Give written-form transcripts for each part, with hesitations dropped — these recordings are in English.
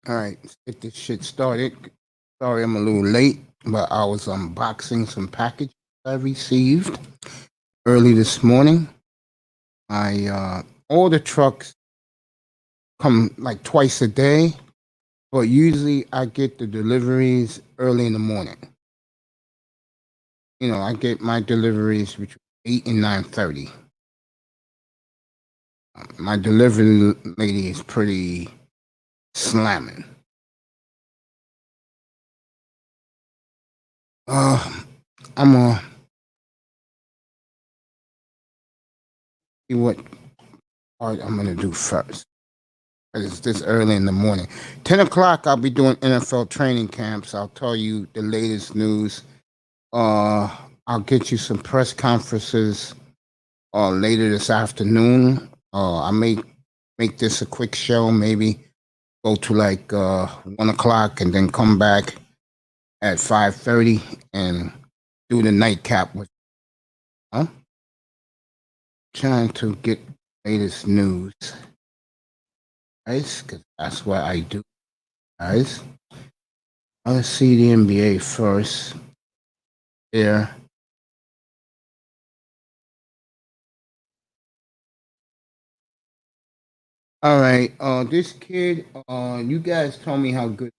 All right, let's get this shit started. Sorry I'm a little late, but I was unboxing some packages I received early this morning. I all the trucks come like twice a day, but usually I get the deliveries early in the morning. I get my deliveries between 8 and 9:30. My delivery lady is pretty slamming. Uh, I'm gonna see what part I'm gonna do first. It's this early in the morning. 10 o'clock, I'll be doing NFL training camps. I'll tell you the latest news. Uh, I'll get you some press conferences later this afternoon. I may make this a quick show, maybe go to like 1 o'clock and then come back at 5:30 and do the nightcap with. Huh? Trying to get latest news, guys, because that's what I do, guys. Let's see the NBA first. There. All right. This kid. You guys told me how good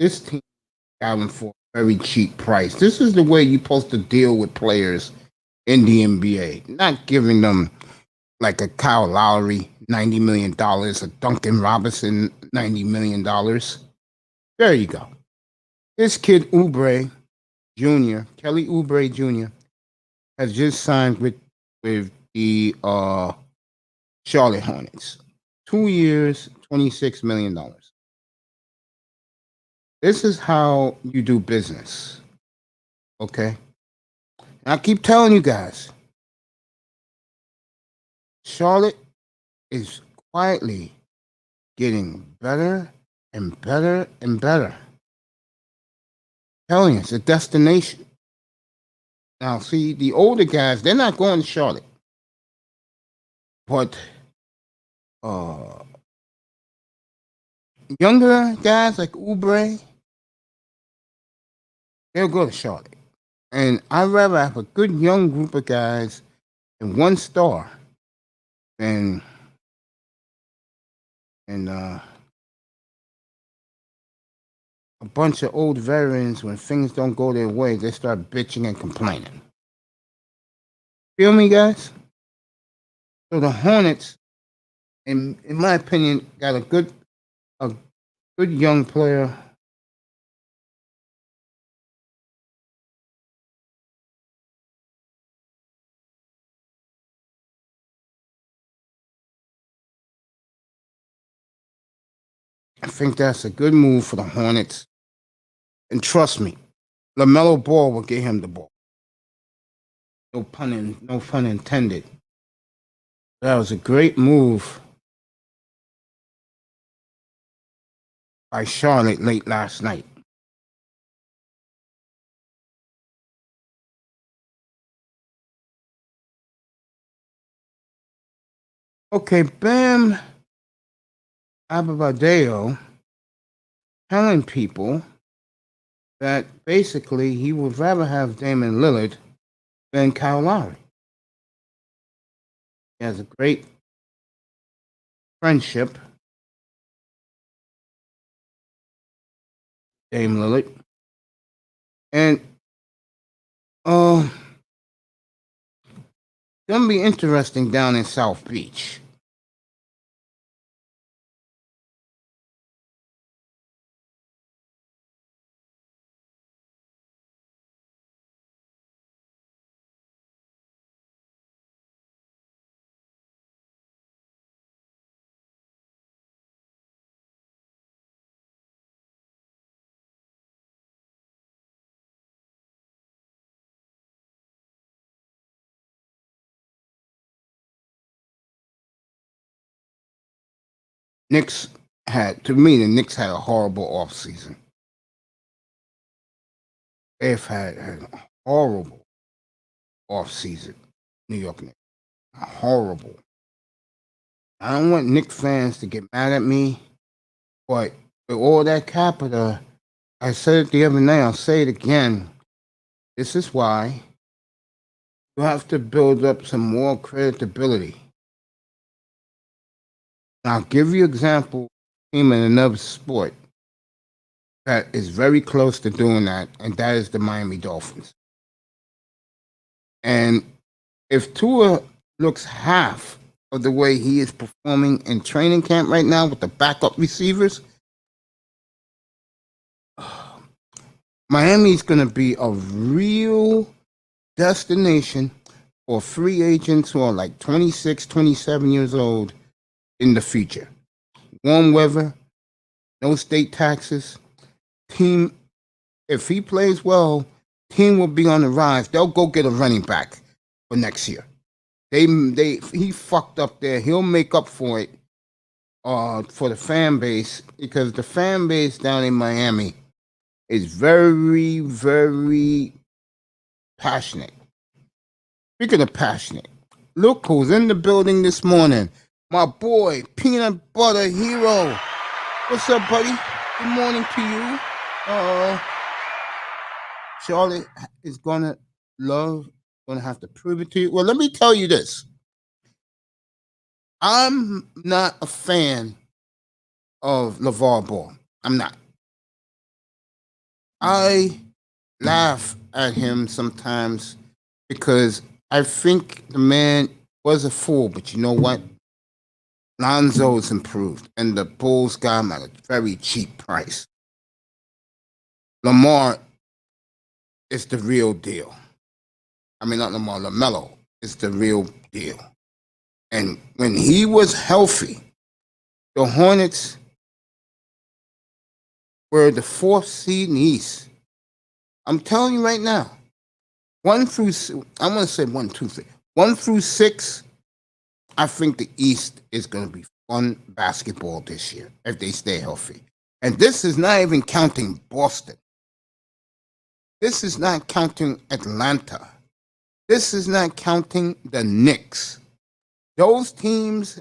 this team got him for a very cheap price. This is the way you're supposed to deal with players in the NBA. Not giving them like a Kyle Lowry $90 million, a Duncan Robinson $90 million. There you go. This kid Oubre Jr., Kelly Oubre Jr., has just signed with the Charlotte Hornets. 2 years, $26 million. This is how you do business. Okay? And I keep telling you guys, Charlotte is quietly getting better and better and better. Telling you, it's a destination. Now, see, the older guys, they're not going to Charlotte. But uh, younger guys like Oubre, they'll go to Charlotte. And I'd rather have a good young group of guys and one star than and a bunch of old veterans. When things don't go their way, they start bitching and complaining. Feel me, guys? So the Hornets, in my opinion, got a good young player. I think that's a good move for the Hornets. And trust me, LaMelo Ball will get him the ball. No pun intended. That was a great move by Charlotte late last night. Okay, Bam Adebayo telling people that basically he would rather have Damian Lillard than Kyle Lowry. He has a great friendship, Dame Lillard. And uh, it's going to be interesting down in South Beach. The Knicks had a horrible offseason. They've had a horrible offseason, New York Knicks. Horrible. I don't want Knicks fans to get mad at me, but with all that capital, I said it the other night, I'll say it again. This is why you have to build up some more credibility. I'll give you an example team in another sport that is very close to doing that, and that is the Miami Dolphins. And if Tua looks half of the way he is performing in training camp right now with the backup receivers, Miami is going to be a real destination for free agents who are like 26, 27 years old in the future. Warm weather, no state taxes. Team, if he plays well, team will be on the rise. They'll go get a running back for next year. He fucked up there. He'll make up for it for the fan base, because the fan base down in Miami is very, very passionate. Speaking of passionate, look who's in the building this morning. My boy, Peanut Butter Hero. What's up, buddy? Good morning to you. Charlotte is gonna have to prove it to you. Well, let me tell you this. I'm not a fan of LeVar Ball. I'm not. I laugh at him sometimes because I think the man was a fool, but you know what? Lonzo's improved, and the Bulls got him at a very cheap price. Lamar is the real deal. I mean, not Lamar, LaMelo is the real deal. And when he was healthy, the Hornets were the 4th seed in the East. I'm telling you right now, 1 through 6, I think the East is going to be fun basketball this year if they stay healthy. And this is not even counting Boston. This is not counting Atlanta. This is not counting the Knicks. Those teams,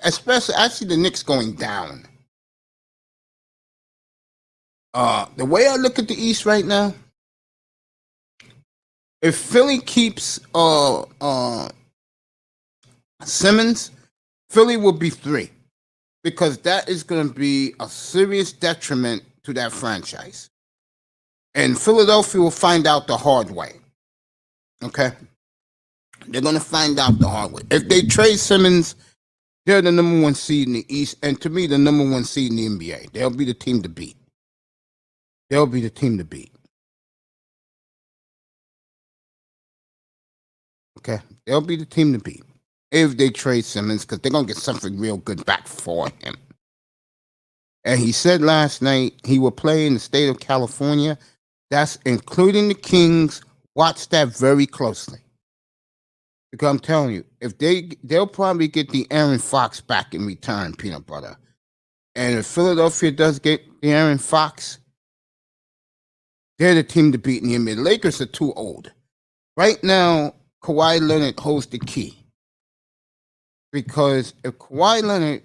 especially, actually the Knicks going down. The way I look at the East right now, if Philly keeps Simmons, Philly will be 3, because that is going to be a serious detriment to that franchise. And Philadelphia will find out the hard way. Okay? They're going to find out the hard way. If they trade Simmons, they're the number 1 seed in the East, and to me, the number 1 seed in the NBA. They'll be the team to beat. They'll be the team to beat. Okay? They'll be the team to beat if they trade Simmons, because they're going to get something real good back for him. And he said last night he will play in the state of California. That's including the Kings. Watch that very closely. Because I'm telling you, if they'll probably get the Aaron Fox back in return, Peanut Butter. And if Philadelphia does get the Aaron Fox, they're the team to beat in the NBA. The Lakers are too old. Right now, Kawhi Leonard holds the key. Because if Kawhi Leonard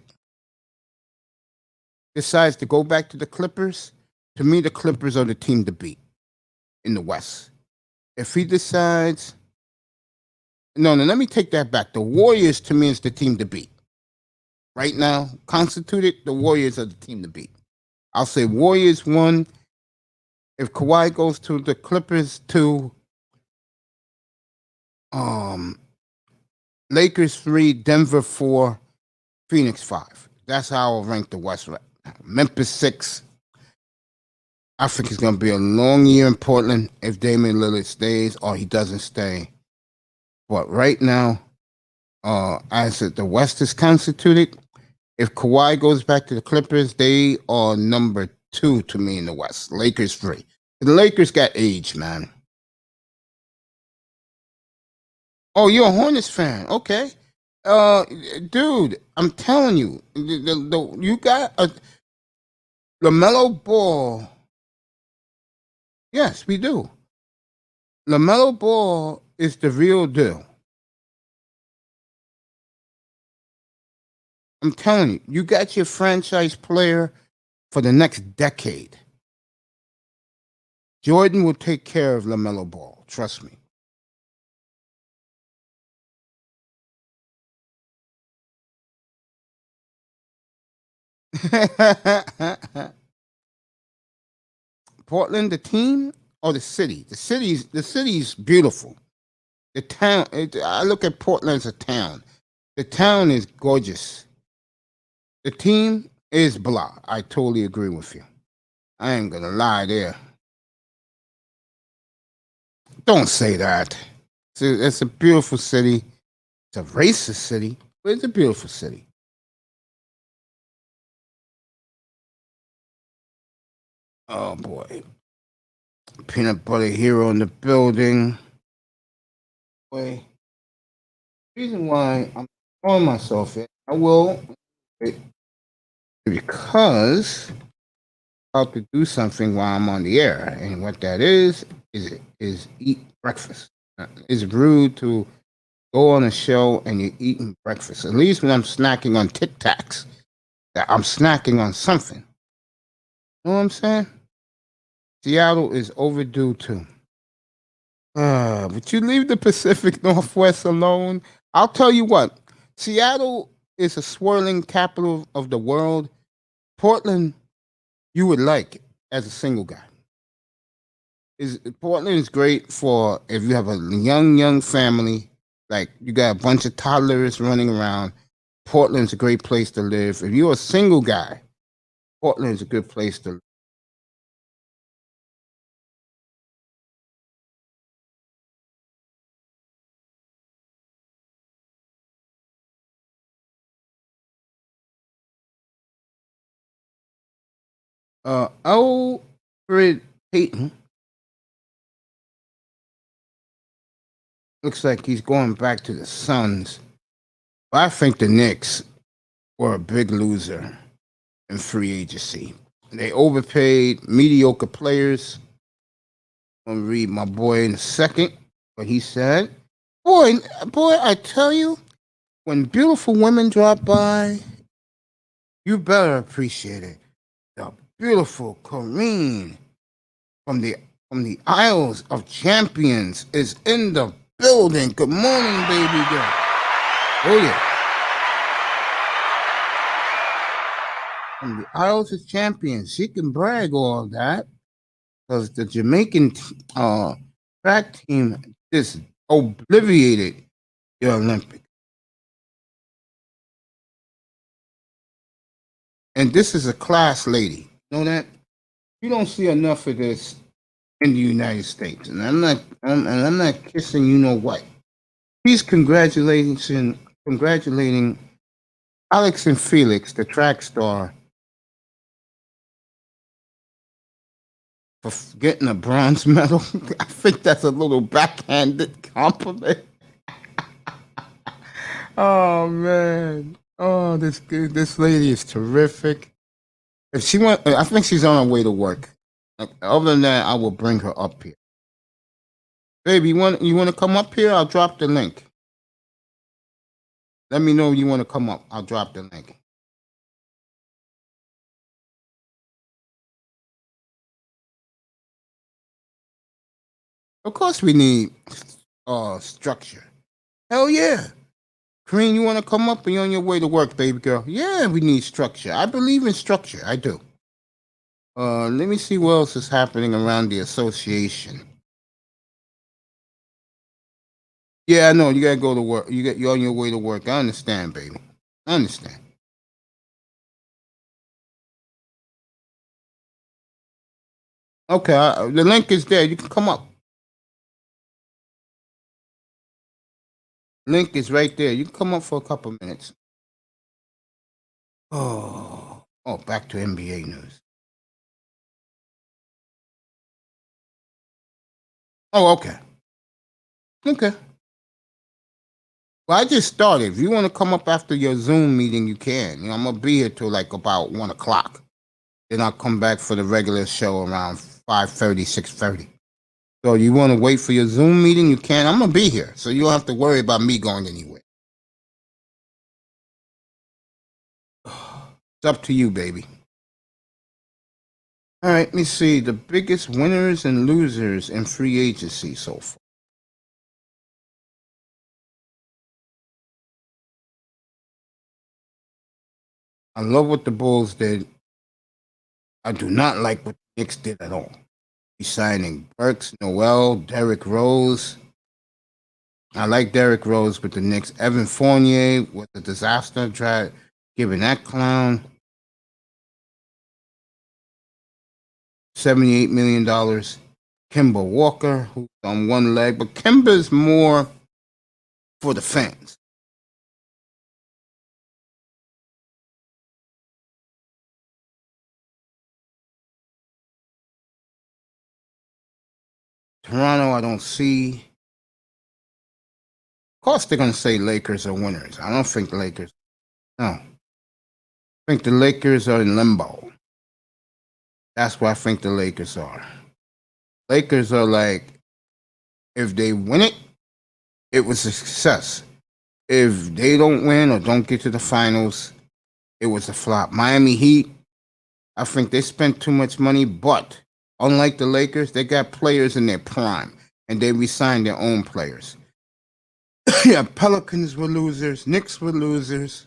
decides to go back to the Clippers, to me, the Clippers are the team to beat in the West. If he decides... No, let me take that back. The Warriors, to me, is the team to beat. Right now, constituted, the Warriors are the team to beat. I'll say Warriors 1. If Kawhi goes to the Clippers 2, Lakers 3, Denver 4, Phoenix 5. That's how I'll rank the West right now. Memphis 6. I think it's going to be a long year in Portland if Damian Lillard stays or he doesn't stay. But right now, as the West is constituted, if Kawhi goes back to the Clippers, they are number 2 to me in the West. Lakers 3. The Lakers got age, man. Oh, you're a Hornets fan. Okay. Dude, I'm telling you, you got a LaMelo Ball. Yes, we do. LaMelo Ball is the real deal. I'm telling you, you got your franchise player for the next decade. Jordan will take care of LaMelo Ball. Trust me. Portland, the team or the city? The city's beautiful. The town. I look at Portland as a town. The town is gorgeous. The team is blah. I totally agree with you. I ain't gonna lie there. Don't say that. It's a beautiful city. It's a racist city, but it's a beautiful city. Oh boy. Peanut butter hero in the building. Boy. Reason why I'm throwing myself in, I will because I have to do something while I'm on the air. And what that is eat breakfast. It's rude to go on a show and you're eating breakfast. At least when I'm snacking on Tic Tacs, that I'm snacking on something. You know what I'm saying? Seattle is overdue too. But you leave the Pacific Northwest alone. I'll tell you what, Seattle is a swirling capital of the world. Portland, you would like it as a single guy. Portland is great for if you have a young family, like you got a bunch of toddlers running around. Portland's a great place to live. If you're a single guy, Portland's a good place to live. Alfred Payton looks like he's going back to the Suns. I think the Knicks were a big loser in free agency. They overpaid mediocre players. I'm gonna read my boy in a second what he said. Boy, I tell you, when beautiful women drop by, you better appreciate it. The beautiful Corrine from the Isles of Champions is in the building. Good morning, baby girl. Oh yeah. From the Isles of Champions. She can brag all that because the Jamaican track team just obliterated the Olympics. And this is a class lady. You know that? You don't see enough of this in the United States. And I'm not kissing you know what. He's congratulating Alex and Felix, the track star, for getting a bronze medal. I think that's a little backhanded compliment. Oh man. Oh, this lady is terrific. If she want, I think she's on her way to work. Other than that, I will bring her up here. Baby, you want to come up here? I'll drop the link. Let me know you want to come up. I'll drop the link. Of course, we need structure. Hell yeah. Kareem, you want to come up and you're on your way to work, baby girl? Yeah, we need structure. I believe in structure. I do. Let me see what else is happening around the association. Yeah, I know. You gotta go to work. You're on your way to work. I understand, baby. I understand. Okay, the link is there. You can come up. Link is right there. You can come up for a couple minutes. Back to NBA news. Oh, okay. Okay. Well, I just started. If you want to come up after your Zoom meeting, you can. I'm gonna be here till like about 1 o'clock. Then I'll come back for the regular show around 5:30, 6:30. So you want to wait for your Zoom meeting? You can. I'm gonna be here, so you don't have to worry about me going anywhere. It's up to you, baby. All right, let me see the biggest winners and losers in free agency so far. I love what the Bulls did. I do not like what the Knicks did at all. Signing Burks, Noel, Derrick Rose. I like Derrick Rose with the Knicks. Evan Fournier was a disaster. Try giving that clown $78 million. Kemba Walker, who's on one leg, but Kemba's more for the fans. Toronto, I don't see. Of course, they're going to say Lakers are winners. I don't think the Lakers. No. I think the Lakers are in limbo. That's what I think the Lakers are. Lakers are like, if they win it, it was a success. If they don't win or don't get to the finals, it was a flop. Miami Heat, I think they spent too much money, but unlike the Lakers, they got players in their prime and they re-signed their own players. Yeah, Pelicans were losers, Knicks were losers.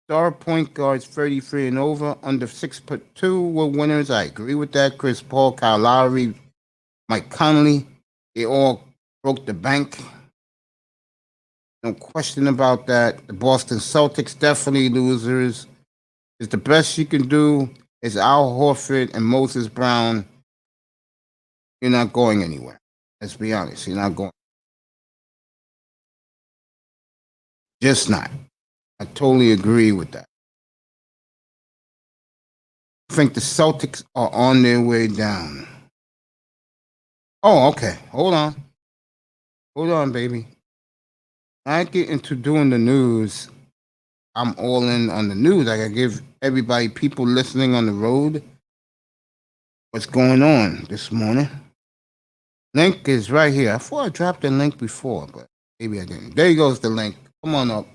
Star point guards 33 and over, under 6'2" were winners. I agree with that. Chris Paul, Kyle Lowry, Mike Conley, they all broke the bank. No question about that. The Boston Celtics definitely losers. It's the best you can do. Is Al Horford and Moses Brown. You're not going anywhere. Let's be honest. You're not going. Just not. I totally agree with that. I think the Celtics are on their way down. Oh, okay. Hold on. Hold on, baby. I get into doing the news. I'm all in on the news. I gotta give everybody, people listening on the road, what's going on this morning. Link is right here. I thought I dropped the link before, but maybe I didn't. There goes the link. Come on up.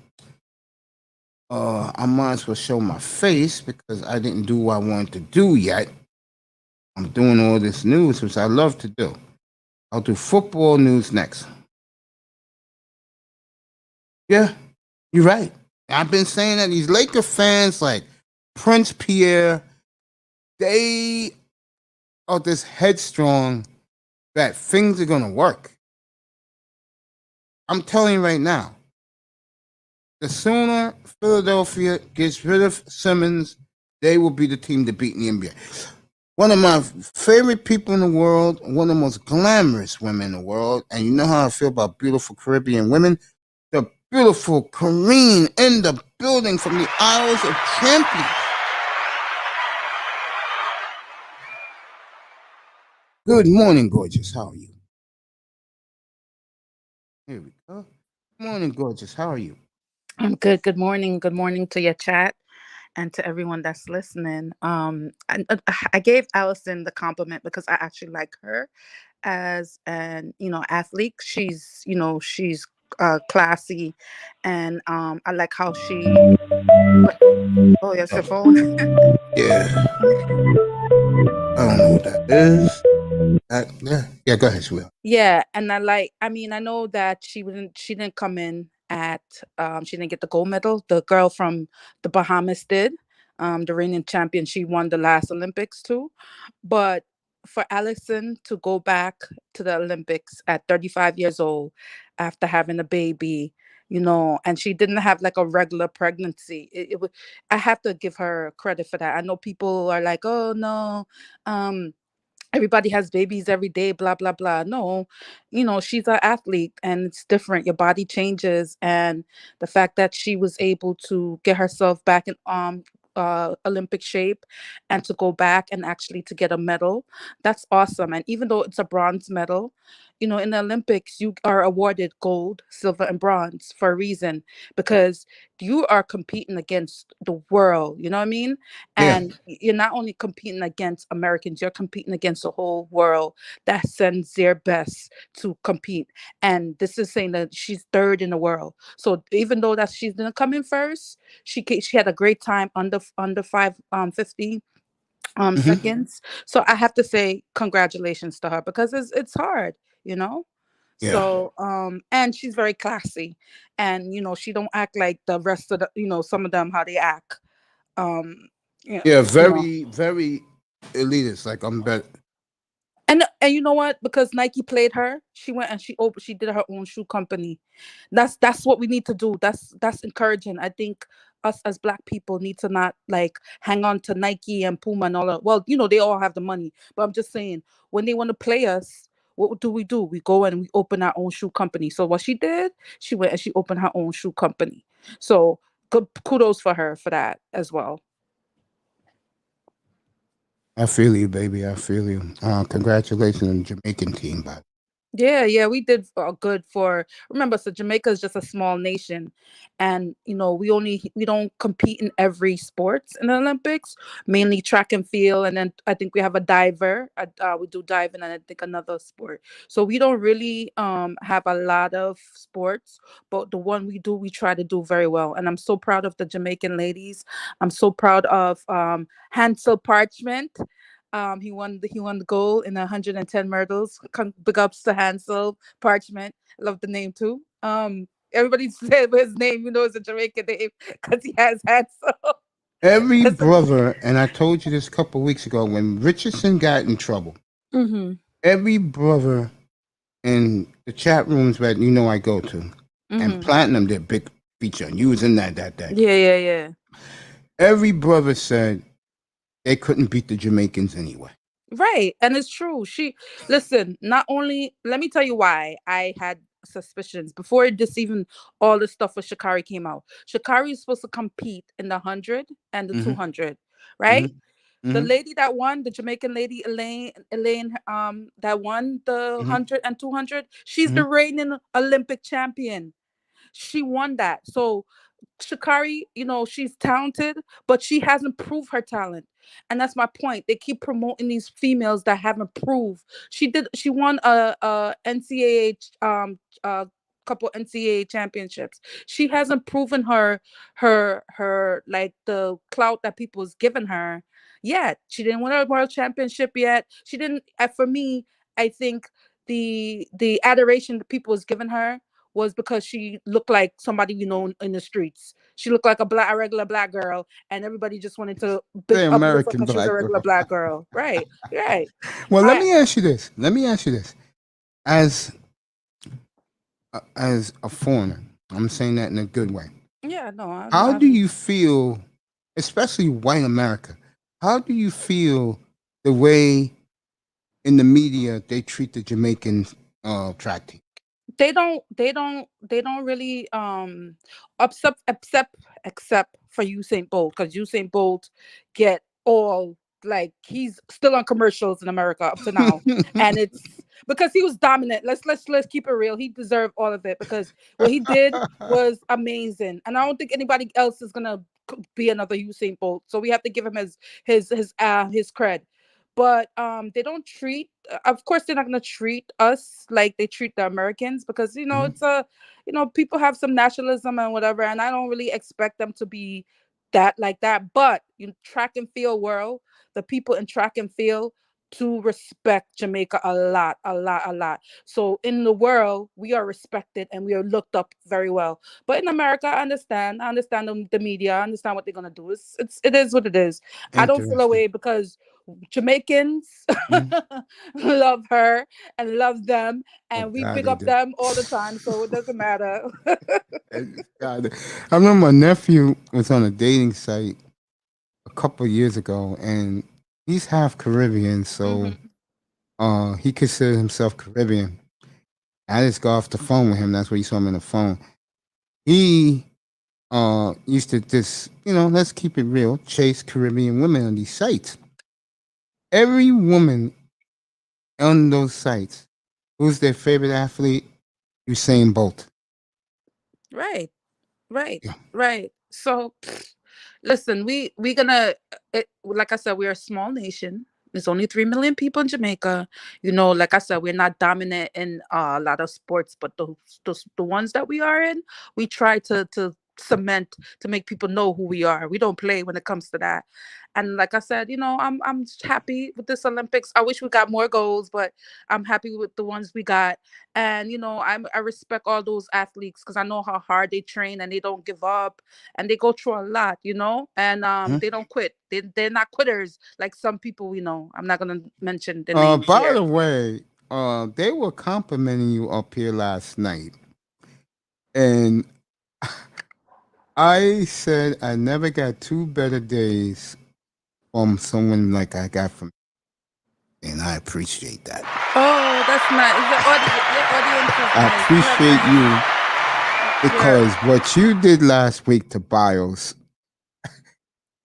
I might as well show my face because I didn't do what I wanted to do yet. I'm doing all this news, which I love to do. I'll do football news next. Yeah, you're right. I've been saying that these Laker fans, like Prince Pierre, they are this headstrong that things are going to work. I'm telling you right now, the sooner Philadelphia gets rid of Simmons, they will be the team to beat in the NBA. One of my favorite people in the world, one of the most glamorous women in the world, and you know how I feel about beautiful Caribbean women, the beautiful Kareen in the building from the Isles of Champions. Good morning, gorgeous. How are you? Here we go. Good morning, gorgeous. How are you? I'm good. Good morning. Good morning to your chat and to everyone that's listening. I gave Allison the compliment because I actually like her as an athlete. She's classy, and I like how she. Oh, yes, your phone. Yeah. I don't know what that is. Yeah, go ahead, Will. Yeah, and I know that she didn't come in at she didn't get the gold medal. The girl from the Bahamas did. The reigning champion, she won the last Olympics too. But for Allison to go back to the Olympics at 35 years old after having a baby, and she didn't have like a regular pregnancy. I have to give her credit for that. I know people are like, "Oh no, everybody has babies every day, blah blah blah." No, she's an athlete and it's different. Your body changes, and the fact that she was able to get herself back in Olympic shape and to go back and actually to get a medal, that's awesome. And even though it's a bronze medal, in the Olympics, you are awarded gold, silver, and bronze for a reason, because you are competing against the world. You know what I mean? Yeah. And you're not only competing against Americans, you're competing against the whole world that sends their best to compete. And this is saying that she's third in the world. So even though that she didn't come in first, she had a great time under 550 Hmm. seconds. So I have to say congratulations to her, because it's hard, you know. Yeah. So and she's very classy, and she don't act like the rest of the, some of them how they act. Um yeah, Yeah. you know. Very, very elitist. Like I'm better. And you know what? Because Nike played her, she went and she did her own shoe company. That's what we need to do. That's encouraging. I think us as black people need to not like hang on to Nike and Puma and all that. Well, they all have the money, but I'm just saying, when they want to play us, what do? We go and we open our own shoe company. So what she did, she went and she opened her own shoe company. So good, kudos for her for that as well. I feel you, baby. I feel you. Congratulations on the Jamaican team, but Yeah, yeah, we did good for. Remember, so Jamaica is just a small nation, and we don't compete in every sports in the Olympics. Mainly track and field, and then I think we have a diver. We do diving, and I think another sport. So we don't really have a lot of sports, but the one we do, we try to do very well. And I'm so proud of the Jamaican ladies. I'm so proud of Hansel Parchment. He won the gold in 110 medals. Big ups to Hansel Parchment. I love the name too. Everybody said his name, it's a Jamaican name because he has Hansel. every That's brother, and I told you this a couple of weeks ago when Richardson got in trouble. mm-hmm, Every brother in the chat rooms that I go to, and mm-hmm. Platinum did big feature, and you was in that day. Yeah, yeah, yeah. Every brother said they couldn't beat the Jamaicans anyway. Right. And it's true. Listen, not only, let me tell you why I had suspicions before this even all the stuff with Shakari came out. Shakari is supposed to compete in the 100 and the Mm-hmm. 200, right? Mm-hmm. The Mm-hmm. lady that won, the Jamaican lady Elaine, that won the Mm-hmm. 100 and 200, she's Mm-hmm. the reigning Olympic champion. She won that. So Shakari, she's talented, but she hasn't proved her talent. And that's my point. They keep promoting these females that haven't proved. She won a NCAA couple NCAA championships. She hasn't proven her like the clout that people is giving her yet. She didn't win a world championship yet. She didn't for me, I think the adoration that people was giving her was because she looked like somebody in the streets. She looked like a regular black girl, and everybody just wanted to The uplift her American because she was a black regular girl. black girl. Right, right. Well, let I me ask you this. Let me ask you this. As a foreigner, I'm saying that in a good way. Yeah, no, How do you feel, especially white America? How do you feel the way in the media they treat the Jamaican track team? they don't really except for Usain Bolt, because Usain Bolt get all, like, he's still on commercials in America up to now, and it's because he was dominant. Let's keep it real. He deserved all of it because what he did was amazing, and I don't think anybody else is gonna be another Usain Bolt. So we have to give him his cred. But they don't treat, of course they're not going to treat us like they treat the Americans, because Mhm. it's a, people have some nationalism and whatever, and I don't really expect them to be that like that. But in track and field world, the people in track and field to respect Jamaica a lot, a lot, a lot. So in the world, we are respected and we are looked up very well. But in America, I understand the media, I understand what they're gonna do. It is what it is. I don't feel Interesting. away because Jamaicans Mhm. love her and love them, Oh and we God, big they up do. them all the time, so it doesn't matter. God, I remember my nephew was on a dating site a couple of years ago, and he's half Caribbean, so Hmm. he considers himself Caribbean. I just got off the phone with him. That's where you saw him on the phone. He used to just, let's keep it real, chase Caribbean women on these sites. Every woman on those sites Who's their favorite athlete? Usain Bolt. Right. Right, Yeah. right. So, listen, we gonna like I said, we're a small nation. There's only 3 million people in Jamaica. Like I said, we're not dominant in a lot of sports, but the ones that we are in, we try to cement to make people know who we are. We don't play when it comes to that. And like I said, I'm happy with this Olympics. I wish we got more goals, but I'm happy with the ones we got. And I respect all those athletes because I know how hard they train and they don't give up and they go through a lot, and Mhm. they don't quit. They're not quitters like some people. I'm not gonna mention the names By here. the way, they were complimenting you up here last night, and I said I never got two better days from someone like I got from, and I appreciate that. Oh, that's nice. Your audience is I nice. You have appreciate nice. you Your because what you did last week to Bios,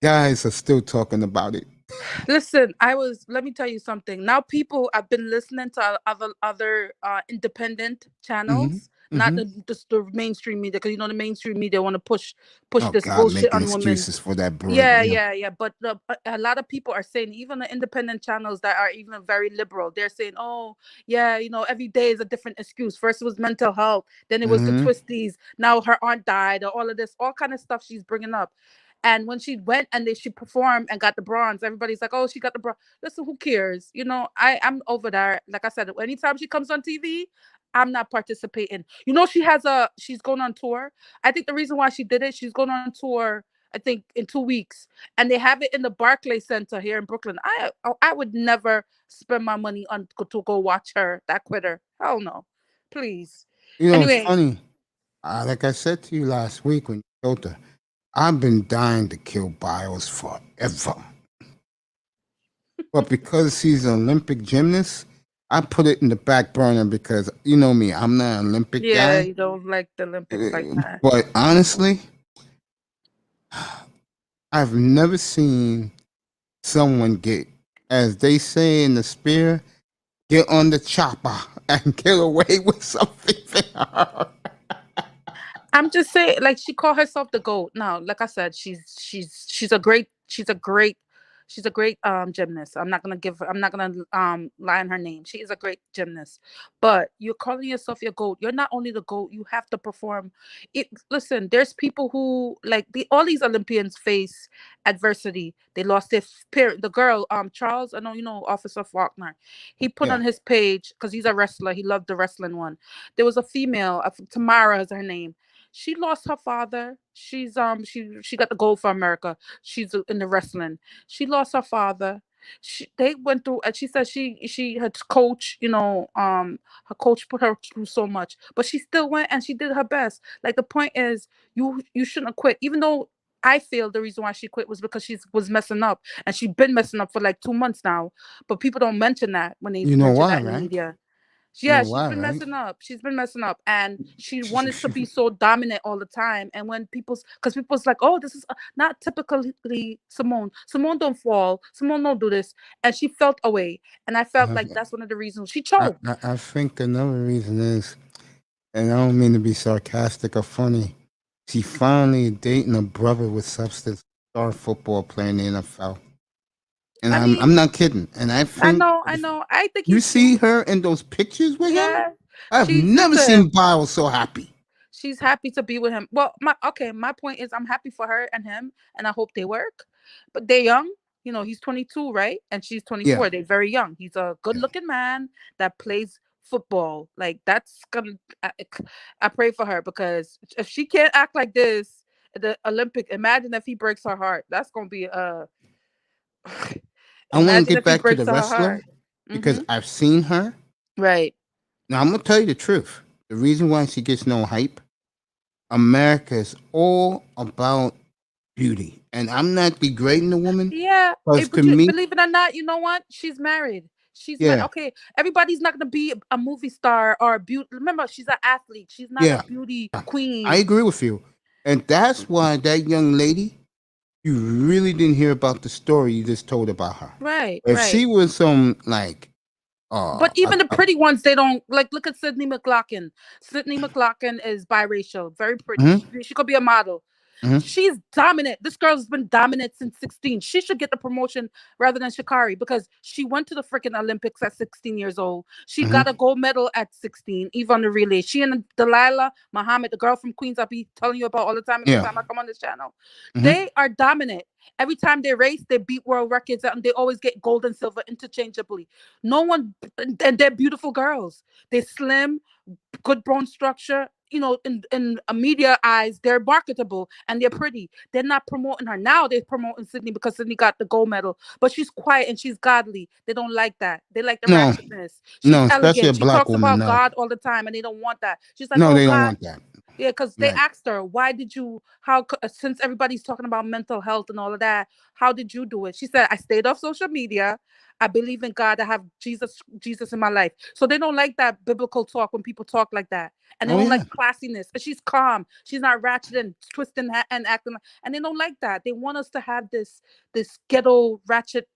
guys are still talking about it. Listen, let me tell you something. Now people have been listening to other independent Hmm. channels, not Hmm. just the mainstream media, because the mainstream media want to push Oh this God, bullshit making on women. excuses for that bread. Yeah, Yeah. yeah, yeah. But a lot of people are saying, even the independent channels that are even very liberal, they're saying, oh, yeah, every day is a different excuse. First it was mental health, then it was the Hmm. twisties. Now her aunt died, or all of this, all kind of stuff she's bringing up. And when she went and she performed and got the bronze, everybody's like, oh, she got the bronze. Listen, who cares? I'm over there. Like I said, anytime she comes on TV, I'm not participating. She's going on tour. I think the reason why she did it, she's going on tour, I think in 2 weeks, and they have it in the Barclay Center here in Brooklyn. I would never spend my money on to go watch her, that quitter. Hell no, please. It's Anyway, funny. Like I said to you last week when you told her, I've been dying to kill Bios forever. But because he's an Olympic gymnast, I put it in the back burner because you know me, I'm not an Olympic yeah, guy. you don't like the Olympics like that. But honestly, I've never seen someone get, as they say in the spear, get on the chopper and get away with something. I'm just saying, like, she called herself the GOAT. Now, like I said, she's a great gymnast. I'm not gonna lie on her name. She is a great gymnast. But you're calling yourself your GOAT. You're not only the GOAT, you have to perform. Listen, there's people who, like, all these Olympians face adversity. They lost their parent. The girl, Charles, I know you know Officer Faulkner. He put Yeah. on his page, because he's a wrestler. He loved the wrestling one. There was a female, Tamara is her name. She lost her father. She got the gold for America. She's in the wrestling. She lost her father. They went through, and she said her coach, her coach put her through so much, but she still went and she did her best. Like, the point is, you shouldn't have quit, even though I feel the reason why she quit was because she was messing up, and she's been messing up for like 2 months now. But people don't mention that when they You know mention why, that in the right? media. You know Yeah, she's why, been right? messing up. She's been messing up, and she She, she, wanted to she, be so dominant all the time. And when because people's like, oh, this is not typically Simone. Simone don't fall. Simone don't do this, and she felt away. And I felt like that's one of the reasons she choked. I think another reason is, and I don't mean to be sarcastic or funny, she finally dating a brother with substance, star football player in the NFL. And I I'm mean, not kidding. And I I think know, I if know. I think you he's see cute. her in those pictures with him, Yeah, I've she never listen. seen Biles so happy. She's happy to be with him. Well, my point is, I'm happy for her and him, and I hope they work. But they're young. He's 22, right? And she's Yeah. 24. They're very young. He's a Yeah. good-looking man that plays football. Like, that's gonna. I pray for her, because if she can't act like this at the Olympic, imagine if he breaks her heart. That's gonna be I want to imagine get if he back to breaks the her wrestler heart. because Mm-hmm. I've seen her. Right. Now I'm gonna tell you the truth. The reason why she gets no hype, America is all about beauty. And I'm not degrading the woman, Yeah, because to but you me, believe it or not, you know what? She's married. She's married. yeah, Okay, everybody's not gonna be a movie star or a beauty. Remember, she's an athlete. She's not a yeah, beauty I queen. agree with you. And that's why that young lady, you really didn't hear about the story you just told about her. Right, If right. she was some like But even the pretty ones, they don't like. Look at Sydney McLaughlin. Sydney McLaughlin is biracial, very pretty. Mhm, She could be a model. mhm, She's dominant. This girl's been dominant since 16. She should get the promotion rather than Shakari because she went to the freaking Olympics at 16 years old. She mhm. got a gold medal at 16, even on the relay. She and Delilah Muhammad, the girl from Queens, I'll be telling you about all the time every Yeah. time I come on this channel. Mhm. They are dominant. Every time they race, they beat world records and they always get gold and silver interchangeably. No one, and they're beautiful girls. They're slim, good bone structure. In a media eyes, they're marketable and they're pretty. They're not promoting her now. They're promoting Sydney because Sydney got the gold medal. But she's quiet and she's godly. They don't like that. They like the No, ratchetness. She's no, especially a elegant. She black talks woman. about No, God all the time, and they don't want that. She's like, no, "Oh they don't God." want that. Yeah, because they Right. asked her, why did you, since everybody's talking about mental health and all of that, how did you do it? She said, I stayed off social media. I believe in God. I have Jesus in my life. So they don't like that biblical talk when people talk like that. And they Oh don't like yeah. classiness. And she's calm. She's not ratchet and twisting and acting. And they don't like that. They want us to have this ghetto ratchet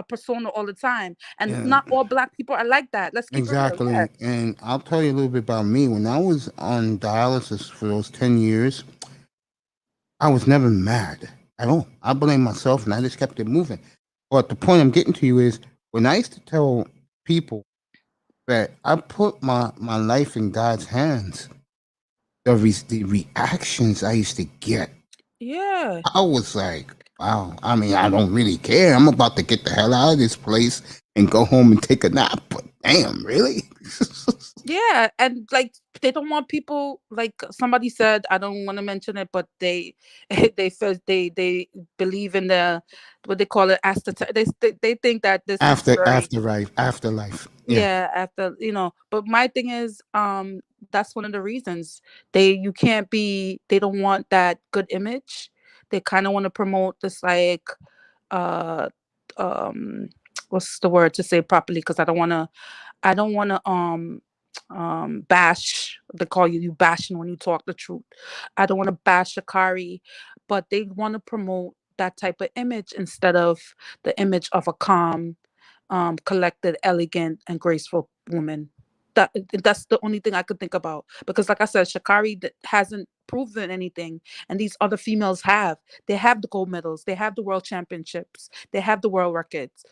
persona all the time. And Yeah. not all black people are like that. Let's keep it real. Yeah. Exactly. And I'll tell you a little bit about me. When I was on dialysis for those 10 years, I was never mad at all. I blame myself and I just kept it moving. But the point I'm getting to you is when I used to tell people that I put my life in God's hands, the reactions I used to get, Yeah. I was like, wow. I mean, I don't really care. I'm about to get the hell out of this place and go home and take a nap. But damn, really? Yeah, and like they don't want people like somebody said. I don't want to mention it, but they they feel they believe in the what they call it after they think that this is very Afterlife. Yeah. yeah after But my thing is that's one of the reasons you can't be. They don't want that good image. They kind of want to promote this like uh um what's the word to say properly because I don't want to bash. They call you bashing when you talk the truth. I don't want to bash Shakari, but they want to promote that type of image instead of the image of a calm, collected, elegant, and graceful woman. That's the only thing I could think about because, like I said, Shakari hasn't proven anything, and these other females have. They have the gold medals, they have the world championships, they have the world records.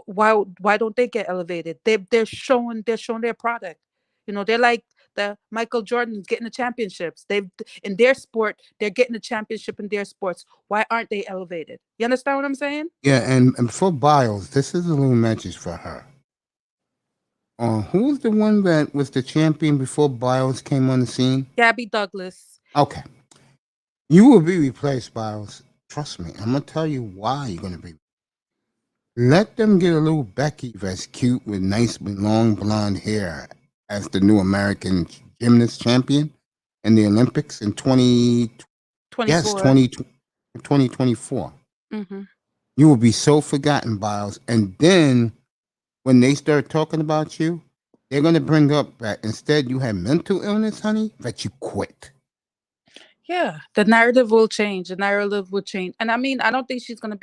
Why don't they get elevated? They're showing their product. They're like the Michael Jordan's getting the championships. They've in their sport, they're getting the championship in their sports. Why aren't they elevated? You understand what I'm saying? Yeah, and for Biles, this is a little message for her. Who's the one that was the champion before Biles came on the scene? Gabby Douglas. Okay. You will be replaced, Biles. Trust me. I'm gonna tell you why you're gonna be. Let them get a little Becky that's cute with nice long blonde hair as the new American gymnast champion in the Olympics in 24. 2024. Mm-hmm. You will be so forgotten, Biles. And then when they start talking about you, they're gonna bring up that instead you had mental illness, honey, that you quit. Yeah, the narrative will change. The narrative will change. And I mean, I don't think she's gonna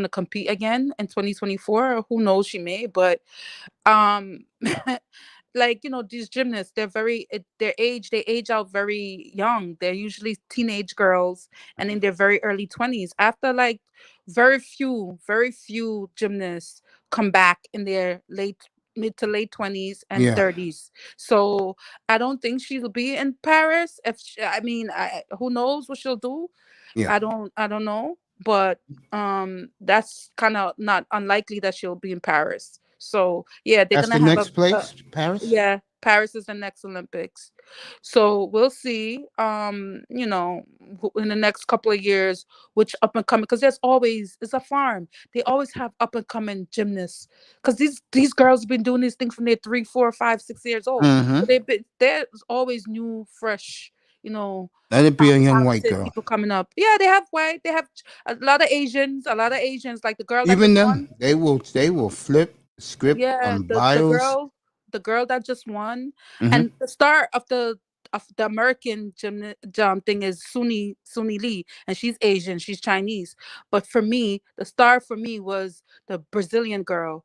compete again in 2024. Who knows? She may, but um like these gymnasts, they age out very young. They're usually teenage girls and in their very early 20s. After like very few gymnasts come back in their mid to late 20s and Yeah, 30s. So I don't think she'll be in Paris. Who knows what she'll do. yeah. I don't know, but that's kind of not unlikely that she'll be in Paris. So yeah, they're That's gonna the have next place, Paris. yeah, Paris is the next Olympics. So we'll see. In the next couple of years, which up and coming, because it's a farm. They always have up and coming gymnasts, because these girls have been doing these things from they're 3, 4, 5, 6 years old. Mm-hmm. So there's always new, fresh, you know, Let it be a young white talented girl. people coming up. Yeah, they have white, they have a lot of Asians, like the girl that Even just them, won. they will flip the script Yeah, on the Biles. girl, the girl that just won, Mm-hmm. and the star of the the American thing is Suni Lee, and she's Asian, she's Chinese. But for me, the star for me was the Brazilian girl,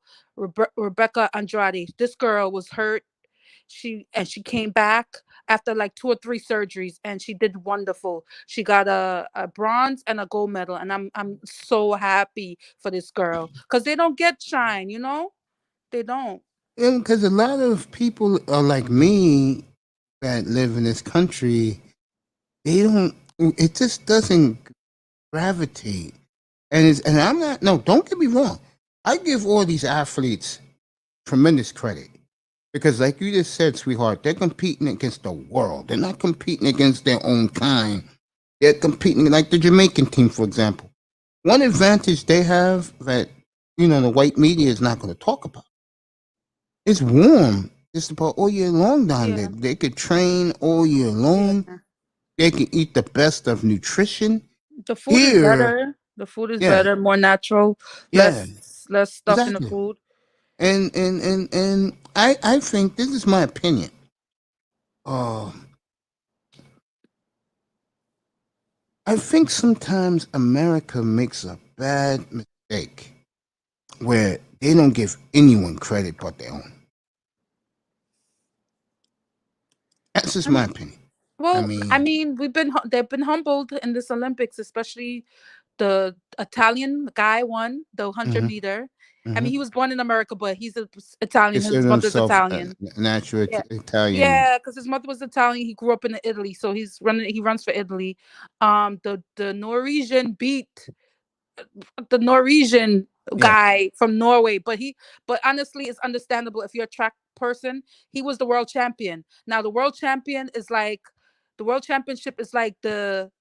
Rebecca Andrade. This girl was hurt. She came back after like 2 or 3 surgeries, and she did wonderful. She got a bronze and a gold medal, and I'm so happy for this girl because they don't get shine, they don't. Because a lot of people are like me that live in this country. They don't. It just doesn't gravitate. And I'm not. No, don't get me wrong. I give all these athletes tremendous credit because, like you just said, sweetheart, they're competing against the world. They're not competing against their own kind. They're competing like the Jamaican team, for example. One advantage they have that the white media is not going to talk about. It's warm just about all year long down there. Yeah. They could train all year long. Yeah. They can eat the best of nutrition. The food is Here, better. The food is yeah, better, more natural, yeah, less stuff in the exactly. food. And I think this is my opinion. Uh, I think sometimes America makes a bad mistake where they don't give anyone credit but their own. That's just I my mean, opinion. well, I mean, they've been humbled in this Olympics, especially the Italian guy won the 100 meter. I mean, he was born in America, but he's Italian. His Consider mother's himself a Italian. natural Yeah, Italian. yeah, because his mother was Italian. He grew up in Italy, so he runs for Italy. The Norwegian beat the Norwegian Yeah, guy from Norway, but honestly, it's understandable if you're a track person. He was the world champion. Now the world championship is like the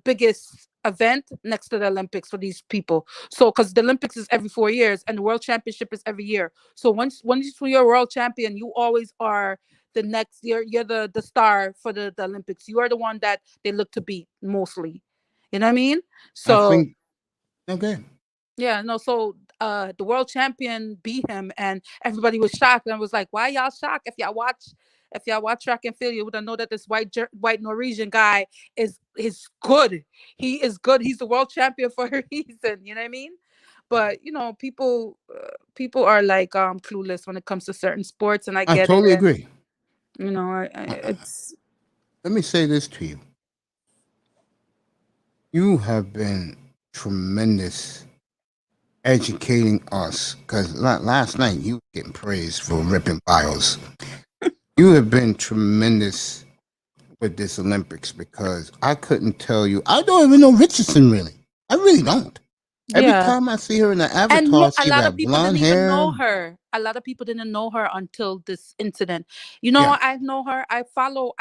biggest event next to the Olympics for these people. So because the Olympics is every 4 years and the world championship is every year. So once you're a world champion, you always are the next year. You're the star for the Olympics. You are the one that they look to beat mostly. You know what I mean? I So think okay. yeah, no, so the world champion beat him and everybody was shocked and was like, why y'all shocked? If y'all watch track and field, you would know that this white Norwegian guy is good. He is good. He's the world champion for a reason. You know what I mean? But people are like clueless when it comes to certain sports, and I I get it. totally And agree. it's Let me say this to you. You have been tremendous educating us because last night you were getting praised for ripping bios. You have been tremendous with this Olympics because I couldn't tell you. I don't even know Richardson really. I really don't. Every yeah. time I see her in the And avatar, I a see lot of that people blonde didn't even hair. know her. A lot of people didn't know her until this incident. Yeah, I know her. I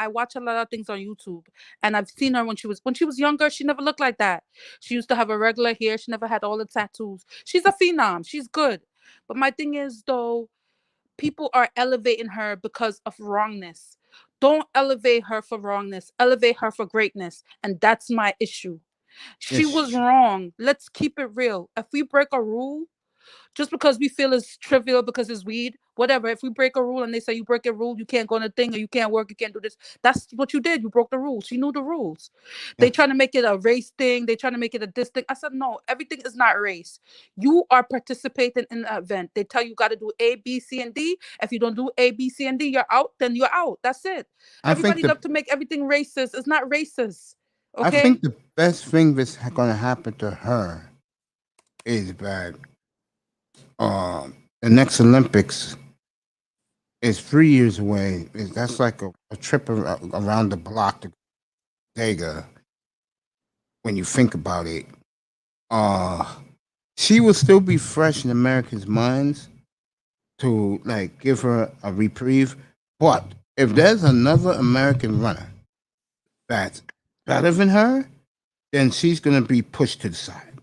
watch a lot of things on YouTube, and I've seen her when she was younger. She never looked like that. She used to have a regular hair. She never had all the tattoos. She's a phenom. She's good. But my thing is though, people are elevating her because of wrongness. Don't elevate her for wrongness. Elevate her for greatness, and that's my issue. She was yes. wrong. Let's keep it real. If we break a rule, just because we feel it's trivial because it's weed, whatever. If we break a rule and they say you break a rule, you can't go on a thing or you can't work, you can't do this. That's what you did. You broke the rules. She knew the rules. They Yes. trying to make it a race thing. They trying to make it a this thing. I said, no, everything is not race. You are participating in an event. They tell you got to do A, B, C, and D. If you don't do A, B, C, and D, you're out. Then you're out. That's it. I think Everybody the love to make everything racist. It's not racist. I Okay? think the best thing that's going to happen to her is that the next Olympics is 3 years away. That's like a trip around the block to Vega. When you think about it, uh, she will still be fresh in Americans' minds to like give her a reprieve. But if there's another American runner that's better than her, then she's gonna be pushed to the side.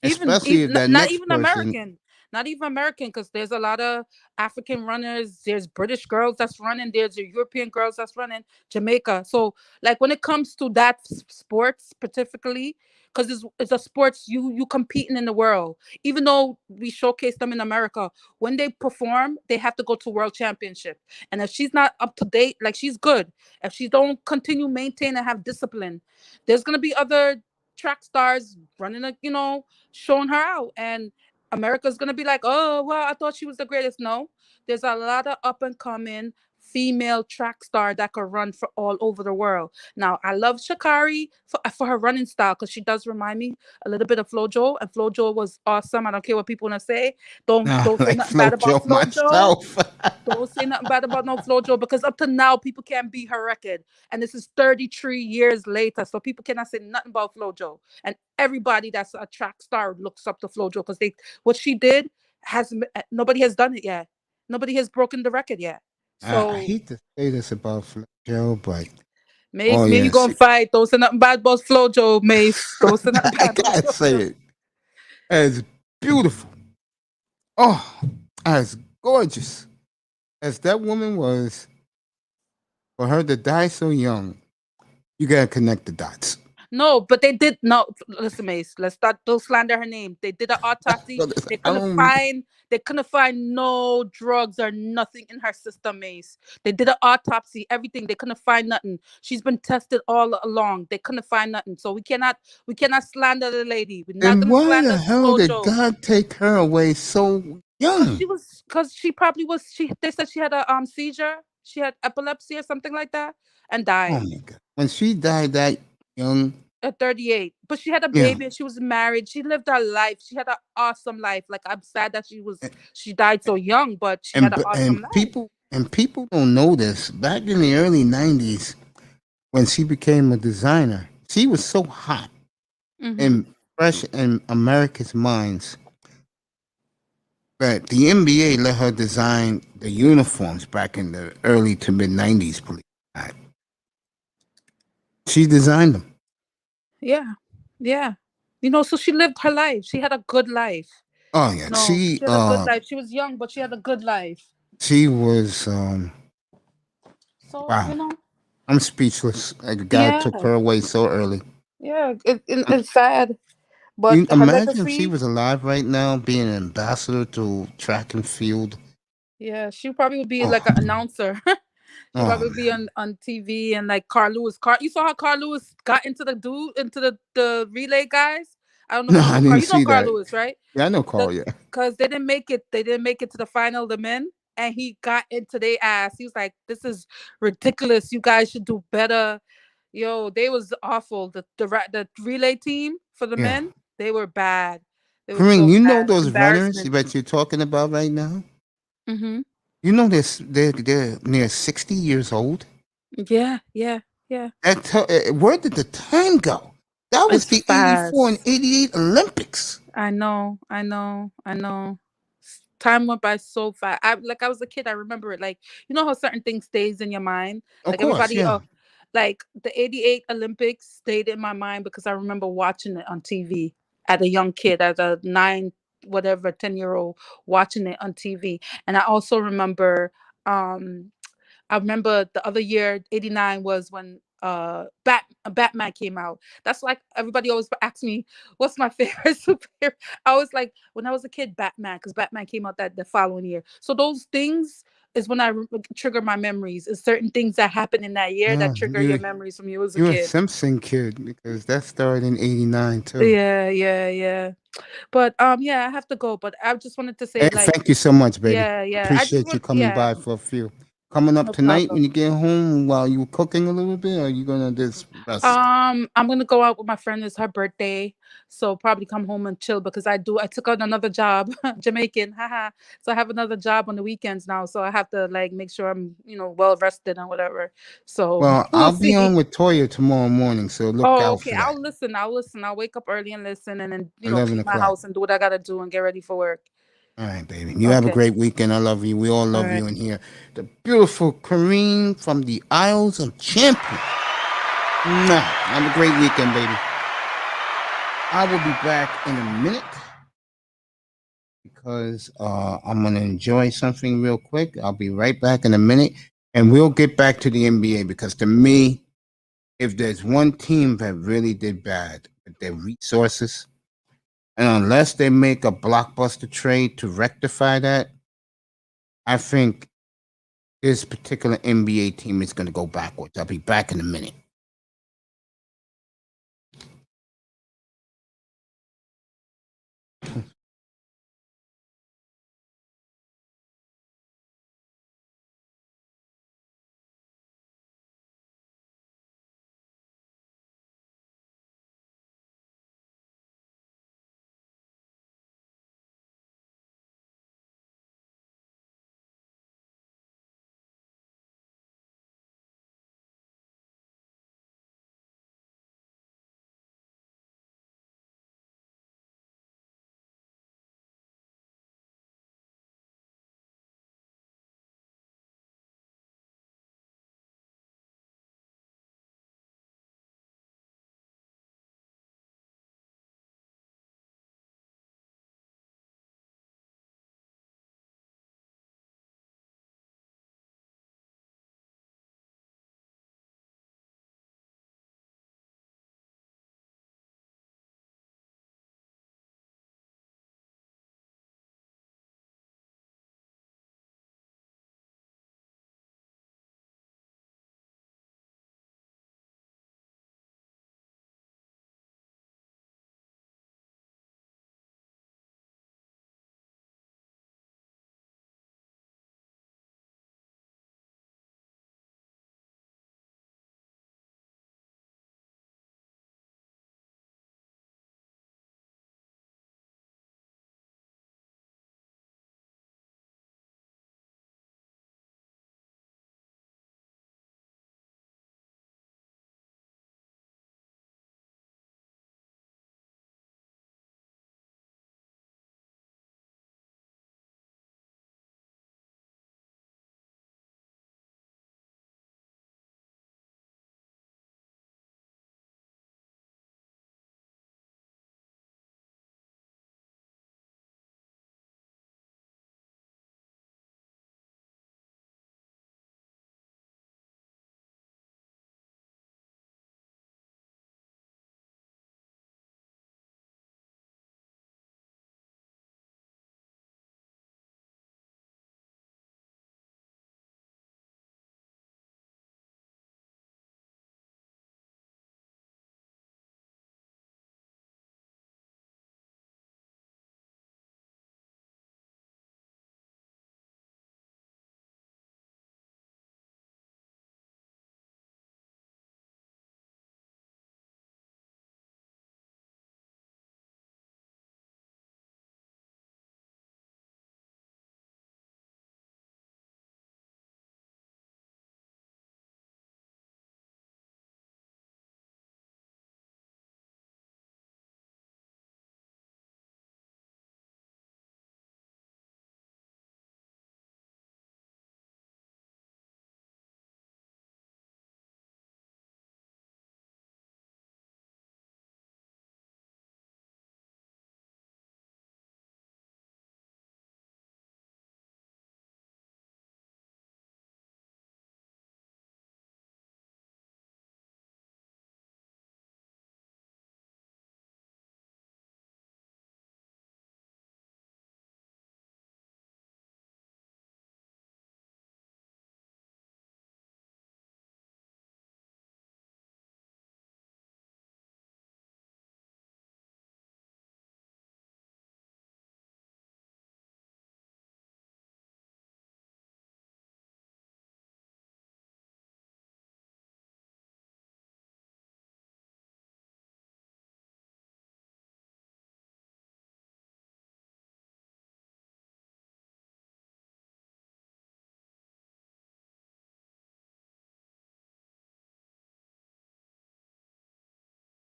Even, Especially if that not next even person, American. Not even American, because there's a lot of African runners. There's British girls that's running. There's European girls that's running. Jamaica. So like when it comes to that sports specifically, because it's a sports you competing in the world. Even though we showcase them in America, when they perform, they have to go to world championship. And if she's not up to date, like she's good. If she don't continue maintain and have discipline, there's gonna be other track stars running showing her out, and America's gonna be like, oh well, I thought she was the greatest. No, there's a lot of up and coming female track star that could run for all over the world. Now I love Shakari for her running style, because she does remind me a little bit of Flojo, and Flojo was awesome. I don't care what people wanna say. Don't Nah, don't I say like nothing bad about FloJo Flojo. myself. Don't say nothing bad about no Flojo, because up to now people can't beat her record, and this is 33 years later, so people cannot say nothing about Flojo. And everybody that's a track star looks up to Flojo, because they what she did has nobody has done it yet. Nobody has broken the record yet. I So hate to say this about FloJo, but me, oh me and you yes, gonna fight. Don't say nothing bad about Flojo, Mace. Don't say nothing I bad about gotta say Flojo. it. As beautiful, oh, as gorgeous as that woman was, for her to die so young, you gotta connect the dots. No, but they did no. Listen, Mace. Let's start. Don't slander her name. They did an autopsy. They I couldn't don't. find. They couldn't find no drugs or nothing in her system, Mace. They did an autopsy. Everything. They couldn't find nothing. She's been tested all along. They couldn't find nothing. So we cannot. We cannot slander the lady. We're not Then gonna why the slander hell did Flojo. God take her away so Cause young? she was. Cause she probably was. She. They said she had a seizure. She had epilepsy or something like that, and Oh died my God! When she died that young, at 38. But she had a yeah, baby and she was married. She lived her life. She had an awesome life. Like I'm sad that and she died so young, but she had an awesome life. people don't know this. Back in the early '90s, when she became a designer, she was so hot Hmm. and fresh in America's minds that the NBA let her design the uniforms back in the early to mid '90s. Believe it or not. She designed them. Yeah. Yeah. So she lived her life. She had a good life. Oh yeah, No, she had a good life. She was young, but she had a good life. she was So, wow. I'm speechless. Like God yeah. took her away so early. Yeah. Um, It's sad. But you her imagine if she legacy, was alive right now, being an ambassador to track and field. yeah, she probably would be like Oh, an announcer. She oh probably would be man. on TV, and like Carl Lewis. You saw how Carl Lewis got into the relay guys. I don't know No, if you I know Carl. didn't You know see Carl that. Lewis, right? Yeah, I know The Carl. Yeah. Because they didn't make it. They didn't make it to the final, the men, and he got into their ass. He was like, "This is ridiculous. You guys should do better." Yo, they was awful. The relay team for the Yeah. men, they were bad. They were Kareem, so you know bad. those runners Embarrassment. that you're talking about right now? Mm-hmm. You know they're near 60 years old. Yeah, yeah, yeah. Where did the time go? That was It's the 84 and fast. 88 Olympics. I know, I know, I know. Time went by so fast. I was a kid. I remember it. Like how certain things stays in your mind. Of Like course, everybody. yeah. Like the '88 Olympics stayed in my mind because I remember watching it on TV as a young kid, as a 10-year-old watching it on TV, and I also remember. Um, I remember the other year, '89 was when Batman came out. That's like everybody always asks me, what's my favorite superhero? I was like, when I was a kid, Batman, because Batman came out that the following year. So those things is when trigger my memories. Is certain things that happened in that year Yeah, that trigger your memories from you as a you're a kid. Simpson kid because that started in '89 too. Yeah, yeah, yeah. But yeah, I have to go. But I just wanted to Hey, say, like, thank you so much, baby. yeah, yeah. I just Appreciate you want, coming yeah, by for a few. Coming up no tonight when problem. you get home while you cooking a little bit, or you gonna just rest? I'm gonna go out with my friend. It's her birthday, so probably come home and chill because I took on another job, Jamaican, haha. So I have another job on the weekends now, so I have to like make sure I'm well rested and whatever. So Well, we'll I'll be on see. with Toya tomorrow morning, so look Oh, out okay. for that. I'll listen. I'll listen. I'll wake up early and listen, and then 11 clean my o'clock. house and do what I gotta do and get ready for work. All right, baby. You have a Okay. great weekend. I love you. We all All love right. you in here. The beautiful Kareem from the Isles of Champion. Mwah. Have a great weekend, baby. I will be back in a minute. because I'm gonna enjoy something real quick. I'll be right back in a minute, and we'll get back to the NBA because to me, if there's one team that really did bad with their resources, and unless they make a blockbuster trade to rectify that, I think this particular NBA team is going to go backwards. I'll be back in a minute.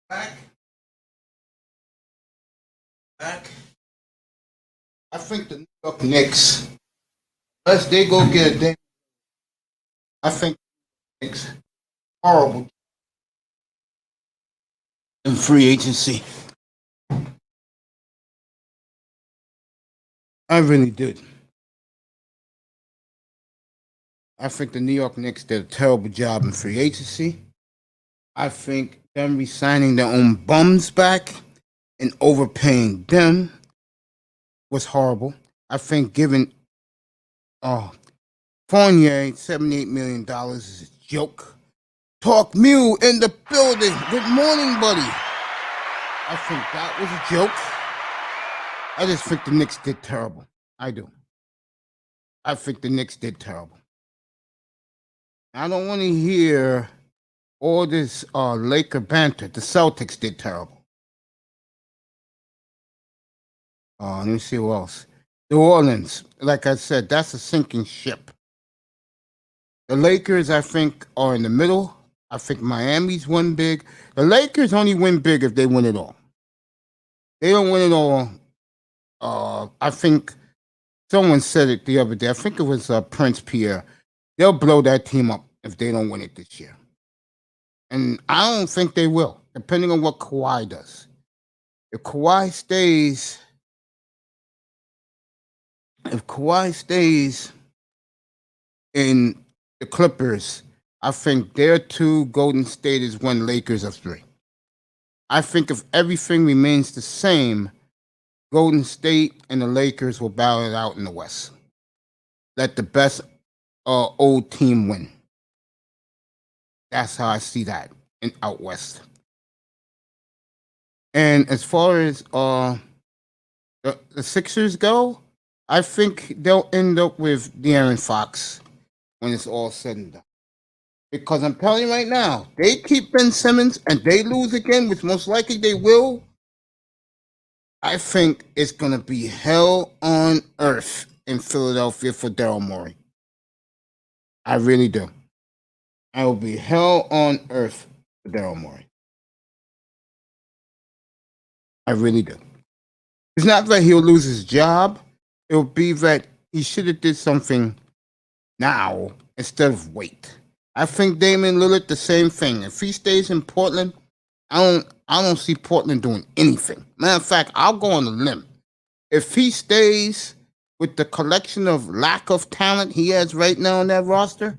Back, back. I think the New York Knicks, unless they go get a damn, I think the Knicks horrible in free agency. I really did. I think the New York Knicks did a terrible job in free agency. I think them resigning their own bums back and overpaying them was horrible. I think giving Fournier $78 million is a joke. Talk Mew in the building. Good morning, buddy. I think that was a joke. I just think the Knicks did terrible. I do. I think the Knicks did terrible. I don't want to hear all this Laker banter. The Celtics did terrible. Let me see who else. New Orleans, like I said, that's a sinking ship. The Lakers, I think, are in the middle. I think Miami's win big. The Lakers only win big if they win it all. They don't win it all. I think someone said it the other day. I think it was Prince Pierre. They'll blow that team up if they don't win it this year. And I don't think they will, depending on what Kawhi does. If Kawhi stays in the Clippers, I think their 2, Golden State is 1, Lakers of 3. I think if everything remains the same, Golden State and the Lakers will battle it out in the West. Let the best old team win. That's how I see that in out West. And as far as the Sixers go, I think they'll end up with De'Aaron Fox when it's all said and done. Because I'm telling you right now, they keep Ben Simmons and they lose again, which most likely they will. I think it's going to be hell on earth in Philadelphia for Daryl Morey. I really do. I will be hell on earth for Daryl Morey. I really do. It's not that he'll lose his job. It'll be that he should have did something now instead of wait. I think Damian Lillard the same thing. If he stays in Portland, I don't see Portland doing anything. Matter of fact, I'll go on a limb. If he stays with the collection of lack of talent he has right now on that roster,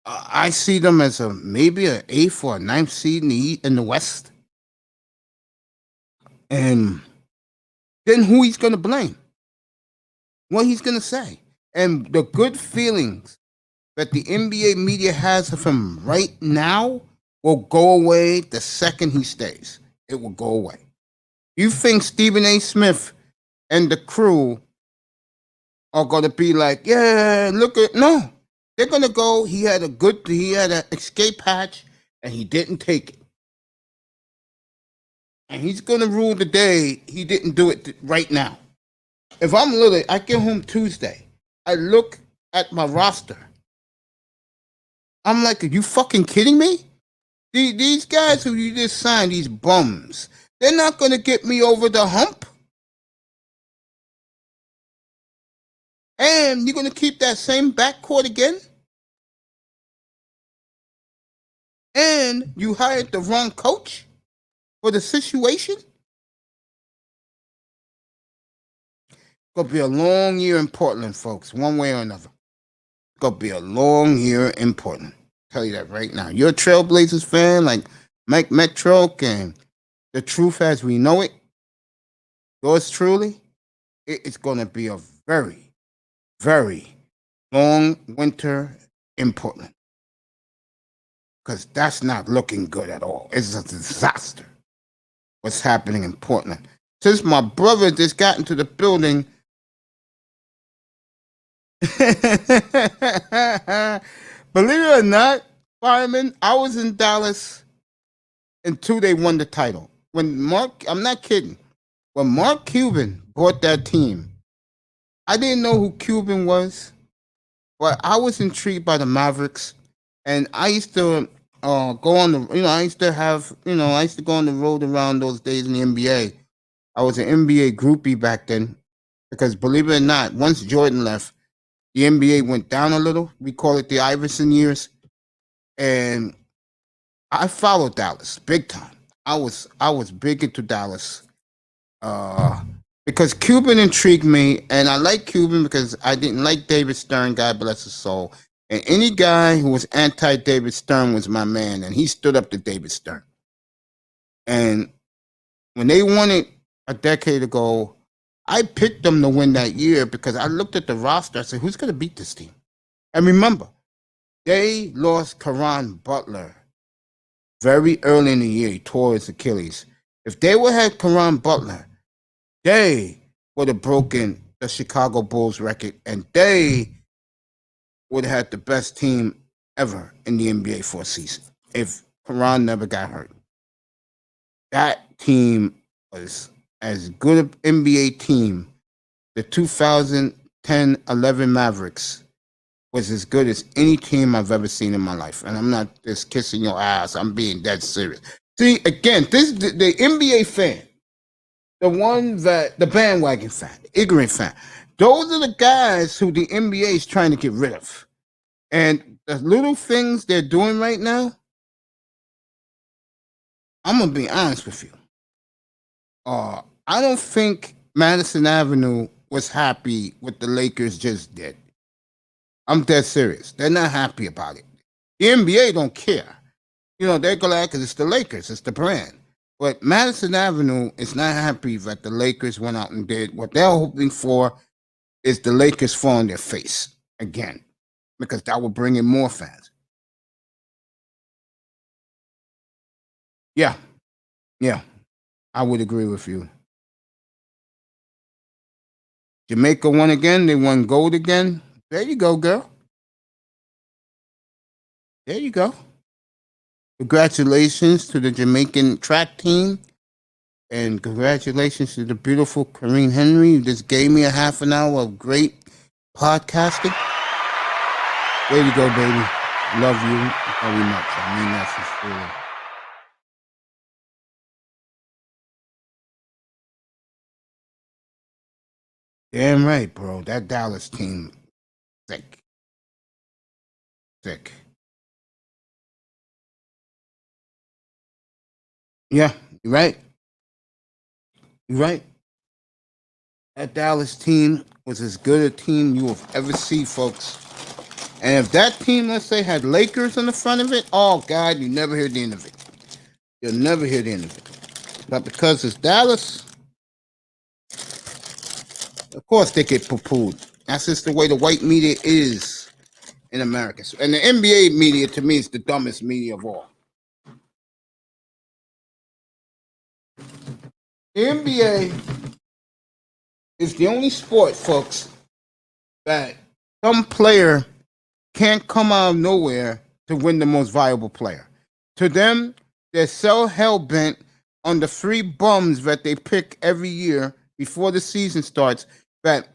I see them as maybe an 8th or a 9th seed in the West. And then who he's going to blame? What he's going to say? And the good feelings that the NBA media has of him right now will go away the second he stays. It will go away. You think Stephen A. Smith and the crew are going to be like, yeah, look at, no. They're going to go, he had an escape hatch and he didn't take it. And he's going to rule the day he didn't do it right now. If I'm Lillard, I get home Tuesday. I look at my roster. I'm like, are you fucking kidding me? These guys who you just signed, these bums, they're not going to get me over the hump. And you're going to keep that same backcourt again? And you hired the wrong coach for the situation? It's going to be a long year in Portland, folks, one way or another. It's going to be a long year in Portland. I'll tell you that right now. You're a Trailblazers fan like Mike Metroke and the truth as we know it. Yours truly, it's going to be a very, very long winter in Portland. Because that's not looking good at all. It's a disaster what's happening in Portland. Since my brother just got into the building, believe it or not, Fireman, I was in Dallas until they won the title. I'm not kidding. When Mark Cuban bought that team, I didn't know who Cuban was, but I was intrigued by the Mavericks. And I used to go on the, I used to go on the road around those days in the NBA. I was an NBA groupie back then because believe it or not, once Jordan left, the NBA went down a little. We call it the Iverson years. And I followed Dallas big time. I was big into Dallas Because Cuban intrigued me, and I like Cuban because I didn't like David Stern, God bless his soul. And any guy who was anti-David Stern was my man, and he stood up to David Stern. And when they won it a decade ago, I picked them to win that year because I looked at the roster. I said, who's going to beat this team? And remember, they lost Caron Butler very early in the year. He tore his Achilles. If they would have had Caron Butler, they would have broken the Chicago Bulls record, and they would have had the best team ever in the NBA for a season if Caron never got hurt. That team was as good an NBA team. The 2010-11 Mavericks was as good as any team I've ever seen in my life. And I'm not just kissing your ass. I'm being dead serious. See, again, the NBA fan, the bandwagon fan, the ignorant fan, those are the guys who the NBA is trying to get rid of. And the little things they're doing right now, I'm going to be honest with you. I don't think Madison Avenue was happy with the Lakers just did. I'm dead serious. They're not happy about it. The NBA don't care. They're glad because it's the Lakers. It's the brand. But Madison Avenue is not happy that the Lakers went out and did. What they're hoping for is the Lakers fall on their face again, because that will bring in more fans. Yeah. I would agree with you. Jamaica won again. They won gold again. There you go, girl. There you go. Congratulations to the Jamaican track team. And congratulations to the beautiful Corrine Henry, who just gave me a half an hour of great podcasting. Way to go, baby. Love you very much. I mean that sincerely. Damn right, bro. That Dallas team, sick. Yeah, you're right. That Dallas team was as good a team you have ever seen, folks. And if that team, let's say, had Lakers in the front of it, oh, God, you never hear the end of it. You'll never hear the end of it. But because it's Dallas, of course they get poo-pooed. That's just the way the white media is in America. And the NBA media, to me, is the dumbest media of all. The NBA is the only sport, folks, that some player can't come out of nowhere to win the most valuable player. To them, they're so hell-bent on the free bums that they pick every year before the season starts that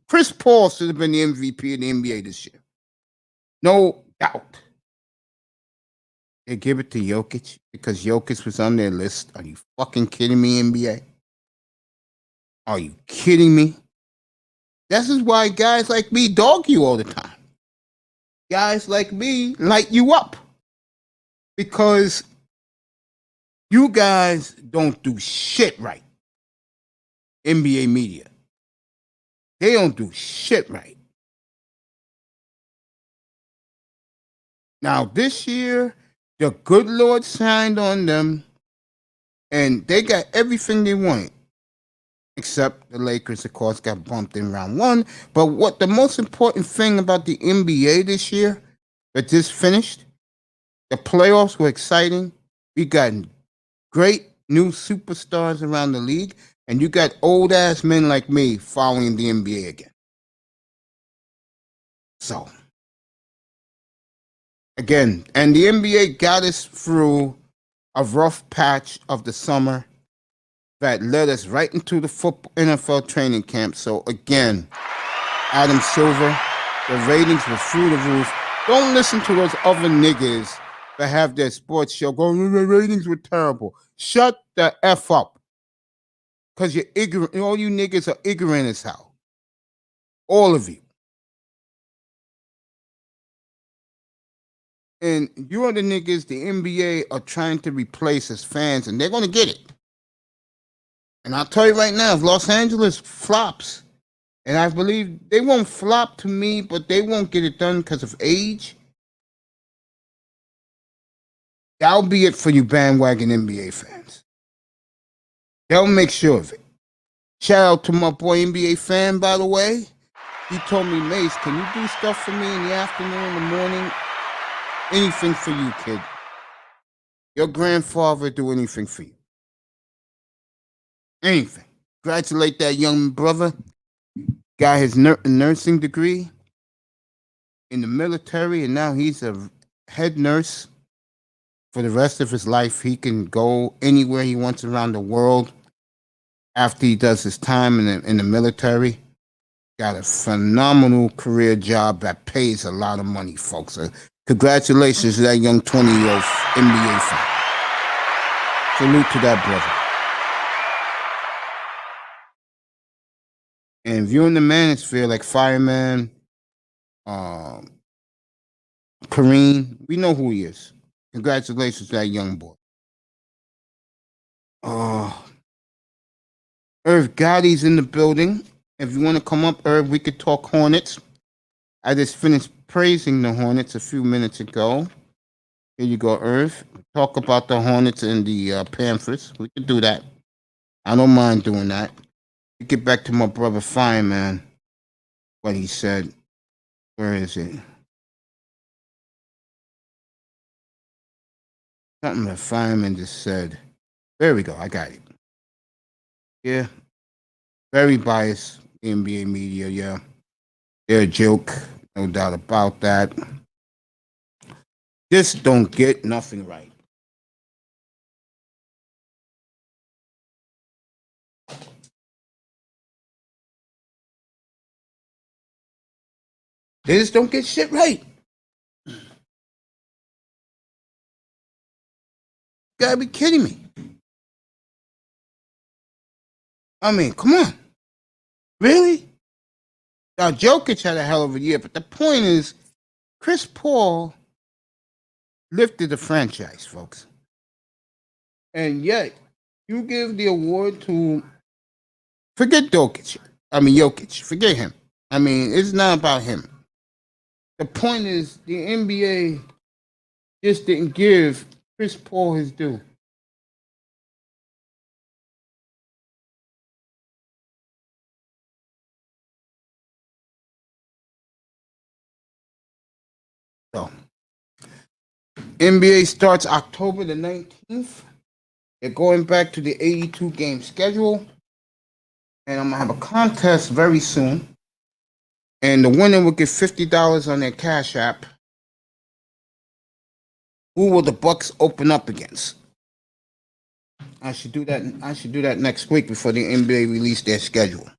Chris Paul should have been the MVP of the NBA this year. No doubt. They give it to Jokic because Jokic was on their list. Are you fucking kidding me, NBA? Are you kidding me? This is why guys like me dog you all the time. Guys like me light you up. Because you guys don't do shit right. NBA media. They don't do shit right. Now, this year, the good Lord signed on them, and they got everything they wanted. Except the Lakers, of course, got bumped in round one. But what the most important thing about the NBA this year that just finished, the playoffs were exciting. We got great new superstars around the league, and you got old ass men like me following the NBA again. So, again, and the NBA got us through a rough patch of the summer that led us right into the NFL training camp. So, again, Adam Silver, the ratings were through the roof. Don't listen to those other niggas that have their sports show going, the ratings were terrible. Shut the F up. Because you're ignorant. All you niggas are ignorant as hell. All of you. And you are the niggas the NBA are trying to replace as fans, and they're going to get it. And I'll tell you right now, if Los Angeles flops, and I believe they won't flop to me, but they won't get it done because of age, that'll be it for you bandwagon NBA fans. They'll make sure of it. Shout out to my boy NBA fan, by the way. He told me, Mace, can you do stuff for me in the afternoon, in the morning? Anything for you, kid. Your grandfather do anything for you. Anything. Congratulate that young brother. Got his nursing degree in the military, and now he's a head nurse for the rest of his life. He can go anywhere he wants around the world after he does his time in the military. Got a phenomenal career job that pays a lot of money, folks. Congratulations to that young 20-year-old NBA fan. Salute to that brother. And viewing the manosphere like Fireman, Kareem, we know who he is. Congratulations to that young boy. Irv Gotti's in the building. If you want to come up, Irv, we could talk Hornets. I just finished praising the Hornets a few minutes ago. Here you go, Irv. Talk about the Hornets and the Panthers. We could do that. I don't mind doing that. Get back to my brother Fireman. What he said. Where is it? Something that Fireman just said. There we go. I got it. Yeah. Very biased. NBA media, yeah. They're a joke. No doubt about that. Just don't get nothing right. They just don't get shit right. You gotta be kidding me. I mean, come on. Really? Now, Jokic had a hell of a year, but the point is, Chris Paul lifted the franchise, folks. And yet, you give the award to, forget Jokic. Forget him. I mean, it's not about him. The point is, the NBA just didn't give Chris Paul his due. So, NBA starts October the 19th. They're going back to the 82 game schedule. And I'm going to have a contest very soon. And the winner will get $50 on their Cash App. Who will the Bucks open up against? I should do that next week before the NBA release their schedule.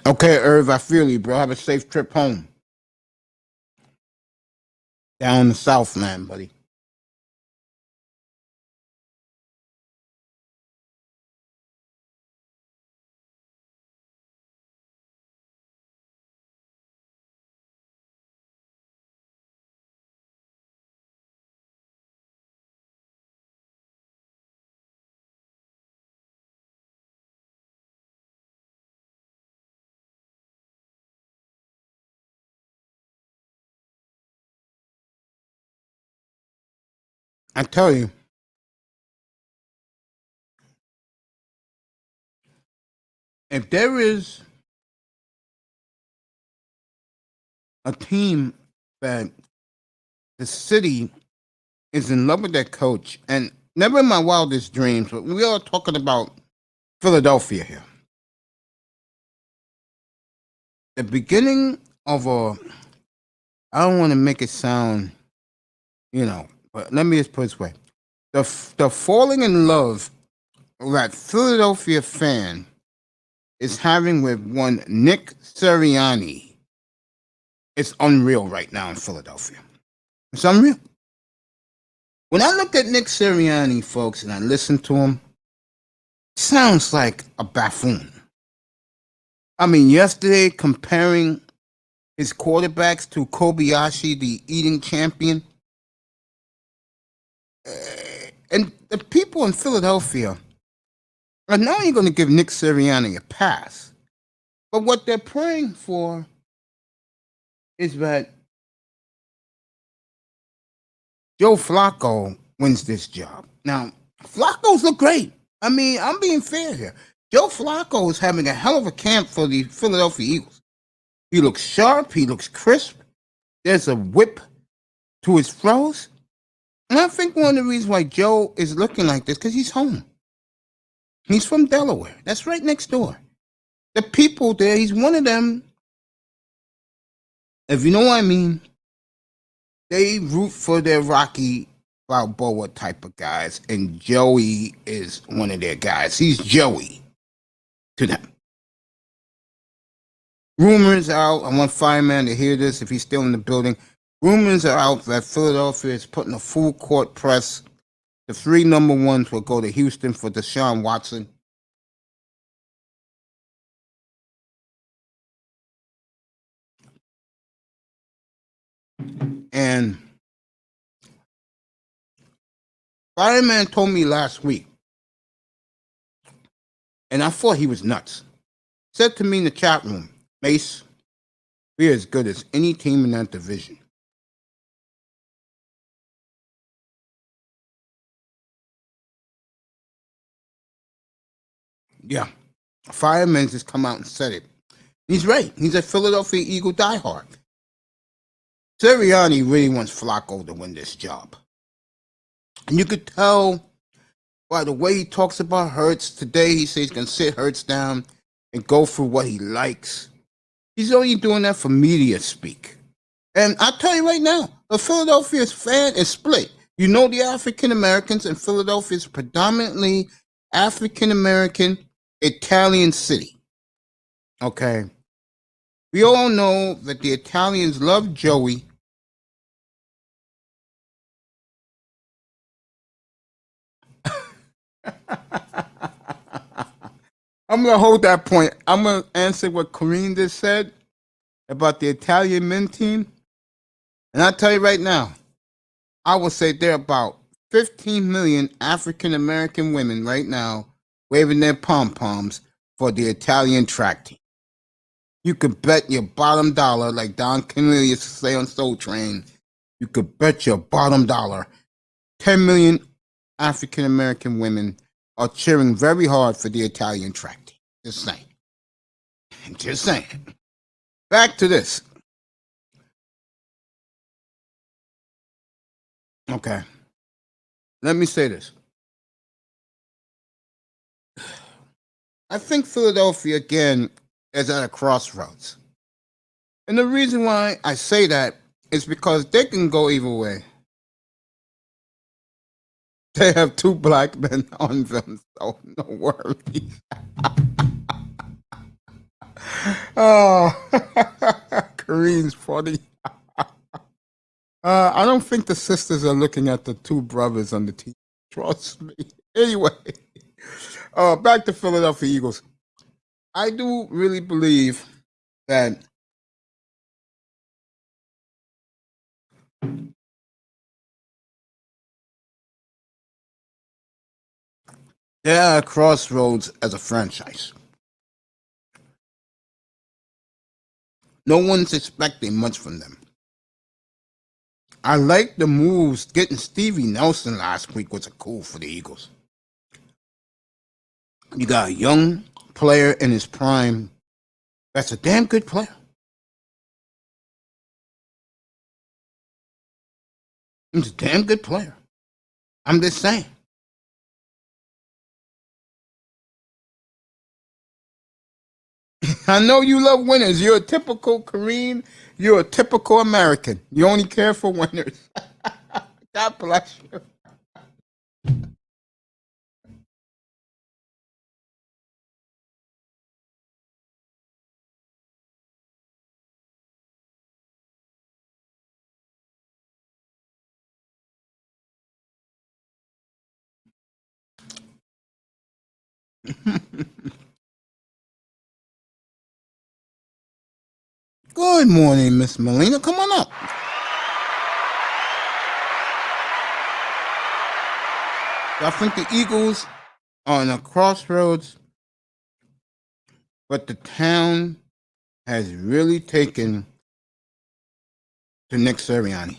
Okay, Irv, I feel you, bro. Have a safe trip home. Down the South, man, buddy. I tell you, if there is a team that the city is in love with their coach, and never in my wildest dreams, but we are talking about Philadelphia here. The beginning of I don't want to make it sound, but let me just put it this way. The falling in love that Philadelphia fan is having with one Nick Sirianni is unreal right now in Philadelphia. It's unreal. When I look at Nick Sirianni, folks, and I listen to him, sounds like a buffoon. I mean, yesterday comparing his quarterbacks to Kobayashi, the eating champion, and the people in Philadelphia are not only going to give Nick Sirianni a pass, but what they're praying for is that Joe Flacco wins this job. Now, Flacco's look great. I mean, I'm being fair here. Joe Flacco is having a hell of a camp for the Philadelphia Eagles. He looks sharp. He looks crisp. There's a whip to his throws. And I think one of the reasons why Joe is looking like this because he's home. He's from Delaware. That's right next door. The people there, he's one of them. If you know what I mean, they root for their Rocky Balboa type of guys, and Joey is one of their guys. He's Joey to them. Rumors out. I want Fireman to hear this if he's still in the building. Rumors are out that Philadelphia is putting a full court press. The 3 number ones will go to Houston for Deshaun Watson. And Fireman told me last week, and I thought he was nuts. Said to me in the chat room, Mace, we're as good as any team in that division. Yeah, Fireman just come out and said it. He's right. He's a Philadelphia Eagle diehard. Sirianni really wants Flacco to win this job. And you could tell by the way he talks about Hurts today. He says he's going to sit Hurts down and go for what he likes. He's only doing that for media speak. And I'll tell you right now, the Philadelphia fan is split. You know, the African Americans in Philadelphia is predominantly African American Italian city. Okay. We all know that the Italians love Joey. I'm going to hold that point. I'm going to answer what Kareem just said about the Italian men team. And I'll tell you right now, I will say there are about 15 million African American women right now waving their pom-poms for the Italian track team. You could bet your bottom dollar, like Don Cornelius say on Soul Train, you could bet your bottom dollar 10 million African American women are cheering very hard for the Italian track team. Just saying. Just saying. Back to this. Okay. Let me say this. I think Philadelphia, again, is at a crossroads. And the reason why I say that is because they can go either way. They have 2 black men on them, so no worries. Oh, Kareem's funny. I don't think the sisters are looking at the 2 brothers on the team. Trust me. Anyway, back to Philadelphia Eagles. I do really believe that they are at crossroads as a franchise. No one's expecting much from them. I like the moves. Getting Stevie Nelson last week was a cool for the Eagles. You got a young player in his prime that's a damn good player. He's a damn good player. I'm just saying. I know you love winners. You're a typical Korean. You're a typical American. You only care for winners. God bless you. Good morning, Miss Melina. Come on up. I think the Eagles are on a crossroads, but the town has really taken to Nick Sirianni.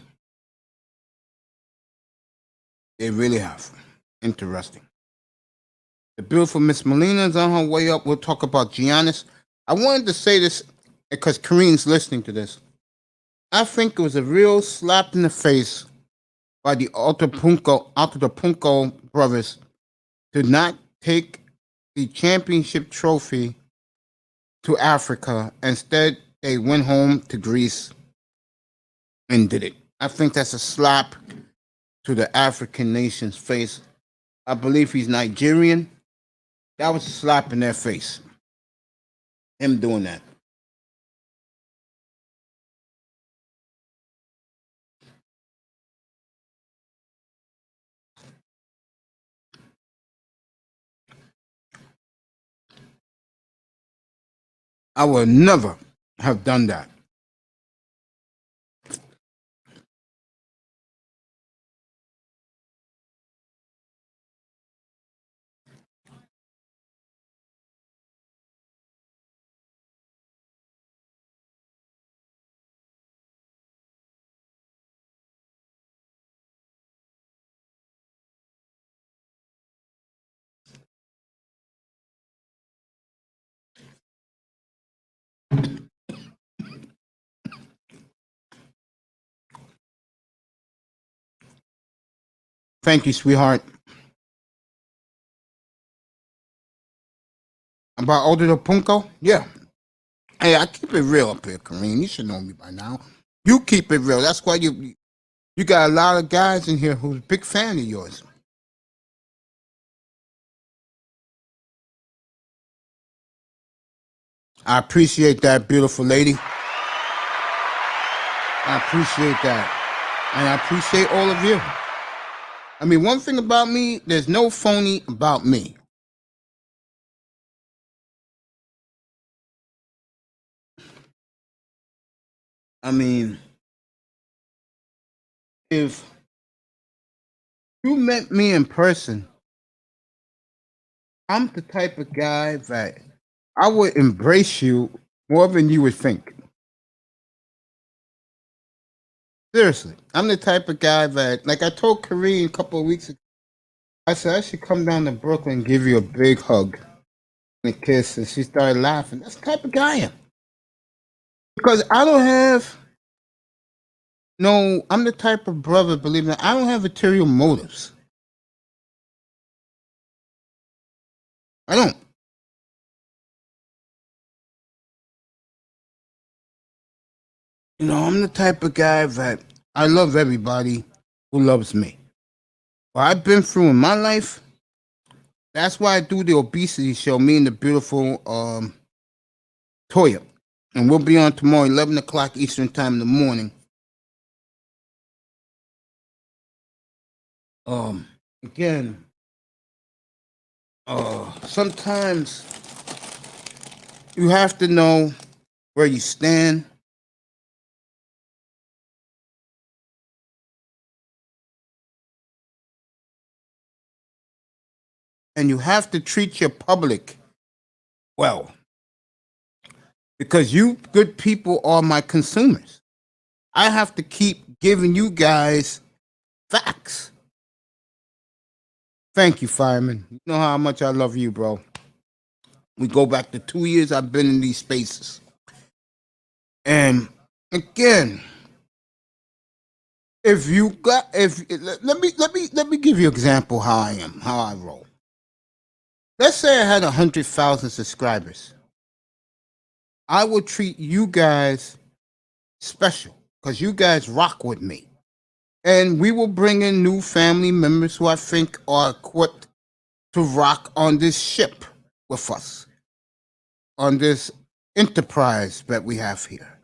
They really have. Interesting. The beautiful Miss Melina is on her way up. We'll talk about Giannis. I wanted to say this because Kareem's listening to this. I think it was a real slap in the face by the Altatopunco brothers to not take the championship trophy to Africa. Instead, they went home to Greece and did it. I think that's a slap to the African nation's face. I believe he's Nigerian. That was a slap in their face. Him doing that. I would never have done that. Thank you, sweetheart. About Altatopunco? Yeah. Hey, I keep it real up here, Kareem. You should know me by now. You keep it real. That's why you got a lot of guys in here who's a big fan of yours. I appreciate that, beautiful lady. I appreciate that. And I appreciate all of you. I mean, one thing about me, there's no phony about me. I mean, if you met me in person, I'm the type of guy that I would embrace you more than you would think. Seriously, I'm the type of guy that, like I told Kareem a couple of weeks ago, I said I should come down to Brooklyn and give you a big hug and a kiss, and she started laughing. That's the type of guy I am. Because I don't have no, I'm the type of brother, believe me, I don't have material motives. I don't. You know, I'm the type of guy that I love everybody who loves me. What I've been through in my life, that's why I do the obesity show, me and the beautiful Toya. And we'll be on tomorrow, 11 o'clock Eastern time in the morning. Again, sometimes you have to know where you stand. And you have to treat your public well. Because you good people are my consumers. I have to keep giving you guys facts. Thank you, Fireman. You know how much I love you, bro. We go back to 2 years I've been in these spaces. And again, if you got let me give you an example how I am, how I roll. Let's say I had 100,000 subscribers. I would treat you guys special because you guys rock with me. And we will bring in new family members who I think are equipped to rock on this ship with us, on this enterprise that we have here.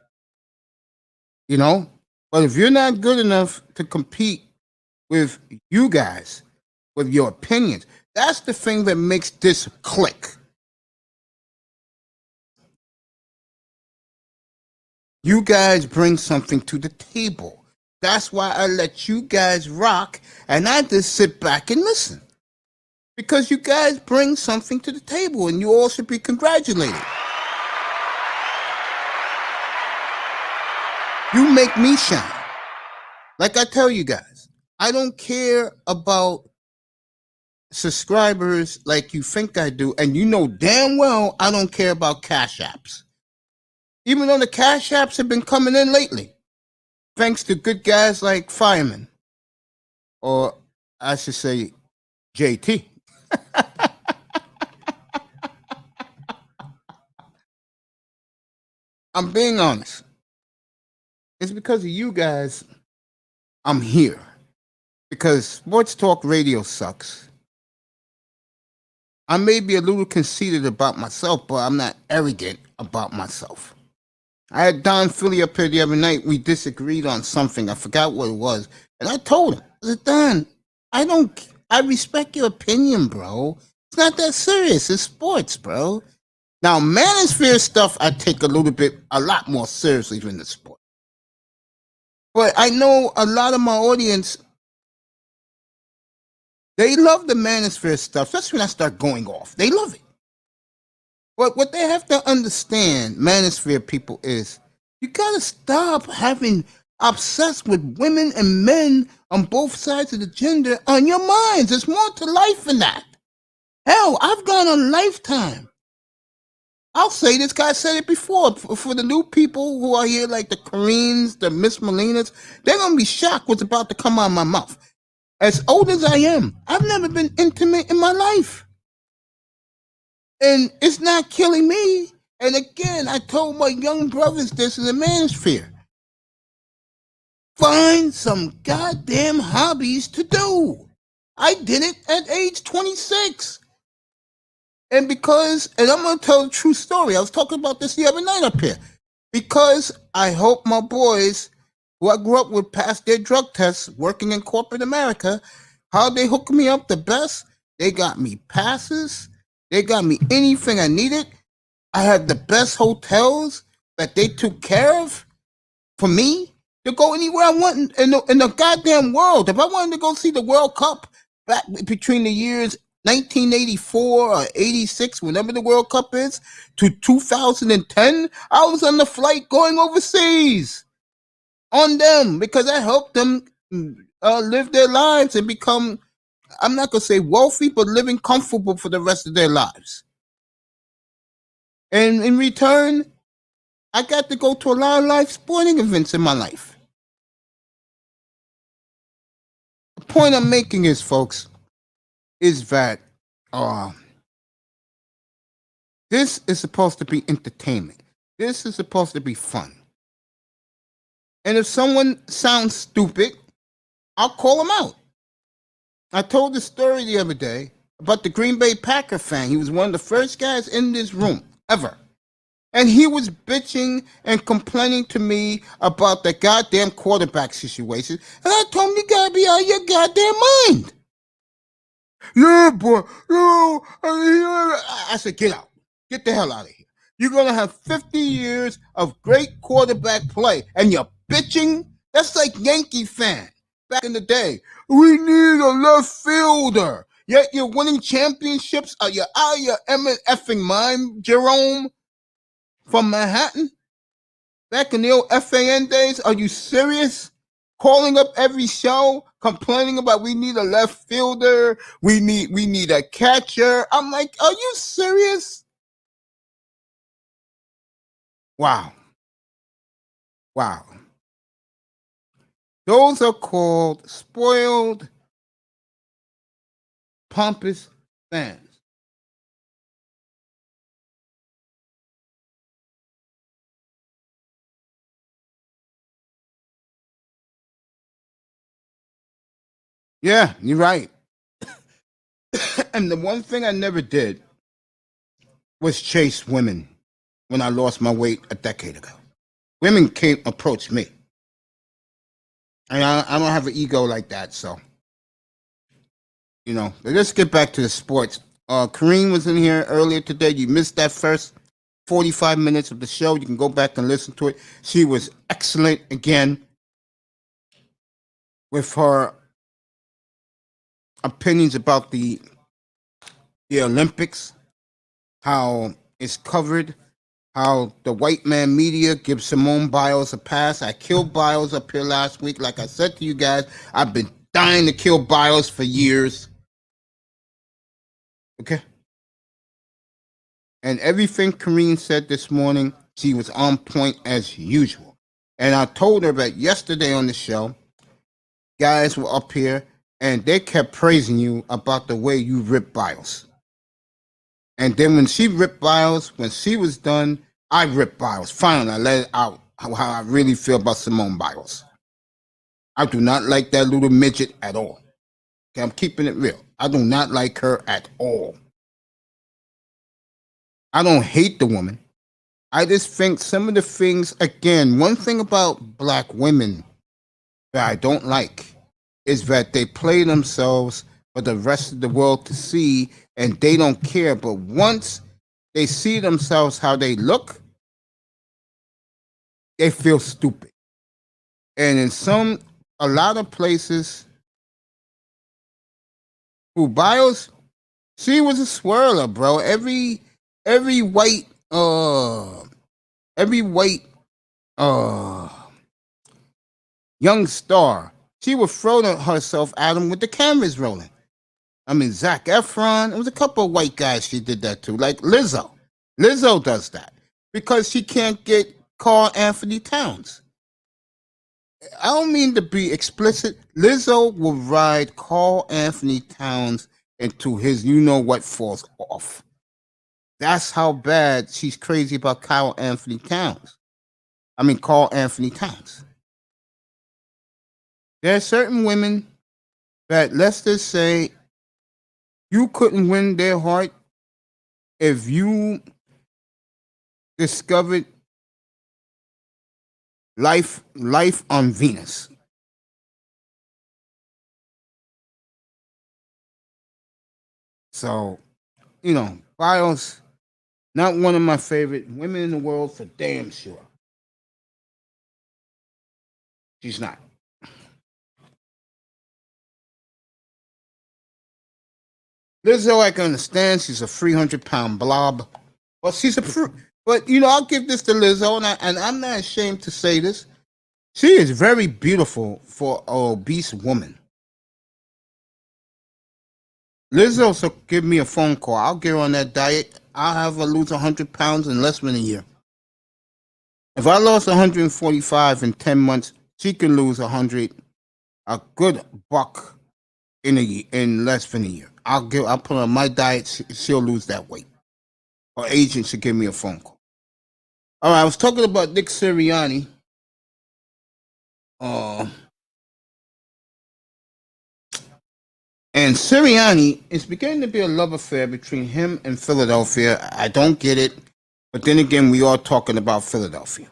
You know? But if you're not good enough to compete with you guys, with your opinions, That's the thing that makes this click. You guys bring something to the table. That's why I let you guys rock and I just sit back and listen. Because you guys bring something to the table and you all should be congratulated. You make me shine. Like I tell you guys, I don't care about subscribers like you think I do, and you know damn well I don't care about cash apps. Even though the cash apps have been coming in lately, thanks to good guys like Fireman, or I should say JT. I'm being honest. It's because of you guys I'm here. Because sports talk radio sucks. I may be a little conceited about myself, but I'm not arrogant about myself. I had Don Philly up here the other night. We disagreed on something. I forgot what it was. And I told him, I said, Don, I respect your opinion, bro. It's not that serious. It's sports, bro. Now, manosphere stuff, I take a lot more seriously than the sport. But I know a lot of my audience, they love the manosphere stuff, especially when I start going off. They love it. But what they have to understand, manosphere people, is you gotta stop having obsessed with women and men on both sides of the gender on your minds. There's more to life than that. Hell, I've gone a lifetime. I'll say this, guy said it before. For the new people who are here, like the Koreans, the Miss Molinas, they're gonna be shocked what's about to come out of my mouth. As old as I am, I've never been intimate in my life. And it's not killing me. And again, I told my young brothers this in the manosphere. Find some goddamn hobbies to do. I did it at age 26. And I'm going to tell a true story. I was talking about this the other night up here. Because I hope my boys who I grew up with passed their drug tests working in corporate America, how they hooked me up the best. They got me passes. They got me anything I needed. I had the best hotels that they took care of for me to go anywhere I want in the goddamn world. If I wanted to go see the World Cup back between the years 1984 or 86, whenever the World Cup is, to 2010, I was on the flight going overseas on them because I helped them live their lives and become, I'm not going to say wealthy, but living comfortable for the rest of their lives. And in return, I got to go to a lot of live sporting events in my life. The point I'm making is, folks, is that this is supposed to be entertainment. This is supposed to be fun. And if someone sounds stupid, I'll call them out. I told the story the other day about the Green Bay Packer fan. He was one of the first guys in this room ever. And he was bitching and complaining to me about the goddamn quarterback situation. And I told him, you gotta be out of your goddamn mind. Yeah, boy. No. I said, get out. Get the hell out of here. You're going to have 50 years of great quarterback play. And you're bitching? That's like Yankee fan back in the day. We need a left fielder. Yet you're winning championships. Are you out of your effing mind, Jerome? From Manhattan? Back in the old FAN days? Are you serious? Calling up every show, complaining about we need a left fielder, we need a catcher. I'm like, are you serious? Wow. Those are called spoiled, pompous fans. Yeah, you're right. And the one thing I never did was chase women when I lost my weight a decade ago. Women came approach me. And I don't have an ego like that, so Let's get back to the sports. Kareem was in here earlier today. You missed that first 45 minutes of the show. You can go back and listen to it. She was excellent again with her opinions about the Olympics, how it's covered, how the white man media gives Simone Biles a pass. I killed Biles up here last week. Like I said to you guys, I've been dying to kill Biles for years. Okay? And everything Kareen said this morning, she was on point as usual. And I told her that yesterday on the show, guys were up here and they kept praising you about the way you ripped Biles. And then when she ripped Biles, when she was done, I ripped Biles. Finally, I let it out how I really feel about Simone Biles. I do not like that little midget at all. Okay, I'm keeping it real. I do not like her at all. I don't hate the woman. I just think some of the things, again, one thing about black women that I don't like is that they play themselves for the rest of the world to see and they don't care. But once they see themselves how they look, they feel stupid. And in a lot of places, who Biles, she was a swirler, bro. Every white every white uh young star, she would throw herself at him with the cameras rolling. I mean, Zac Efron. It was a couple of white guys she did that to, like Lizzo. Lizzo does that because she can't get Carl Anthony Towns. I don't mean to be explicit. Lizzo will ride Carl Anthony Towns into his you know what falls off. That's how bad she's crazy about Carl Anthony Towns. Carl Anthony Towns. There are certain women that, let's just say, you couldn't win their heart if you discovered life on Venus. So, Biles, not one of my favorite women in the world for damn sure. She's not. Lizzo, I can understand. She's a 300-pound blob. Well, but I'll give this to Lizzo, and I'm not ashamed to say this. She is very beautiful for an obese woman. Lizzo, so give me a phone call. I'll get her on that diet. I'll have her lose 100 pounds in less than a year. If I lost 145 in 10 months, she can lose 100, a good buck in less than a year. I'll put her on my diet. She'll lose that weight. Her agent should give me a phone call. All right, I was talking about Nick Sirianni. And Sirianni is beginning to be a love affair between him and Philadelphia. I don't get it. But then again, we are talking about Philadelphia.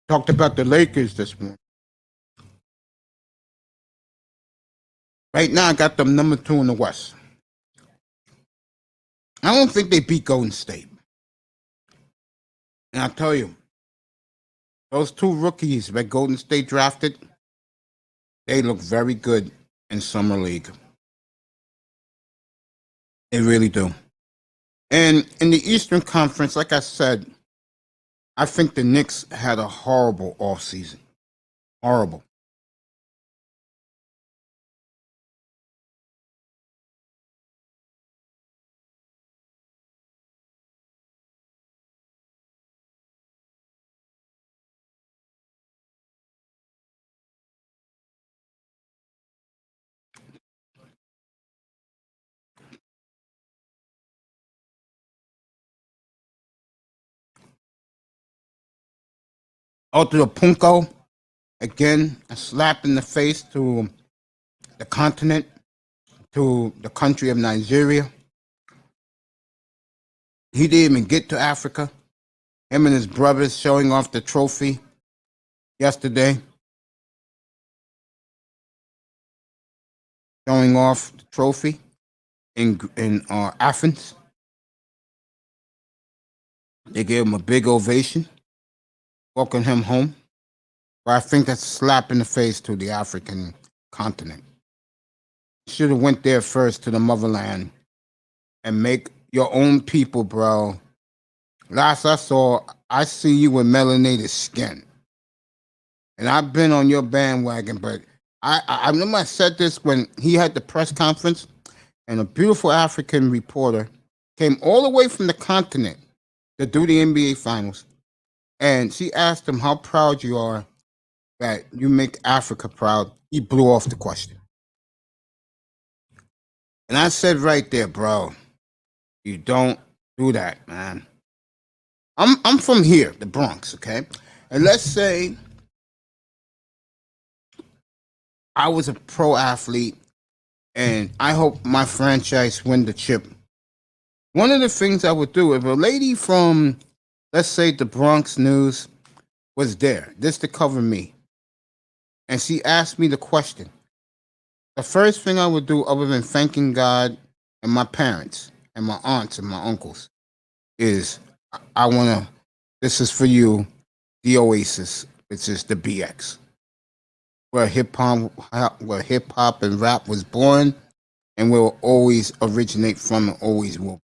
Talked about the Lakers this morning. Right now, I got them number 2 in the West. I don't think they beat Golden State. And I'll tell you, those 2 rookies that Golden State drafted, they look very good in Summer League. They really do. And in the Eastern Conference, like I said, I think the Knicks had a horrible offseason. Horrible. Out to the Punko. Again, a slap in the face to the continent, to the country of Nigeria. He didn't even get to Africa. Him and his brothers showing off the trophy yesterday. Showing off the trophy in Athens. They gave him a big ovation, welcomed him home. But I think that's a slap in the face to the African continent. Should have went there first to the motherland and make your own people, bro. Last I saw, I see you with melanated skin. And I've been on your bandwagon, but I remember I said this when he had the press conference, and a beautiful African reporter came all the way from the continent to do the NBA Finals. And she asked him how proud you are that you make Africa proud. He blew off the question. And I said right there, bro, you don't do that, man. I'm from here, the Bronx, okay? And let's say I was a pro athlete and I hope my franchise win the chip. One of the things I would do, if a lady from, let's say, the Bronx News was there, just to cover me, and she asked me the question, the first thing I would do, other than thanking God and my parents and my aunts and my uncles, is I want to, this is for you, the Oasis, which is the BX, where hip hop and rap was born, and will always originate from and always will.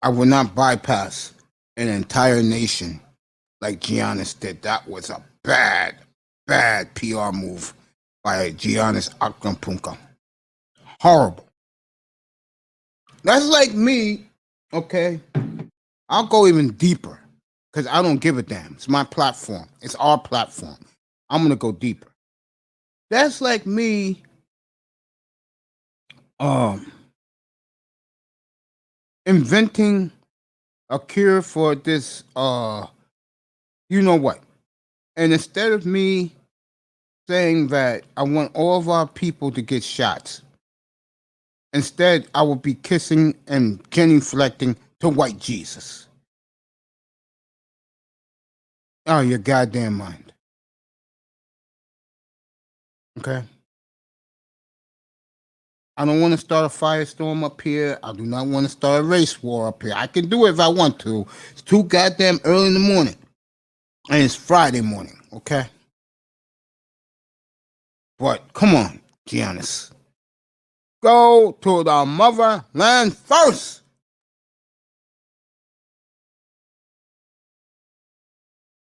I will not bypass an entire nation like Giannis did. That was a bad PR move by Giannis Antetokounmpo. Horrible. That's like me, okay? I'll go even deeper because I don't give a damn. It's my platform. It's our platform. I'm going to go deeper. That's like me inventing a cure for this, you know what? And instead of me saying that I want all of our people to get shots, instead I will be kissing and genuflecting to white Jesus. Oh, your goddamn mind. Okay? I don't want to start a firestorm up here. I do not want to start a race war up here. I can do it if I want to. It's too goddamn early in the morning. And it's Friday morning, okay? But come on, Giannis. Go to the motherland first.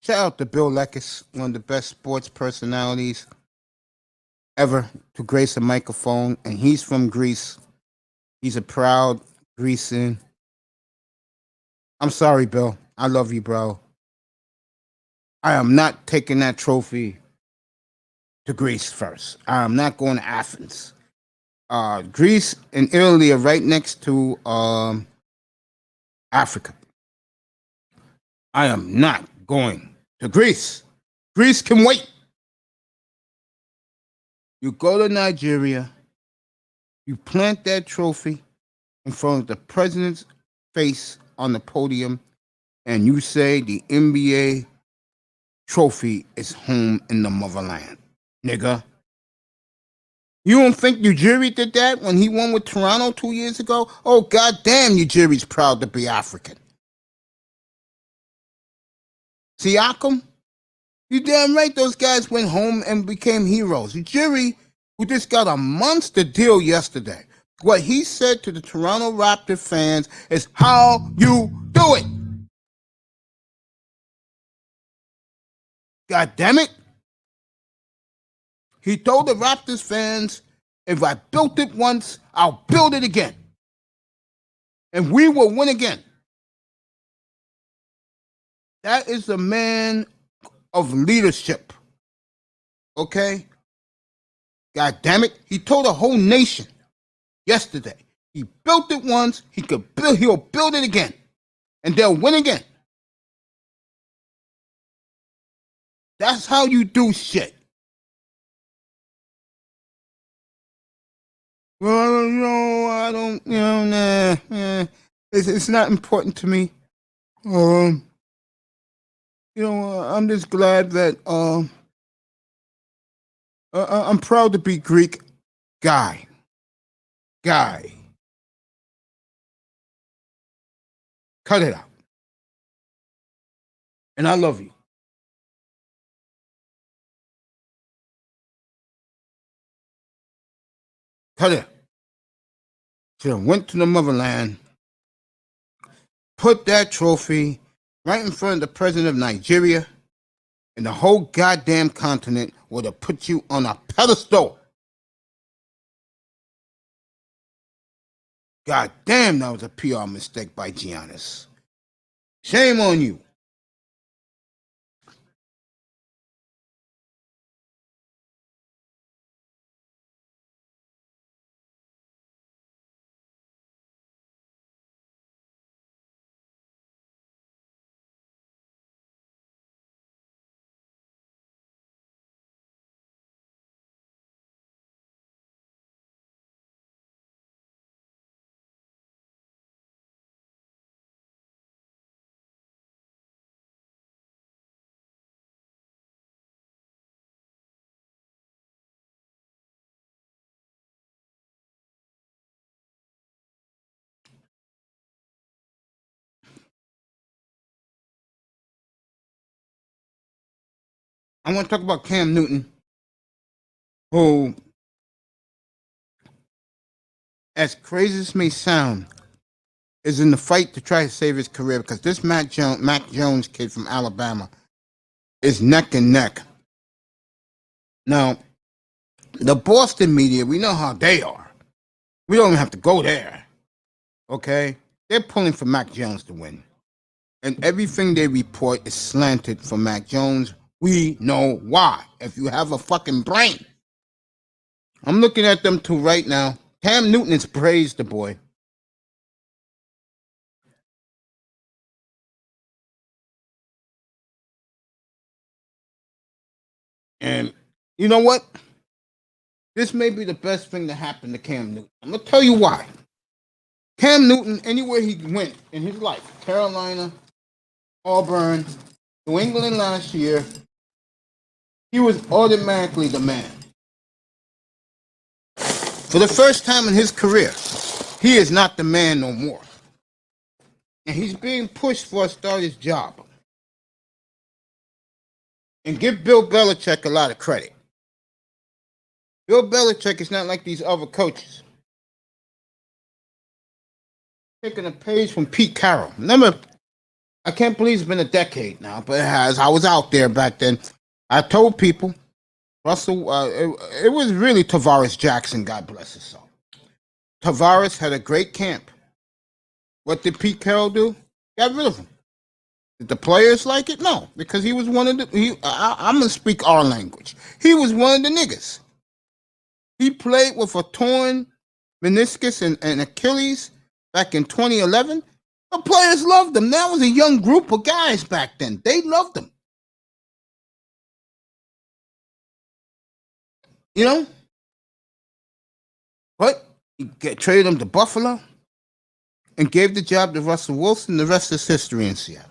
Shout out to Bill Leckis, one of the best sports personalities ever to grace a microphone. And he's from Greece. He's a proud Grecian. I'm sorry, Bill. I love you, bro. I am not taking that trophy to Greece first. I am not going to Athens. Greece and Italy are right next to Africa. I am not going to Greece. Greece can wait. You go to Nigeria, you plant that trophy in front of the president's face on the podium, and you say the NBA trophy is home in the motherland, nigga. You don't think Ujiri did that when he won with Toronto 2 years ago? Oh, goddamn, Ujiri's proud to be African. Siakam, you damn right those guys went home and became heroes. Ujiri, who just got a monster deal yesterday, what he said to the Toronto Raptor fans is how you do it. God damn it. He told the Raptors fans, if I built it once, I'll build it again. And we will win again. That is a man of leadership. Okay? God damn it. He told a whole nation yesterday, he built it once, he'll build it again. And they'll win again. That's how you do shit. Well, I don't, nah. It's not important to me. Um, I'm just glad that I'm proud to be Greek guy. Guy, cut it out. And I love you. Cut it. Should have went to the motherland, put that trophy right in front of the president of Nigeria, and the whole goddamn continent would have put you on a pedestal. God damn, that was a PR mistake by Giannis. Shame on you. I want to talk about Cam Newton, who, as crazy as it may sound, is in the fight to try to save his career because this Mac Jones kid from Alabama is neck and neck. Now, the Boston media, we know how they are. We don't even have to go there. Okay? They're pulling for Mac Jones to win. And everything they report is slanted for Mac Jones. We know why. If you have a fucking brain. I'm looking at them two right now. Cam Newton has praised the boy. And you know what? This may be the best thing to happen to Cam Newton. I'm going to tell you why. Cam Newton, anywhere he went in his life, Carolina, Auburn, New England last year, he was automatically the man. For the first time in his career, he is not the man no more. And he's being pushed for a starter's job. And give Bill Belichick a lot of credit. Bill Belichick is not like these other coaches. Taking a page from Pete Carroll. Remember, I can't believe it's been a decade now, but it has. I was out there back then. I told people, Russell, it was really Tavares Jackson, God bless his soul. Tavares had a great camp. What did Pete Carroll do? Got rid of him. Did the players like it? No, because he was one of the. I'm gonna speak our language. He was one of the niggas. He played with a torn meniscus and Achilles back in 2011. The players loved him. That was a young group of guys back then. They loved him. You know? But he traded him to Buffalo and gave the job to Russell Wilson. The rest is history in Seattle.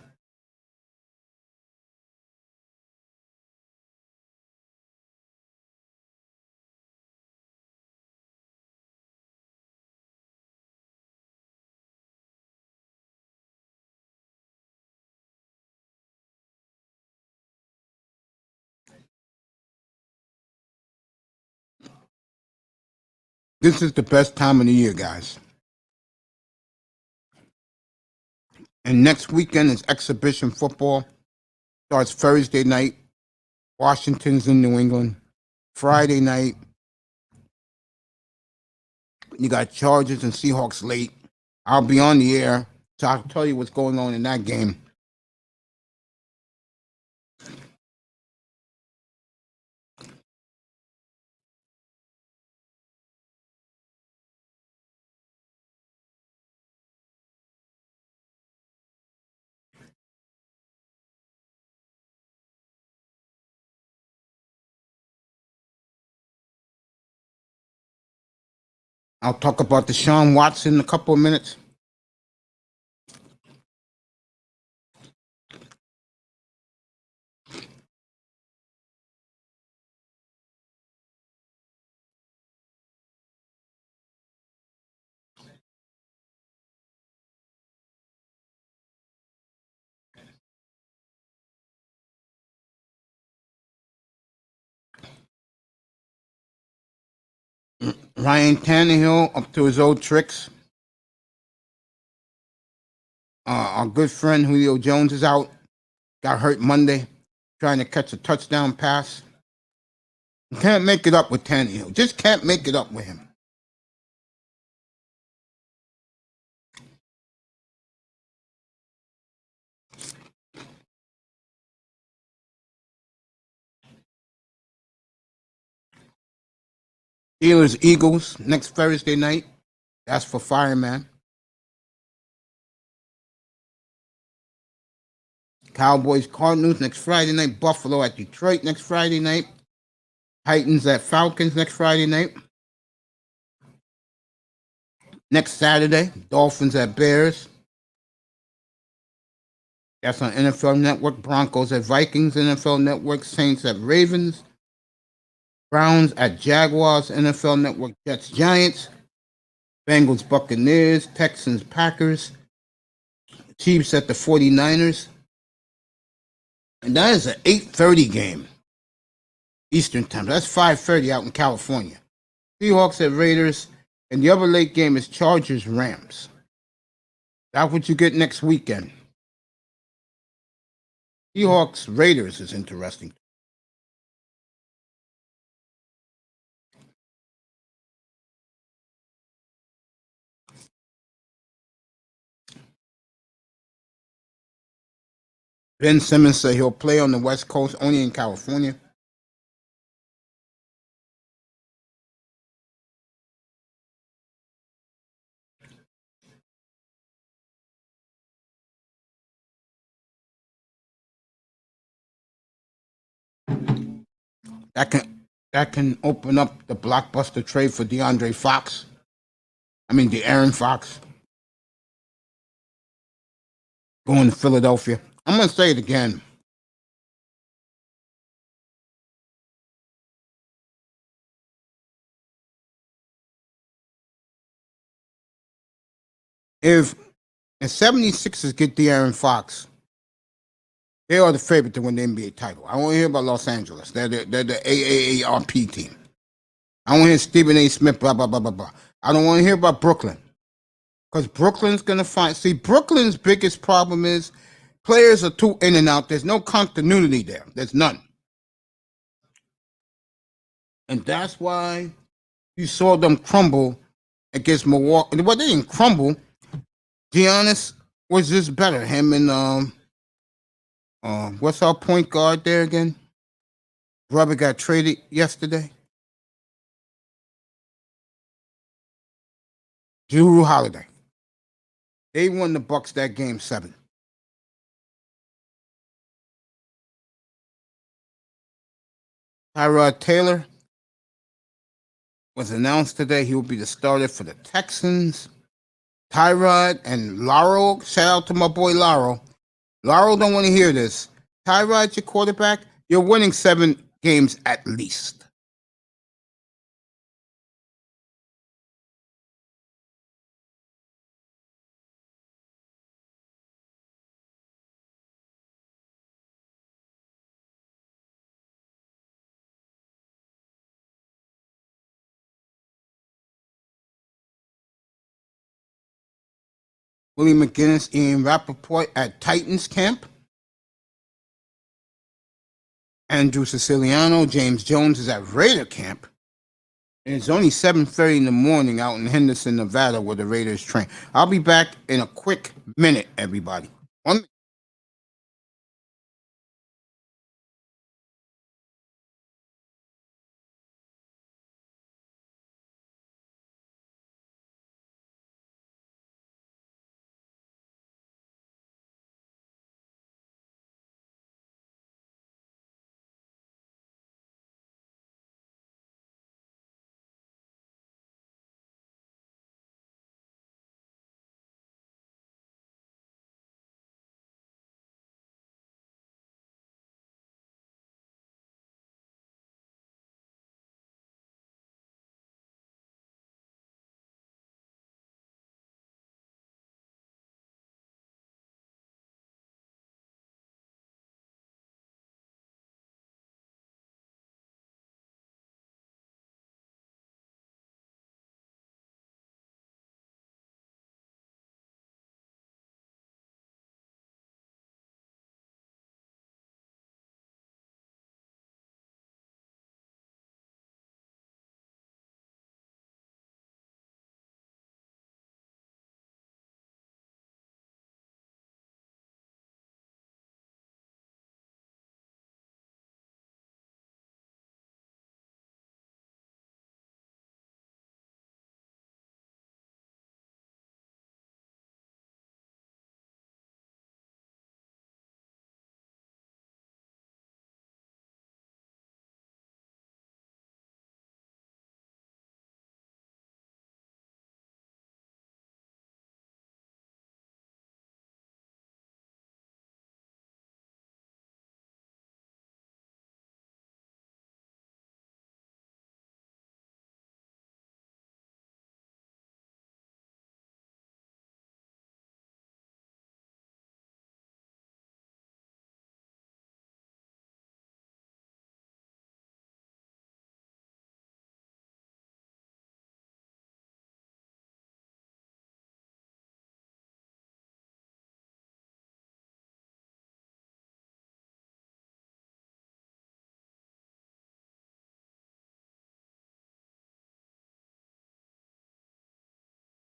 This is the best time of the year, guys. And next weekend is exhibition football. Starts Thursday night. Washington's in New England. Friday night, you got Chargers and Seahawks late. I'll be on the air, so I'll tell you what's going on in that game. I'll talk about Deshaun Watson in a couple of minutes. Ryan Tannehill up to his old tricks. Our good friend Julio Jones is out. Got hurt Monday trying to catch a touchdown pass. You can't make it up with Tannehill. Just can't make it up with him. Steelers Eagles next Thursday night. That's for Fireman. Cowboys Cardinals next Friday night. Buffalo at Detroit next Friday night. Titans at Falcons next Friday night. Next Saturday, Dolphins at Bears. That's on NFL Network. Broncos at Vikings, NFL Network. Saints at Ravens. Browns at Jaguars, NFL Network. Jets Giants. Bengals Buccaneers. Texans Packers. Chiefs at the 49ers. And that is an 8:30 game. Eastern time. That's 5:30 out in California. Seahawks at Raiders. And the other late game is Chargers Rams. That's what you get next weekend. Seahawks Raiders is interesting. Ben Simmons said he'll play on the West Coast, only in California. That can open up the blockbuster trade for De'Aaron Fox. Going to Philadelphia. I'm going to say it again. If the 76ers get De'Aaron Fox, they are the favorite to win the NBA title. I don't want to hear about Los Angeles. They're the AAARP team. I don't want to hear Stephen A. Smith, blah, blah, blah, blah, blah. I don't want to hear about Brooklyn. Because Brooklyn's going to find... See, Brooklyn's biggest problem is players are too in and out. There's no continuity there. There's none. And that's why you saw them crumble against Milwaukee. Well, they didn't crumble. Giannis was just better. Him and what's our point guard there again? Brother got traded yesterday. Jrue Holiday. They won the Bucks that game 7. Tyrod Taylor was announced today. He will be the starter for the Texans. Tyrod and Laurel, shout out to my boy Laurel. Laurel don't want to hear this. Tyrod's your quarterback. You're winning 7 games at least. Willie McGinnis, Ian Rappaport at Titans camp. Andrew Siciliano, James Jones is at Raider camp. And it's only 7:30 in the morning out in Henderson, Nevada, where the Raiders train. I'll be back in a quick minute, everybody. 1 minute.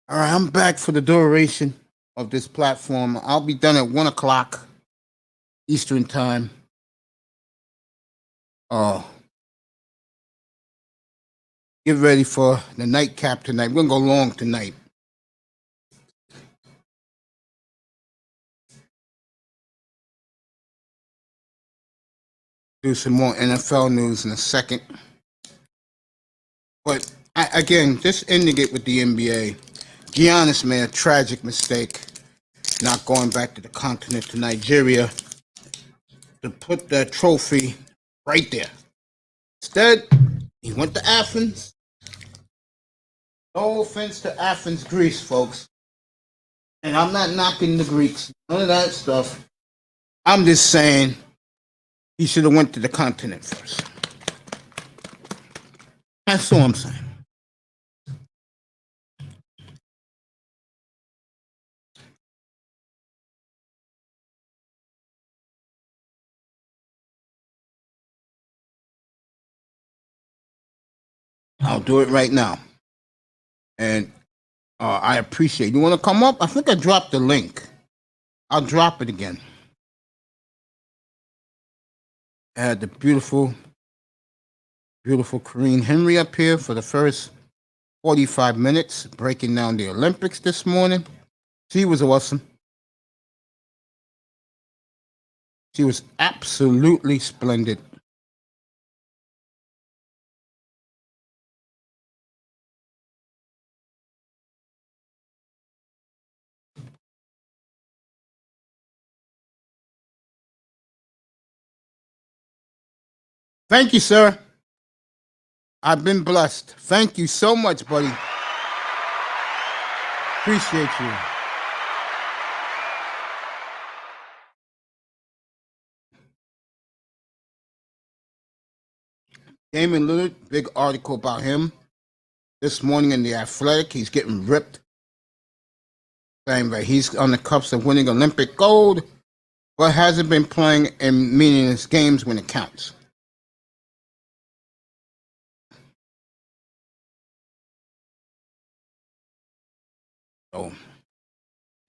All right, I'm back for the duration of this platform. I'll be done at 1 o'clock Eastern time. Get ready for the nightcap tonight. We're gonna go long tonight. Do some more NFL news in a second. But again, just ending it with the NBA. Giannis made a tragic mistake not going back to the continent to Nigeria to put the trophy right there. Instead, he went to Athens. No offense to Athens, Greece, folks. And I'm not knocking the Greeks. None of that stuff. I'm just saying he should have went to the continent first. That's all I'm saying. I'll do it right now. And I appreciate it. You want to come up? I think I dropped the link. I'll drop it again. I had the beautiful Corinne Henry up here for the first 45 minutes, breaking down the Olympics this morning. She was awesome. She was absolutely splendid. Thank you, sir. I've been blessed. Thank you so much, buddy. Appreciate you. Damian Lillard, big article about him this morning in The Athletic. He's getting ripped. Saying that he's on the cusp of winning Olympic gold, but hasn't been playing in meaningless games when it counts. So,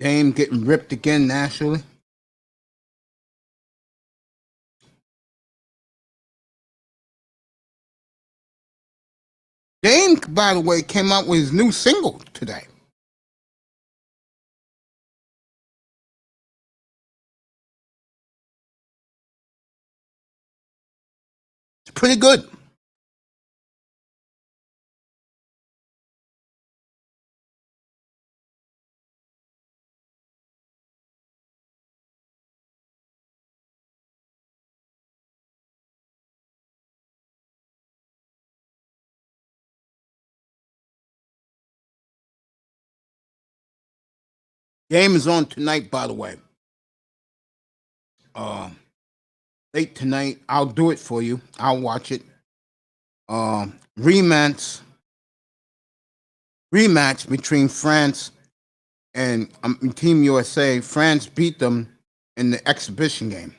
Dame getting ripped again nationally. Dame, by the way, came out with his new single today. It's pretty good. Game is on tonight, by the way. Late tonight. I'll do it for you. I'll watch it. Rematch between France and Team USA. France beat them in the exhibition game.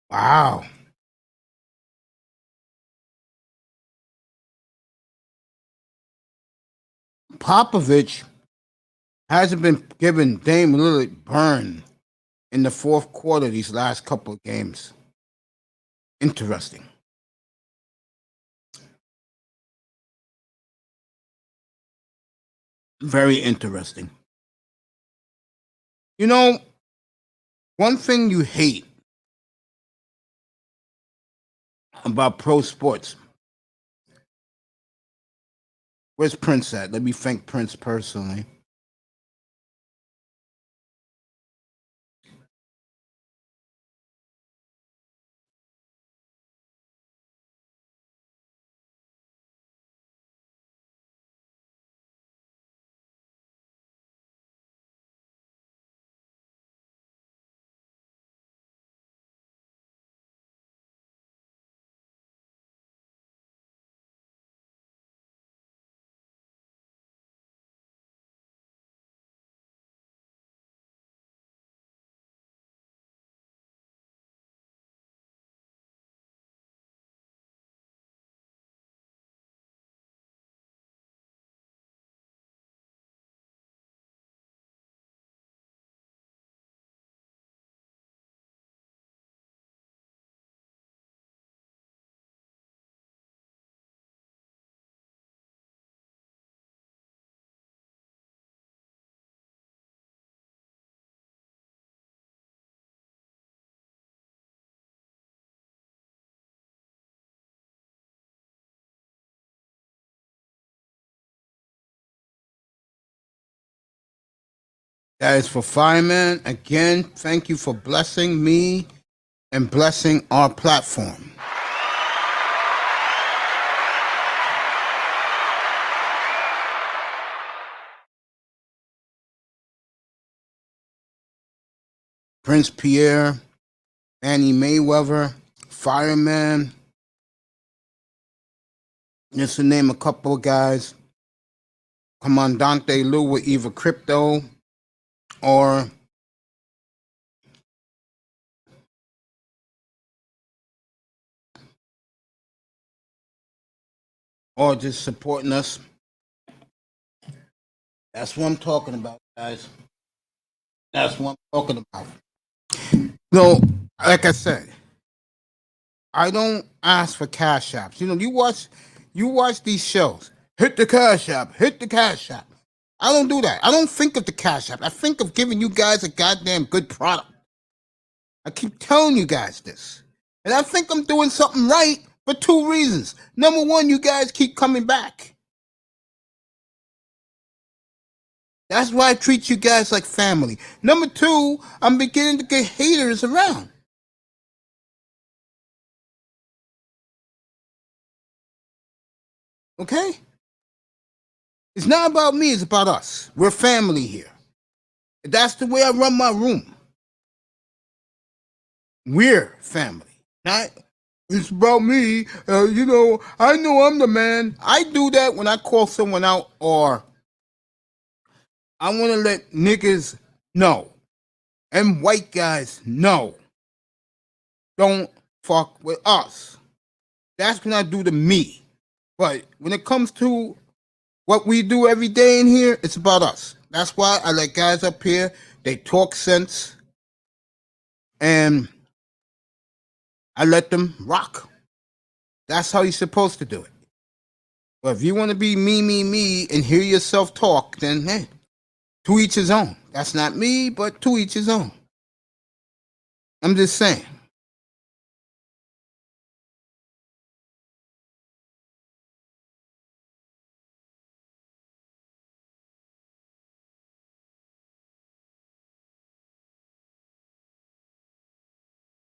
Wow. Popovich hasn't been giving Dame Lillard burn in the fourth quarter these last couple of games. Interesting. Very interesting. You know, one thing you hate about pro sports. Where's Prince at? Let me thank Prince personally. That is for Fireman. Again, thank you for blessing me and blessing our platform. Prince Pierre, Manny Mayweather, Fireman, just to name a couple of guys. Commandante Lou with either crypto or just supporting us. That's what I'm talking about, guys. That's what I'm talking about. No, like I said, I don't ask for cash apps. You know, you watch these shows. Hit the cash app. Hit the cash app. I don't do that. I don't think of the cash app. I think of giving you guys a goddamn good product. I keep telling you guys this. And I think I'm doing something right for two reasons. Number one, you guys keep coming back. That's why I treat you guys like family. Number two, I'm beginning to get haters around. Okay? It's not about me, it's about us. We're family here. That's the way I run my room. We're family. Not it's about me. You know I'm the man. I do that when I call someone out, or I want to let niggas know and white guys know. Don't fuck with us. That's when I do to me. But when it comes to what we do every day in here, it's about us. That's why I let guys up here. They talk sense. And I let them rock. That's how you're supposed to do it. But if you want to be me, and hear yourself talk, then hey, to each his own. That's not me, but to each his own. I'm just saying.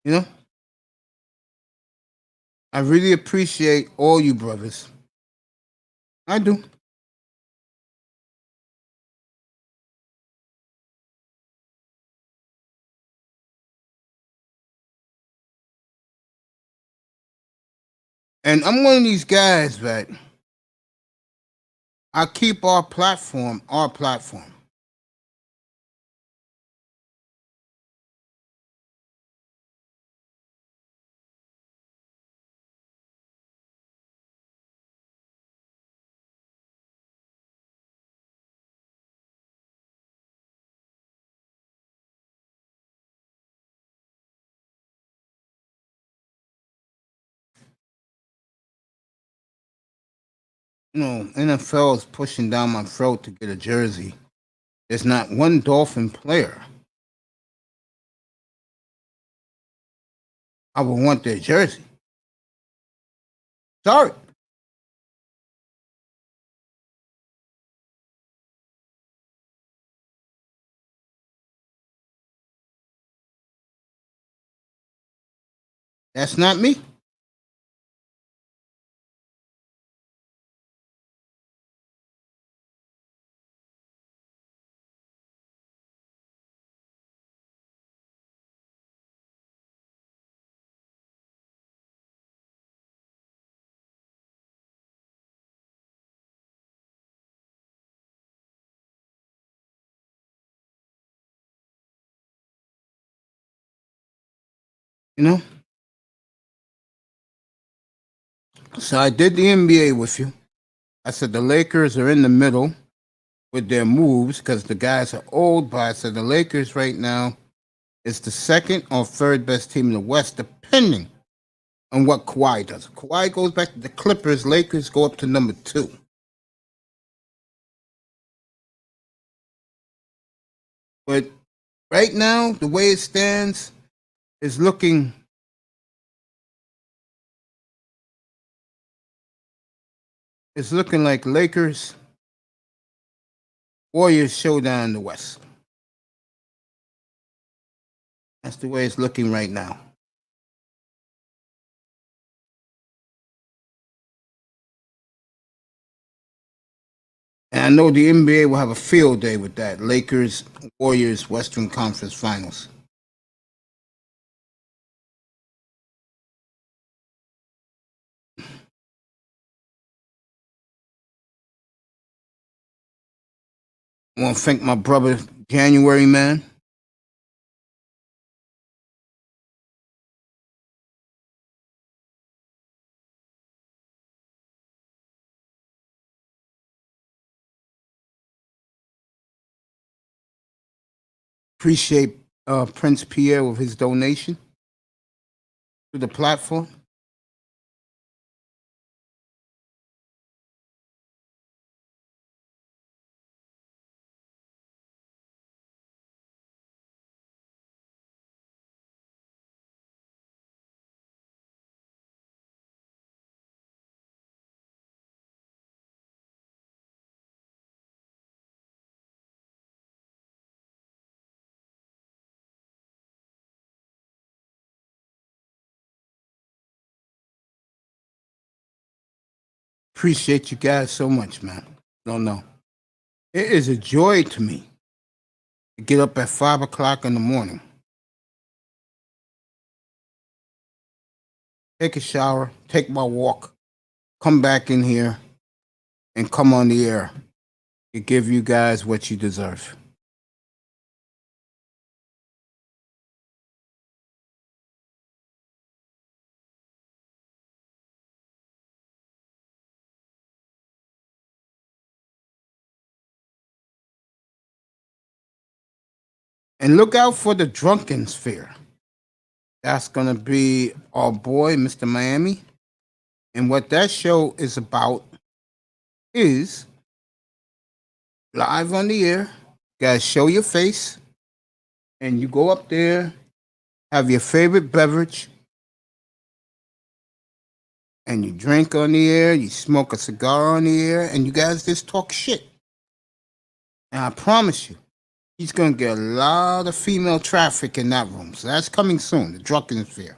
You know? I really appreciate all you brothers. I do. And I'm one of these guys that I keep our platform. You know, NFL is pushing down my throat to get a jersey. There's not one Dolphin player I would want their jersey. Sorry. That's not me. You know? So I did the NBA with you. I said the Lakers are in the middle with their moves because the guys are old, but I said the Lakers right now is the second or third best team in the West, depending on what Kawhi does. If Kawhi goes back to the Clippers, Lakers go up to number 2. But right now, the way it stands is looking like Lakers Warriors showdown in the West. That's the way it's looking right now. And I know the NBA will have a field day with that. Lakers, Warriors, Western Conference Finals. I want to thank my brother, January, man. Appreciate Prince Pierre with his donation to the platform. Appreciate you guys so much, man. Don't know. It is a joy to me to get up at 5 o'clock in the morning, take a shower, take my walk, come back in here, and come on the air to give you guys what you deserve. And look out for the Drunken Sphere. That's going to be our boy, Mr. Miami. And what that show is about is live on the air. You guys show your face, and you go up there, have your favorite beverage, and you drink on the air, you smoke a cigar on the air, and you guys just talk shit. And I promise you, he's going to get a lot of female traffic in that room. So that's coming soon, the Drunken Sphere.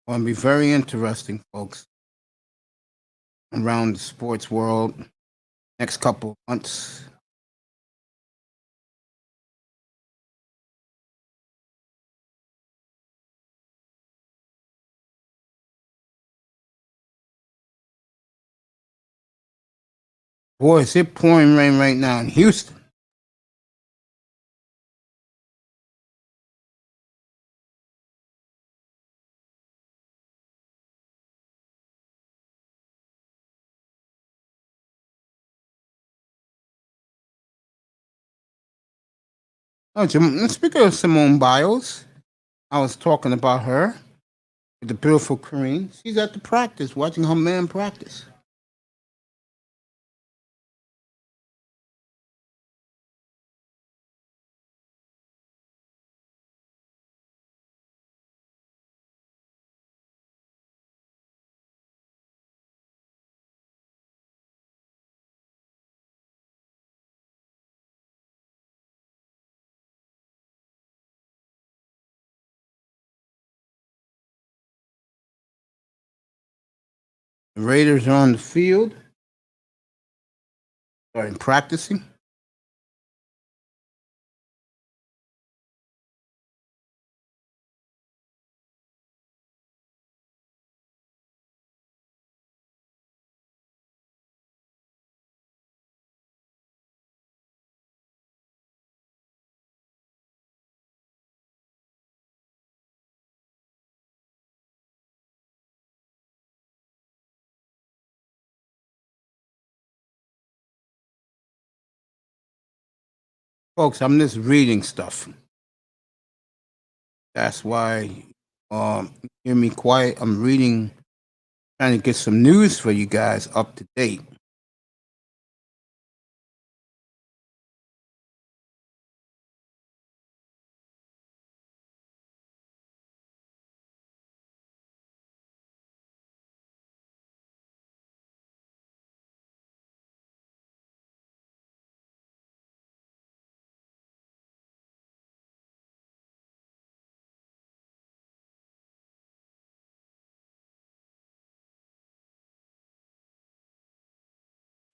Going to be very interesting, folks, around the sports world next couple of months. Boy, is it pouring rain right now in Houston. Oh, speaking of Simone Biles, I was talking about her with the beautiful Korean. She's at the practice, watching her man practice. The Raiders are on the field, starting practicing. Folks, I'm just reading stuff. That's why hear me quiet. I'm reading, trying to get some news for you guys up to date.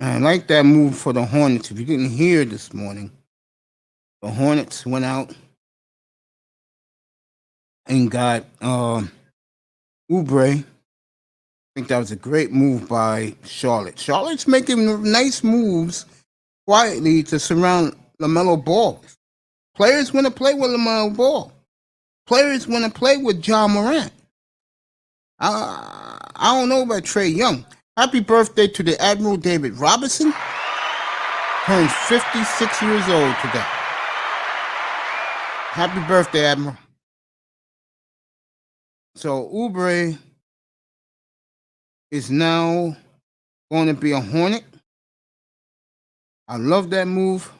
I like that move for the Hornets. If you didn't hear this morning, the Hornets went out and got Oubre. I think that was a great move by Charlotte. Charlotte's making nice moves quietly to surround LaMelo Ball. Players want to play with LaMelo Ball. Players want to play with John Morant. I don't know about Trae Young. Happy birthday to the Admiral David Robinson. Turns 56 years old today. Happy birthday, Admiral. So Oubre is now going to be a Hornet. I love that move.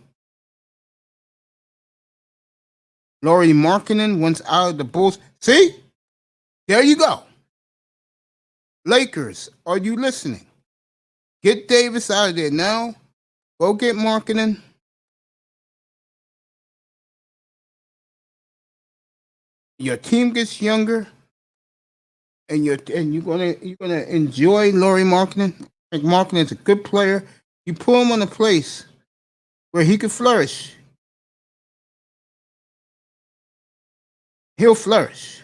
Lauri Markkanen once out of the Bulls. See? There you go. Lakers, are you listening? Get Davis out of there now. Go get Markkanen. Your team gets younger, and you're gonna enjoy Lauri Markkanen. I think Markkanen's a good player. You put him on a place where he could flourish. He'll flourish.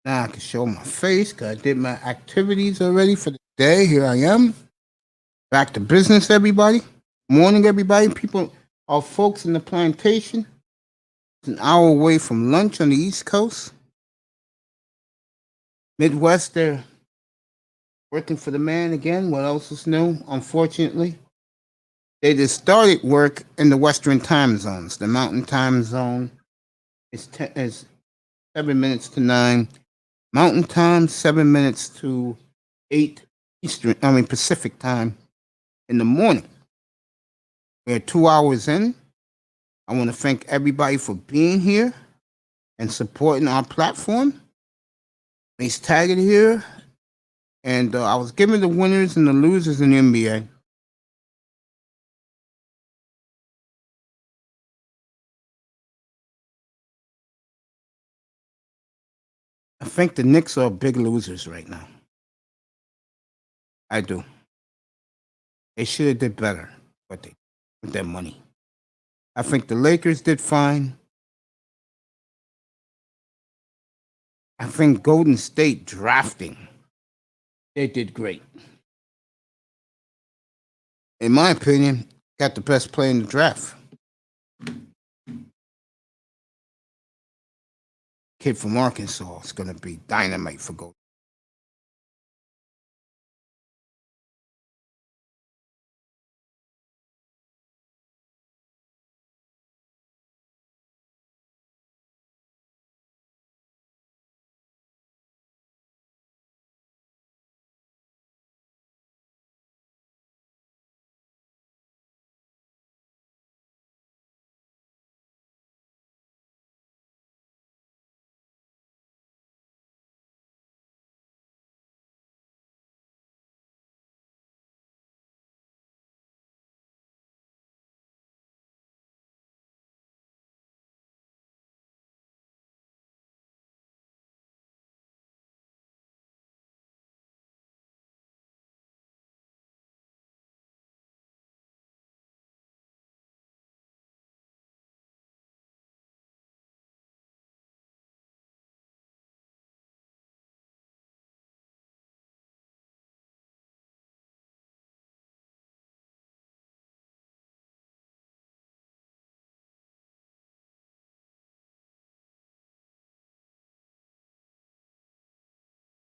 Now I can show my face because I did my activities already for the day. Here I am. Back to business, everybody. Morning, everybody. People, our folks in the plantation. It's an hour away from lunch on the East Coast. Midwest, they're working for the man again. What else is new? Unfortunately, they just started work in the Western time zones. The Mountain time zone is 7 minutes to 9. Mountain time, 7 minutes to 8 Pacific time in the morning. We're 2 hours in. I want to thank everybody for being here and supporting our platform. Mace Taggart here. And I was giving the winners and the losers in the NBA. I think the Knicks are big losers right now. I do. They should have did better, but they with their money. I think the Lakers did fine. I think Golden State drafting, they did great. In my opinion, got the best player in the draft. Kid from Arkansas is going to be dynamite for Golden.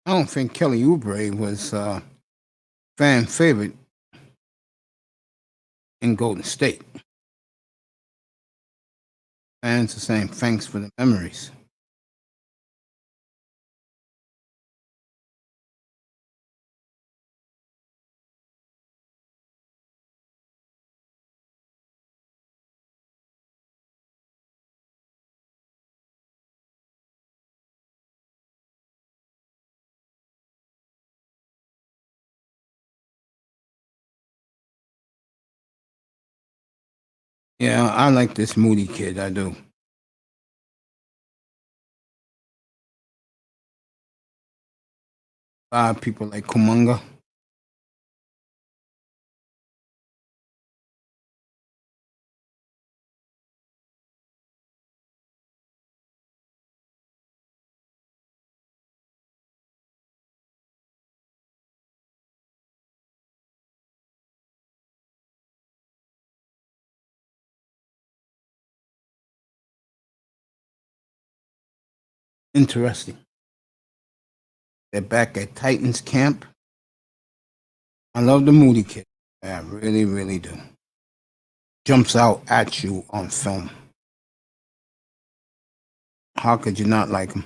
I don't think Kelly Oubre was fan favorite in Golden State. Fans are saying thanks for the memories. Yeah, I like this Moody kid. I do. A lot of people like Kumunga. Interesting. They're back at Titans camp. I love the Moody kid. I really, really do. Jumps out at you on film. How could you not like him?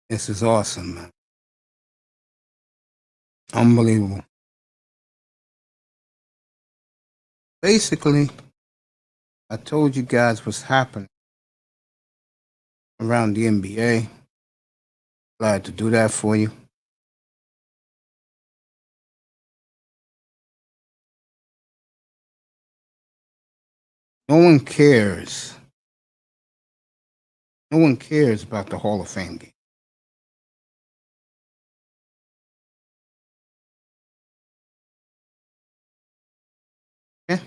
This is awesome, man. Unbelievable. Basically, I told you guys what's happening around the NBA. Glad to do that for you. No one cares. No one cares about the Hall of Fame game. Yeah?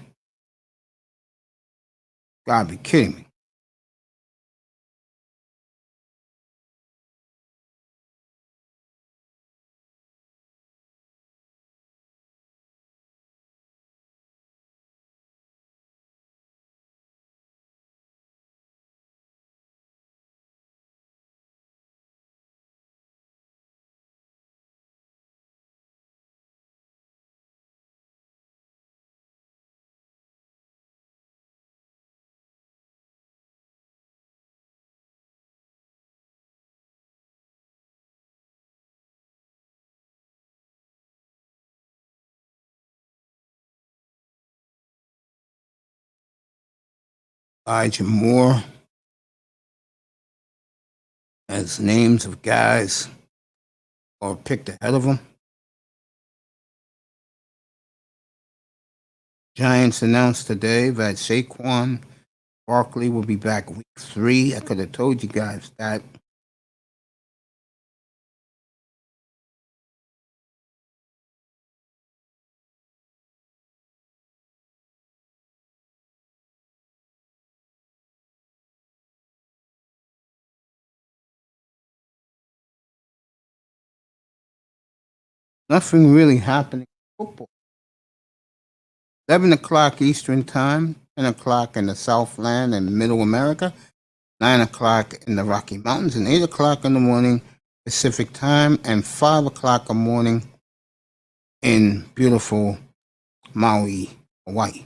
Gotta be kidding me. Elijah Moore as names of guys or picked ahead of him. Giants announced today that Saquon Barkley will be back week 3. I could have told you guys that. Nothing really happening in football. 11 o'clock Eastern Time, 10 o'clock in the Southland and Middle America, 9 o'clock in the Rocky Mountains, and 8 o'clock in the morning Pacific Time, and 5 o'clock in the morning in beautiful Maui, Hawaii.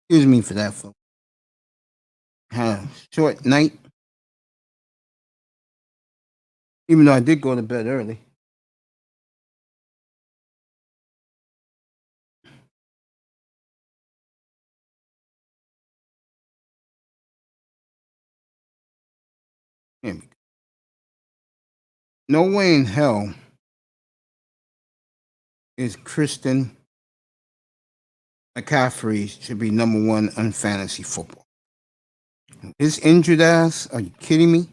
Excuse me for that, folks. Had a short night, even though I did go to bed early. Here we go. No way in hell is Christian McCaffrey should be number 1 on fantasy football. His injured ass? Are you kidding me?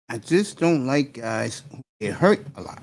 I just don't like guys who get hurt a lot.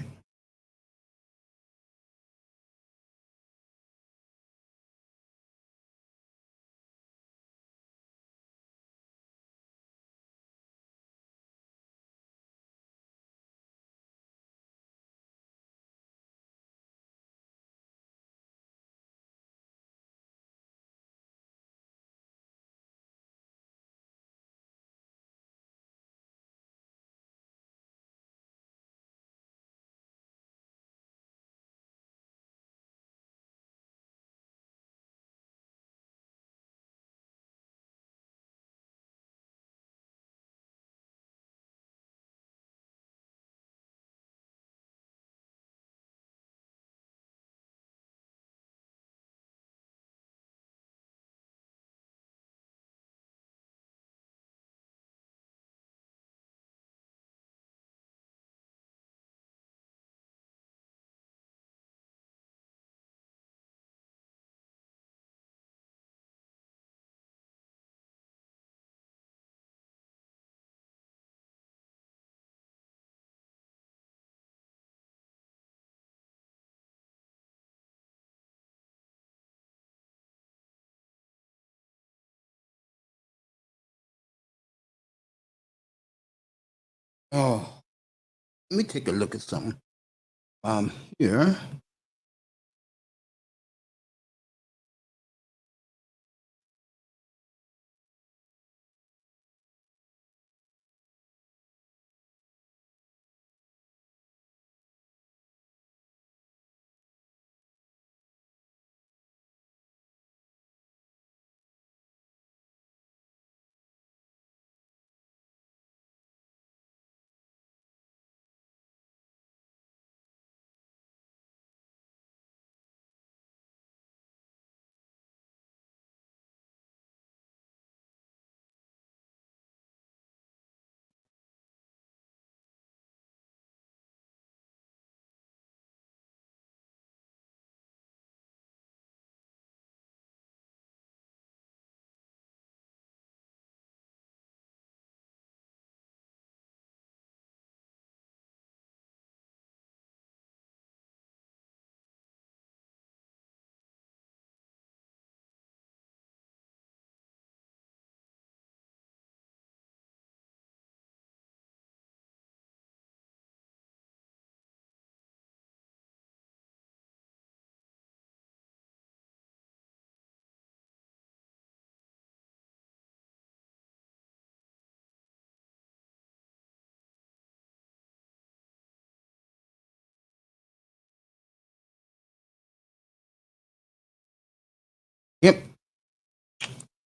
Oh, let me take a look at something. Here.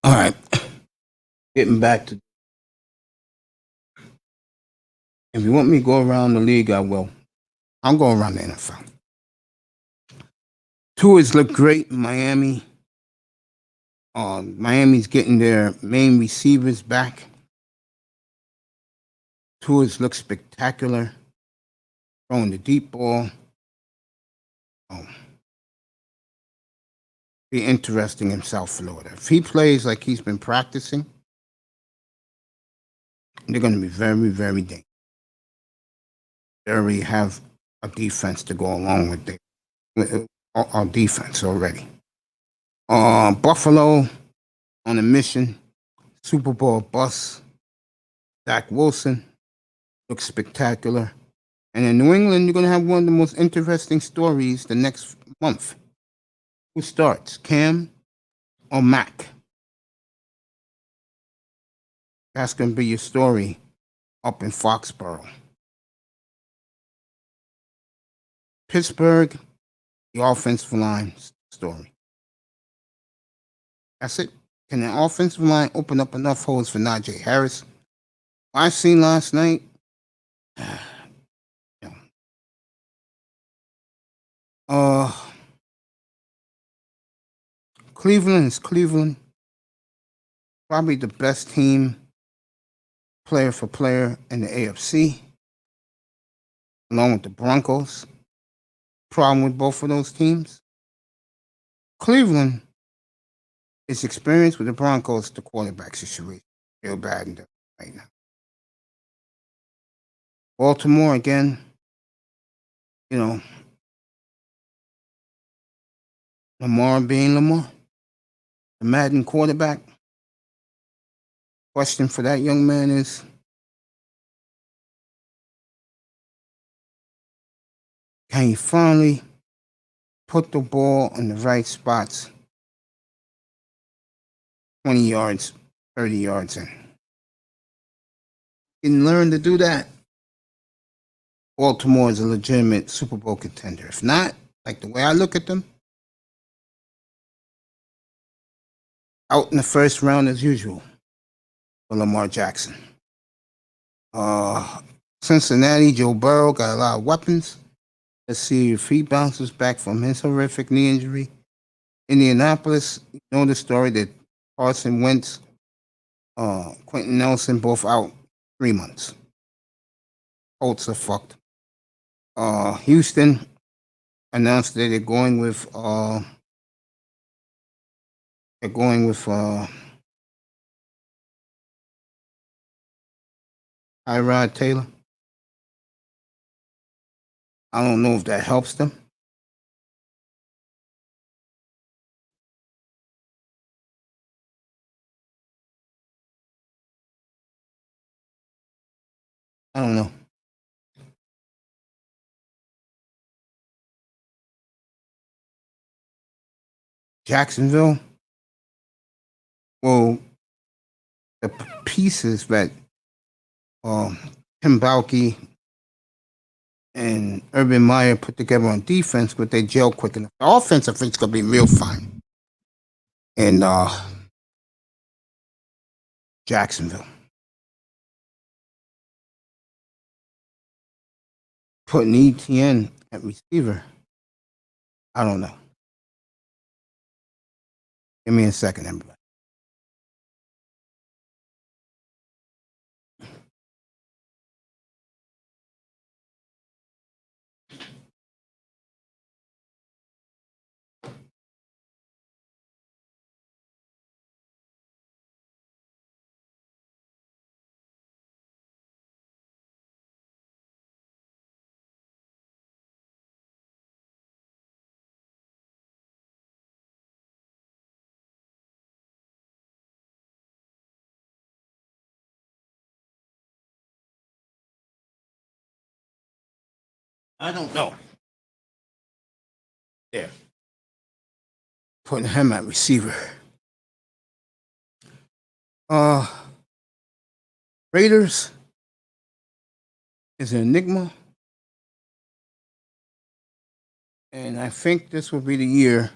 All right, getting back to. If you want me to go around the league, I will. I'm going around the NFL. Tours look great in Miami. Miami's getting their main receivers back. Tours look spectacular. Throwing the deep ball. Oh, be interesting in South Florida. If he plays like he's been practicing, they're going to be very, very dangerous. They already have a defense to go along with our defense already. Buffalo on a mission. Super Bowl bust. Zach Wilson looks spectacular. And in New England, you're going to have one of the most interesting stories the next month. Who starts, Cam or Mac? That's going to be your story up in Foxborough. Pittsburgh, the offensive line story. That's it. Can the offensive line open up enough holes for Najee Harris? I've seen last night. Cleveland is Cleveland. Probably the best team, player for player, in the AFC, along with the Broncos. Problem with both of those teams. Cleveland is experienced with the Broncos, the quarterback situation. Real bad in right now. Baltimore, again, Lamar being Lamar, the Madden quarterback. Question for that young man is, can he finally put the ball in the right spots, 20 yards, 30 yards in? He can learn to do that. Baltimore is a legitimate Super Bowl contender. If not, like the way I look at them, out in the first round as usual for Lamar Jackson. Cincinnati, Joe Burrow got a lot of weapons. Let's see if he bounces back from his horrific knee injury. Indianapolis, you know the story that Carson Wentz, Quentin Nelson, both out 3 months. Colts are fucked. Houston announced that they're going with Tyrod Taylor. I don't know if that helps them. I don't know. Jacksonville. Well, the pieces that Tim Balky and Urban Meyer put together on defense, but they gel quick enough. The offense, I think, is going to be real fine. And Jacksonville. Putting ETN at receiver, I don't know. Give me a second, everybody. I don't know. There. Putting him at receiver. Raiders is an enigma. And I think this will be the year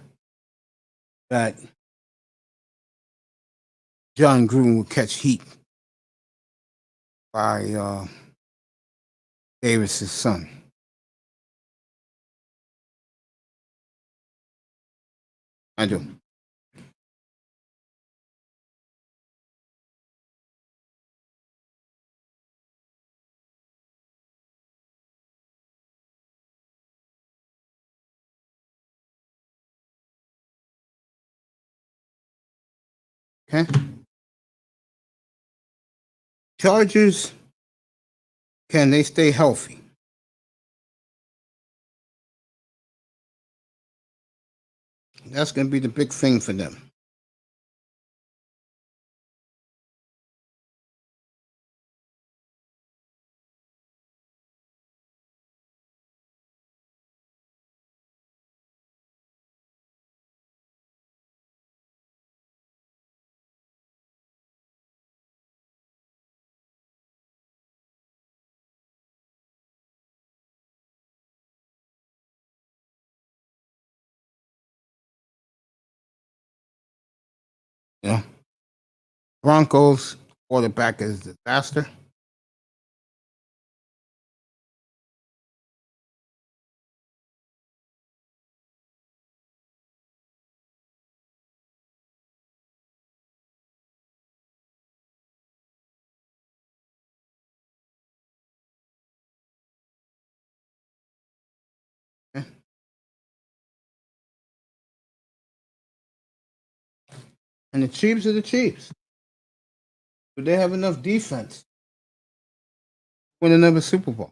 that John Gruden will catch heat by Davis's son. I do. Okay. Chargers, can they stay healthy? That's going to be the big thing for them. You know, Broncos quarterback is a disaster. Okay? And the Chiefs are the Chiefs. Do they have enough defense to win another Super Bowl?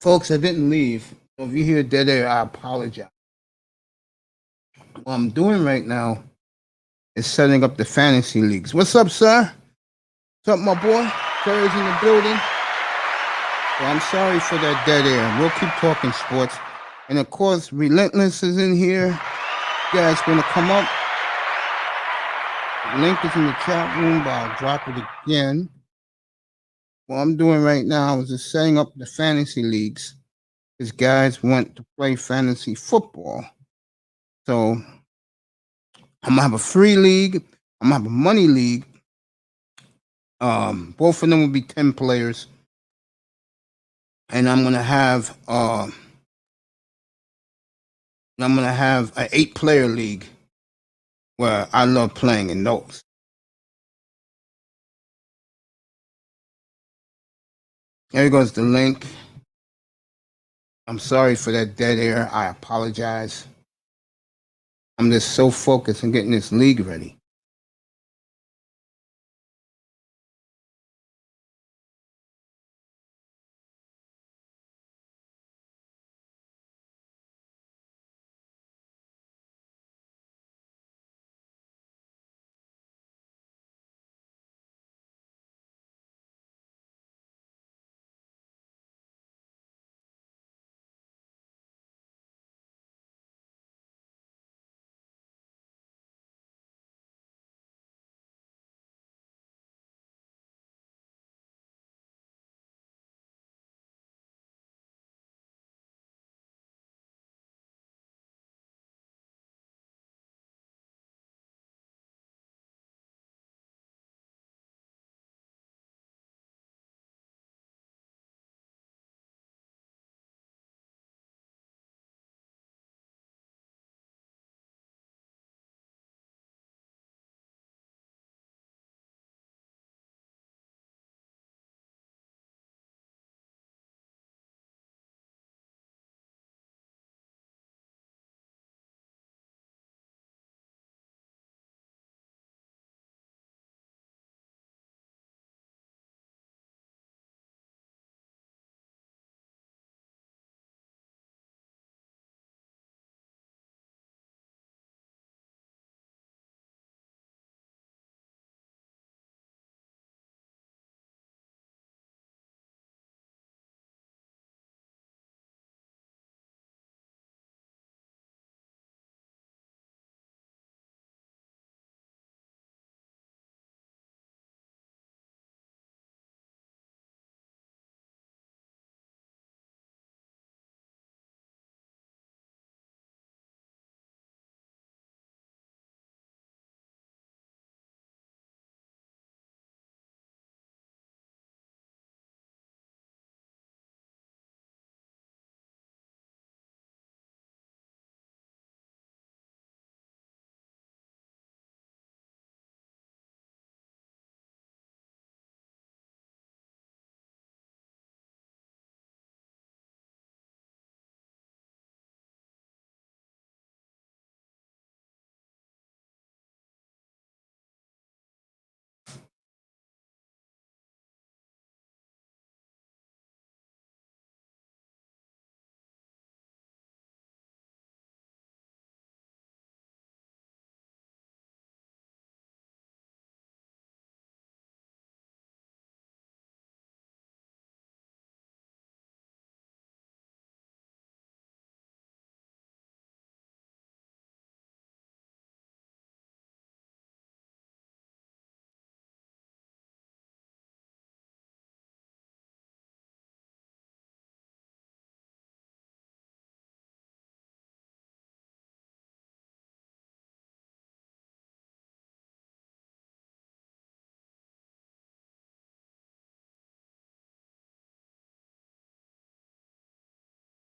Folks, I didn't leave. So if you hear dead air, I apologize. What I'm doing right now is setting up the fantasy leagues. What's up, sir? What's up, my boy? Terry's in the building. So I'm sorry for that dead air. We'll keep talking sports. And of course, Relentless is in here. You guys want to come up? The link is in the chat room, but I'll drop it again. What I'm doing right now is just setting up the fantasy leagues because guys want to play fantasy football. So I'm gonna have a free league. I'm gonna have a money league. Both of them will be 10 players, and I'm gonna have an 8-player league where I love playing in those. There goes the link. I'm sorry for that dead air. I apologize. I'm just so focused on getting this league ready.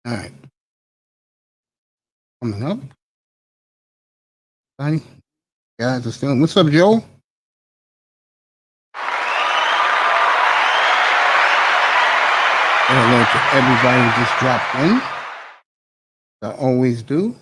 All right. Coming up. Buddy. Guys are still. What's up, Joe? Hello to everybody who just dropped in. I always do.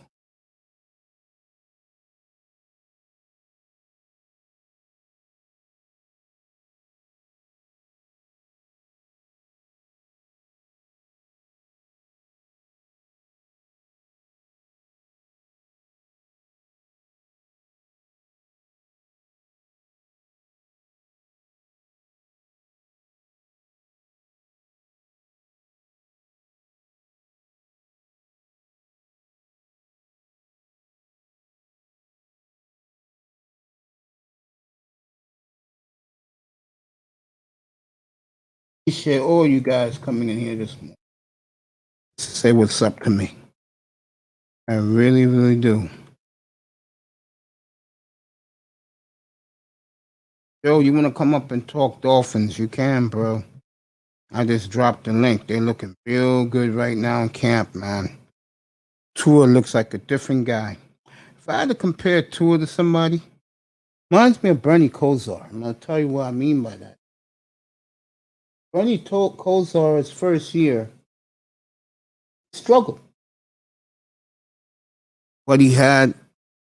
Appreciate all you guys coming in here this morning to say what's up to me. I really, really do. Joe, you want to come up and talk Dolphins? You can, bro. I just dropped the link. They're looking real good right now in camp, man. Tua looks like a different guy. If I had to compare Tua to somebody, reminds me of Bernie Kosar. I'm going to tell you what I mean by that. Bernie Kosar's first year struggled, but he had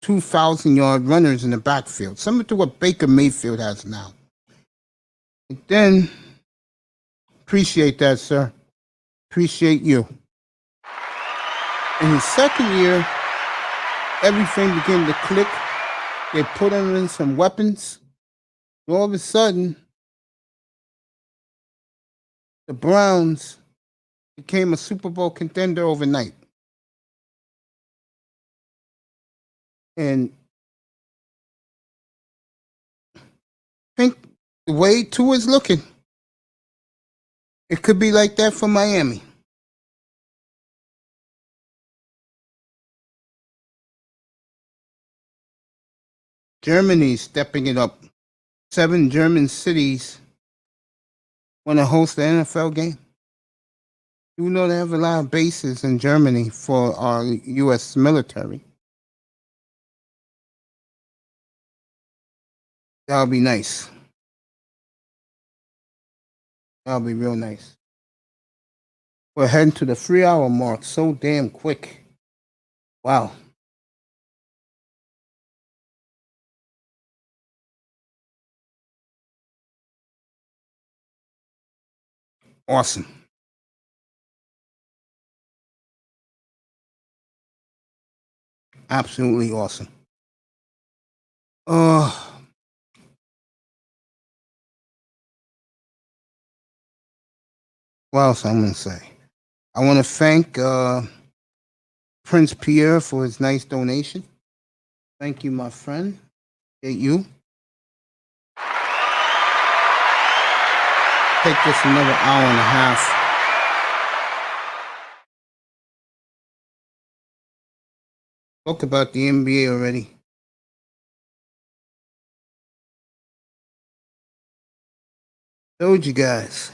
2,000-yard runners in the backfield, similar to what Baker Mayfield has now. And then, appreciate that, sir. Appreciate you. In his second year, everything began to click. They put him in some weapons. And all of a sudden, the Browns became a Super Bowl contender overnight. And I think the way Tua's looking, it could be like that for Miami. Germany's stepping it up. 7 German cities want to host the NFL game. You know they have a lot of bases in Germany for our U.S. military. That'll be nice. That'll be real nice. We're heading to the 3-hour mark so damn quick. Wow. Awesome. Absolutely awesome. What else I'm going to say? I want to thank Prince Pierre for his nice donation. Thank you, my friend. Thank you. Take this another hour and a half. Talk about the NBA already. Told you guys.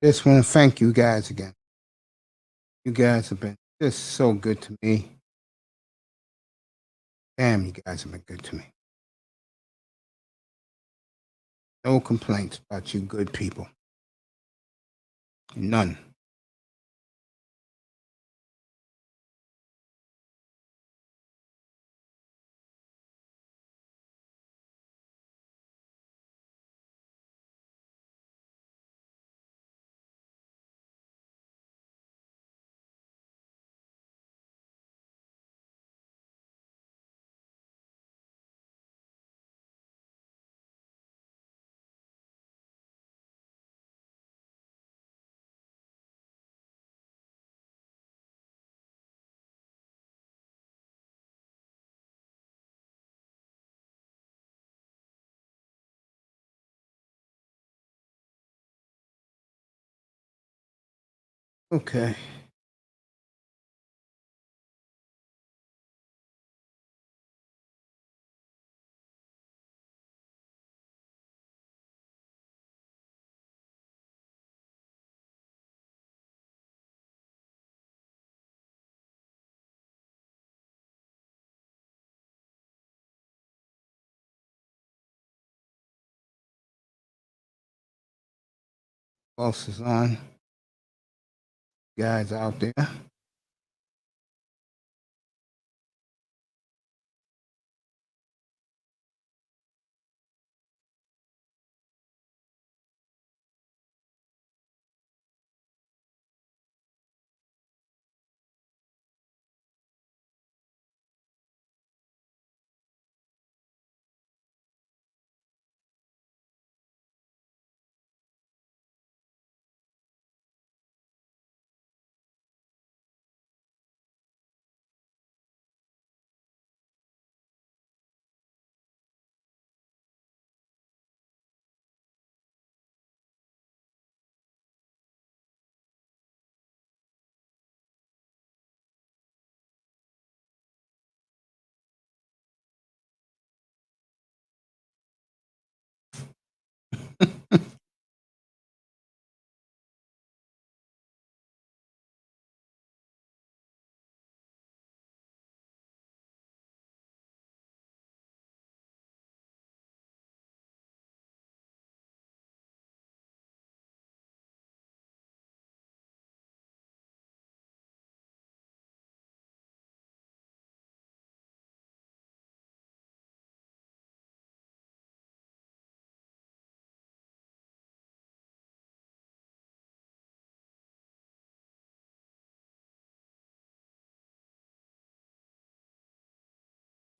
Just want to thank you guys again. You guys have been just so good to me. Damn, you guys have been good to me. No complaints about you good people. None. Okay. Who else is on? Guys out there.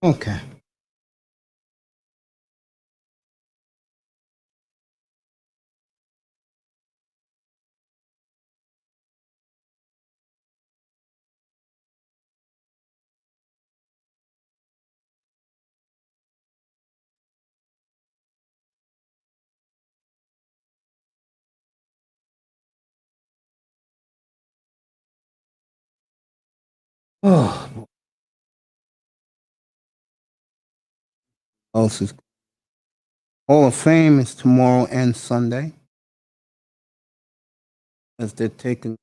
Okay. Oh, who else is Hall of Fame is tomorrow and Sunday, as they're taking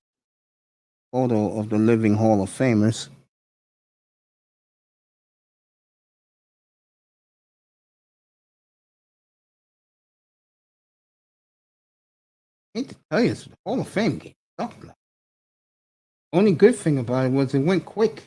photo of the living Hall of Famers. I hate to tell you, it's the Hall of Fame game sucked. Like, only good thing about it was it went quick.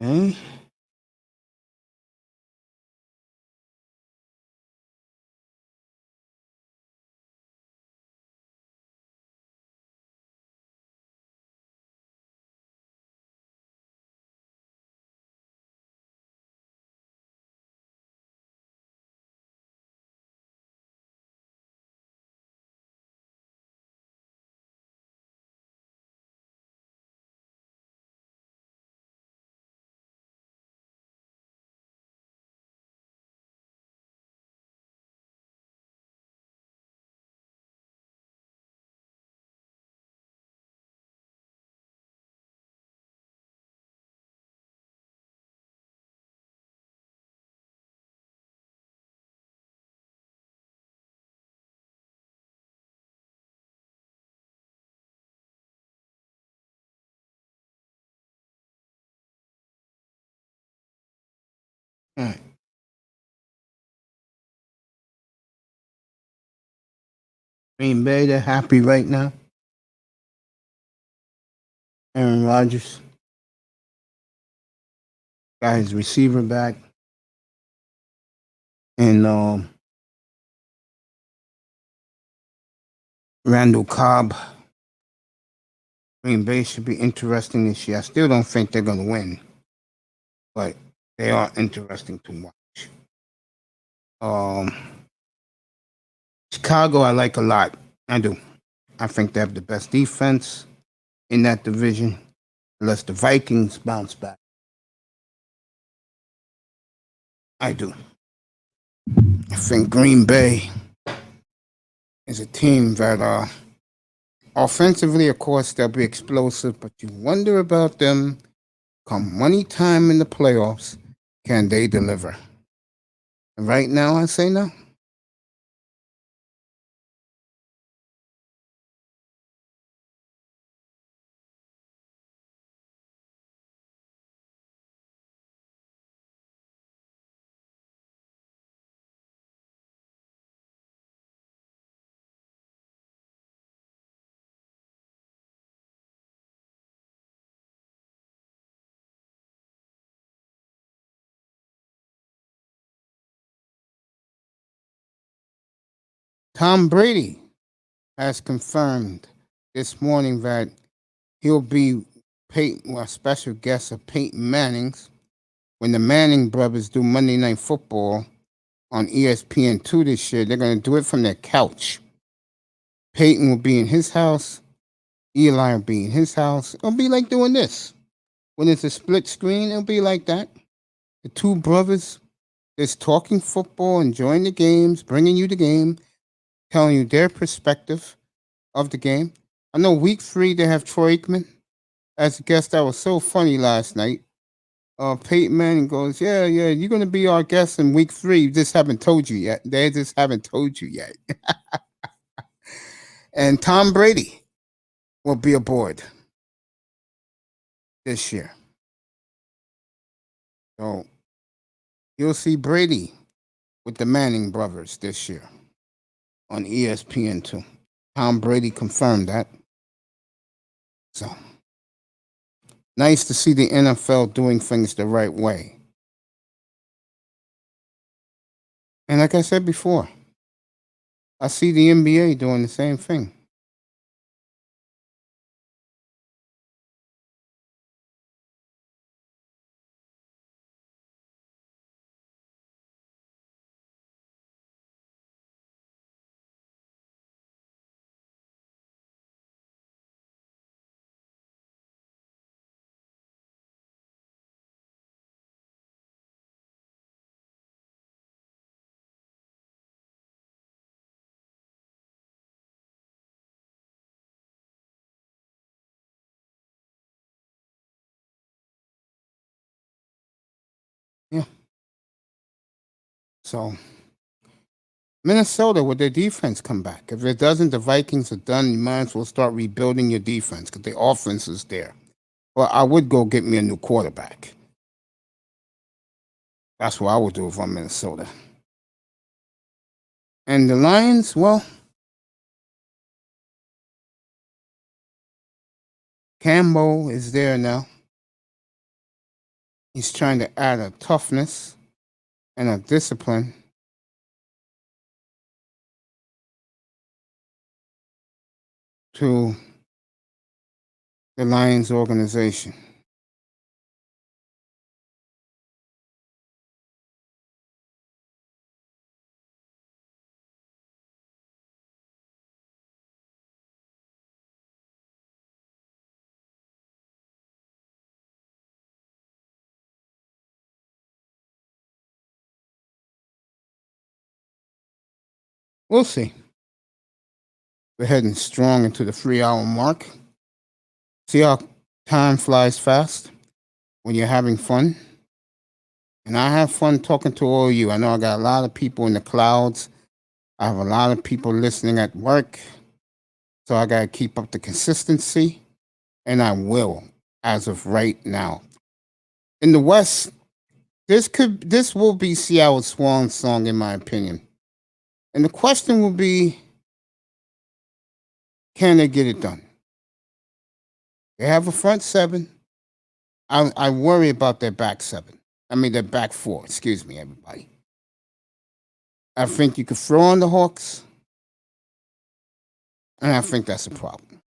Okay. All right. Green Bay, they're happy right now. Aaron Rodgers got his receiver back. And Randall Cobb. Green Bay should be interesting this year. I still don't think they're going to win, but they are interesting to watch. Um, Chicago, I like a lot. I do. I think they have the best defense in that division, unless the Vikings bounce back. I do. I think Green Bay is a team that Offensively, of course, they'll be explosive, but you wonder about them come money time in the playoffs. Can they deliver? And right now, I say no. Tom Brady has confirmed this morning that he'll be a special guest of Peyton Manning's when the Manning brothers do Monday Night Football on ESPN2 this year. They're going to do it from their couch. Peyton will be in his house. Eli will be in his house. It'll be like doing this. When it's a split screen, it'll be like that. The two brothers just talking football, enjoying the games, bringing you the game, telling you their perspective of the game. I know week 3 they have Troy Aikman as a guest. That was so funny last night. Peyton Manning goes, yeah, you're going to be our guest in week 3. You just haven't told you yet. They just haven't told you yet. And Tom Brady will be aboard this year. So you'll see Brady with the Manning brothers this year on ESPN2. Tom Brady confirmed that. So nice to see the NFL doing things the right way. And like I said before, I see the NBA doing the same thing. Yeah. So Minnesota, with their defense come back. If it doesn't, the Vikings are done. You might as well start rebuilding your defense because the offense is there. Well, I would go get me a new quarterback. That's what I would do if I'm Minnesota. And the Lions, well, Campbell is there now. He's trying to add a toughness and a discipline to the Lions organization. We'll see. We're heading strong into the 3-hour mark. See how time flies fast when you're having fun? And I have fun talking to all of you. I know I got a lot of people in the clouds. I have a lot of people listening at work. So I got to keep up the consistency. And I will, as of right now. In the West, this will be Seattle's swan song, in my opinion. And the question will be, can they get it done? They have a front 7. I worry about their back 7. I mean, their back 4. Excuse me, everybody. I think you could throw on the Hawks, and I think that's a problem.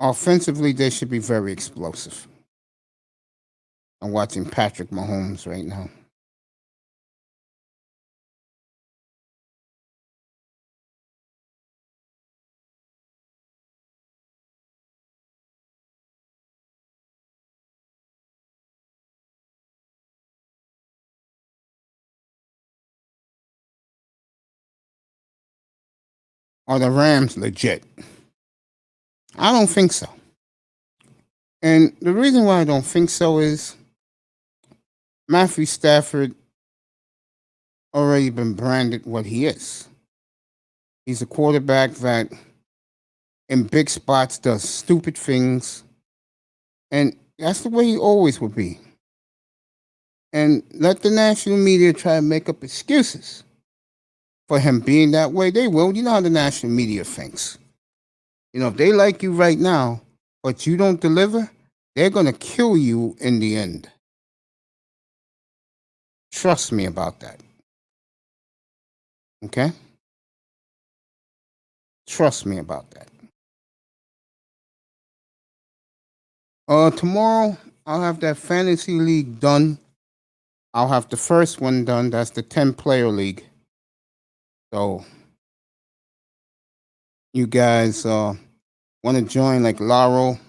Offensively, they should be very explosive. I'm watching Patrick Mahomes right now. Are the Rams legit? I don't think so. And the reason why I don't think so is Matthew Stafford already been branded what he is. He's a quarterback that in big spots does stupid things, and that's the way he always will be. And let the national media try to make up excuses for him being that way. They will. You know how the national media thinks. If they like you right now, but you don't deliver, they're going to kill you in the end. Trust me about that. Okay? Trust me about that. Tomorrow, I'll have that fantasy league done. I'll have the first one done. That's the 10-player league. So, you guys want to join like Laro,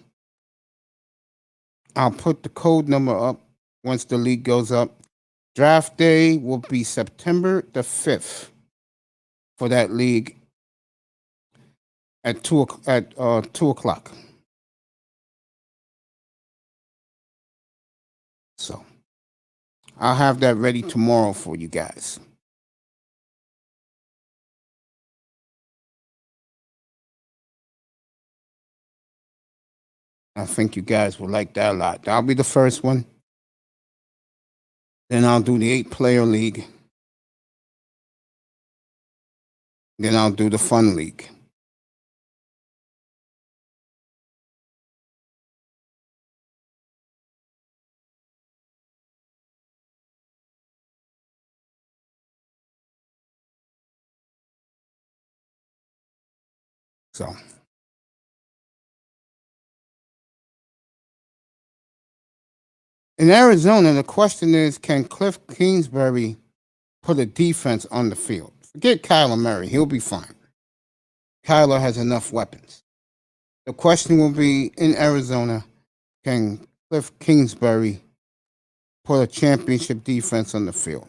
I'll put the code number up once the league goes up. Draft day will be September the 5th for that league at 2 o'clock. So I'll have that ready tomorrow for you guys. I think you guys will like that a lot. That'll be the first one. Then I'll do the 8-player league. Then I'll do the fun league. So in Arizona, the question is, can Cliff Kingsbury put a defense on the field? Forget Kyler Murray. He'll be fine. Kyler has enough weapons. The question will be, in Arizona, can Cliff Kingsbury put a championship defense on the field?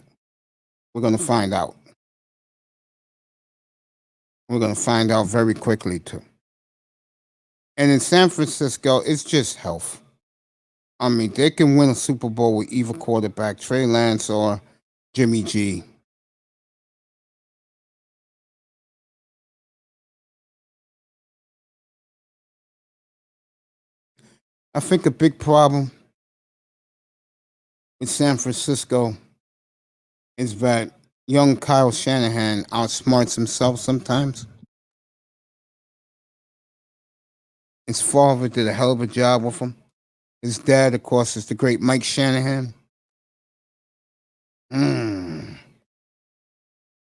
We're going to find out. We're going to find out very quickly, too. And in San Francisco, it's just health. I mean, they can win a Super Bowl with either quarterback, Trey Lance or Jimmy G. I think a big problem with San Francisco is that young Kyle Shanahan outsmarts himself sometimes. His father did a hell of a job with him. His dad, of course, is the great Mike Shanahan.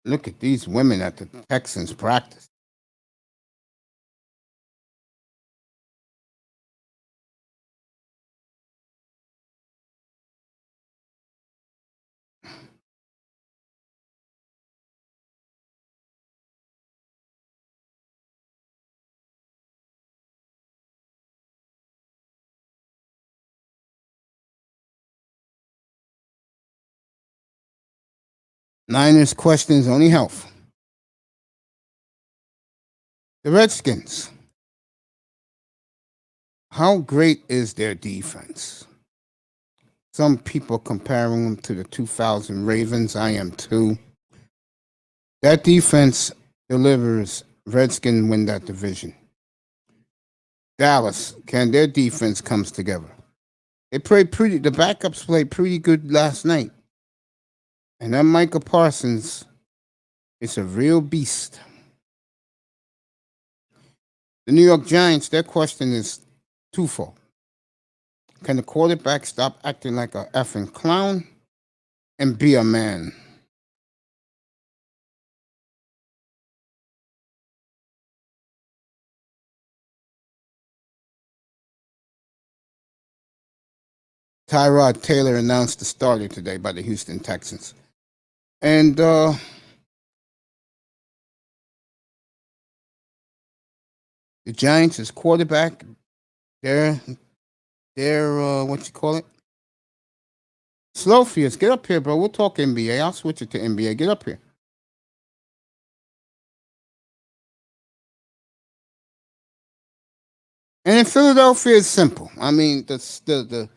Look at these women at the Texans practice. Niners questions only health. The Redskins. How great is their defense? Some people comparing them to the 2000 Ravens. I am too. That defense delivers. Redskins win that division. Dallas, can their defense comes together? They played pretty. The backups played pretty good last night. And that Micah Parsons is a real beast. The New York Giants, their question is twofold. Can the quarterback stop acting like a effing clown and be a man? Tyrod Taylor announced the starter today by the Houston Texans. And the Giants' is quarterback. They're what you call it? Slowfields, get up here, bro. We'll talk NBA. I'll switch it to NBA. Get up here. And in Philadelphia, it's simple. I mean, the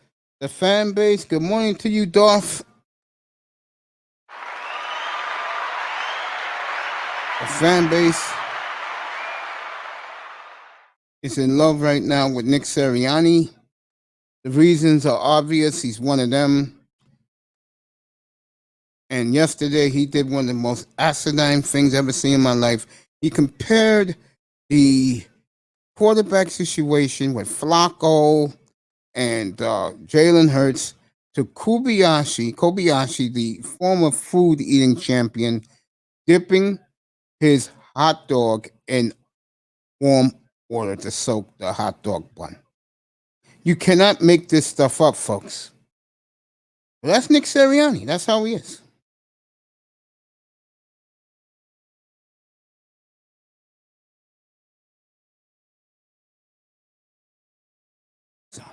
fan base. Good morning to you, Dolph. The fan base is in love right now with Nick Sirianni. The reasons are obvious. He's one of them. And yesterday, he did one of the most asinine things I've ever seen in my life. He compared the quarterback situation with Flacco and Jalen Hurts to Kobayashi, the former food eating champion, dipping his hot dog in warm water to soak the hot dog bun. You cannot make this stuff up, folks. Well, that's Nick Sirianni. That's how he is. So,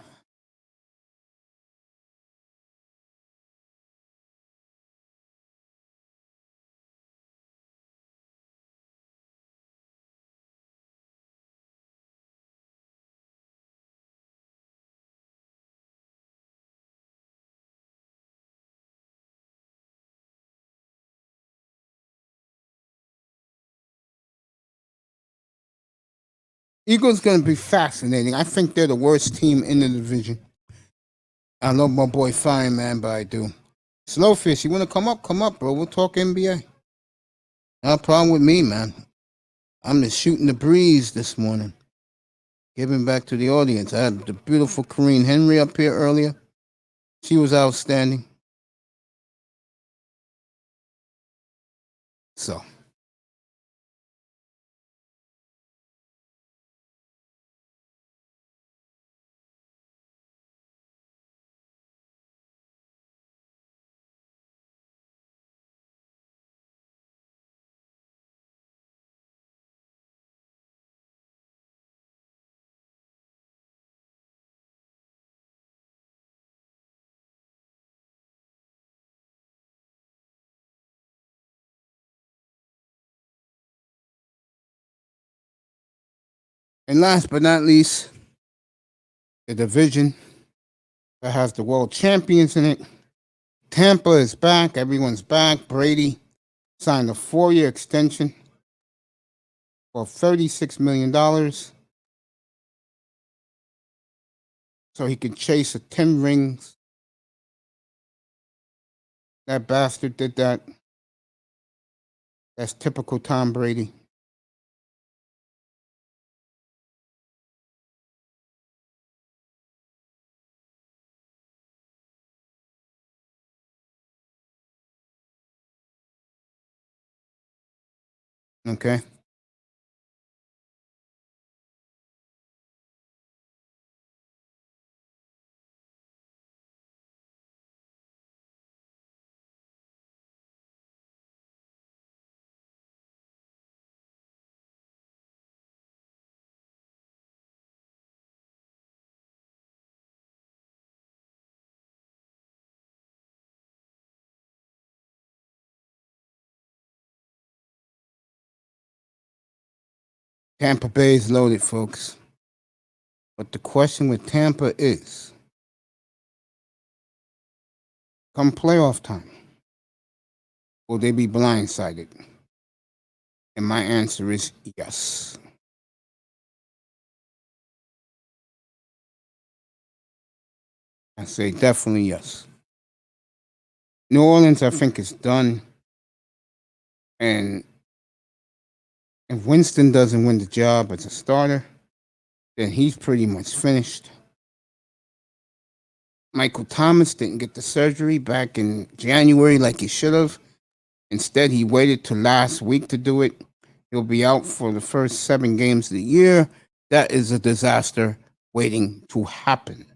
Eagles going to be fascinating. I think they're the worst team in the division. I love my boy Fireman, but I do. Slowfish, you want to come up? Come up, bro. We'll talk NBA. No problem with me, man. I'm just shooting the breeze this morning. Giving back to the audience. I had the beautiful Corrine Henry up here earlier. She was outstanding. So. And last but not least, the division that has the world champions in it. Tampa is back. Everyone's back. Brady signed a 4-year extension for $36 million so he could chase 10 rings. That bastard did that. That's typical Tom Brady. Okay. Tampa Bay is loaded, folks. But the question with Tampa is, come playoff time, will they be blindsided? And my answer is yes. I say definitely yes. New Orleans, I think, is done. And if Winston doesn't win the job as a starter, then he's pretty much finished. Michael Thomas didn't get the surgery back in January like he should have. Instead, he waited till last week to do it. He'll be out for the first 7 games of the year. That is a disaster waiting to happen.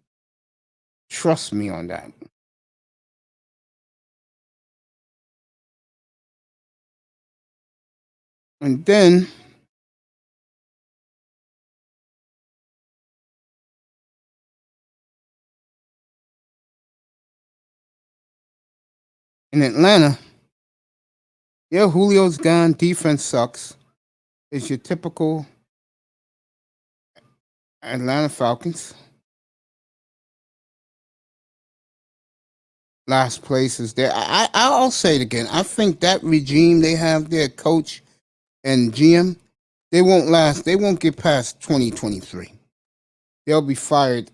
Trust me on that. And then in Atlanta, yeah, Julio's gone. Defense sucks. It's your typical Atlanta Falcons. Last place is there. I'll say it again. I think that regime they have there, coach and GM, they won't last. They won't get past 2023. They'll be fired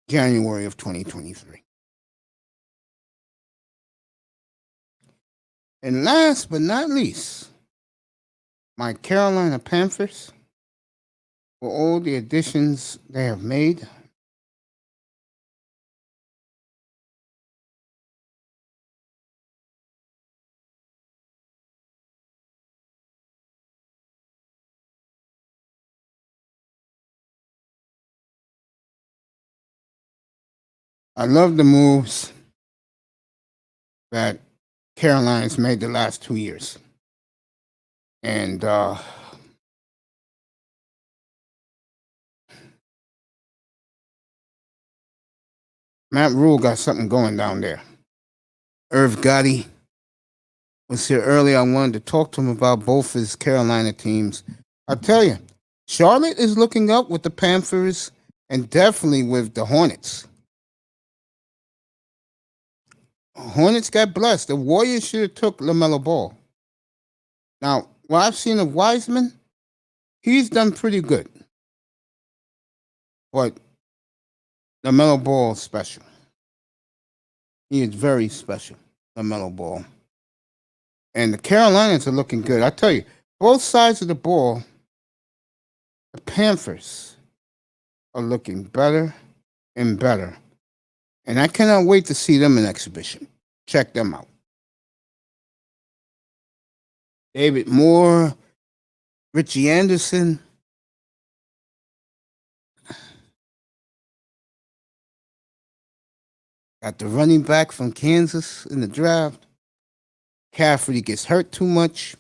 January of 2023. And last but not least, my Carolina Panthers, for all the additions they have made. I love the moves that Carolina's made the last 2 years. And Matt Rule got something going down there. Irv Gotti was here earlier. I wanted to talk to him about both his Carolina teams. I'll tell you, Charlotte is looking up with the Panthers and definitely with the Hornets. Hornets got blessed. The Warriors should have took LaMelo Ball. Now, what I've seen of Wiseman, he's done pretty good. But LaMelo Ball is special. He is very special, LaMelo Ball. And the Carolinas are looking good. I tell you, both sides of the ball, the Panthers are looking better and better. And I cannot wait to see them in exhibition. Check them out. David Moore, Richie Anderson. Got the running back from Kansas in the draft. Caffrey gets hurt too much.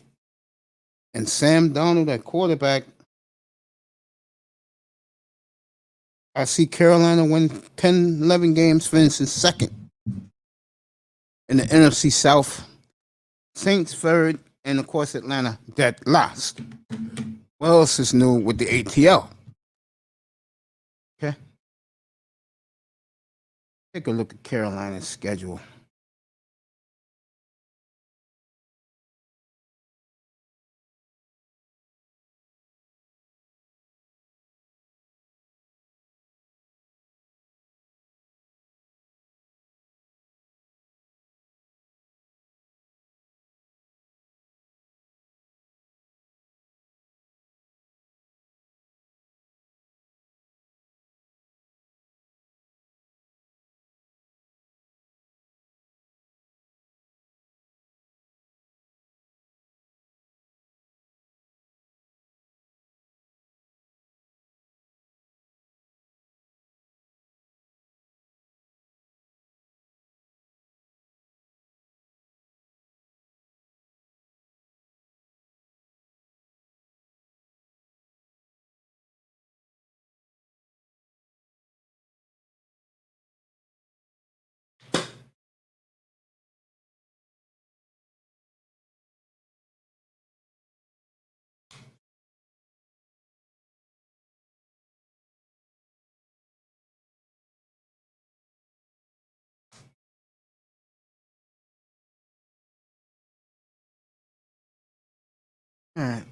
And Sam Darnold at quarterback. I see Carolina win 10, 11 games, finishing second in the NFC South. Saints third, and of course Atlanta dead last. What else is new with the ATL? Okay. Take a look at Carolina's schedule. All right.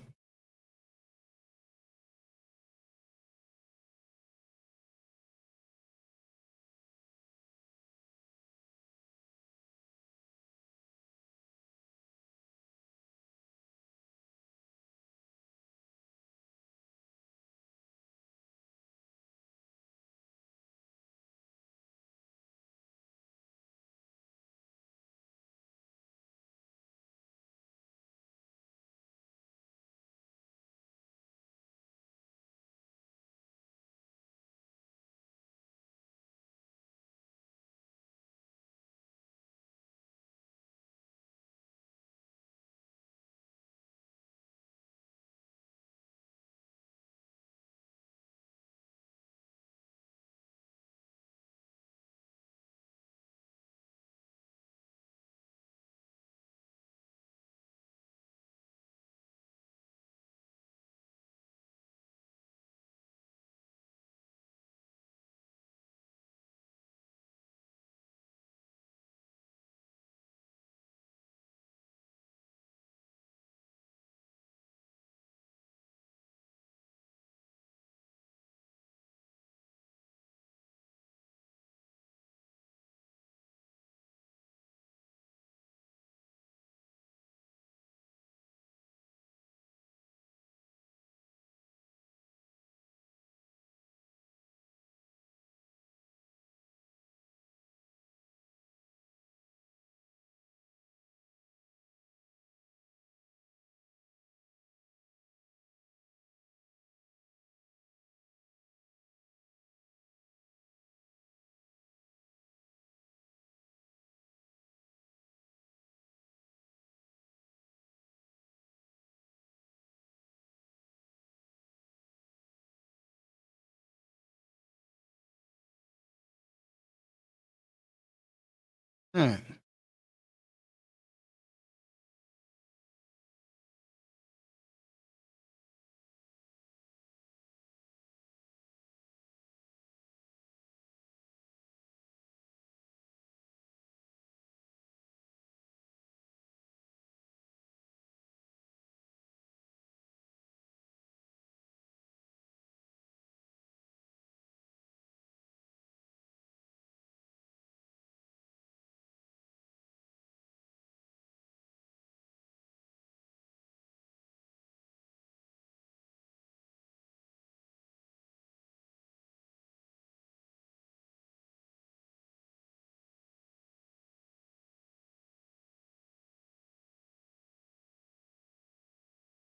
Alright.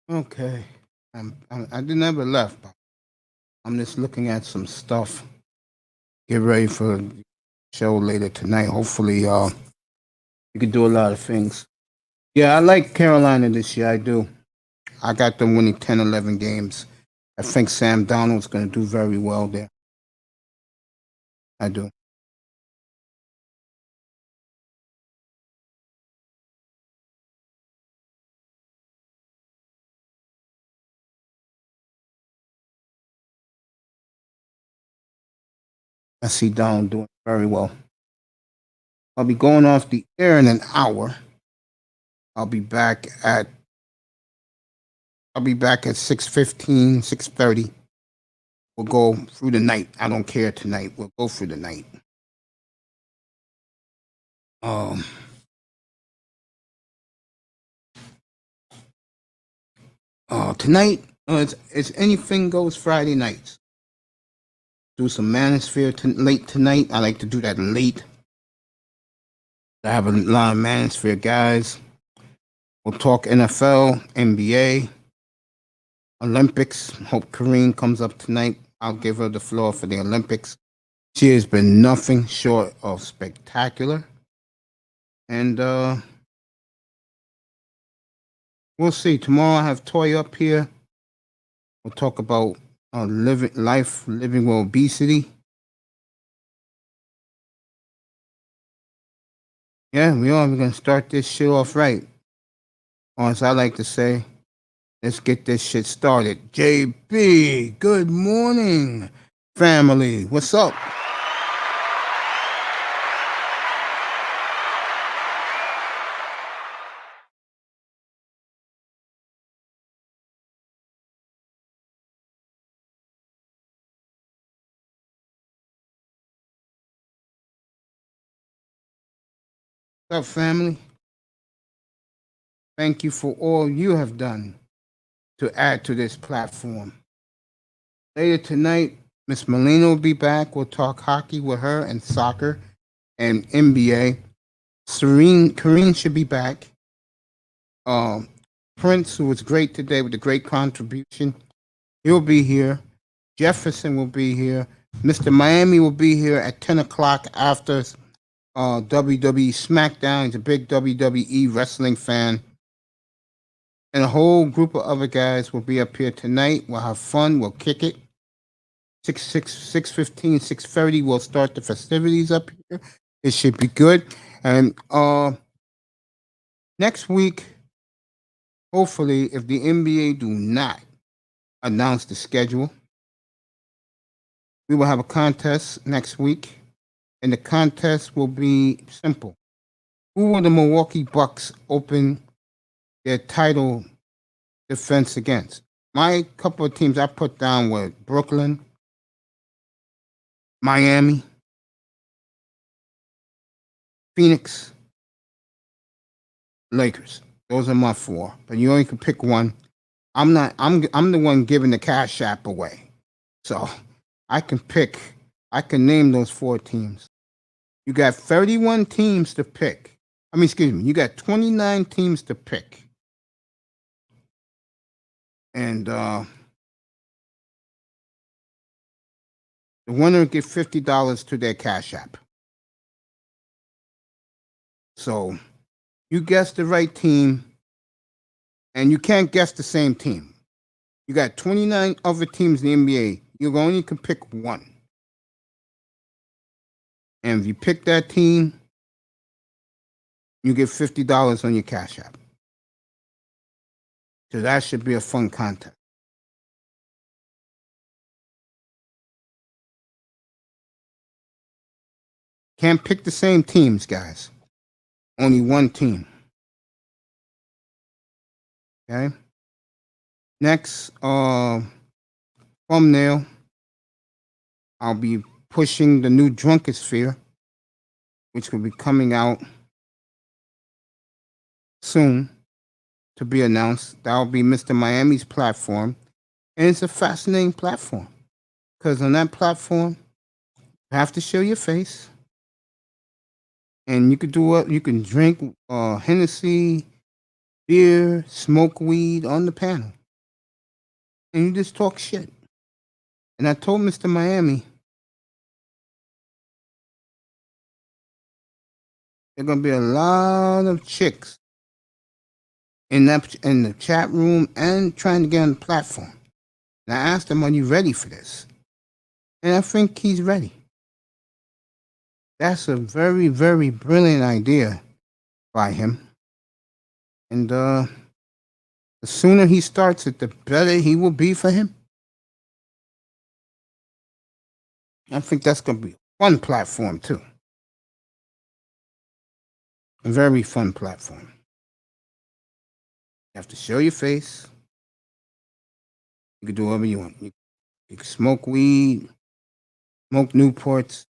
Okay. I didn't ever left, but I'm just looking at some stuff. Get ready for the show later tonight. Hopefully, you can do a lot of things. Yeah, I like Carolina this year. I do. I got them winning 10, 11 games. I think Sam Donald's going to do very well there. I do. I see Donald doing very well. I'll be going off the air in an hour. I'll be back at 6:15, 6:30. We'll go through the night. I don't care tonight. We'll go through the night. Um, Tonight, it's anything goes Friday nights. Do some Manosphere late tonight. I like to do that late. I have a lot of Manosphere guys. We'll talk NFL, NBA, Olympics. Hope Kareen comes up tonight. I'll give her the floor for the Olympics. She has been nothing short of spectacular. And we'll see. Tomorrow I have Toy up here. We'll talk about living with obesity. Yeah, we are. We're going to start this shit off right. Or as I like to say, let's get this shit started. JB, good morning, family. What's up? What's up, family? Thank you for all you have done to add to this platform. Later tonight, Miss Molina will be back. We'll talk hockey with her and soccer and NBA. Kareen should be back. Prince, who was great today with a great contribution, he'll be here. Jefferson will be here. Mr. Miami will be here at 10 o'clock after WWE SmackDown. He's a big WWE wrestling fan. And a whole group of other guys will be up here tonight. We'll have fun. We'll kick it. 6:15, 6:30, we'll start the festivities up here. It should be good. And next week, hopefully, if the NBA do not announce the schedule, we will have a contest next week. And the contest will be simple. Who will the Milwaukee Bucks open their title defense against? My couple of teams I put down were Brooklyn, Miami, Phoenix, Lakers. Those are my four. But you only can pick one. I'm the one giving the cash app away. So I can name those four teams. You got 31 teams to pick. You got 29 teams to pick. And the winner will get $50 to their cash app. So you guessed the right team, and you can't guess the same team. You got 29 other teams in the NBA. You only can pick one. And if you pick that team, You get $50 on your Cash App. So that should be a fun contest. Can't pick the same teams, guys. Only one team. Okay. Next, thumbnail. I'll be pushing the new Drunkosphere, which will be coming out soon to be announced. That'll be Mr. Miami's platform. And it's a fascinating platform because on that platform, you have to show your face. And you could do what you can drink Hennessy, beer, smoke weed on the panel. And you just talk shit. And I told Mr. Miami, there are gonna be a lot of chicks in the chat room and trying to get on the platform. And I asked him, "Are you ready for this?" And I think he's ready. That's a very, very brilliant idea by him. And the sooner he starts it, the better he will be for him. I think that's gonna be a fun platform too. A very fun platform. You have to show your face. You can do whatever you want. You can smoke weed, smoke Newports,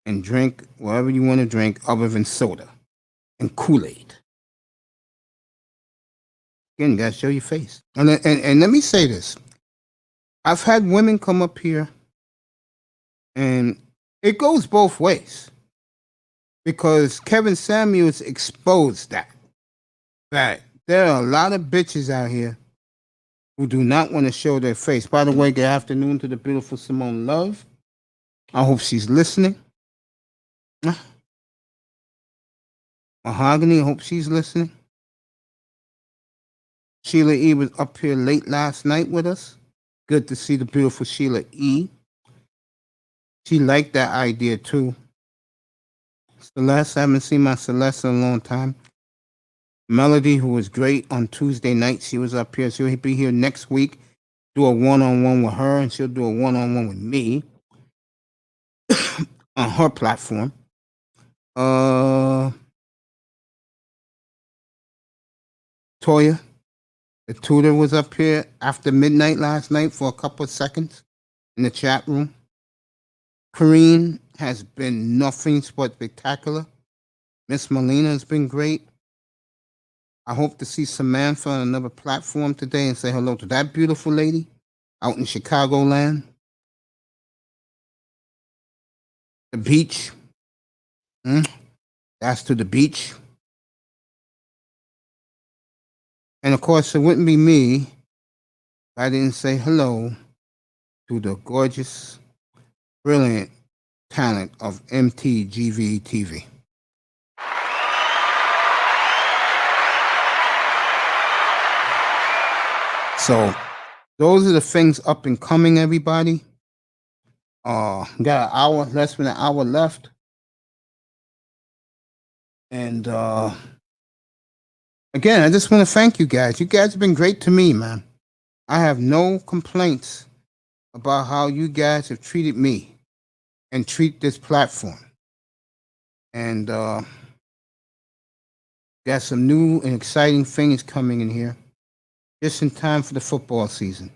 and drink whatever you want to drink other than soda and Kool-Aid. Again, you gotta show your face. And let me say this. I've had women come up here and it goes both ways. Because Kevin Samuels exposed that there are a lot of bitches out here who do not want to show their face. By the way, good afternoon to the beautiful Simone Love. I hope she's listening. Mahogany, I hope she's listening. Sheila E. was up here late last night with us. Good to see the beautiful Sheila E. She liked that idea too. Celeste, I haven't seen my Celeste in a long time. Melody, who was great on Tuesday night, she was up here. She'll be here next week. Do a one-on-one with her, and she'll do a one-on-one with me on her platform. Toya, the tutor, was up here after midnight last night for a couple of seconds in the chat room. Kareen has been nothing but spectacular. Miss Molina has been great. I hope to see Samantha on another platform today and say hello to that beautiful lady out in Chicagoland. The beach. That's to the beach. And of course, it wouldn't be me if I didn't say hello to the gorgeous, brilliant talent of MTGV TV. So those are the things up and coming, everybody. Got an hour, less than an hour left. And again, I just want to thank you guys. You guys have been great to me, man. I have no complaints about how you guys have treated me and treat this platform. And got some new and exciting things coming in here just in time for the football season.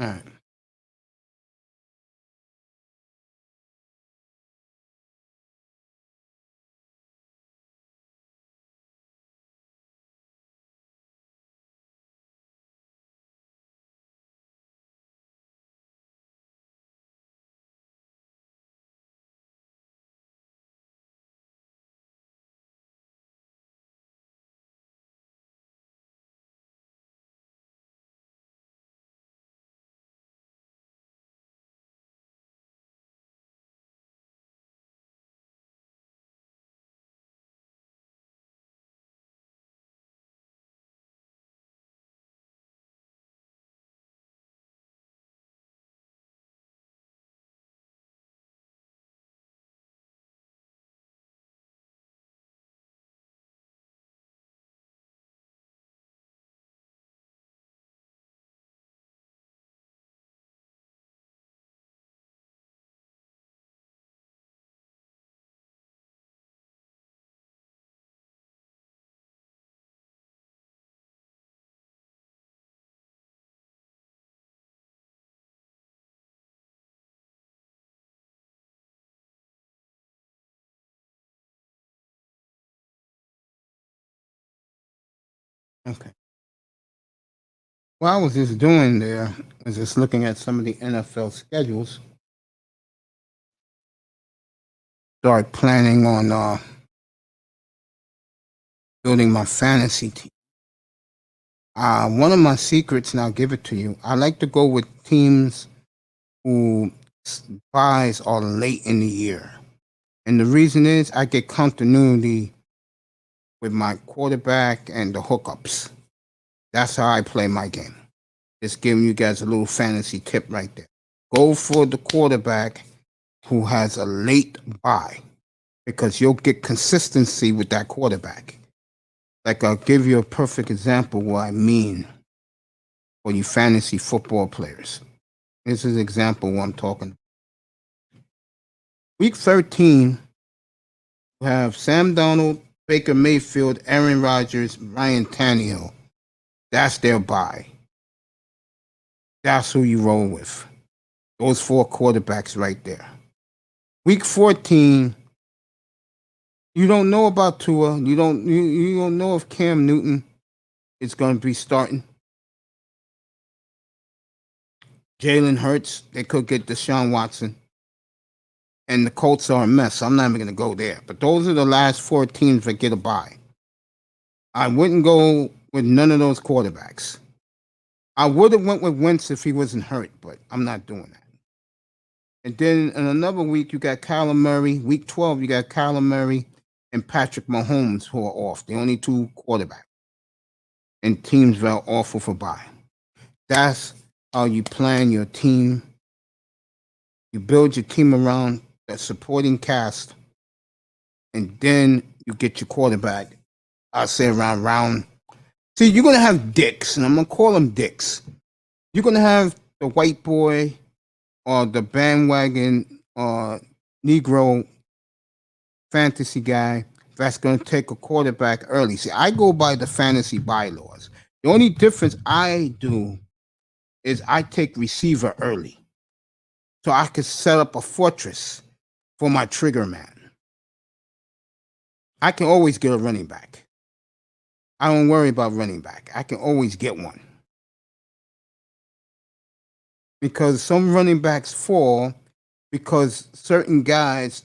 All right. Okay. What I was just doing there was just looking at some of the NFL schedules. Start planning on building my fantasy team. One of my secrets, and I'll give it to you, I like to go with teams who buys are late in the year. And the reason is I get continuity with my quarterback and the hookups. That's how I play my game. Just giving you guys a little fantasy tip right there. Go for the quarterback who has a late buy because you'll get consistency with that quarterback. Like I'll give you a perfect example what I mean for you fantasy football players. This is an example what I'm talking about. Week 13, you have Sam Donald, Baker Mayfield, Aaron Rodgers, Ryan Tannehill. That's their buy. That's who you roll with. Those 4 quarterbacks right there. Week 14, you don't know about Tua. You don't know if Cam Newton is going to be starting. Jalen Hurts, they could get Deshaun Watson. And the Colts are a mess. So I'm not even going to go there. But those are the last 4 teams that get a bye. I wouldn't go with none of those quarterbacks. I would have went with Wentz if he wasn't hurt, but I'm not doing that. And then in another week, you got Kyler Murray. Week 12, you got Kyler Murray and Patrick Mahomes who are off. The only 2 quarterbacks. And teams that are awful for bye. That's how you plan your team. You build your team around the supporting cast. And then you get your quarterback. I'll say around round. See, you're going to have dicks, and I'm going to call them dicks. You're going to have the white boy or the bandwagon or Negro fantasy guy that's going to take a quarterback early. See, I go by the fantasy bylaws. The only difference I do is I take receiver early. So I can set up a fortress for my trigger man. I can always get a running back. I don't worry about running back. I can always get one. Because some running backs fall because certain guys,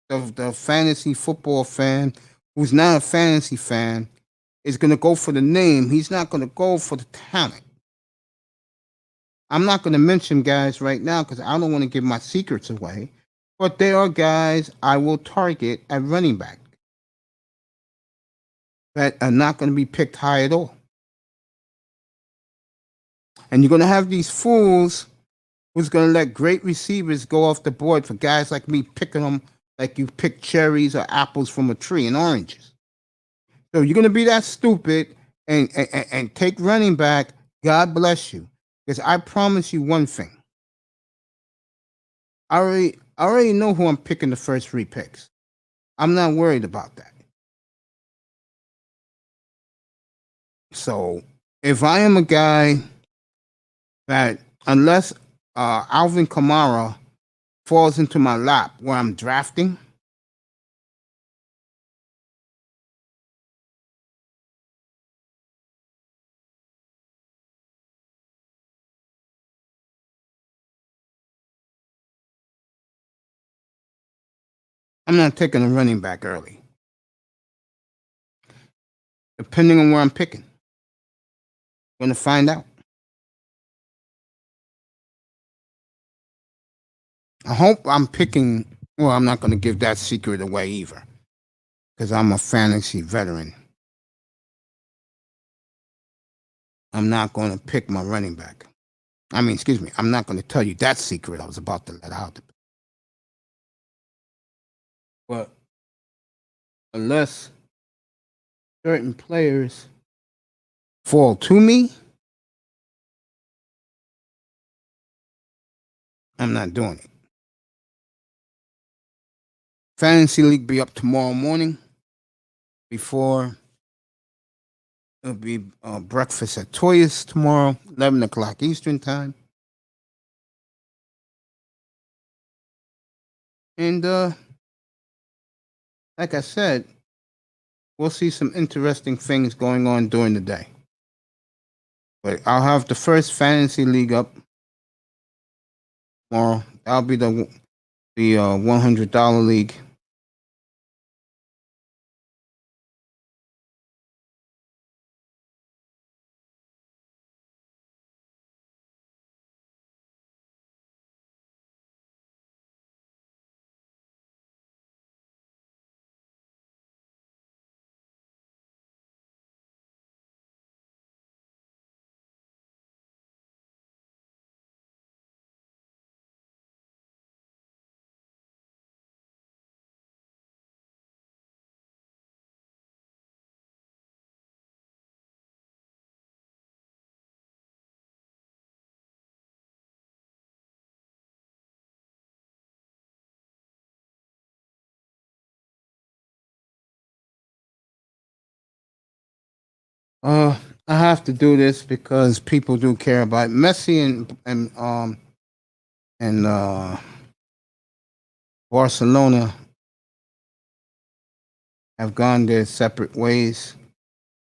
the fantasy football fan who's not a fantasy fan, is going to go for the name. He's not going to go for the talent. I'm not going to mention guys right now because I don't want to give my secrets away. But there are guys I will target at running back that are not going to be picked high at all. And you're going to have these fools who's going to let great receivers go off the board for guys like me picking them like you pick cherries or apples from a tree and oranges. So you're going to be that stupid and take running back. God bless you. Because I promise you one thing. I already know who I'm picking the first 3 picks. I'm not worried about that. So if I am a guy that unless Alvin Kamara falls into my lap where I'm drafting. I'm not taking a running back early, depending on where I'm picking. Going to find out. I hope I'm picking. Well, I'm not going to give that secret away either, because I'm a fantasy veteran. I'm not going to pick my running back. I mean, excuse me. I'm not going to tell you that secret I was about to let out. But unless certain players fall to me, I'm not doing it. Fantasy League be up tomorrow morning before it'll be breakfast at Toya's tomorrow, 11 o'clock Eastern time. And like I said, we'll see some interesting things going on during the day. But I'll have the first Fantasy League up tomorrow. That'll be the $100 league. I have to do this because people do care about it. Messi and Barcelona have gone their separate ways.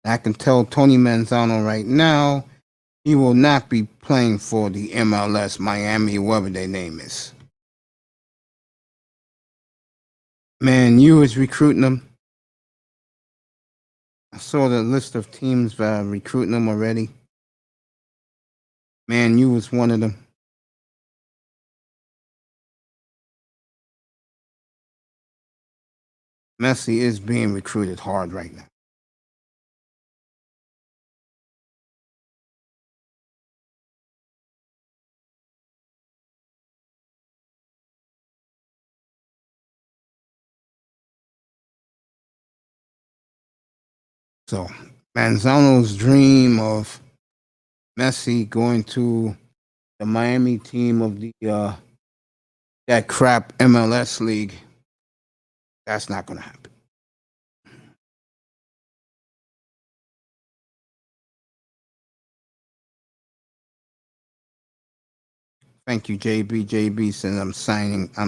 I can tell Tony Manzano right now he will not be playing for the MLS Miami, whoever their name is. Man, you is recruiting them. I saw the list of teams recruiting them already. Man, you was one of them. Messi is being recruited hard right now. So Manzano's dream of Messi going to the Miami team of the that crap MLS league, that's not going to happen. Thank you, JB. JB says I'm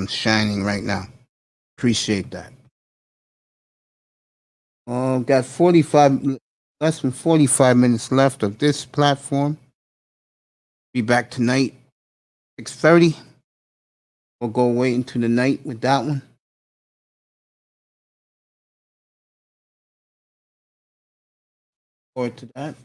shining right now. Appreciate that. Got 45, less than 45 minutes left of this platform. Be back tonight, 6:30. We'll go wait into the night with that one. Forward to that.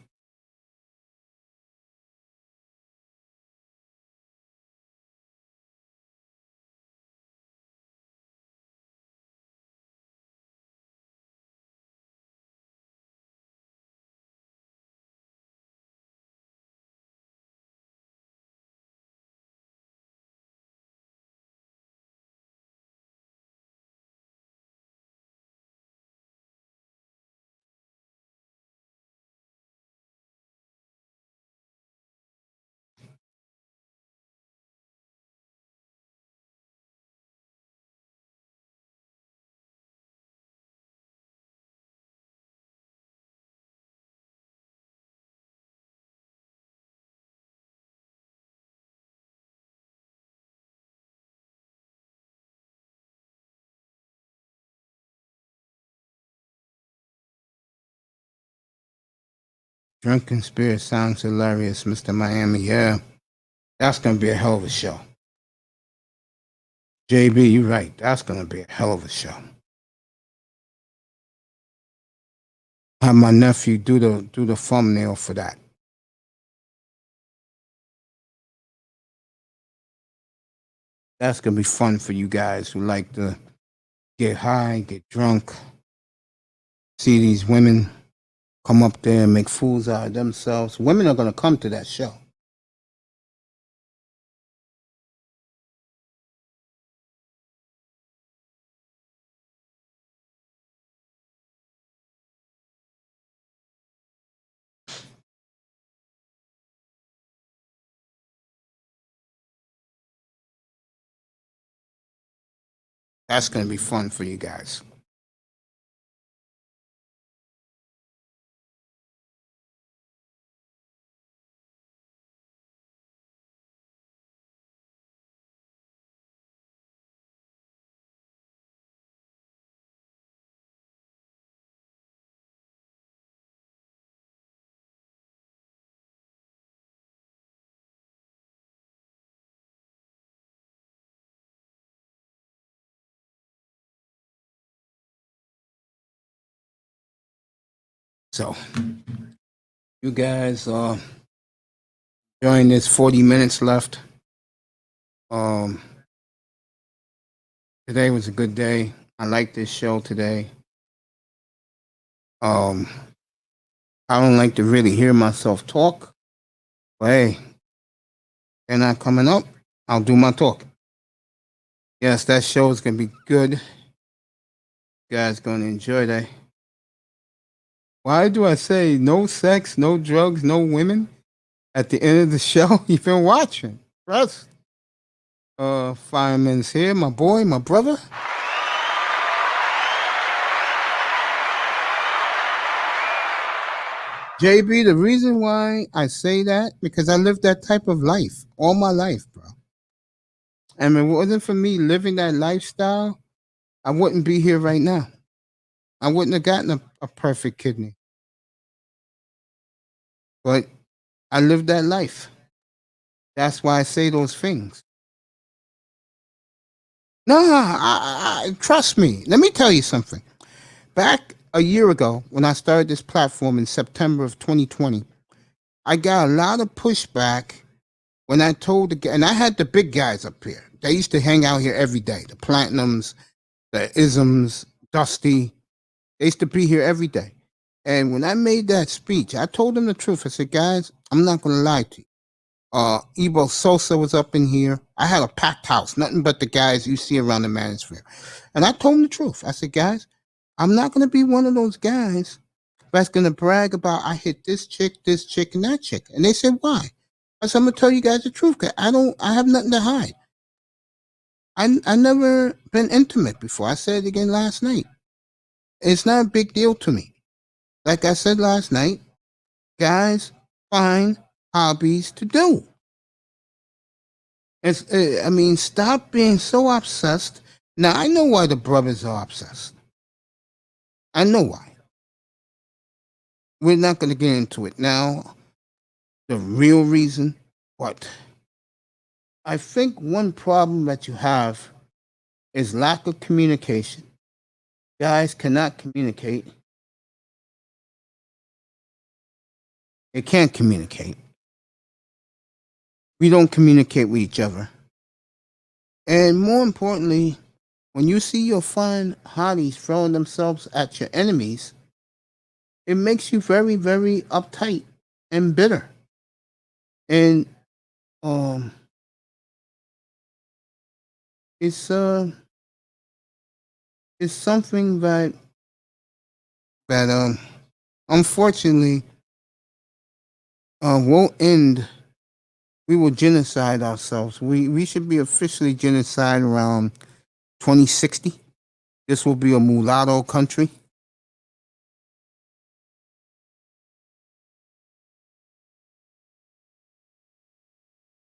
Drunken Spirit sounds hilarious, Mr. Miami. Yeah, that's gonna be a hell of a show. JB, you're right. That's gonna be a hell of a show. Have my nephew do the thumbnail for that. That's gonna be fun for you guys who like to get high, get drunk, see these women come up there and make fools out of themselves. Women are gonna come to that show. That's gonna be fun for you guys. So you guys enjoying this 40 minutes left. Um Today was a good day. I like this show today. I don't like to really hear myself talk, but hey, they're not coming up. I'll do my talk. Yes, that show is gonna be good. You guys gonna enjoy that. Why do I say no sex, no drugs, no women at the end of the show? You've been watching. Trust. Fireman's here, my boy, my brother. JB, the reason why I say that, because I lived that type of life all my life, bro. And if it wasn't for me living that lifestyle, I wouldn't be here right now. I wouldn't have gotten a perfect kidney. But I lived that life. That's why I say those things. No, trust me. Let me tell you something. Back a year ago, when I started this platform in September of 2020, I got a lot of pushback when I told and I had the big guys up here. They used to hang out here every day. The Platinums, the Isms, Dusty. They used to be here every day. And when I made that speech, I told them the truth. I said, guys, I'm not going to lie to you. Ebo Sosa was up in here. I had a packed house, nothing but the guys you see around the manosphere. And I told them the truth. I said, guys, I'm not going to be one of those guys that's going to brag about I hit this chick, and that chick. And they said, why? I said, I'm going to tell you guys the truth. Cause I have nothing to hide. I never been intimate before. I said it again last night. It's not a big deal to me. Like I said last night, guys find hobbies to do. I mean, stop being so obsessed. Now, I know why the brothers are obsessed. I know why. We're not going to get into it now, the real reason, but I think one problem that you have is lack of communication. Guys cannot communicate. They can't communicate. We don't communicate with each other. And more importantly, when you see your fine hotties throwing themselves at your enemies, it makes you very, very uptight and bitter. And it's something that unfortunately won't end. We will genocide ourselves. We should be officially genocide around 2060. This will be a mulatto country.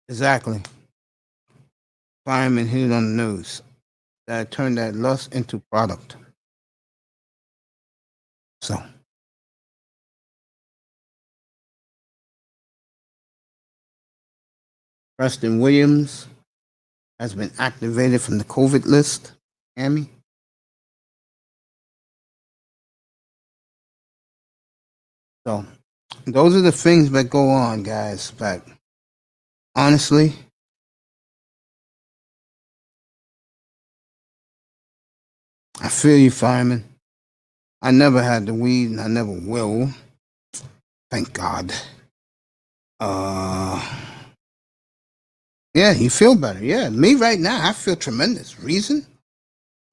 Exactly. Fireman hit it on the nose. That turned that lust into product. So Preston Williams has been activated from the COVID list. Amy. So those are the things that go on, guys. But honestly, I feel you, fireman. I never had the weed and I never will. Thank God. Yeah, you feel better. Yeah, me right now, I feel tremendous. Reason?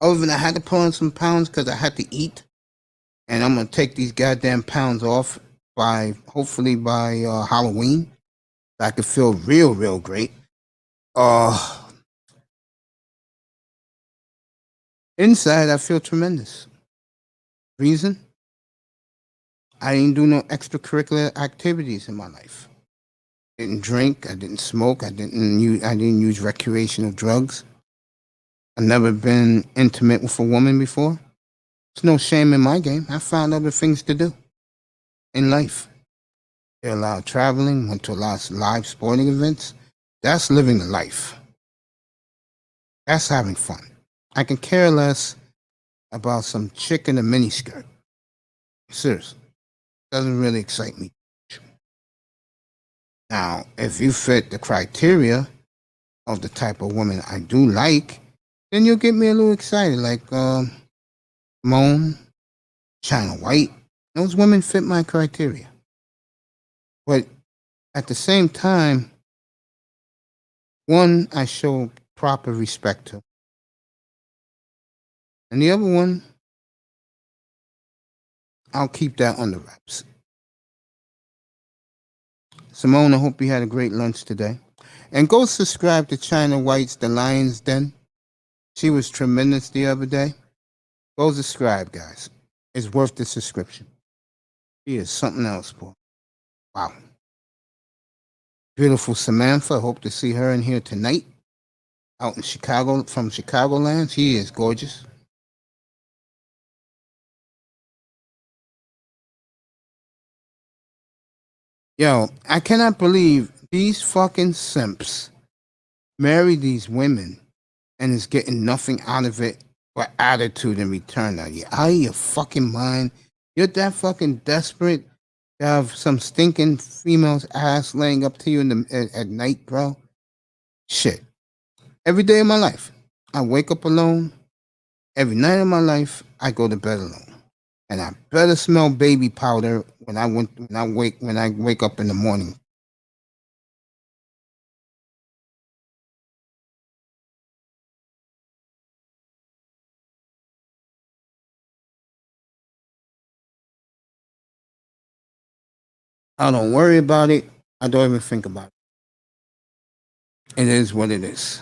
Other than I had to put on some pounds because I had to eat. And I'm going to take these goddamn pounds off hopefully by Halloween. So I could feel real, real great. Inside, I feel tremendous. Reason? I didn't do no extracurricular activities in my life. Didn't drink. I didn't smoke. I didn't use recreational drugs. I've never been intimate with a woman before. There's no shame in my game. I found other things to do in life. They allowed traveling, went to a lot of live sporting events. That's living the life. That's having fun. I can care less about some chick in a miniskirt. Seriously. Doesn't really excite me. Now, if you fit the criteria of the type of woman I do like, then you'll get me a little excited. Like Moan, China White. Those women fit my criteria. But at the same time, one I show proper respect to. And the other one, I'll keep that under wraps. Simone, I hope you had a great lunch today. And go subscribe to China White's The Lion's Den. She was tremendous the other day. Go subscribe, guys. It's worth the subscription. She is something else, boy. Wow. Beautiful Samantha. Hope to see her in here tonight. Out in Chicago, from Chicagoland. She is gorgeous. Yo, I cannot believe these fucking simps marry these women and is getting nothing out of it but attitude in return. Are you out of your fucking mind? You're that fucking desperate to have some stinking female's ass laying up to you at night, bro? Shit. Every day of my life, I wake up alone. Every night of my life, I go to bed alone. And I better smell baby powder when I wake up in the morning. I don't worry about it. I don't even think about it. It is what it is.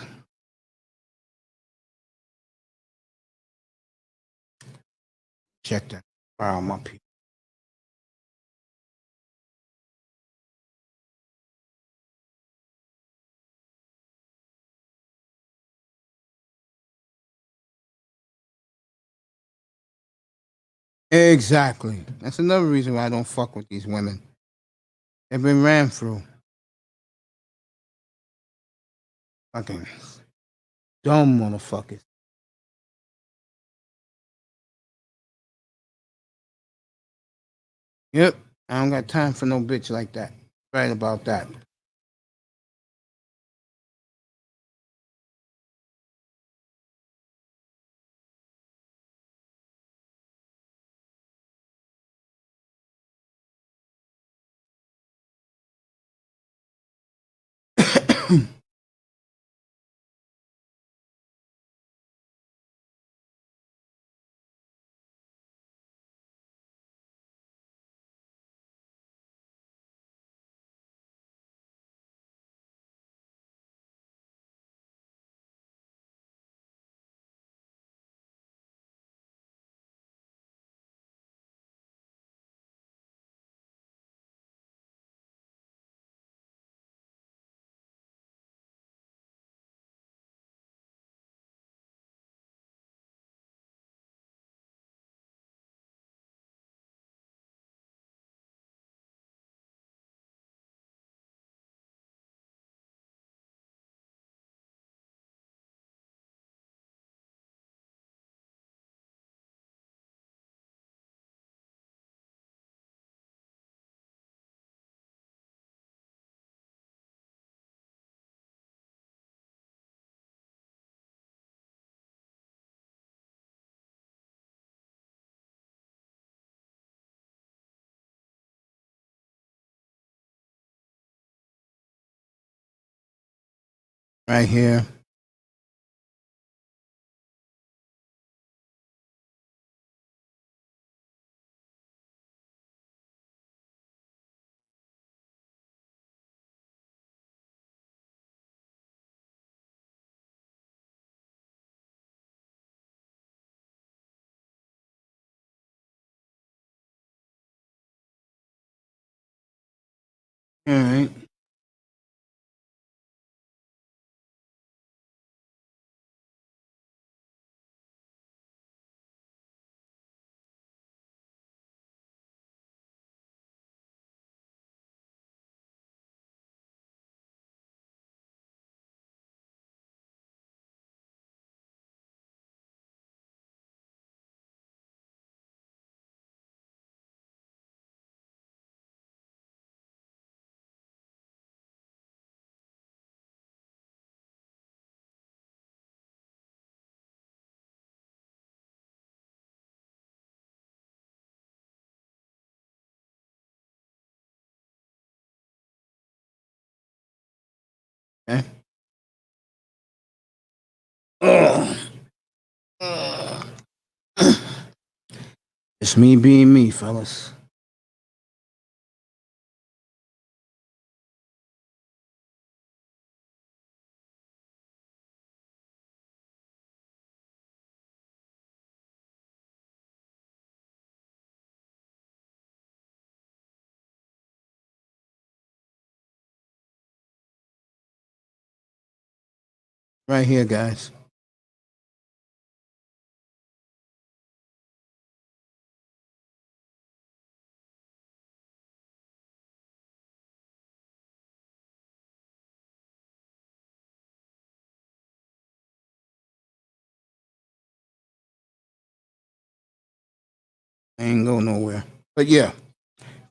Check that. Wow, my people. Exactly. That's another reason why I don't fuck with these women. They've been ran through. Fucking dumb motherfuckers. Yep. I don't got time for no bitch like that. Right about that. right here. All right. Okay. Ugh. Ugh. It's me being me, fellas. Right here, guys. I ain't go nowhere. But yeah,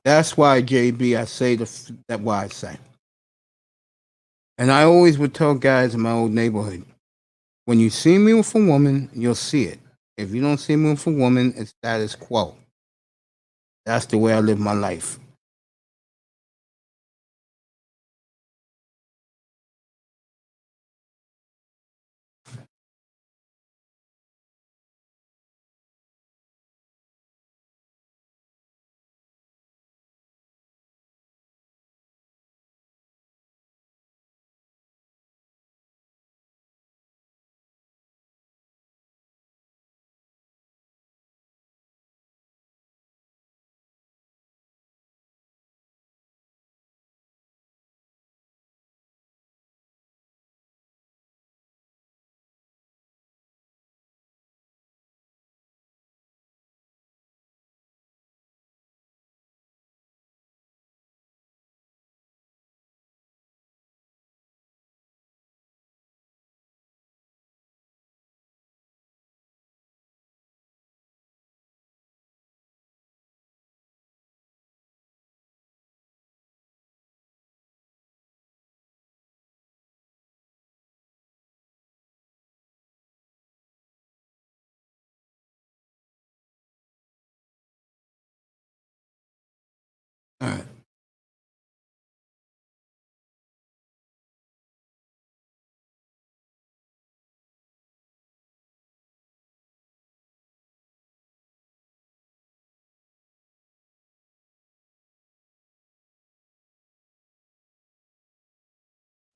that's why, JB, I say that why I say. And I always would tell guys in my old neighborhood, when you see me with a woman, you'll see it. If you don't see me with a woman, it's status quo. That's the way I live my life. All right.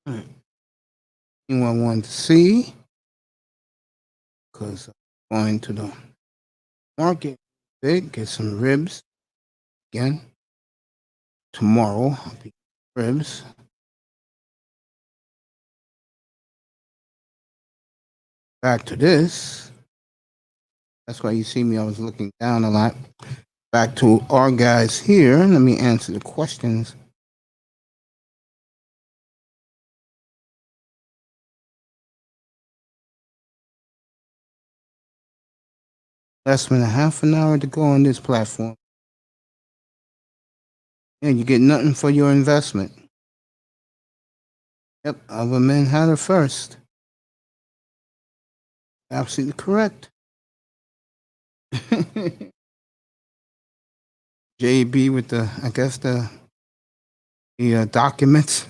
All right. Anyone want to see? Because I'm going to the market, big, get some ribs again. Tomorrow, I'll be ribs. Back to this. That's why you see me, I was looking down a lot. Back to our guys here. Let me answer the questions. Less than a half an hour to go on this platform. Yeah, you get nothing for your investment. Yep, other men had her first. Absolutely correct. JB with the, I guess the documents.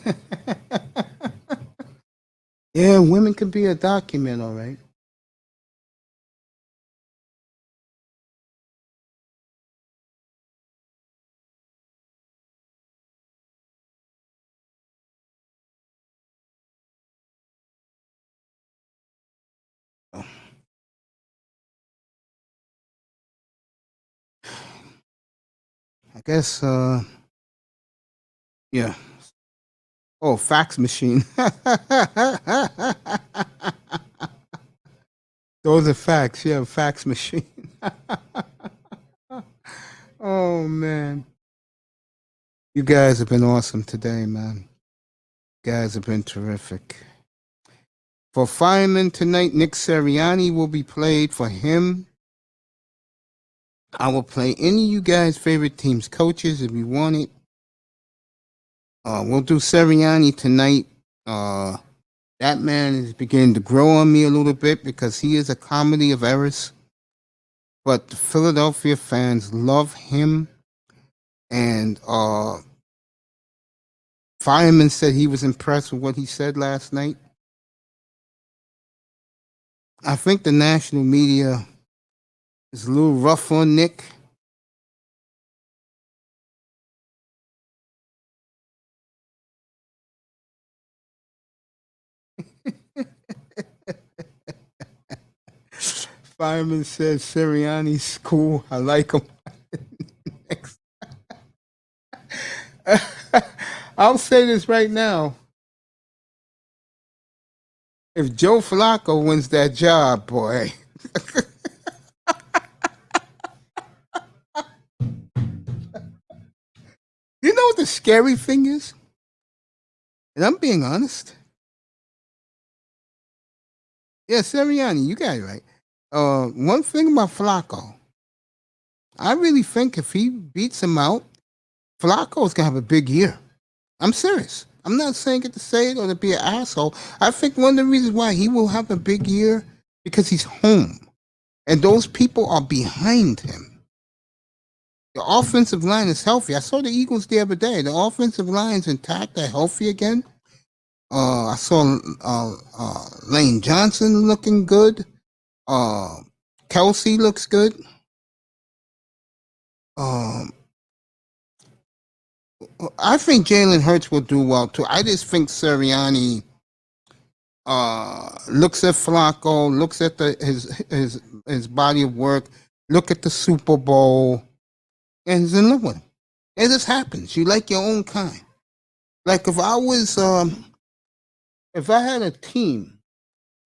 Yeah, women can be a document, all right. I guess, yeah. Oh, fax machine. Those are facts. Yeah, fax machine. Oh man, you guys have been awesome today, man. You guys have been terrific. For Fireman tonight, Nick Sirianni will be played. For him, I will play any of you guys' favorite teams' coaches if you want it. We'll do Sirianni tonight. That man is beginning to grow on me a little bit because he is a comedy of errors. But the Philadelphia fans love him. And Fireman said he was impressed with what he said last night. I think the national media is a little rough on Nick. Fireman says Sirianni's cool. I like him. I'll say this right now. If Joe Flacco wins that job, boy. You know what the scary thing is? And I'm being honest. Yeah, Sirianni, you got it right. One thing about Flacco, I really think if he beats him out, Flacco's gonna have a big year. I'm serious. I'm not saying it to say it or to be an asshole. I think one of the reasons why he will have a big year because he's home, and those people are behind him. The offensive line is healthy. I saw the Eagles the other day. The offensive line's intact. They're healthy again. I saw Lane Johnson looking good. Kelsey looks good. I think Jalen Hurts will do well too. I just think Sirianni looks at Flacco, looks at his body of work, look at the Super Bowl, and he's in love with him. It just happens. You like your own kind. Like if I was, if I had a team,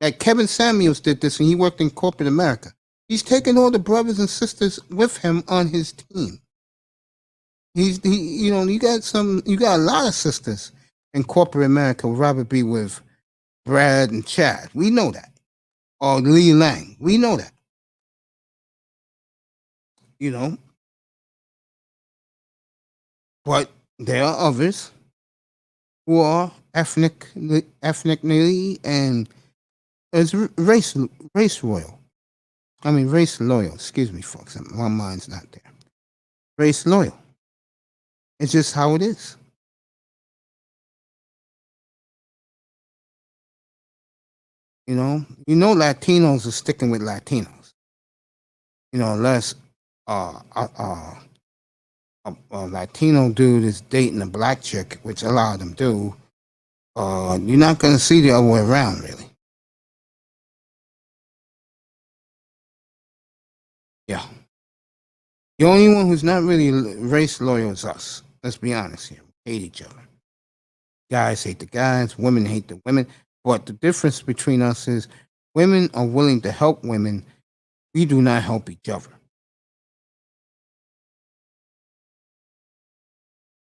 like Kevin Samuels did this, and he worked in corporate America. He's taking all the brothers and sisters with him on his team. You got a lot of sisters in corporate America would rather be with Brad and Chad. We know that. Or Lee Lang. We know that. You know. But there are others who are ethnically and as race loyal. I mean race loyal. Excuse me, folks. My mind's not there. Race loyal. It's just how it is. You know, Latinos are sticking with Latinos. You know, unless a Latino dude is dating a black chick, which a lot of them do, you're not going to see the other way around, really. Yeah. The only one who's not really race loyal is us. Let's be honest here. We hate each other. Guys hate the guys, women hate the women. But the difference between us is women are willing to help women. We do not help each other.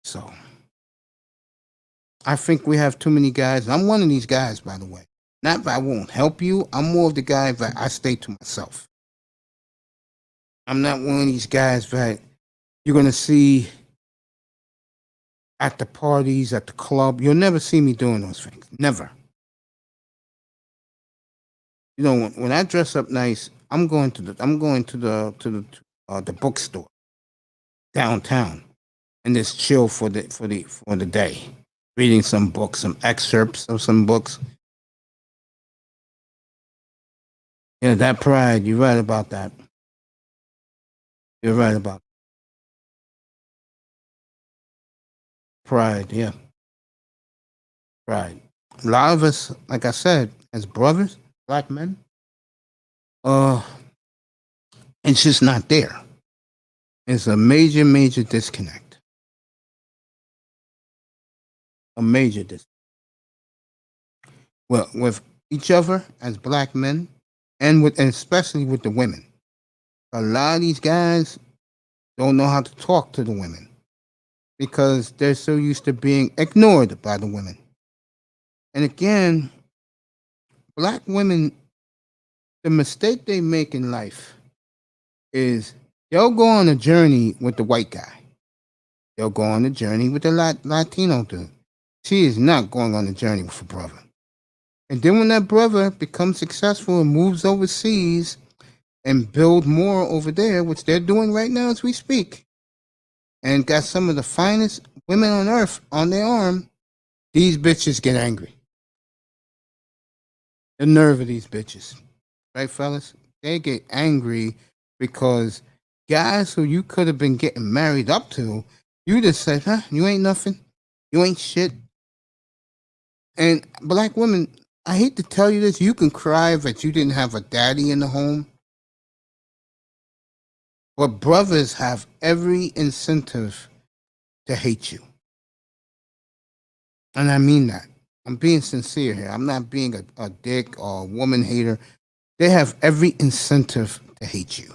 So I think we have too many guys. I'm one of these guys, by the way. Not that I won't help you. I'm more of the guy that I stay to myself. I'm not one of these guys that you're going to see at the parties, at the club. You'll never see me doing those things. Never. You know, when I dress up nice, I'm going to the bookstore downtown and just chill for the day, reading some books, some excerpts of some books. Yeah, that pride. You're right about that. You're right about pride. Yeah, pride. A lot of us, like I said, as brothers, black men, uh, it's just not there. It's a major, major disconnect. A major disconnect. Well, with each other as black men, and especially with the women. A lot of these guys don't know how to talk to the women because they're so used to being ignored by the women. And again, black women, the mistake they make in life is they'll go on a journey with the white guy. They'll go on a journey with the Latino dude. She is not going on a journey with a brother. And then when that brother becomes successful and moves overseas and build more over there, which they're doing right now as we speak, and got some of the finest women on earth on their arm, these bitches get angry. The nerve of these bitches. Right, fellas? They get angry because guys who you could have been getting married up to, you just said, huh, you ain't nothing. You ain't shit. And black women, I hate to tell you this, you can cry that you didn't have a daddy in the home. But brothers have every incentive to hate you. And I mean that. I'm being sincere here. I'm not being a dick or a woman hater. They have every incentive to hate you.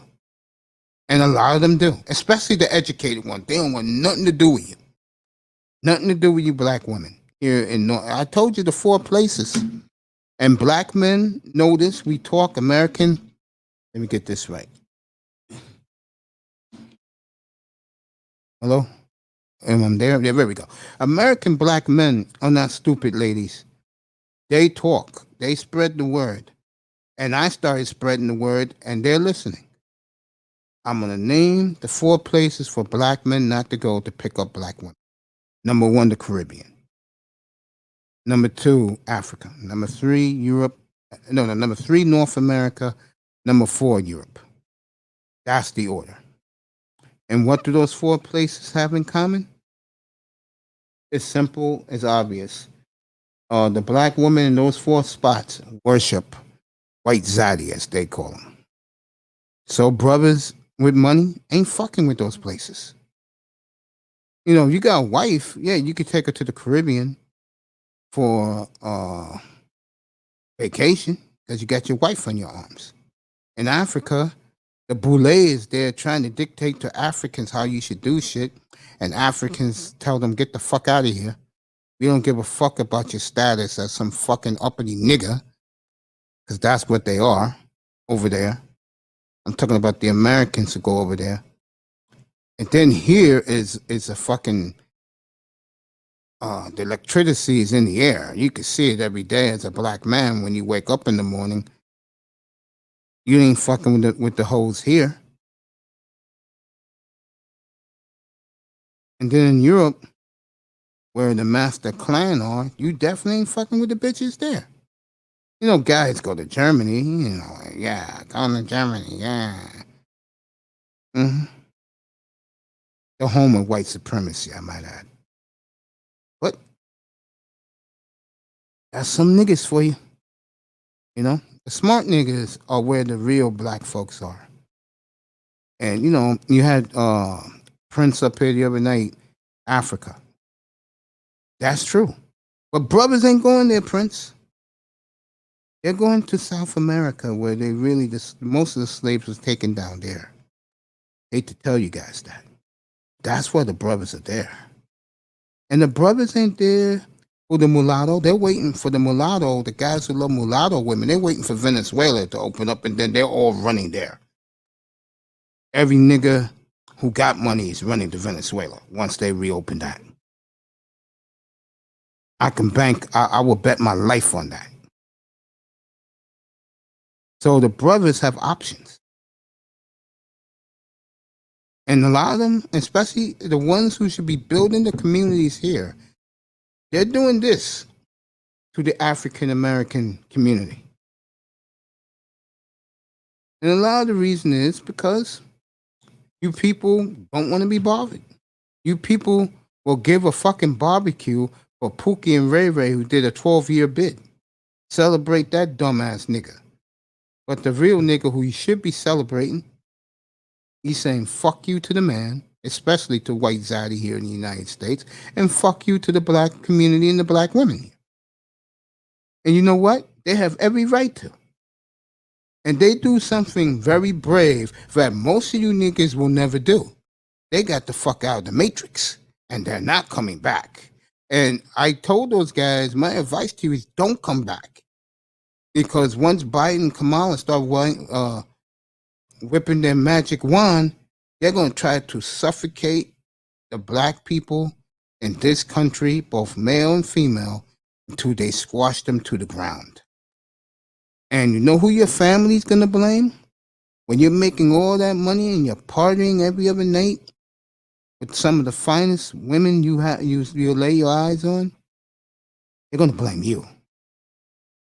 And a lot of them do, especially the educated ones. They don't want nothing to do with you. Nothing to do with you black women. Here in North, I told you the 4 places. And black men know this. We talk American. Let me get this right. Hello? Am I there? Yeah, there we go. American black men are not stupid, ladies. They talk. They spread the word. And I started spreading the word, and they're listening. I'm going to name the 4 places for black men not to go to pick up black women. Number 1, the Caribbean. Number 2, Africa. Number 3, Europe. No, number 3, North America. Number 4, Europe. That's the order. And what do those 4 places have in common? It's simple, it's obvious. The black women in those 4 spots worship white zaddy, as they call them. So brothers with money ain't fucking with those places. You know, you got a wife, yeah, you could take her to the Caribbean for vacation because you got your wife on your arms. In Africa, the boule is there trying to dictate to Africans how you should do shit, and Africans tell them, get the fuck out of here. We don't give a fuck about your status as some fucking uppity nigger, because that's what they are over there. I'm talking about the Americans who go over there. And then here is a fucking the electricity is in the air. You can see it every day as a black man when you wake up in the morning. You ain't fucking with the hoes here. And then in Europe, where the master clan are, you definitely ain't fucking with the bitches there. You know, guys go to Germany, you know, like, yeah, going to Germany, yeah. Mm-hmm. The home of white supremacy, I might add. But that's some niggas for you. You know, the smart niggas are where the real black folks are. And, you know, you had Prince up here the other night, Africa. That's true. But brothers ain't going there, Prince. They're going to South America where they really, most of the slaves was taken down there. Hate to tell you guys that. That's where the brothers are there. And the brothers ain't there for the mulatto. They're waiting for the mulatto, the guys who love mulatto women. They're waiting for Venezuela to open up, and then they're all running there. Every nigga who got money is running to Venezuela once they reopen that. I can bank, I will bet my life on that. So the brothers have options. And a lot of them, especially the ones who should be building the communities here, they're doing this to the African American community. And a lot of the reason is because you people don't want to be bothered. You people will give a fucking barbecue for Pookie and Ray Ray who did a 12-year bid. Celebrate that dumbass nigga. But the real nigga who you should be celebrating, he's saying fuck you to the man, especially to white Zaddy here in the United States, and fuck you to the black community and the black women. And you know what? They have every right to. And they do something very brave that most of you niggas will never do. They got the fuck out of the matrix and they're not coming back. And I told those guys, my advice to you is don't come back. Because once Biden and Kamala start whipping their magic wand, they're going to try to suffocate the black people in this country, both male and female, until they squash them to the ground. And you know who your family's going to blame? When you're making all that money and you're partying every other night with some of the finest women you lay your eyes on, they're going to blame you.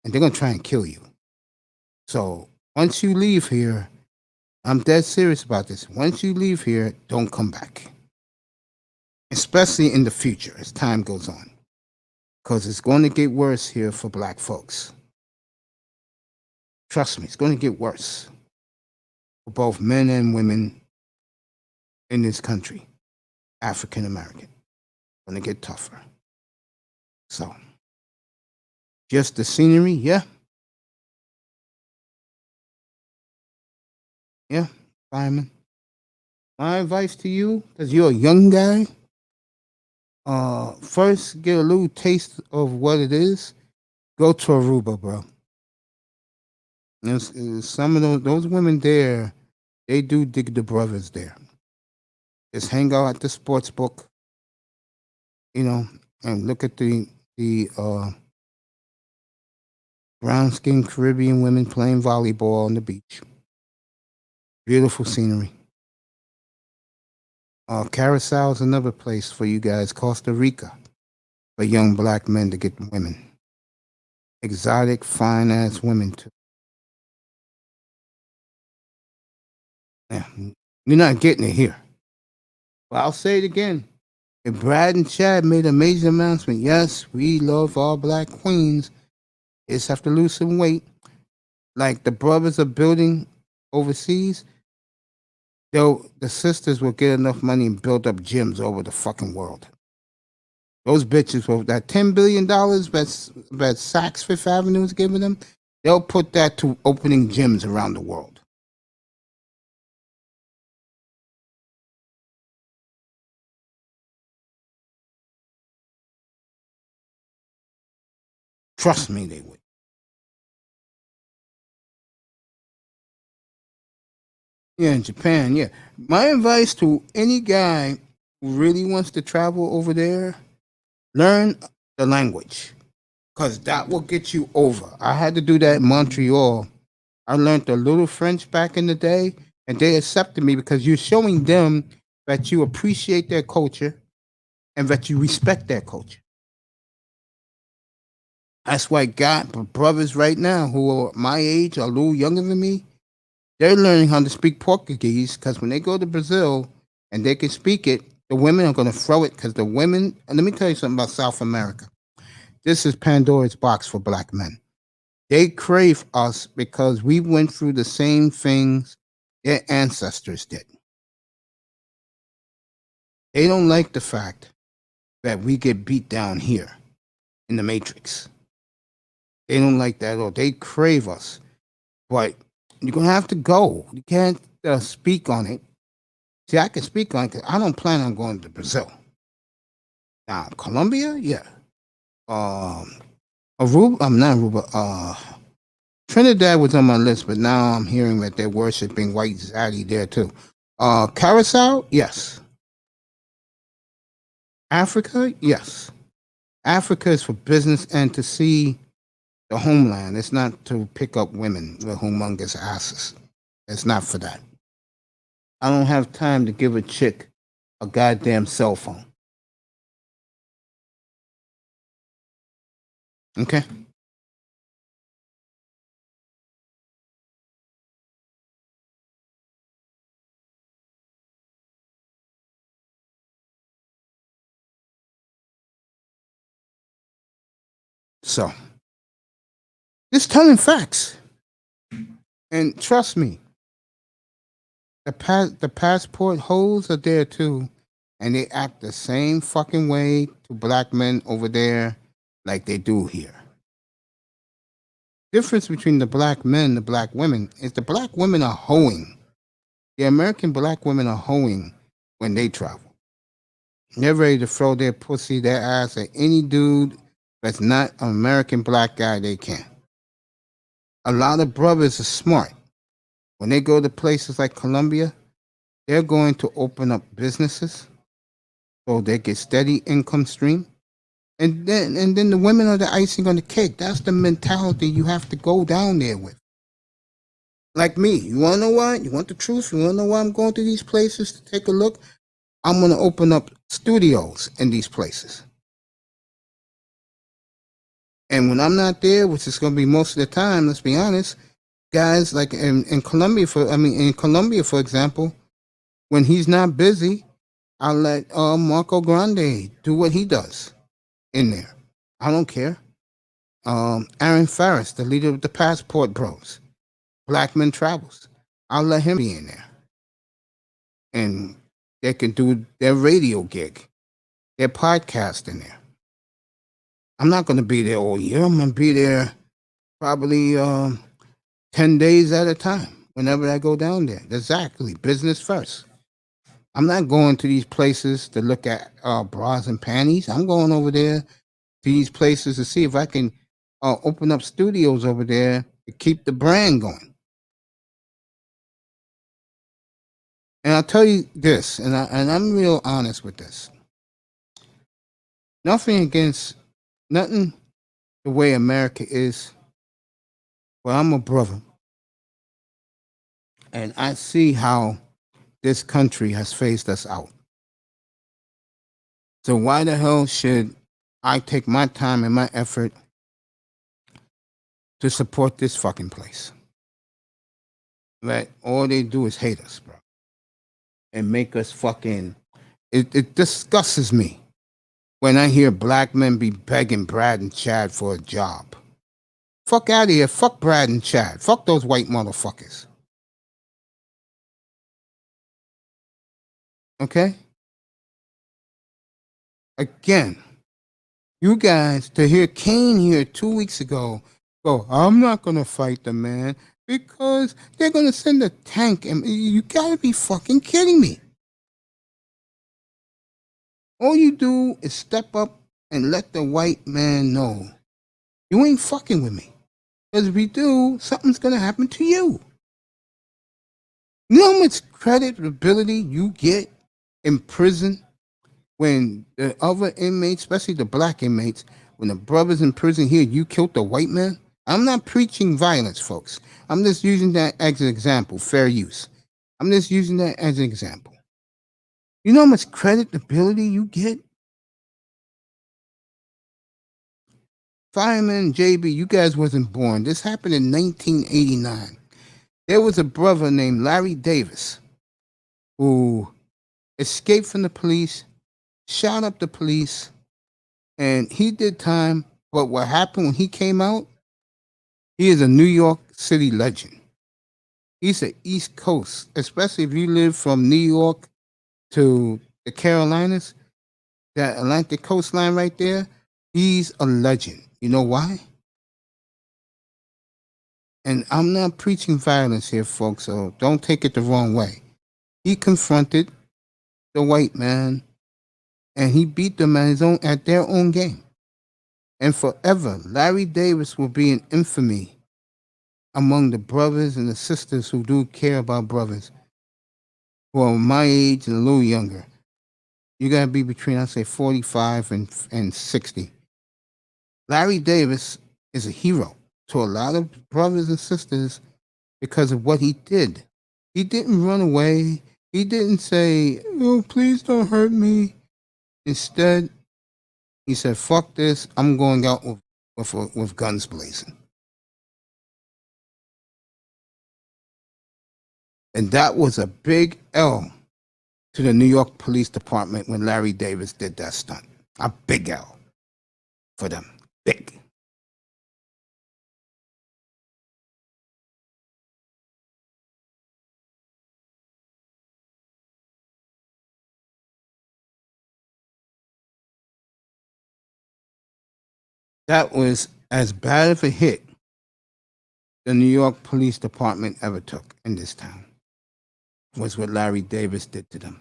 And they're going to try and kill you. So once you leave here, I'm dead serious about this. Once you leave here, don't come back. Especially in the future as time goes on. Because it's going to get worse here for black folks. Trust me, it's going to get worse for both men and women in this country, African American. It's going to get tougher. So, just the scenery, yeah. Yeah, Simon. My advice to you, because you're a young guy, first get a little taste of what it is. Go to Aruba, bro. Some of those women there, they do dig the brothers there. Just hang out at the sports book, and look at the brown skinned Caribbean women playing volleyball on the beach. Beautiful scenery. Carousel is another place for you guys. Costa Rica, for young black men to get women. Exotic, fine ass women too. Yeah, you're not getting it here. But I'll say it again. If Brad and Chad made a major announcement, yes, we love all black queens. They just have to lose some weight. Like the brothers are building overseas, the sisters will get enough money and build up gyms over the fucking world. Those bitches with that $10 billion that Saks Fifth Avenue is giving them, they'll put that to opening gyms around the world. Trust me, they would. Yeah, in Japan, yeah. My advice to any guy who really wants to travel over there, learn the language. Because that will get you over. I had to do that in Montreal. I learned a little French back in the day, and they accepted me because you're showing them that you appreciate their culture and that you respect their culture. That's why got brothers right now who are my age or a little younger than me, they're learning how to speak Portuguese because when they go to Brazil and they can speak it, the women are going to throw it because the women, and let me tell you something about South America. This is Pandora's box for black men. They crave us because we went through the same things their ancestors did. They don't like the fact that we get beat down here in the Matrix. They don't like that at all. They crave us. But you're going to have to go. You can't speak on it. See, I can speak on it because I don't plan on going to Brazil. Now, Colombia, yeah. Aruba, I'm not Aruba. Trinidad was on my list, but now I'm hearing that they're worshiping White Zaddy there too. Carousel, yes. Africa, yes. Africa is for business and to see the homeland. It's not to pick up women with humongous asses. It's not for that. I don't have time to give a chick a goddamn cell phone. Okay? So, just telling facts. And trust me, the passport holes are there too. And they act the same fucking way to black men over there like they do here. Difference between the black men and the black women is the black women are hoeing. The American black women are hoeing when they travel. They're ready to throw their pussy, their ass at any dude that's not an American black guy they can. A lot of brothers are smart. When they go to places like Colombia, they're going to open up businesses so they get steady income stream. And then the women are the icing on the cake. That's the mentality you have to go down there with. Like me, you want to know why? You want the truth? You want to know why I'm going to these places to take a look? I'm going to open up studios in these places. And when I'm not there, which is going to be most of the time, let's be honest, guys like in Colombia, for example, when he's not busy, I'll let Marco Grande do what he does in there. I don't care. Aaron Farris, the leader of the Passport Bros, Black Men Travels. I'll let him be in there. And they can do their radio gig, their podcast in there. I'm not going to be there all year. I'm going to be there probably 10 days at a time whenever I go down there. Exactly. Business first. I'm not going to these places to look at bras and panties. I'm going over there to these places to see if I can open up studios over there to keep the brand going. And I'll tell you this, and I'm real honest with this. Nothing the way America is, but I'm a brother. And I see how this country has phased us out. So why the hell should I take my time and my effort to support this fucking place? Right? All they do is hate us, bro. And make us fucking... It disgusts me when I hear black men be begging Brad and Chad for a job. Fuck out of here. Fuck Brad and Chad. Fuck those white motherfuckers. Okay? Again, you guys, to hear Kane here 2 weeks ago go, I'm not going to fight the man because they're going to send a tank. And you got to be fucking kidding me. All you do is step up and let the white man know you ain't fucking with me. Because if we do, something's going to happen to you. You know how much credibility you get in prison when the other inmates, especially the black inmates, when the brothers in prison hear you killed the white man? I'm not preaching violence, folks. I'm just using that as an example, fair use. I'm just using that as an example. You know how much credibility you get? Fireman JB, you guys wasn't born. This happened in 1989. There was a brother named Larry Davis who escaped from the police, shot up the police, and he did time. But what happened when he came out, he is a New York City legend. He's the East Coast, especially if you live from New York to the Carolinas, that Atlantic coastline right there, he's a legend. You know why? And I'm not preaching violence here, folks, so don't take it the wrong way. He confronted the white man, and he beat them at their own game. And forever, Larry Davis will be in infamy among the brothers and the sisters who do care about brothers who are my age and a little younger. You got to be between, I'd say, 45 and 60. Larry Davis is a hero to a lot of brothers and sisters because of what he did. He didn't run away. He didn't say, oh, please don't hurt me. Instead, he said, fuck this. I'm going out with guns blazing. And that was a big L to the New York Police Department when Larry Davis did that stunt. A big L for them. Big. That was as bad of a hit the New York Police Department ever took in this town. Was what Larry Davis did to them.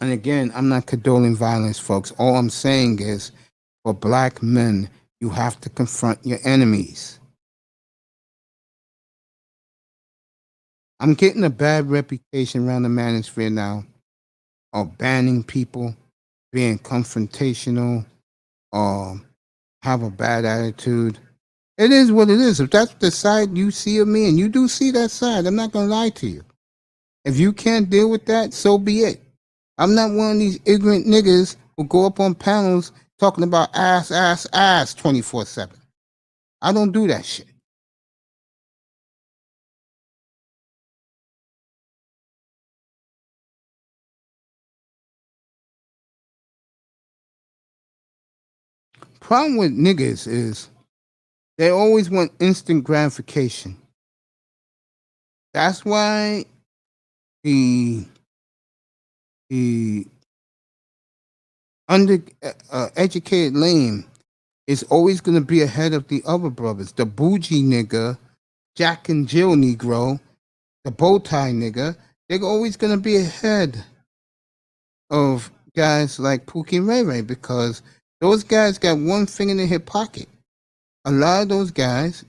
And again, I'm not condoning violence, folks. All I'm saying is, for black men, you have to confront your enemies. I'm getting a bad reputation around the manosphere now of banning people, being confrontational, or have a bad attitude. It is what it is. If that's the side you see of me, and you do see that side, I'm not going to lie to you. If you can't deal with that, so be it. I'm not one of these ignorant niggas who go up on panels talking about ass 24/7. I don't do that shit. Problem with niggas is they always want instant gratification. That's why the under educated lame is always going to be ahead of the other brothers. The bougie nigga, Jack and Jill Negro, the bow tie nigga, they're always going to be ahead of guys like Pookie and Ray Ray because those guys got one finger in their hip pocket. A lot of those guys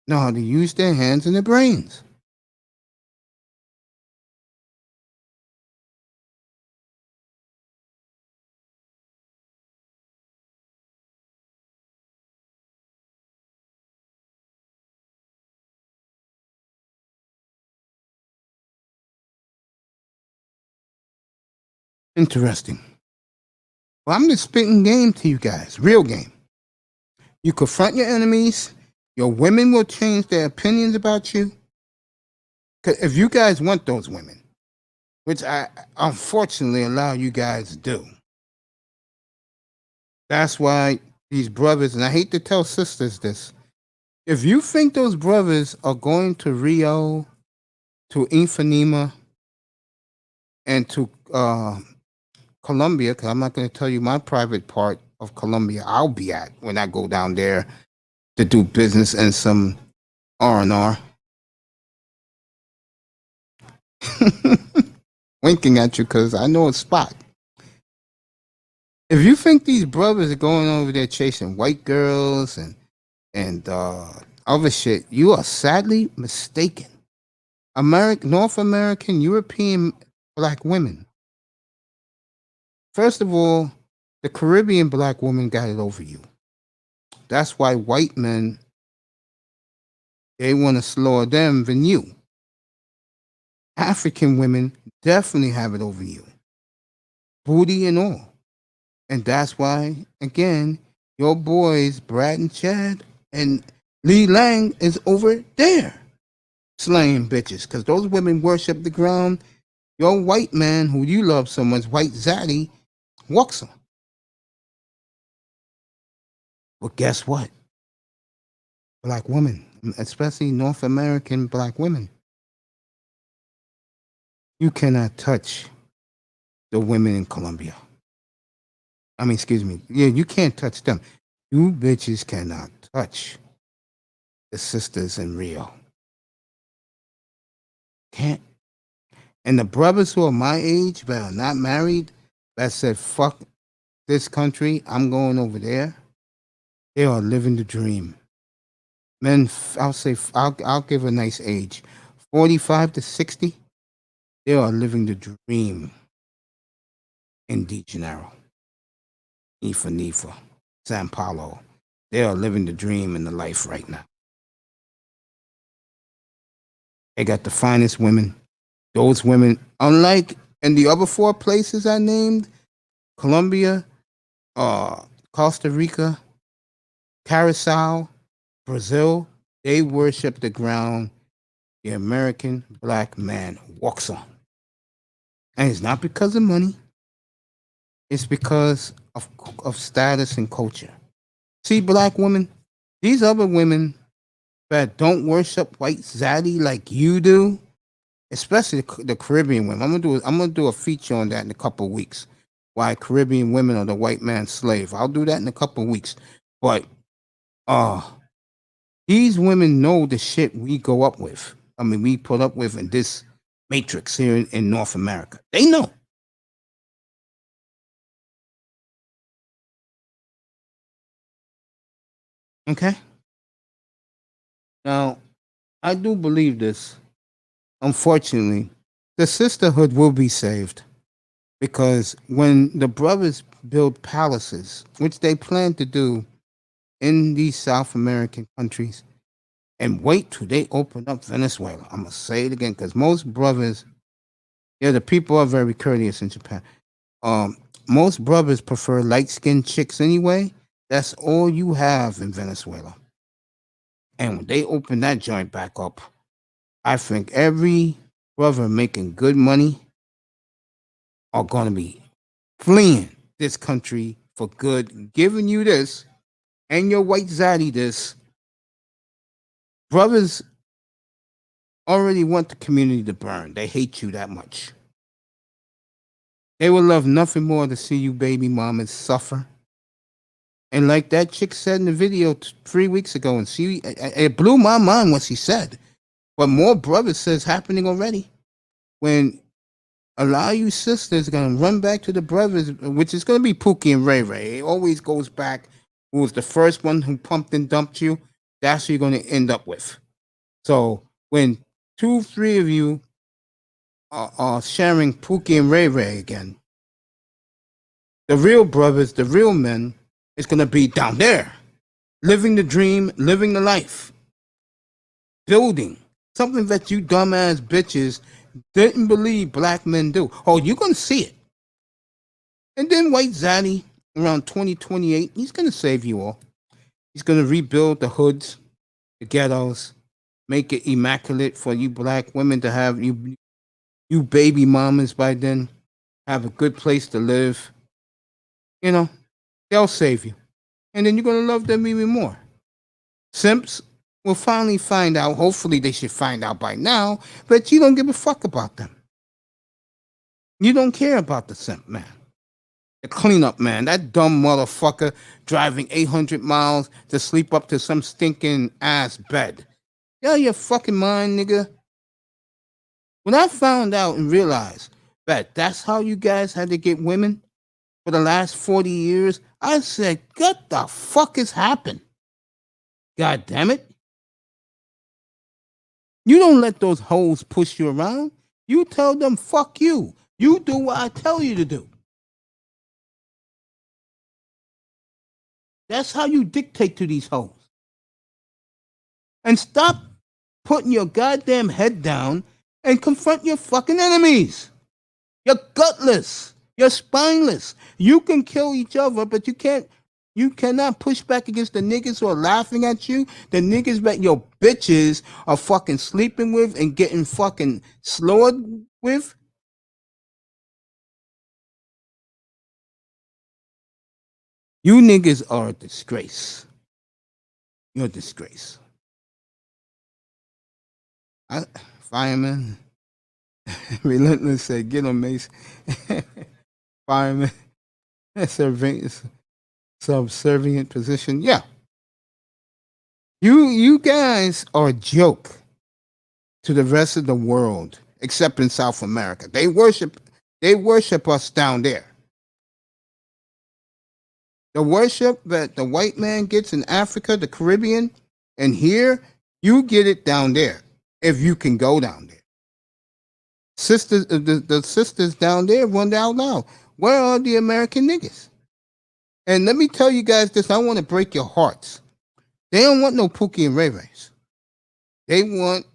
know how to use their hands and their brains. Interesting. Well, I'm just spitting game to you guys, real game. You confront your enemies. Your women will change their opinions about you. 'Cause if you guys want those women, which I unfortunately allow you guys to do, that's why these brothers, and I hate to tell sisters this, if you think those brothers are going to Rio, to Ipanema, and to Colombia, because I'm not going to tell you my private part of Colombia I'll be at when I go down there to do business and some R&R. Winking at you because I know a spot. If you think these brothers are going over there chasing white girls and other shit, you are sadly mistaken. North American, European black women. First of all, the Caribbean black woman got it over you. That's why white men, they want to slower them than you. African women definitely have it over you. Booty and all. And that's why, again, your boys, Brad and Chad and Lee Lang is over there slaying bitches. Because those women worship the ground. Your white man who you love so much, white zaddy, walks them. But guess what? Black women, especially North American black women, you cannot touch the women in Colombia. I mean, excuse me. Yeah, you can't touch them. You bitches cannot touch the sisters in Rio. Can't. And the brothers who are my age but are not married, that said, fuck this country, I'm going over there, they are living the dream. Men, I'll give a nice age, 45 to 60, they are living the dream in De Janeiro, Ipanema, Sao Paulo. They are living the dream in the life right now. They got the finest women. Those women, unlike in the other four places I named, Colombia, Costa Rica, Curacao, Brazil, they worship the ground the American black man walks on. And it's not because of money. It's because of status and culture. See, black women, these other women that don't worship white zaddy like you do, especially the Caribbean women. I'm gonna do a feature on that in a couple of weeks. why Caribbean women are the white man's slave. I'll do that in a couple of weeks. But these women know the shit we go up with. I mean, we put up with in this matrix here in North America. They know. Okay? Now, I do believe this. Unfortunately, the sisterhood will be saved because when the brothers build palaces, which they plan to do in these South American countries, and wait till they open up Venezuela. I'm going to say it again because most brothers, yeah, the people are very courteous in Japan. Most brothers prefer light-skinned chicks anyway. That's all you have in Venezuela. And when they open that joint back up, I think every brother making good money are going to be fleeing this country for good, giving you this and your white zaddy this. Brothers already want the community to burn. They hate you that much. They would love nothing more to see you baby mamas suffer. And like that chick said in the video 3 weeks ago, and it blew my mind what she said. But more brothers says happening already. When a lot of you sisters are gonna run back to the brothers, which is gonna be Pookie and Ray Ray. It always goes back. Who was the first one who pumped and dumped you? That's who you're gonna end up with. So when 2, 3 of you are sharing Pookie and Ray Ray again, the real brothers, the real men, is gonna be down there, living the dream, living the life, building something that you dumbass bitches didn't believe black men do. Oh, you're gonna see it. And then White Zaddy, around 2028, he's gonna save you all. He's gonna rebuild the hoods, the ghettos, make it immaculate for you black women to have you baby mamas by then, have a good place to live. You know, they'll save you. And then you're gonna love them even more. Simps will finally find out, hopefully they should find out by now, but you don't give a fuck about them. You don't care about the simp man. The cleanup man, that dumb motherfucker driving 800 miles to sleep up to some stinking ass bed. Yeah, your fucking mind, nigga. When I found out and realized that that's how you guys had to get women for the last 40 years, I said, what the fuck has happened? God damn it. You don't let those hoes push you around. You tell them, fuck you. You do what I tell you to do. That's how you dictate to these hoes. And stop putting your goddamn head down and confront your fucking enemies. You're gutless. You're spineless. You can kill each other, but you cannot push back against the niggas who are laughing at you. The niggas that your bitches are fucking sleeping with and getting fucking slaughtered with. You niggas are a disgrace. You're a disgrace. Fireman. Relentless said, get on Mace. Fireman. Subservient position. Yeah. You guys are a joke to the rest of the world, except in South America. They worship us down there. The worship that the white man gets in Africa, the Caribbean, and here, you get it down there if you can go down there. Sisters, the sisters down there wonder out loud, where are the American niggas? And let me tell you guys this, I want to break your hearts. They don't want no Pookie and Ray Rays. They want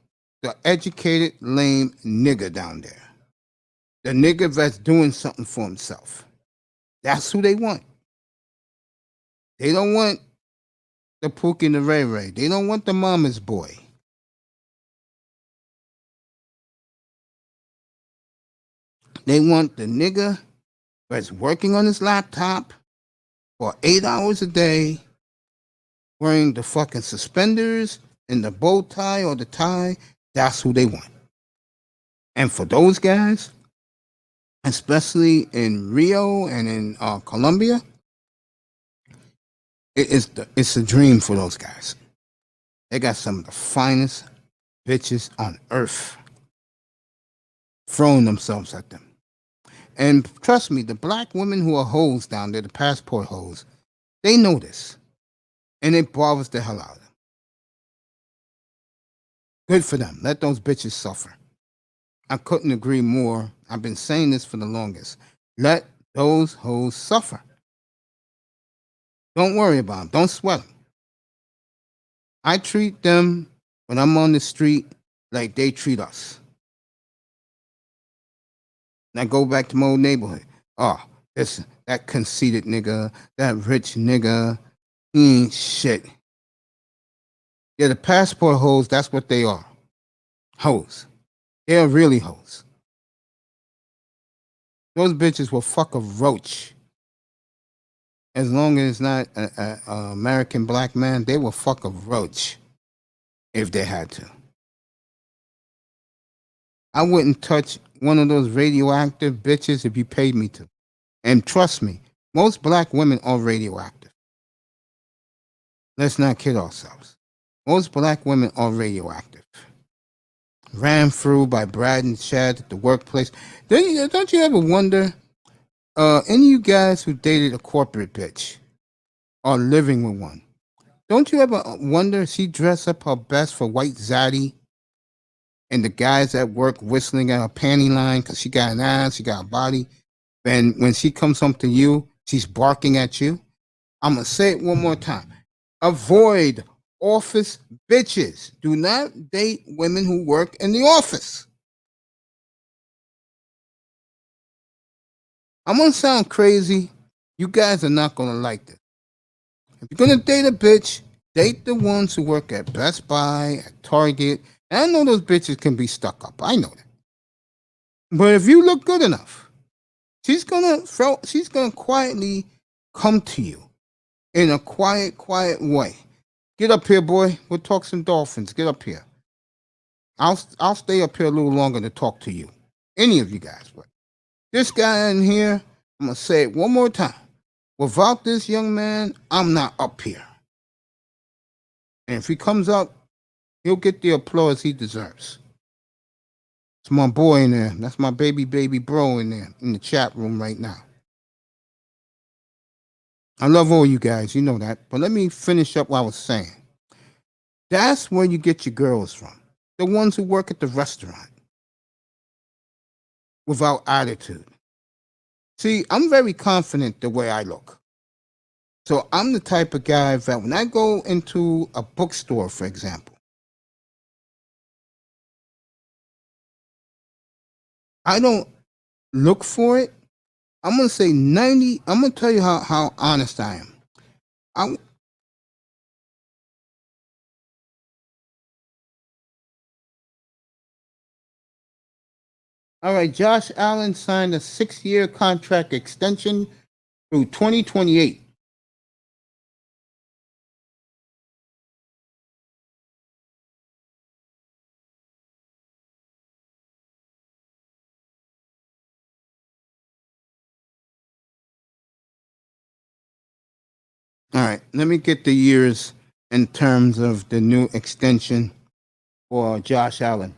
the educated, lame nigga down there. The nigga that's doing something for himself. That's who they want. They don't want the Pookie and the Ray Ray. They don't want the mama's boy. They want the nigga that's working on his laptop for 8 hours a day, wearing the fucking suspenders and the bow tie or the tie. That's who they want. And for those guys, especially in Rio and in Colombia. It's a dream for those guys. They got some of the finest bitches on earth throwing themselves at them. And trust me, the black women who are hoes down there, the passport hoes, they know this. And it bothers the hell out of them. Good for them. Let those bitches suffer. I couldn't agree more. I've been saying this for the longest. Let those hoes suffer. Don't worry about them. Don't sweat them. I treat them when I'm on the street like they treat us. And I go back to my old neighborhood. Oh, that conceited nigga, that rich nigga, he ain't shit. Yeah, the passport hoes, that's what they are. Hoes. They're really hoes. Those bitches will fuck a roach. As long as it's not an American black man, they will fuck a roach if they had to. I wouldn't touch one of those radioactive bitches if you paid me to. And trust me, most black women are radioactive. Let's not kid ourselves. Most black women are radioactive. Ran through by Brad and Chad at the workplace. Don't you ever wonder, any of you guys who dated a corporate bitch or living with one, don't you ever wonder if she dressed up her best for white zaddy and the guys at work whistling at her panty line because she got an ass, she got a body, and when she comes home to you, she's barking at you? I'm going to say it one more time. Avoid office bitches. Do not date women who work in the office. I'm going to sound crazy. You guys are not going to like this. If you're going to date a bitch, date the ones who work at Best Buy, at Target. And I know those bitches can be stuck up. I know that. But if you look good enough, she's gonna quietly come to you in a quiet way. Get up here, boy. We'll talk some dolphins. Get up here. I'll stay up here a little longer to talk to you. Any of you guys, but this guy in here, I'm gonna say it one more time. Without this young man, I'm not up here. And if he comes up, he'll get the applause he deserves. It's my boy in there. That's my baby bro in there in the chat room right now. I love all you guys, you know that. But let me finish up what I was saying. That's where you get your girls from. The ones who work at the restaurant. Without attitude. See, I'm very confident the way I look. So I'm the type of guy that when I go into a bookstore, for example, I don't look for it. I'm going to say 90, I'm going to tell you how honest I am. All right, Josh Allen signed a 6-year contract extension through 2028. All right, let me get the years in terms of the new extension for Josh Allen.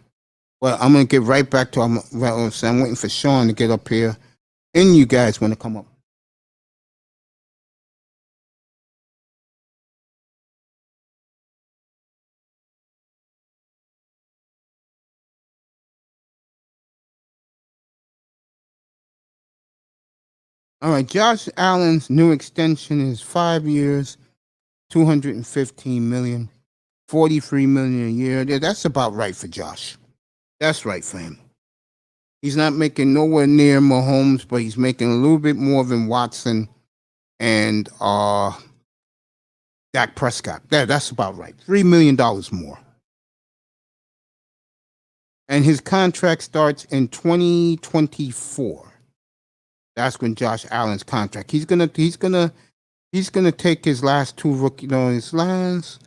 Well, I'm going to get right back to what I was saying. I'm waiting for Sean to get up here, and you guys want to come up. All right, Josh Allen's new extension is 5 years, 215 million, 43 million a year. That's about right for Josh. That's right for him. He's not making nowhere near Mahomes, but he's making a little bit more than Watson and Dak Prescott. That's about right. $3 million more. And his contract starts in 2024. That's when Josh Allen's contract. He's gonna take his last his last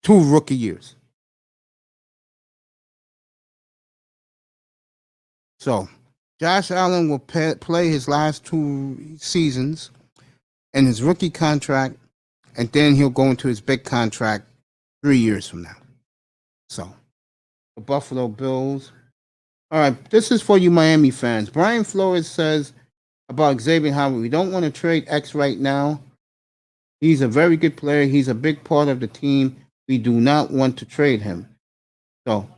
2 rookie years. So Josh Allen will play his last 2 seasons and his rookie contract, and then he'll go into his big contract 3 years from now. So the Buffalo Bills. All right, this is for you Miami fans. Brian Flores says about Xavier Howard, we don't want to trade X right now. He's a very good player. He's a big part of the team. We do not want to trade him. So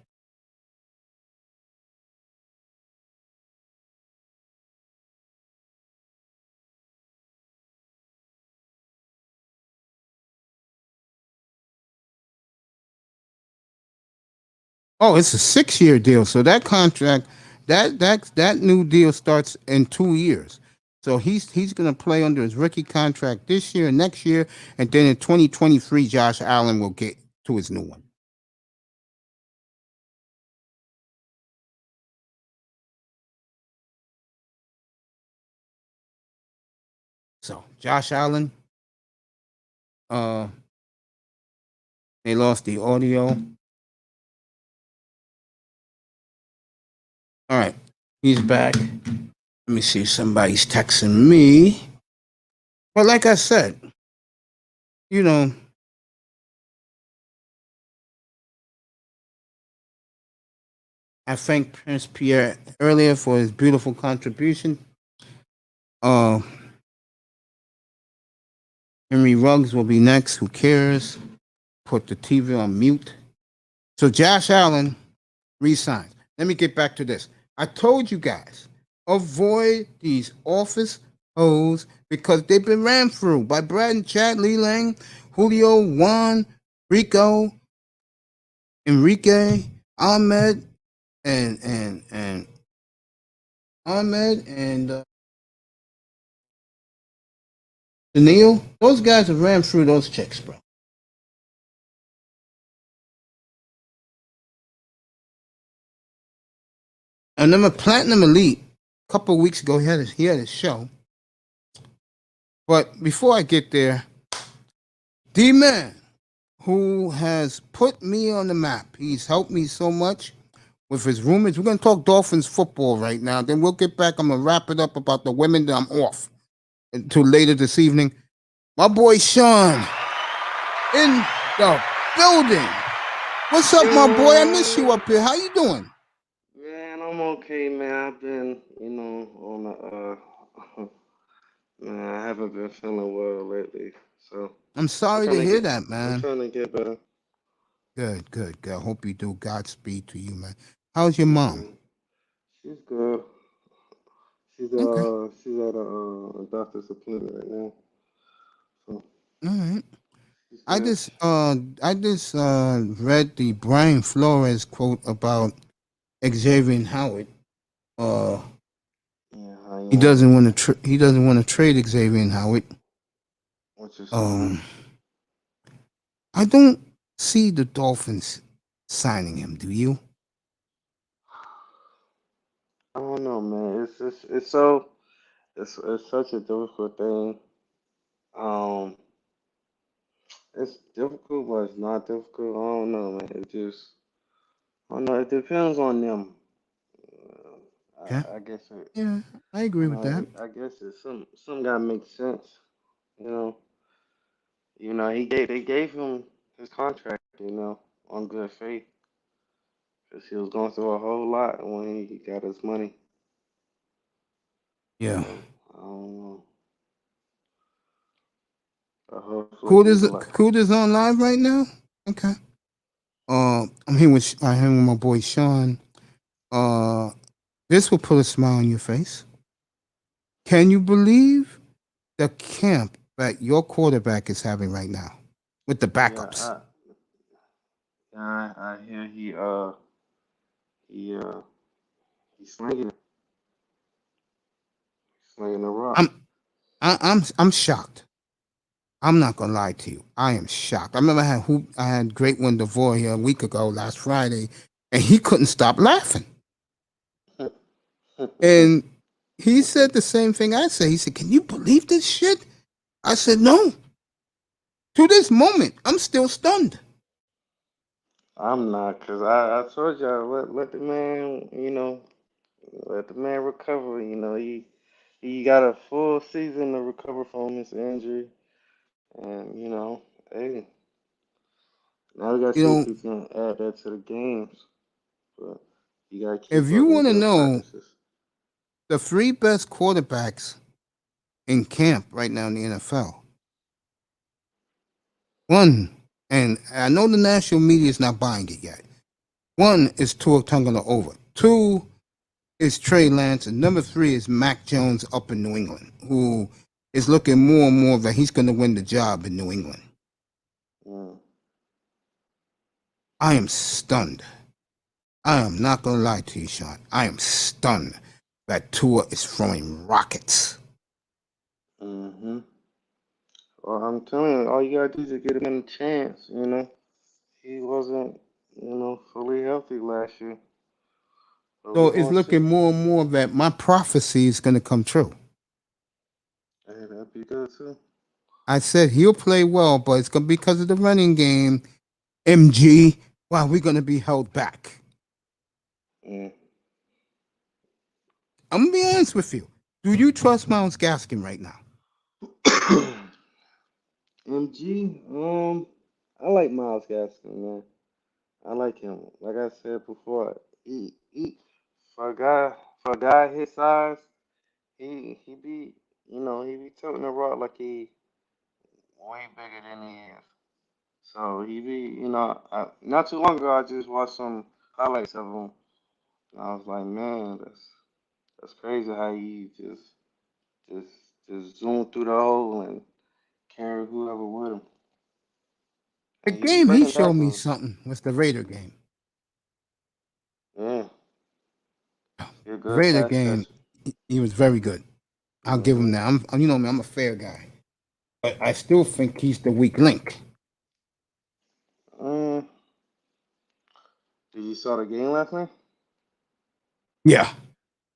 oh, it's a 6-year deal. So that contract, that new deal starts in 2 years. So he's going to play under his rookie contract this year, next year, and then in 2023, Josh Allen will get to his new one. So Josh Allen, they lost the audio. All right, he's back. Let me see if somebody's texting me. But like I said, you know, I thanked Prince Pierre earlier for his beautiful contribution. Henry Ruggs will be next. Who cares? Put the TV on mute. So Josh Allen resigns. Let me get back to this. I told you guys, avoid these office hoes because they've been ran through by Brad and Chad, Lee Lang, Julio, Juan, Rico, Enrique, Ahmed, and Ahmed and Daniil. Those guys have ran through those chicks, bro. And I'm a Platinum Elite. A couple of weeks ago, he had a show. But before I get there, D-Man, who has put me on the map, he's helped me so much with his rumors. We're going to talk Dolphins football right now. Then we'll get back. I'm going to wrap it up about the women that I'm off until later this evening. My boy Sean in the building. What's up, my boy? I miss you up here. How you doing? Man, I'm okay, man. I've been, on the man, I haven't been feeling well lately, so I'm sorry to hear that, man. I'm trying to get better. Good. I hope you do. Godspeed to you, man. How's your mom? She's good. She's Okay. she's at a doctor's appointment right now. So All right. she's I good. just read the Brian Flores quote about Xavier Howard. Yeah, He doesn't want to he doesn't want to trade Xavier Howard. What you saying? I don't see the Dolphins signing him. Do you? I don't know, man. It's such a difficult thing. Um, it's difficult, but it's not difficult. I don't know, man. I don't know. It depends on them. Okay. I guess it. Yeah, I agree with that. I guess it some gotta make sense. You know. They gave him his contract. On good faith, because he was going through a whole lot when he got his money. Yeah. So I don't know. But hopefully he's like. Kuda's on live right now. Okay. I'm here with my boy Sean. This will put a smile on your face. Can you believe the camp that your quarterback is having right now with the backups? I hear he he's slinging the rock. I'm shocked. I'm not gonna lie to you. I am shocked. I remember I had Great One DeVore here a week ago last Friday, and he couldn't stop laughing. And he said the same thing I said. He said, "Can you believe this shit?" I said, "No." To this moment, I'm still stunned. I'm not, cause I told y'all let the man let the man recover. He got a full season to recover from his injury, and hey, now we gotta You see if know, he can add that to the games. But you gotta if keep you up them want to good know practices. the three best quarterbacks in camp right now in the NFL, one, and I know the national media is not buying it yet. One is Tua Tagovailoa. Two is Trey Lance, and number three is Mac Jones up in New England, who is looking more and more that he's going to win the job in New England. Mm. I am stunned. I am not going to lie to you, Sean. I am stunned that Tua is throwing rockets. Mm-hmm. Well, I'm telling you, all you gotta do is get him a chance. He wasn't, fully healthy last year, but So we're it's gonna see. looking more and more that my prophecy is going to come true. Hey, that'd be good too. I said he'll play well, but it's going to be because of the running game. MG, wow, we're going to be held back. Mm. I'm going to be honest with you. Do you trust Miles Gaskin right now? MG, I like Miles Gaskin, man. I like him. Like I said before, he for a guy his size, he be he be toting the rock like he way bigger than he is. So he be not too long ago I just watched some highlights of him. And I was like, man, that's crazy how he just just zoom through the hole and carry whoever with him. The And he be game he breaking showed me tackles. something was the Raider game. Yeah, he a The good Raider pass game, catcher. he was very good. I'll give him Mhm. that. You know me, I'm a fair guy, but I still think he's the weak link. Mm, did you saw the game last night? Yeah,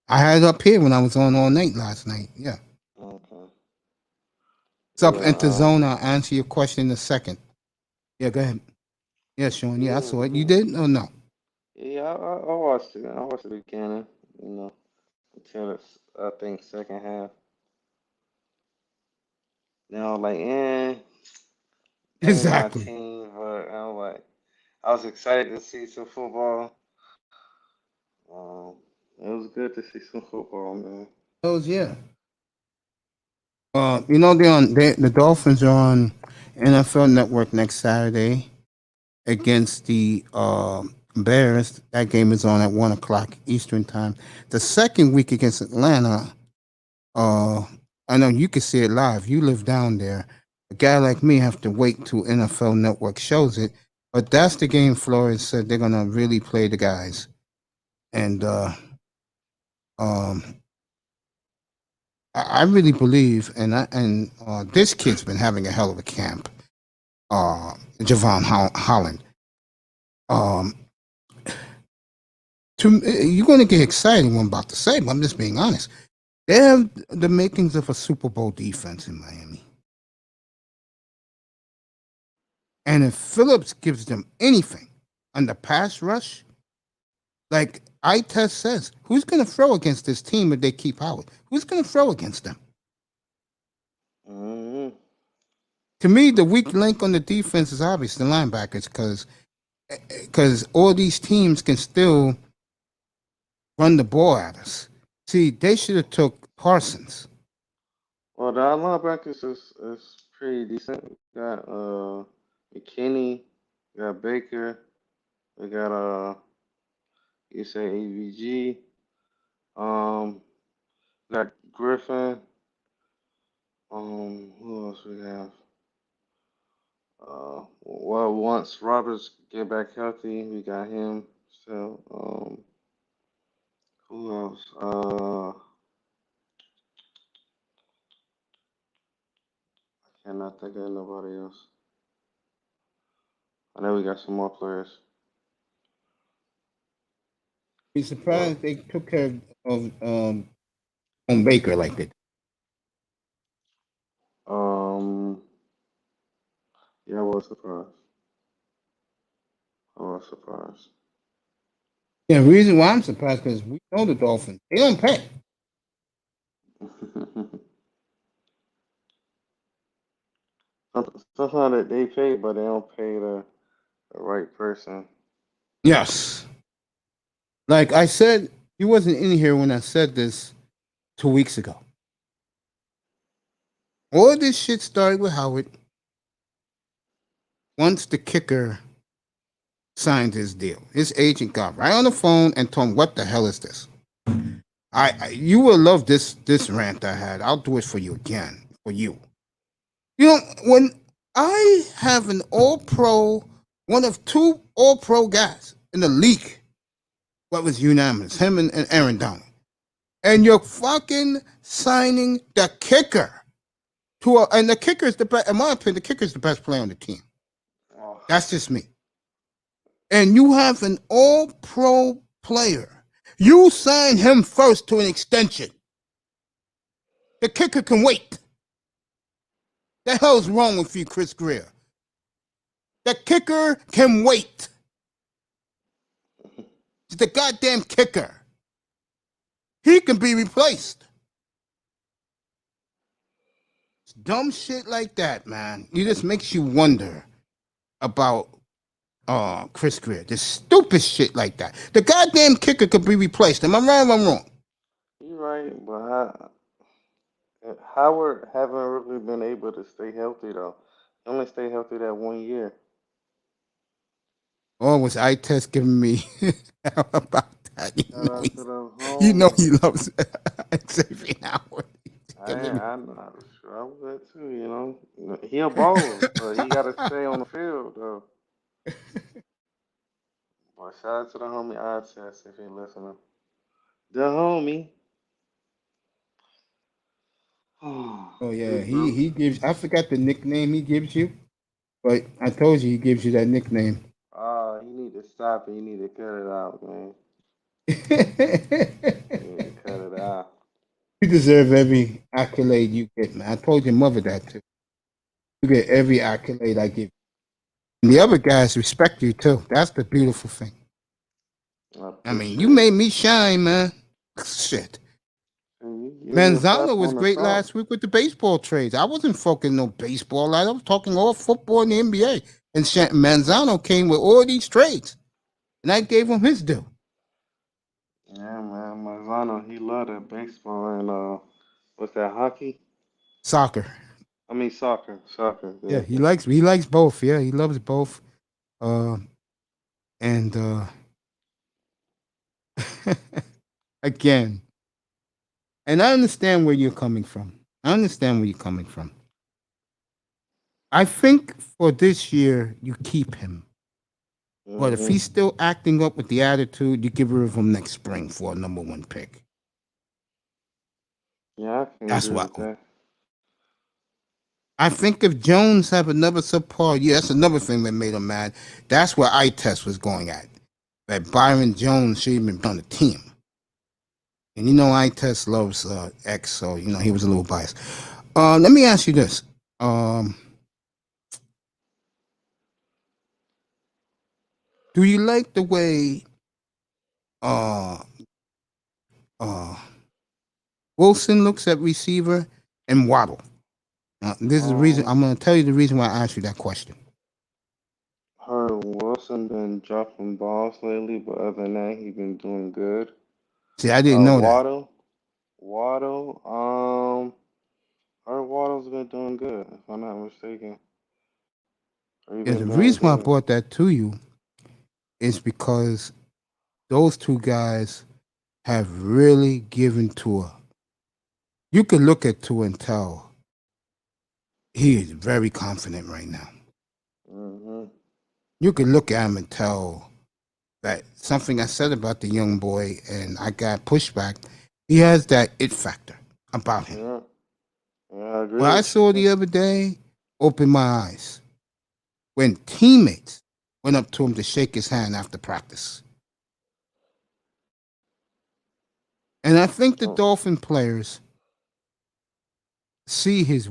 I had it up here when I was on all night last night. Yeah, Okay. it's up Yeah. into zone. I'll answer your question in a second. Yeah, go ahead. Yeah, Sean. Yeah, I Yeah. saw it. You Yeah. did? Oh no. Yeah. I watched it. I watched the beginning. You know, until I think second half. Now, like, that ain't my Exactly. team, but I was excited to see some football. Um, it was good to see some football, man. Those, yeah. You know the Dolphins are on NFL Network next Saturday against the Bears. That game is on at 1 o'clock Eastern time. The second week against Atlanta, uh, I know you can see it live. You live down there. A guy like me have to wait till NFL Network shows it. But that's the game Flores said they're gonna really play the guys. And um, I really believe, and this kid's been having a hell of a camp. Javon Holland. Um, you're going to get excited what I'm about to say, but I'm just being honest. They have the makings of a Super Bowl defense in Miami. And if Phillips gives them anything on the pass rush, like Test says, who's going to throw against this team if they keep Howard? Who's going to throw against them? Hmm. To me, the weak link on the defense is obvious the linebackers, because all these teams can still run the ball at us. See, they should have took Parsons. Well, the linebackers is pretty decent. We got McKinney, we got Baker, we got you say AVG, we got Griffin. Who else we have? Well, once Roberts get back healthy, we got him. So, who else? I cannot think of nobody else. I know we got some more players, Be but surprised they took care of on Baker like that. um, yeah, I was surprised. I was surprised. Yeah, the reason why I'm surprised because we know the Dolphins. They don't pay. Sometimes they pay, but they don't pay the right person. Yes. Like I said, you wasn't in here when I said this 2 weeks ago. All this shit started with Howard once the kicker signed his deal. His agent got right on the phone and told him, "What the hell is this?" You will love this rant I had. I'll do it for you again. For you. You know, when I have an all pro, one of two all pro guys in the league, what was unanimous, him and Aaron Donald. And you're fucking signing the kicker and the kicker is the best, in my opinion, the kicker is the best player on the team. Oh, That's just me. And you have an all pro player. You sign him first to an extension. The kicker can wait. The hell's wrong with you, Chris Greer? The kicker can wait. It's the goddamn kicker. He can be replaced. It's dumb shit like that, man. It just makes you wonder about Chris Greer. The stupid shit like that. The goddamn kicker could be replaced. Am I right or am I wrong? you're right, but Howard haven't really been able to stay healthy though. He only stayed healthy that 1 year. Oh, was eye test giving me hell about that? Shout out to the You know homie. he loves Xavier Howard. I know, sure I was that too. He a baller, but he gotta stay on the field though. But shout out to the homie eye test if he listening. The homie. Oh yeah, Big bro. he gives. I forgot the nickname he gives you, but I told you he gives you that nickname. You need to stop it. You need to cut it out, man. You You need to cut it out. deserve every accolade you get, man. I told your mother that too. You get every accolade I give. And the other guys respect you too. That's the beautiful thing. I I mean, you appreciate it. made me shine, man. Shit. And you give me a Manzano slap was on the great shoulder. last week with the baseball trades. I wasn't focusing no baseball. I was talking all football in the NBA. And Manzano came with all these trades. And I gave him his due. Yeah, man. Marzano, he love that baseball and what's that, hockey? Soccer. I mean soccer. Soccer. Yeah, Yeah. he likes both. Yeah, he loves both. Uh and again, and I understand where you're coming from. I understand where you're coming from. I think for this year you keep him. But if Mhm. he's still acting up with the attitude, you get rid of him next spring for a number one pick. Yeah, I can That's agree what with that. I think. If Jones have another subpar, yeah, that's another thing that made him mad. That's where eye test was going at. That Byron Jones should even be on the team. And eye test loves X, so he was a little biased. Let me ask you this. Do you like the way uh uh Wilson looks at receiver and Waddle? This is the reason. I'm Um, going to tell you the reason why I asked you that question. Heard Wilson been dropping balls lately, but other than that, he been doing good. See, I didn't know that. Waddle. Heard Waddle's been doing good, if I'm not mistaken. Or he Yeah, been the doing reason why I good. brought that to you is because those two guys have really given Tua. You could look at Tua and tell he is very confident right now. Mhm. You could look at him and tell that something I said about the young boy and I got pushback. He has that it factor about him. Yeah. Yeah, I agree What I with saw you. the other day opened my eyes when teammates went up to him to shake his hand after practice. And I think the Oh, Dolphin players see his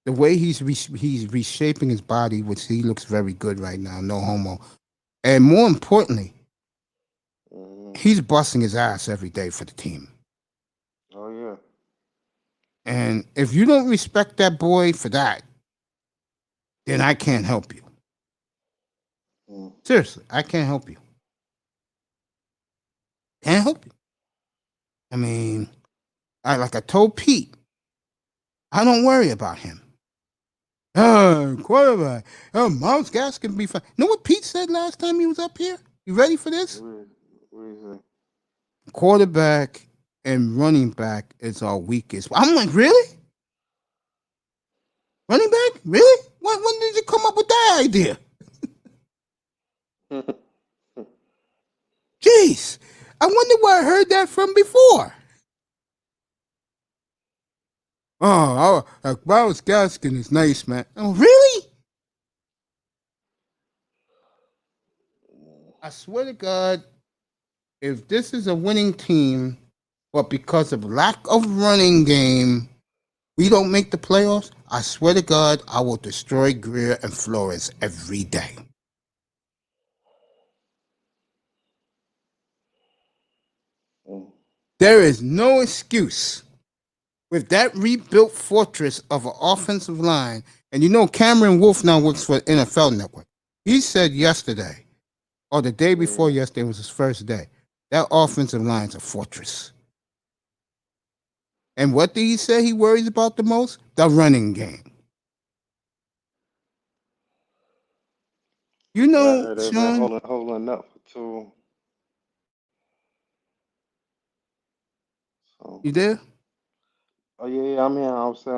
the way he's reshaping his body, which he looks very good right now, no homo. And more importantly, Mhm. he's busting his ass every day for the team. Oh yeah. And if you don't respect that boy for that, then I can't help you. Mm. Seriously, I can't help you. Can't help you. I mean, like I told Pete, I don't worry about him. Quarterback. Miles Gas can be fine. Know what Pete said last time he was up here? You ready for this? What do you Quarterback and running back is our weakest. I'm like, really? Running back? Really? When did you come up with that idea? say? Jeez. I wonder where I heard that from before. Miles Gaskin is nice, man. Oh, really? I swear to God, if this is a winning team, but because of lack of running game, we don't make the playoffs, I swear to God, I will destroy Greer and Flores every day. Mm. There is no excuse with that rebuilt fortress of an offensive line. And you know, Cameron Wolf now works for NFL Network. He said yesterday, or the day before yesterday was his first day, that offensive line's a fortress. And what did he say he worries about the most? The running game. You Yeah, I know, heard they've been Sean, holding up for two. So. you there? Oh yeah, I'm here. I'm saying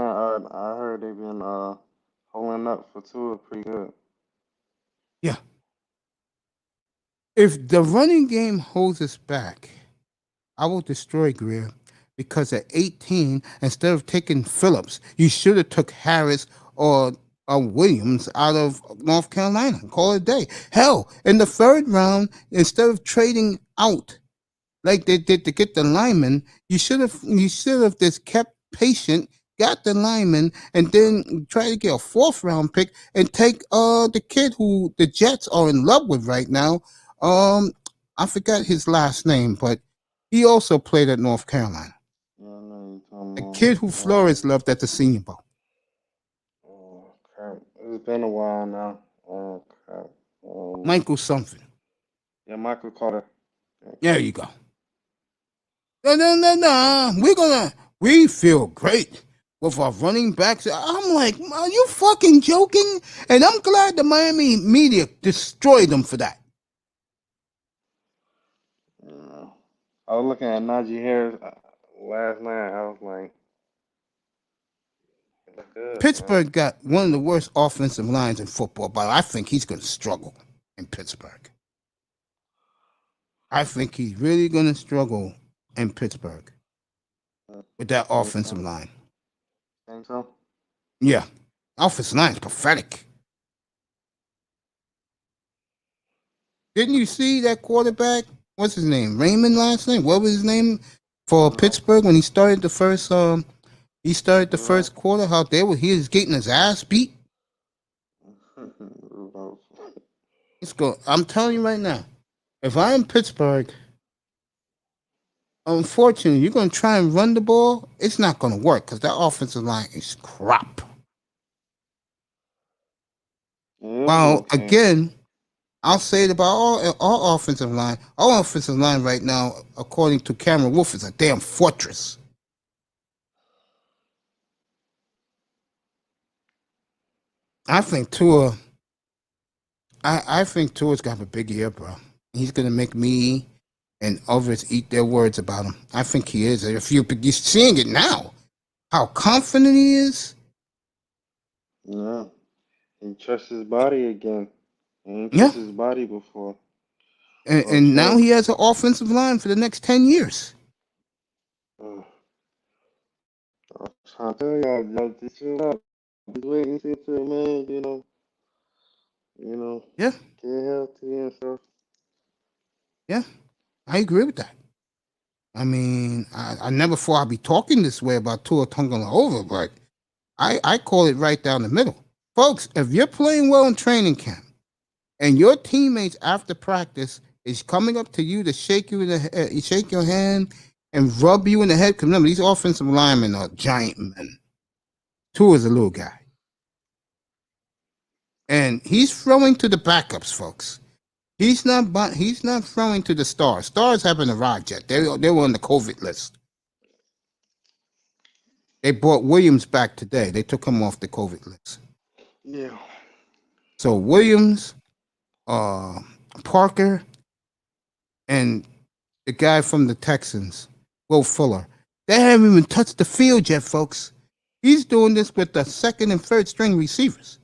I heard they've been holding up for two pretty good. Yeah. If the running game holds us back, I will destroy Greer because at 18, instead of taking Phillips, you should have took Harris or Williams out of North Carolina. Call it a day. Hell, in the third round, instead of trading out like they did to get the lineman, you should have just kept patient, got the lineman, and then try to get a fourth round pick and take the kid who the Jets are in love with right now. Um, I forgot his last name, but he also played at North Carolina. Yeah, I know you're talking A kid who about. Flores loved at the Senior Bowl. Oh crap! It's been a while now. Oh crap. Michael something. Yeah, Michael Carter. There you go. No. We feel great with our running backs. I'm like, are you fucking joking? And I'm glad the Miami media destroyed them for that. Yeah. I was looking at Najee Harris last night. I was like, it look good, man. Pittsburgh got one of the worst offensive lines in football, but I think he's going to struggle in Pittsburgh. I think he's really going to struggle in Pittsburgh with that Think offensive so? line. Think so? Yeah, offensive line is pathetic. Didn't you see that quarterback? What's his name? Raymond last name? What was his name for No. Pittsburgh when he started the first? He started the Rudolph. first quarter. How he was getting his ass beat. Rudolph. Let's go. I'm telling you right now. If I'm Pittsburgh, unfortunately, you're gonna try and run the ball. It's not gonna work because that offensive line is crap. Yeah, it'll be Well, okay. again, I'll say it about all offensive line. Our offensive line right now, according to Cameron Wolf, is a damn fortress. I think Tua. I think Tua's got a big year, bro. He's gonna make me and others eat their words about him. I think he is. If you're seeing it now, how confident he is, Yeah. He trusts his body again. He ain't yeah. trust his body before. For And now sure. he has an offensive line for the next 10 years. Uh, I'm trying to tell y'all, just chill out. Just wait and see till man, you know, Yeah, get healthy and stuff. yeah. I agree with that. I mean, I never thought I'd be talking this way about Tua Tagovailoa, but I call it right down the middle. Folks, if you're playing well in training camp and your teammates after practice is coming up to you to shake you in the head, shake your hand and rub you in the head. Because remember, these offensive linemen are giant men. Tua is a little guy. And he's throwing to the backups, folks. He's not throwing to the stars. Stars haven't arrived yet. They were on the COVID list. They brought Williams back today. They took him off the COVID list. Yeah. So Williams, Parker, and the guy from the Texans, Will Fuller, they haven't even touched the field yet, folks. He's doing this with the second and third string receivers.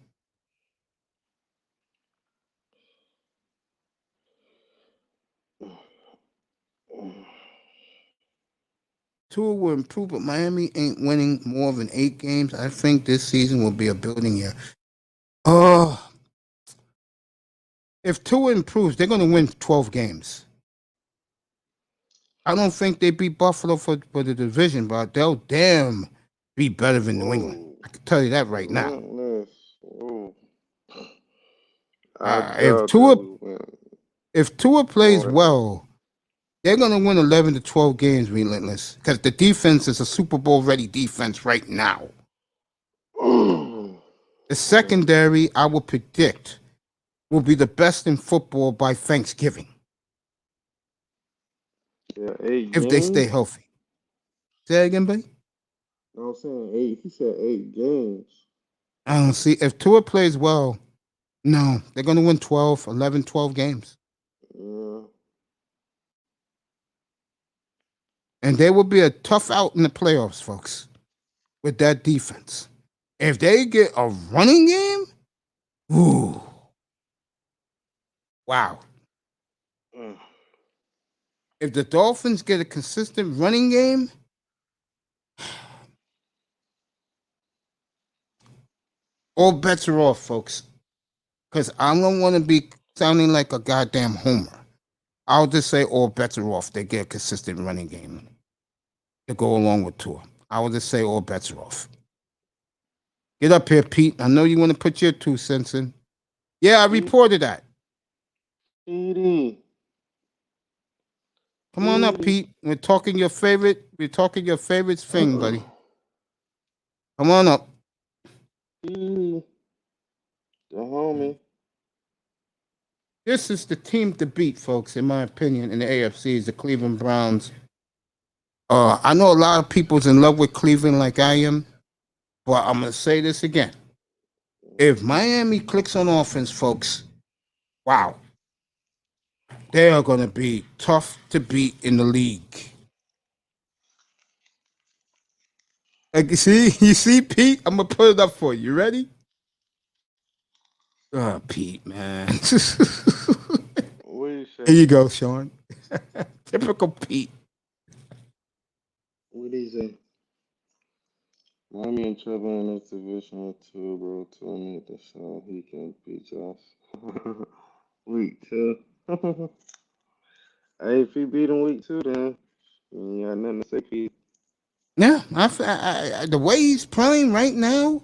Tua will improve, but Miami ain't winning more than 8 games. I think this season will be a building year. Oh, if Tua improves, they're going to win 12 games. I don't think they beat Buffalo for the division, but they'll damn be better than New England. I can tell you that right now. If Tua plays well, they're going to win 11 to 12 games relentless because the defense is a Super Bowl ready defense right now. The secondary, I will predict, will be the best in football by Thanksgiving. Yeah, 8 if they stay healthy. Say that again, buddy? No, I'm saying 8. He said 8 games. I don't see. If Tua plays well, no, they're going to win 11, 12 games. Yeah. And they will be a tough out in the playoffs, folks, with that defense. If they get a running game, ooh, wow. If the Dolphins get a consistent running game, all bets are off, folks. Because I don't want to be sounding like a goddamn homer. I'll just say all bets are off. They get a consistent running game to go along with Tua. I will just say all bets are off. Get up here, Pete. I know you want to put your 2 cents in. Yeah, I reported that. PD. Come on up, Pete. We're talking your favorite thing, buddy. Come on up. The homie. This is the team to beat, folks, in my opinion, in the AFC is the Cleveland Browns. I know a lot of people's in love with Cleveland like I am, but I'm going to say this again. If Miami clicks on offense, folks, wow, they are going to be tough to beat in the league. Like, you see, Pete? I'm going to put it up for you. You ready? Oh, Pete, man. What you say? Here you go, Sean. Typical Pete. What do you say? Miami in trouble in this division too, bro. 2 minutes to show he can beat us. Week 2. Hey, if he beat him week 2, then you got nothing to say, Pete. Yeah, the way he's playing right now,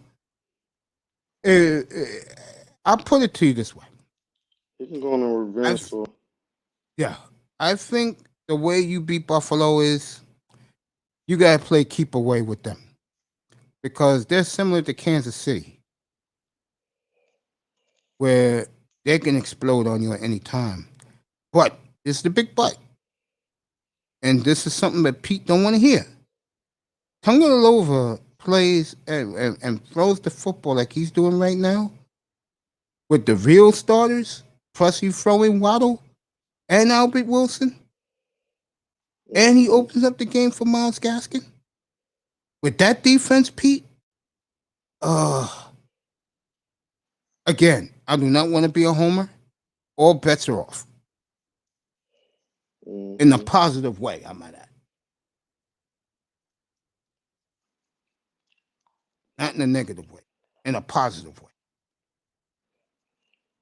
I'll put it to you this way. He can go on a revenge tour. Yeah, I think the way you beat Buffalo is you got to play keep away with them because they're similar to Kansas City, where they can explode on you at any time. But it's the big but, and this is something that Pete don't want to hear. Tagovailoa plays and throws the football like he's doing right now with the real starters, plus you throw in Waddle and Albert Wilson, and he opens up the game for Myles Gaskin. With that defense, Pete, again, I do not want to be a homer. All bets are off. In a positive way, I might add. Not in a negative way, in a positive way.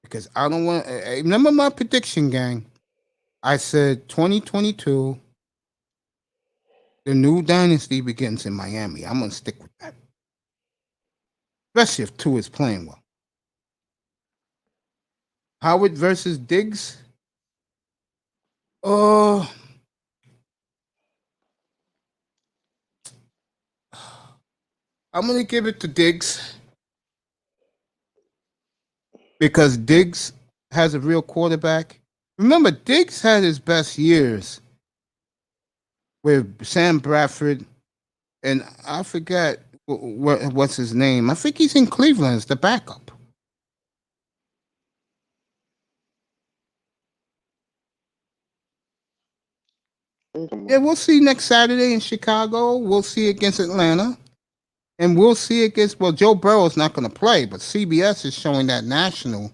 Because I don't want to, remember my prediction, gang. I said 2022, the new dynasty begins in Miami. I'm going to stick with that. Especially if Tua is playing well. Howard versus Diggs. Uh, I'm gonna give it to Diggs because Diggs has a real quarterback. Remember, Diggs had his best years with Sam Bradford, and I forget what's his name. I think he's in Cleveland as the backup. Yeah, we'll see next Saturday in Chicago. We'll see against Atlanta. And we'll see against, well, Joe Burrow's not going to play, but CBS is showing that national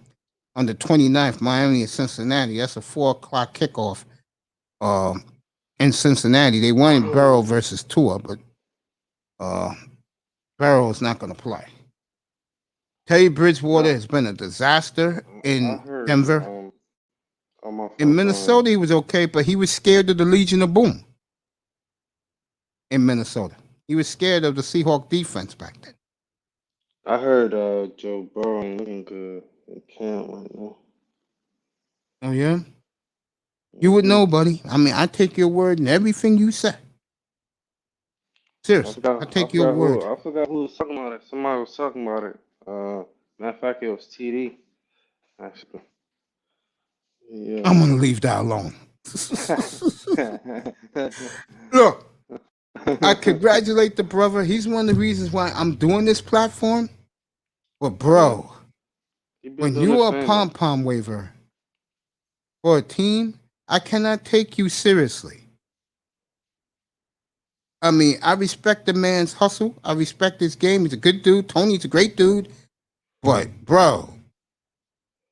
on the 29th, Miami and Cincinnati. That's a 4 o'clock kickoff in Cincinnati. They wanted Burrow versus Tua, but Burrow is not going to play. Teddy Bridgewater has been a disaster in Denver. In Minnesota, he was okay, but he was scared of the Legion of Boom in Minnesota. He was scared of the Seahawk defense back then. I heard Joe Burrow ain't looking good in camp right now. Oh, yeah? You would know, buddy. I mean, I take your word in everything you say. Seriously, I take your word. I forgot who was talking about it. Somebody was talking about it. Matter of fact, it was TD, actually. Yeah. I'm going to leave that alone. Look, I congratulate the brother. He's one of the reasons why I'm doing this platform. But, bro, when you are a pom-pom waver for a team, I cannot take you seriously. I mean, I respect the man's hustle. I respect his game. He's a good dude. Tony's a great dude. But, bro,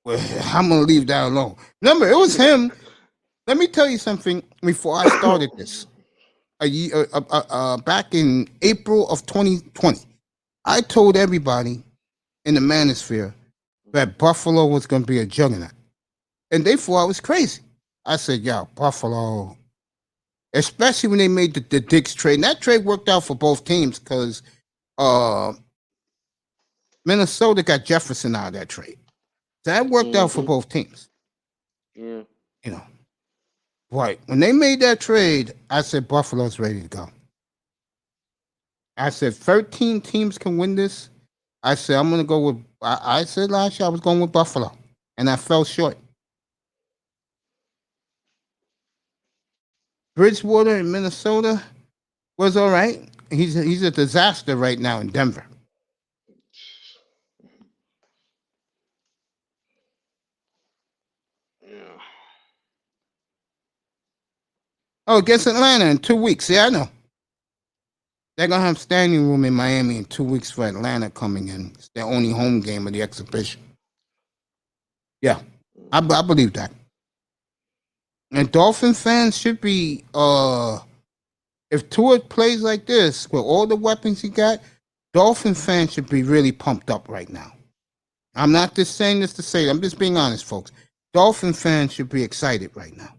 I'm going to leave that alone. Remember, it was him. Let me tell you something before I started this. Back in April of 2020, I told everybody in the manosphere that Buffalo was going to be a juggernaut. And they thought I was crazy. I said, yo, Buffalo, especially when they made the Diggs trade. And that trade worked out for both teams because Minnesota got Jefferson out of that trade. So that worked out for both teams. Yeah. You know. Right. When they made that trade, I said Buffalo's ready to go. I said 13 teams can win this. I said I'm going to go with, I said last year I was going with Buffalo. And I fell short. Bridgewater in Minnesota was all right. He's a disaster right now in Denver. Yeah. Oh, against Atlanta in 2 weeks. Yeah, I know. They're going to have standing room in Miami in 2 weeks for Atlanta coming in. It's their only home game of the exhibition. Yeah, I believe that. And Dolphin fans should be, if Tua plays like this with all the weapons he got, Dolphin fans should be really pumped up right now. I'm not just saying this to say it. I'm just being honest, folks. Dolphin fans should be excited right now.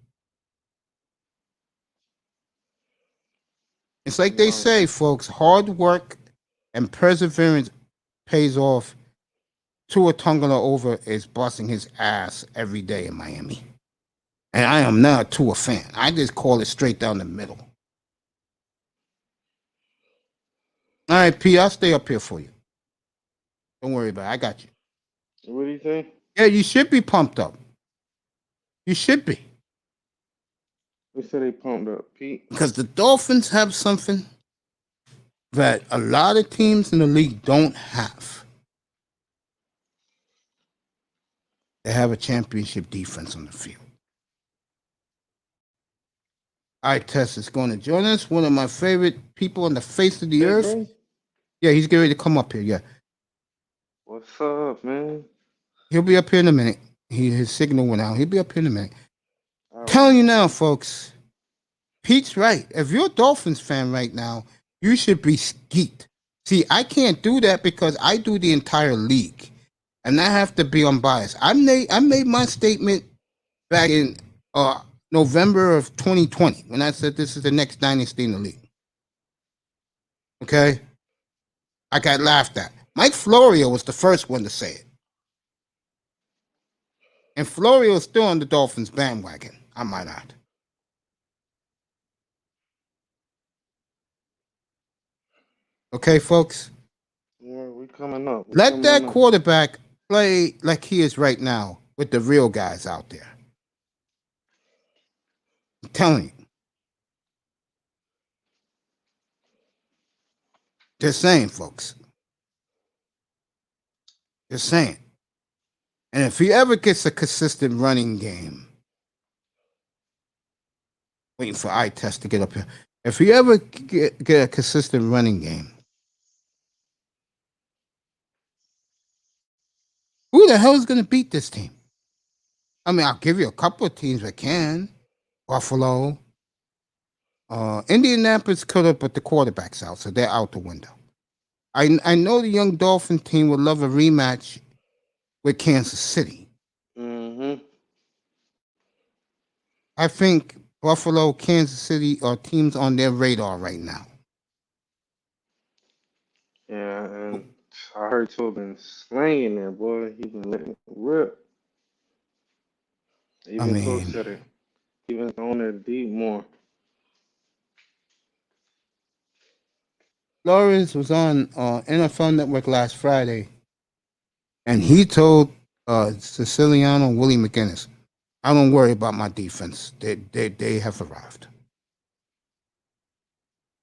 It's like they say, folks, hard work and perseverance pays off. Tua Tagovailoa is busting his ass every day in Miami. And I am not a Tua fan. I just call it straight down the middle. All right, P, I'll stay up here for you. Don't worry about it. I got you. What do you think? Yeah, you should be pumped up. You should be. We said they pumped up, Pete. Because the Dolphins have something that a lot of teams in the league don't have. They have a championship defense on the field. All right, Tess is going to join us. One of my favorite people on the face of the earth. Bro? Yeah, he's getting ready to come up here. Yeah. What's up, man? He'll be up here in a minute. His signal went out. He'll be up here in a minute. Telling you now, folks, Pete's right. If you're a Dolphins fan right now, you should be skeet. See, I can't do that because I do the entire league, and I have to be unbiased. I made my statement back in November of 2020 when I said this is the next dynasty in the league. Okay? I got laughed at. Mike Florio was the first one to say it. And Florio is still on the Dolphins bandwagon, I might add. Okay, folks? Yeah, we coming up. We Let coming that up. quarterback play like he is right now with the real guys out there. I'm telling you. Just saying, folks. Just saying. And if he ever gets a consistent running game, waiting for eye test to get up here. If he ever get a consistent running game, who the hell is going to beat this team? I mean, I'll give you a couple of teams that can. Buffalo. Indianapolis could have put the quarterbacks out, so they're out the window. I know the young Dolphin team would love a rematch with Kansas City. Mm-hmm. I think Buffalo, Kansas City are teams on their radar right now. Yeah, and I heard Tua been slanging there, boy. He been letting it rip. I Even Coach mean, said it. He been on there deep more. Flores was on NFL Network last Friday, and he told Siciliano Willie McGinnis, I don't worry about my defense. They have arrived.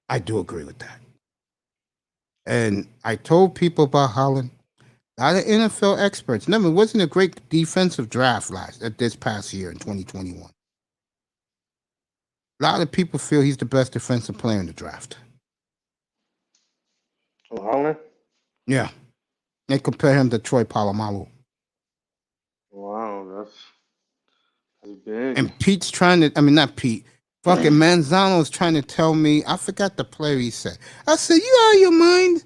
I do agree with that. And I told people about Holland. A lot of NFL experts. Remember, it wasn't a great defensive draft this past year in 2021. A lot of people feel he's the best defensive player in the draft. Oh, Holland? Yeah. They compare him to Troy Polamalu. Wow, that's big. And Pete's trying to, I mean, not Pete, fucking Manzano's trying to tell me, I forgot the player he said. I said, you out of your mind?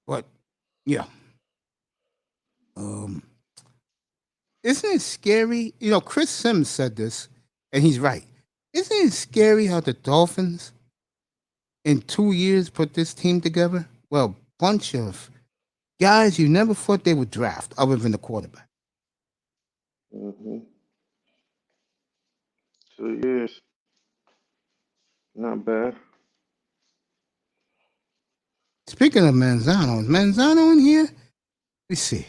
But, yeah. Isn't it scary? You know, Chris Sims said this, and he's right. Isn't it scary how the Dolphins in 2 years put this team together? Well, bunch of guys you never thought they would draft other than the quarterback. Mm-hmm. 2 years. Not bad. Speaking of Manzano, is Manzano in here? Let's see.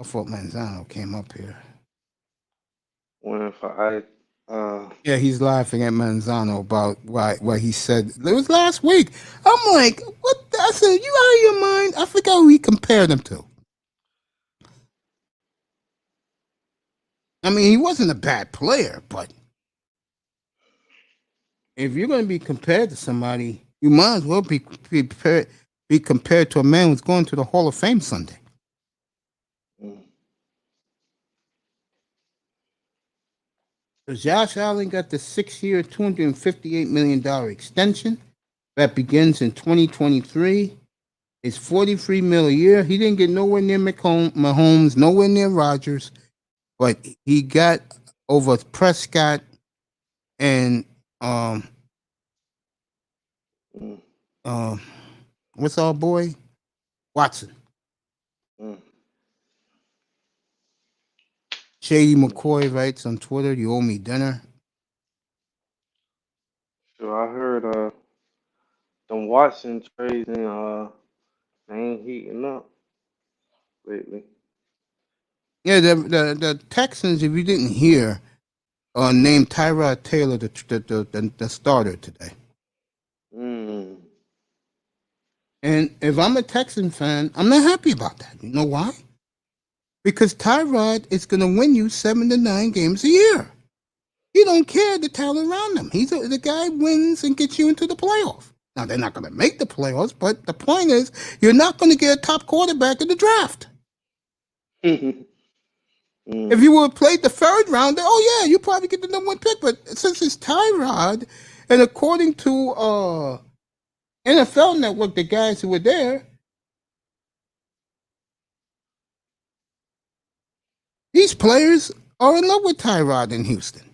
I thought Manzano came up here. When for Yeah, he's laughing at Manzano about what he said. It was last week. I'm like, what? I said, you out of your mind? I forgot who he compared him to. I mean, he wasn't a bad player, but if you're going to be compared to somebody, you might as well be compared to a man who's going to the Hall of Fame Sunday. So Josh Allen got the 6-year, $258 million extension that begins in 2023. It's $43 million a year. He didn't get nowhere near Mahomes, nowhere near Rodgers, but he got over Prescott and what's our boy? Watson. Shady McCoy writes on Twitter, you owe me dinner. So I heard them Watson trades and they ain't heating up lately. Yeah, the Texans, if you didn't hear, named Tyrod Taylor the starter today. Mm. And if I'm a Texan fan, I'm not happy about that. You know why? Because Tyrod is going to win you 7 to 9 games a year. He don't care the talent around him. The guy wins and gets you into the playoff. Now, they're not going to make the playoffs, but the point is, you're not going to get a top quarterback in the draft. If you would have played the third round, oh yeah, you probably get the number 1 pick. But since it's Tyrod, and according to NFL Network, the guys who were there, these players are in love with Tyrod in Houston,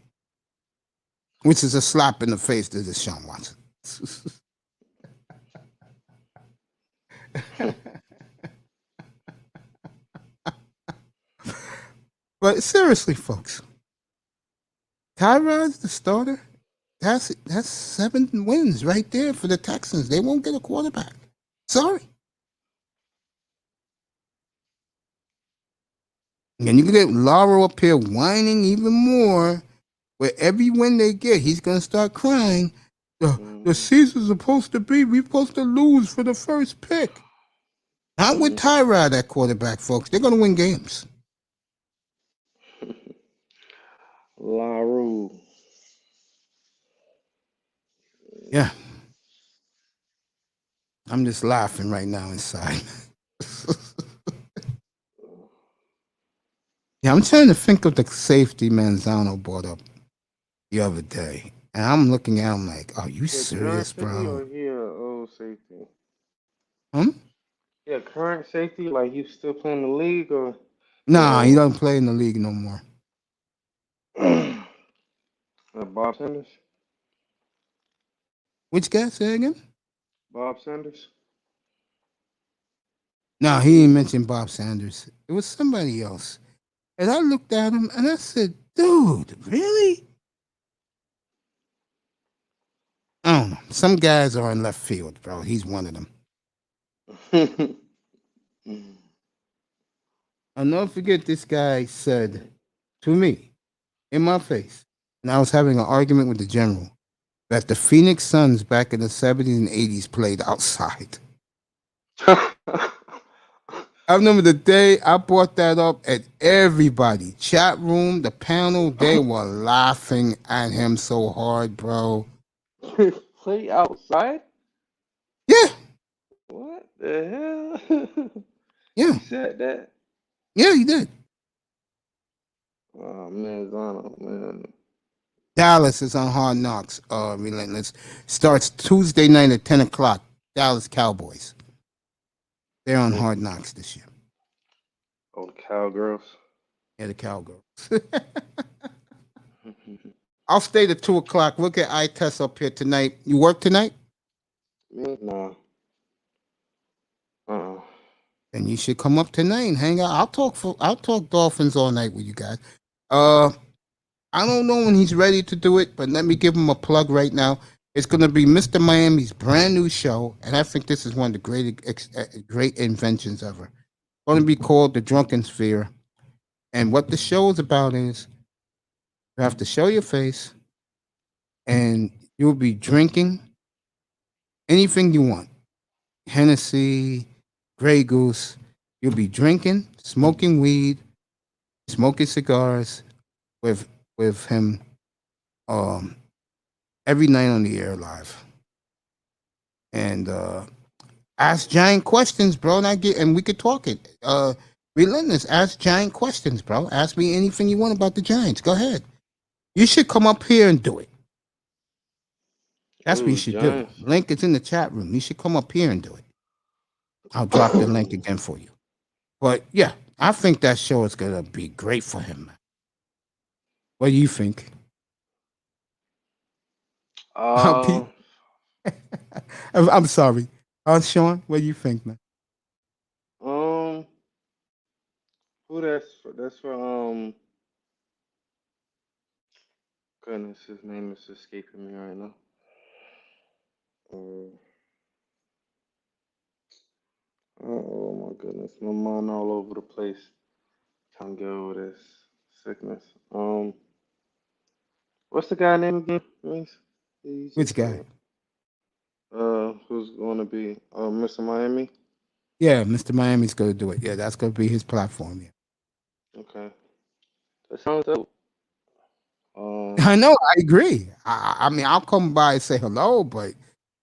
which is a slap in the face to Deshaun Watson. But seriously, folks, Tyrod's the starter. That's 7 wins right there for the Texans. They won't get a quarterback. Sorry. And you can get Lauro up here whining even more. Where every win they get, he's gonna start crying. The season's supposed to be, we're supposed to lose for the first pick. Not with Tyrod at quarterback, folks. They're gonna win games. LaRue. Yeah. I'm just laughing right now inside. Yeah, I'm trying to think of the safety Manzano brought up the other day. And I'm looking at him like, are you serious, bro? Or he old safety? Hmm? Yeah, current safety, like he's still playing the league or Nah, he doesn't play in the league no more. Bob Sanders? Which guy? Say again? Bob Sanders? No, he didn't mention Bob Sanders. It was somebody else. And I looked at him and I said, dude, really? I don't know. Some guys are in left field, bro. He's one of them. I'll never forget this guy said to me in my face, and I was having an argument with the general, that the Phoenix Suns back in the 70s and 80s played outside. I remember the day I brought that up, and everybody, chat room, the panel, they were laughing at him so hard, bro. Play outside? Yeah. What the hell? Yeah. He said that? Yeah, he did. Oh, man, Zano, man. Dallas is on Hard Knocks, Relentless. Starts Tuesday night at 10 o'clock. Dallas Cowboys. They're on Hard Knocks this year. Oh, the Cowgirls. Yeah, the Cowgirls. I'll stay to 2 o'clock. We'll get eye test up here tonight. You work tonight? Me? Nah. Then you should come up tonight and hang out. I'll talk Dolphins all night with you guys. I don't know when he's ready to do it, but let me give him a plug right now. It's going to be Mr. Miami's brand new show, and I think this is one of the great inventions ever. It's going to be called The Drunken Sphere, and what the show is about is you have to show your face, and you'll be drinking anything you want. Hennessy, Grey Goose. You'll be drinking, smoking weed, smoking cigars with him every night on the air live. And ask giant questions, bro, and we could talk it. Relentless, ask giant questions, bro. Ask me anything you want about the Giants. Go ahead. You should come up here and do it. That's what you should do. Link is in the chat room. You should come up here and do it. I'll drop the link again for you. But yeah, I think that show is gonna be great for him. What do you think? I'm sorry. Sean, what do you think, man? Who that's for? That's for goodness, his name is escaping me right now. Oh my goodness, my mind all over the place. Trying to get over this sickness. What's the guy name again? Which guy? Who's going to be Mr. Miami? Yeah, Mr. Miami's going to do it. Yeah, that's going to be his platform. Yeah. Okay, that sounds dope. I know, I agree. I mean, I'll come by and say hello, but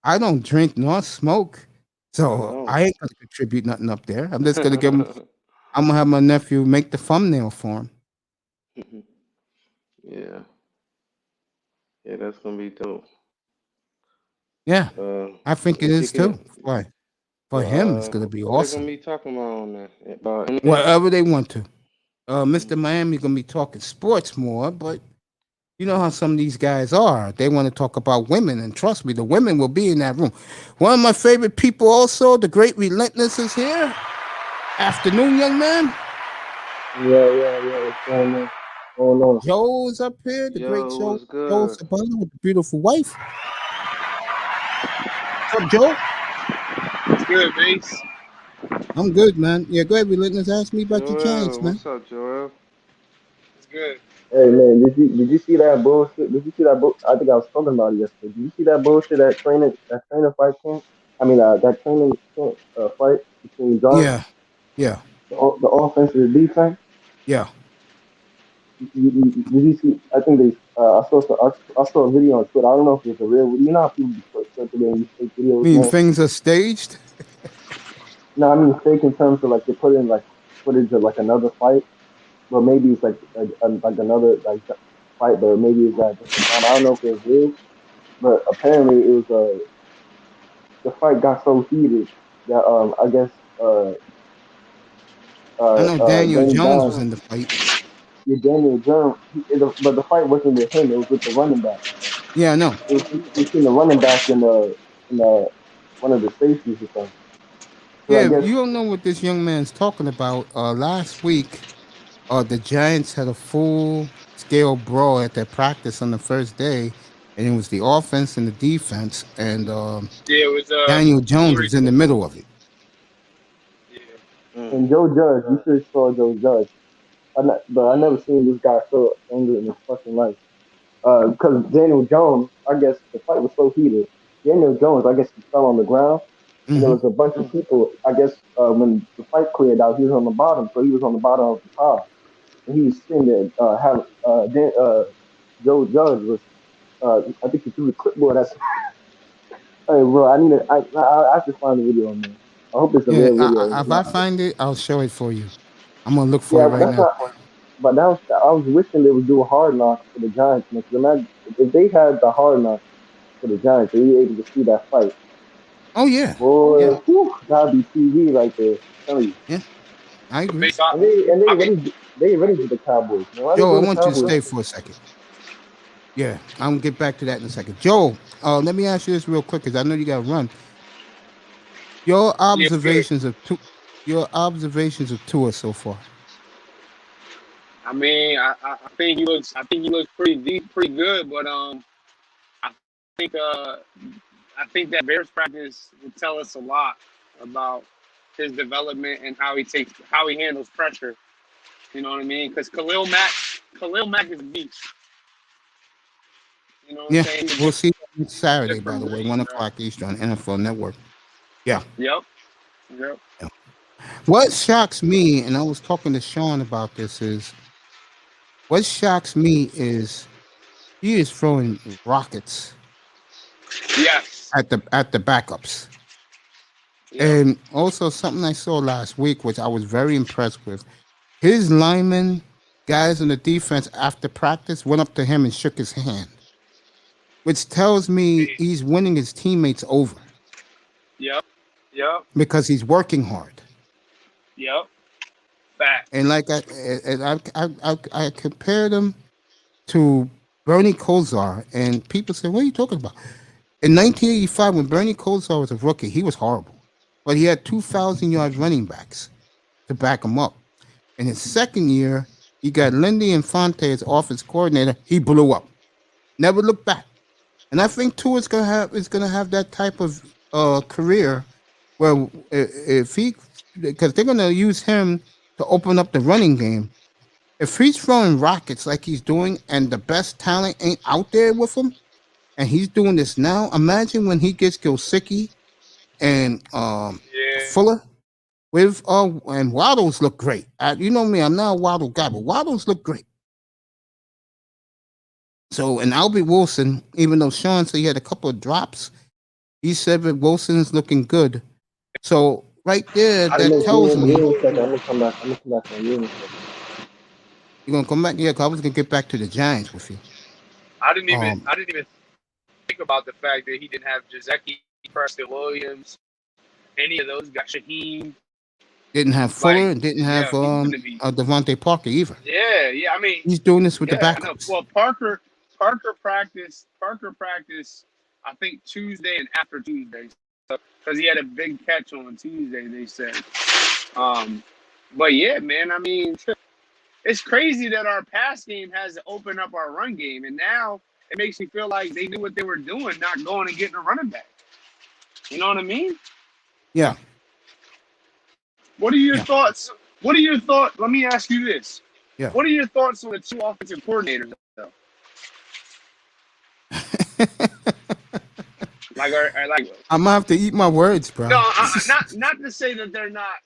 I don't drink nor smoke, so I ain't going to contribute nothing up there. I'm just going to give him. I'm going to have my nephew make the thumbnail for him. Yeah. Yeah, that's going to be dope. Yeah, I think it is too. Why? For him, it's going to be awesome. They're going to be talking about anything? Whatever they want to. Mr. Miami's going to be talking sports more, but you know how some of these guys are. They want to talk about women, and trust me, the women will be in that room. One of my favorite people also, the great Relentless, is here. Afternoon, young man. Yeah. What's going on? Going on? Joe's up here, the great Yo, Joe. what's Joe good? Sabana with the beautiful wife. What's up, Joe? It's good, Mace. I'm good, man. Yeah, go ahead, Relentless. Ask me about your Joel, Giants, man. what's up, Joel? It's good. Hey man, did you see that bullshit? Did you see that? I think I was talking about it yesterday. Did you see that bullshit? That trainer fight camp. I mean, that training camp fight between Josh, Yeah, yeah, the offense and the defense. yeah. Did you see? I think they. I saw a video on Twitter. I don't know if it was a real. You know how people be circulating these fake videos, Mean man. things are staged? No, I mean fake in terms of like they put in like footage of like another fight, but maybe it's like another like fight, but maybe it's at a different time. I don't know if it's real, but apparently it was the fight got so heated that I guess I know Daniel Danny Jones was Dimes, in the fight. yeah, Daniel Jones, but the fight wasn't with him. It was with the running back. Yeah, I know. It was between the running back and one of the safeties or something. So I Yeah, guess you don't know what this young man's talking about. Last week, the Giants had a full scale brawl at their practice on the first day, and it was the offense and the defense, and Yeah, it was Daniel Jones Missouri. was in the middle of it. Yeah. Mm. and Joe Judge, you should have saw Joe Judge. But I never seen this guy so angry in his fucking life. Because Daniel Jones, I guess the fight was so heated. Daniel Jones, I guess he fell on the ground, and there Hmm. was a bunch of people. I guess when the fight cleared out, he was on the bottom, so he was on the bottom of the pile, and he was sitting there. Joe Judge was. I think he threw the clipboard at. Hey, bro, I need to. I have to find the video, man. I hope it's a Yeah, real video. It's if I not. find it, I'll show it for you. I'm gonna look for Yeah, it but right that's now. not. But that was. I was wishing they would do a hard knock for the Giants, man. 'Cause imagine if they had the hard knock for the Giants, and you were able to see that fight. Oh yeah, Boy, yeah, whew, that'd be TV right there. I'm telling you. yeah. I But agree. Mace, I, And they I mean, ready to the Cowboys, man. Why they Joe, I doing the want you to Cowboys? stay for a second. Yeah, I'm gonna get back to that in a second. Joe, let me ask you this real quick, because I know you got to run. Your yeah, it's good. observations of Tua so far. I mean, I think he looks. I think he looks pretty deep, pretty good. But I think I think that Bears practice will tell us a lot about his development and how he handles pressure. You know what I mean? Because Khalil Mack is a beast. You know what I'm Yeah, saying? we'll see next He's a Saturday, by different the way, breed, bro. 1 o'clock Eastern, NFL Network. Yeah. Yep. Yep. Yeah. What shocks me, and I was talking to Sean about this, is what shocks me is he is throwing rockets Yes. at the backups. Yep. And also something I saw last week, which I was very impressed with. His linemen, guys on the defense after practice went up to him and shook his hand, which tells me he's winning his teammates over Yep. Yep. because he's working hard. Yep. And Facts. like I compared him to Bernie Kosar, and people say, "What are you talking about?" In 1985, when Bernie Kosar was a rookie, he was horrible, but he had 2,000 yards running backs to back him up. In his second year, he got Lindy Infante as offense coordinator. He blew up, never looked back. And I think Tua is gonna have that type of career where if he, because they're gonna use him to open up the running game. If he's throwing rockets like he's doing, and the best talent ain't out there with him, and he's doing this now, imagine when he gets Gilsicki and Yeah. Fuller with and Waddles look great. You know me, I'm not a Waddle guy, but Waddles look great. So, and Albert Wilson, even though Sean said he had a couple of drops, he said that Wilson is looking good. So right there, Hey, that man, tells give me me a second. I'm gonna come back. I'm gonna come back on you in a second. you're gonna come back. Yeah, 'cause I was gonna get back to the Giants with you. I didn't even think about the fact that he didn't have Jazeki, Preston Williams, any of those guys. Shaheem. Didn't have Fuller Like, and didn't yeah, have he's gonna be. Devontae Parker either. Yeah. I mean, He's doing this with the yeah. I know. backups. Well, Parker practiced. Parker practiced. I think Tuesday and after Tuesday, because he had a big catch on Tuesday. They said. Um, but yeah, man. I mean, it's crazy that our pass game has to open up our run game, and now it makes me feel like they knew what they were doing, not going and getting a running back. You know what I mean? Yeah. What are your Yeah. thoughts? What are your thoughts? Let me ask you this. Yeah. What are your thoughts on the two offensive coordinators, though? Like, I'm gonna have to eat my words, bro. no, not to say that they're not.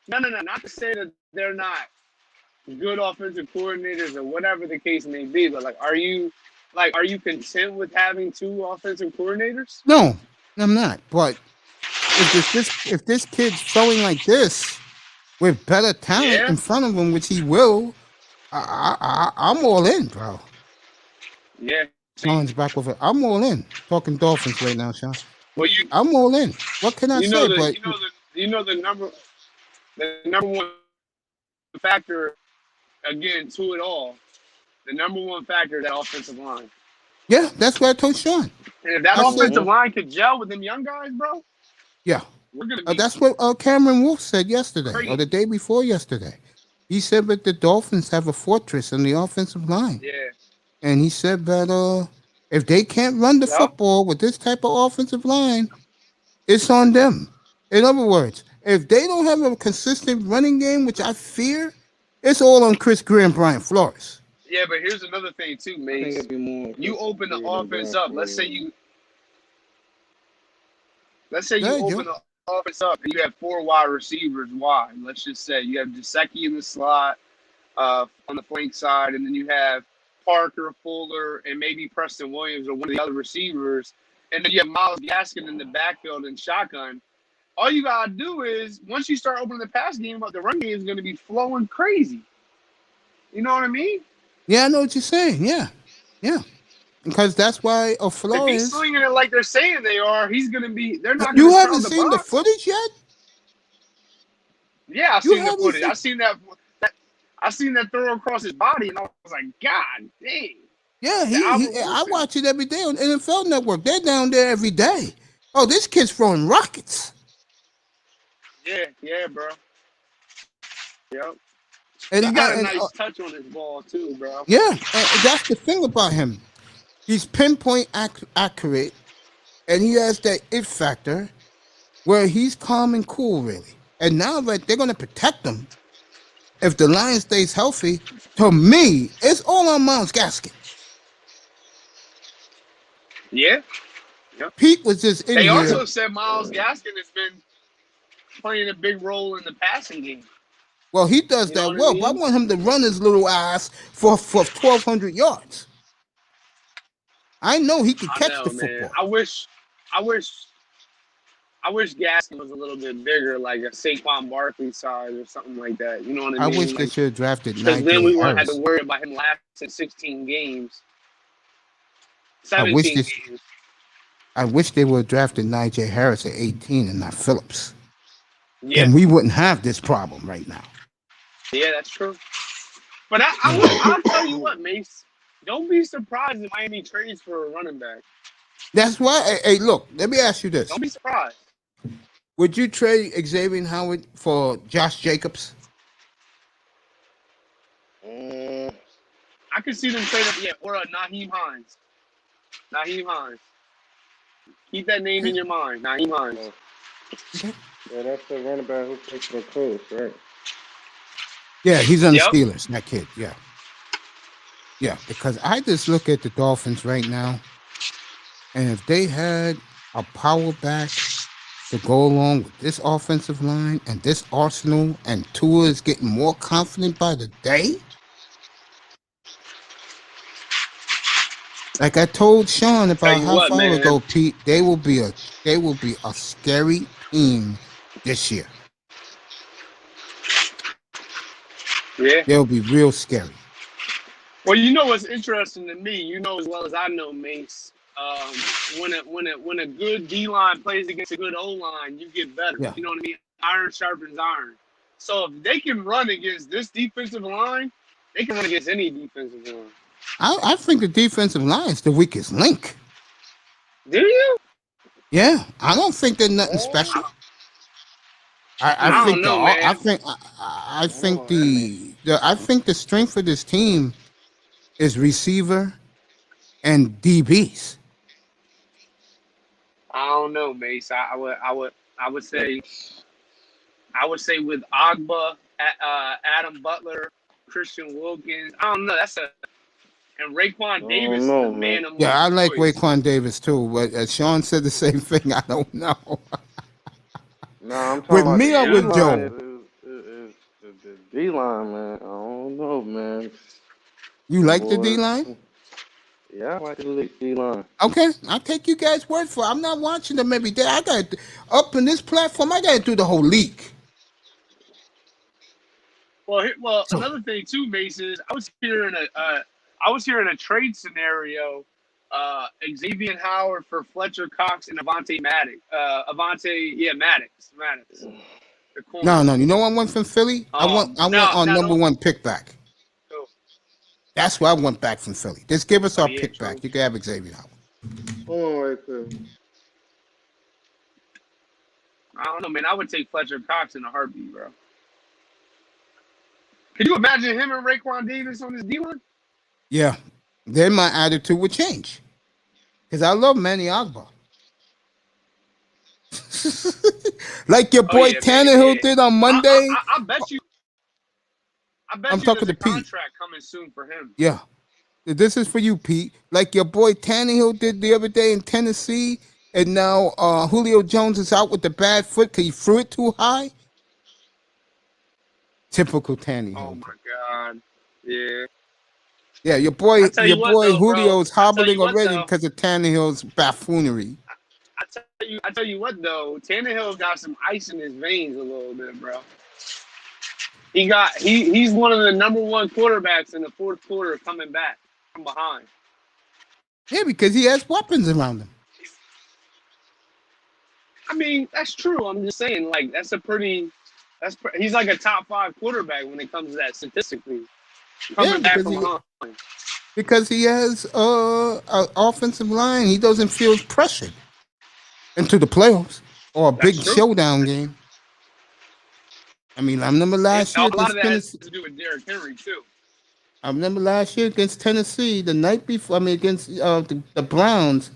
No, not to say that they're not good offensive coordinators or whatever the case may be. But are you content with having two offensive coordinators? No, I'm not. But if this kid's throwing like this with better talent in front of him, which he will, I'm all in, bro. Yeah. Sean's back with it. I'm all in. Talking Dolphins right now, Sean. Well, I'm all in. What can I say? The number one factor, again, to it all, the number one factor is that offensive line. Yeah, that's what I told Sean. And if that offensive line could gel with them young guys, bro. Yeah. We're gonna be that's what Cameron Wolf said yesterday crazy. or the day before yesterday. He said that the Dolphins have a fortress in the offensive line. Yeah. And he said that if they can't run the football with this type of offensive line, it's on them. In other words, if they don't have a consistent running game, which I fear, it's all on Chris Greer and Brian Flores. Yeah, but here's another thing too, Mace. You open the offense up. Let's say you open the offense up and you have 4 wide receivers wide. Let's just say you have Gesicki in the slot on the flank side, and then you have Parker, Fuller, and maybe Preston Williams or one of the other receivers, and then you have Myles Gaskin in the backfield and shotgun. All you gotta do is once you start opening the pass game up, the run game is going to be flowing crazy. You know what I mean? Yeah, I know what you're saying. Yeah. Because that's why Flores. If he's swinging it like they're saying they are, he's going to be. They're not. You haven't seen the footage yet? Yeah, I've seen the footage. I seen that throw across his body, and I was like, God dang. Yeah, I watch it every day on NFL Network. They're down there every day. Oh, this kid's throwing rockets. Yeah, bro. Yep. And he got a nice touch on his ball too, bro. Yeah, that's the thing about him. He's pinpoint accurate, and he has that it factor where he's calm and cool, really. And now that they're going to protect him, if the line stays healthy, to me, it's all on Myles Gaskin. Yeah. Yep. Pete was just in They here. also said Myles Gaskin has been playing a big role in the passing game. Well, he does that well, but I want him to run his little ass for 1,200 yards. I know he can catch the football. I wish Gaskin was a little bit bigger, like a Saquon Barkley size or something like that. You know what I mean? I wish they should have drafted Najee Harris. Because then we wouldn't have to worry about him lasting 16 games. 17 games. I wish they would have drafted Najee Harris at 18 and not Phillips. Yeah. And we wouldn't have this problem right now. Yeah, that's true. But I'll tell you what, Mace. Don't be surprised if Miami trades for a running back. That's why. Hey, look, let me ask you this. Don't be surprised. Would you trade Xavier Howard for Josh Jacobs? I could see them trade up, or Naheem Hines. Keep that name in your mind, Naheem Hines. Yeah, that's the running back who played for the Colts, right? Yeah, he's on the Steelers, that kid, yeah. Yeah, because I just look at the Dolphins right now, and if they had a power back to go along with this offensive line and this arsenal, and Tua is getting more confident by the day, like I told Sean about half hour ago, Pete, they will be a scary team this year. Yeah, they'll be real scary. Well, you know what's interesting to me, you know as well as I know, Mace. When a good D line plays against a good O line, you get better. Yeah. You know what I mean? Iron sharpens iron. So if they can run against this defensive line, they can run against any defensive line. I think the defensive line is the weakest link. Do you? Yeah, I don't think they're nothing special. I I don't think know, man. I think I think the strength of this team is receiver and DBs. I don't know, Mace. I would say with Agba, Adam Butler, Christian Wilkins. I don't know. And Raekwon Davis is the know, man. man among Yeah, I like boys. Raekwon Davis too, but Sean said the same thing. I don't know. Nah, I'm talking With about the me or Yeah. D with line. Joe? Is the D line, man. I don't know, man. You like the D Boy, line? yeah, I like the D line. Okay, I'll take you guys' word for it. I'm not watching them every day. I got up in this platform. I got to do the whole league. Well, So another thing too, Mace, is I was hearing a trade scenario. Xavier Howard for Fletcher Cox and Maddox. Maddox, the corner. no. You know what I went from Philly? I want our No, number don't. one pick back. Oh, That's why I went back from Philly. Just give us our yeah, pick true. back. You can have Xavier Howard. Hold on right quick. I don't know, man. I would take Fletcher Cox in a heartbeat, bro. Could you imagine him and Raekwon Davis on this D-line? Yeah, then my attitude would change because I love Manny Agba. Like your boy Yeah, man. Tannehill Yeah. did on Monday. I bet you. I'm talking there's a to Pete. contract coming soon for him. Yeah, this is for you, Pete. Like your boy Tannehill did the other day in Tennessee, and now Julio Jones is out with the bad foot because he threw it too high. Typical Tannehill. Oh my God. Yeah. Yeah, your boy though, bro. Julio's I tell hobbling you what, already though. because of Tannehill's buffoonery. I tell you what though, Tannehill's got some ice in his veins a little bit, bro. He's one of the number one quarterbacks in the fourth quarter coming back from behind. Yeah, because he has weapons around him. I mean, that's true. I'm just saying, like, he's like a top 5 quarterback when it comes to that statistically. Coming back from behind. Because he has an offensive line, he doesn't feel pressured into the playoffs or a big showdown game. I mean, I remember last year a lot against of that has Tennessee. to do with Derrick Henry too. I remember last year against Tennessee, the night before. I mean, against the Browns,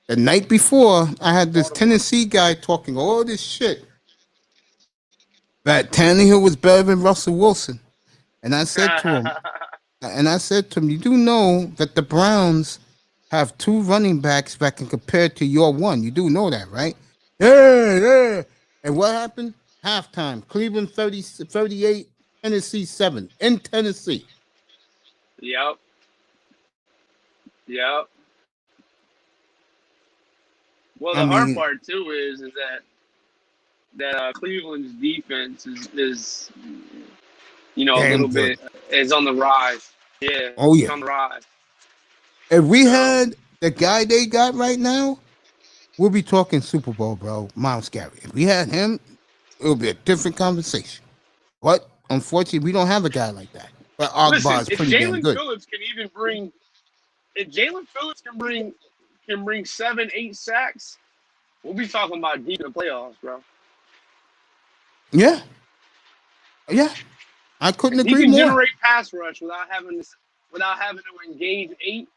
the night before, I had this Tennessee guy talking all this shit that Tannehill was better than Russell Wilson, and I said to him, you do know that the Browns have 2 running backs that can compare to your one. You do know that, right? Yeah. And what happened? Halftime, Cleveland 38, Tennessee 7 in Tennessee. Yep. Well, the hard part too is that Cleveland's defense is a little bit is on the rise. Yeah. Oh yeah. It's on the rise. If we had the guy they got right now, we'll be talking Super Bowl, bro. Miles Garrett. If we had him, it would be a different conversation. But unfortunately, we don't have a guy like that. But Agba is pretty damn good. If Jalen Phillips can bring 7-8 sacks, we'll be talking about deep in the playoffs, bro. Yeah. I couldn't agree more. He can generate pass rush without having to engage 8.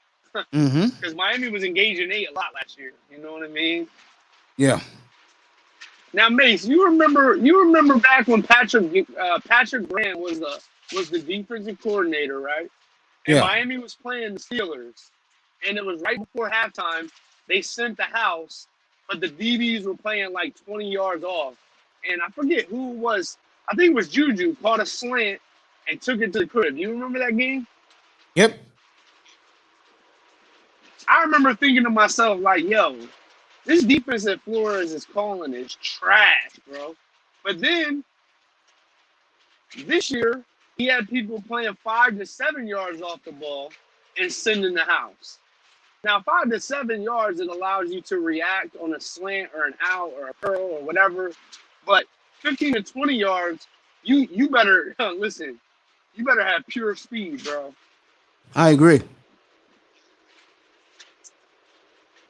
Because Miami was engaging 8 a lot last year. You know what I mean? Yeah. Now, Mace, you remember back when Patrick Graham was the defensive coordinator, right? And Miami was playing the Steelers, and it was right before halftime. They sent the house, but the DBs were playing like 20 yards off, and I forget who it was. I think it was Juju caught a slant and took it to the crib. You remember that game? Yep. I remember thinking to myself, like, yo, this defense that Flores is calling is trash, bro. But then, this year, he had people playing 5 to 7 yards off the ball and sending the house. Now, 5 to 7 yards, it allows you to react on a slant or an out or a curl or whatever. But 15 to 20 yards, you better, listen, you better have pure speed, bro. I agree.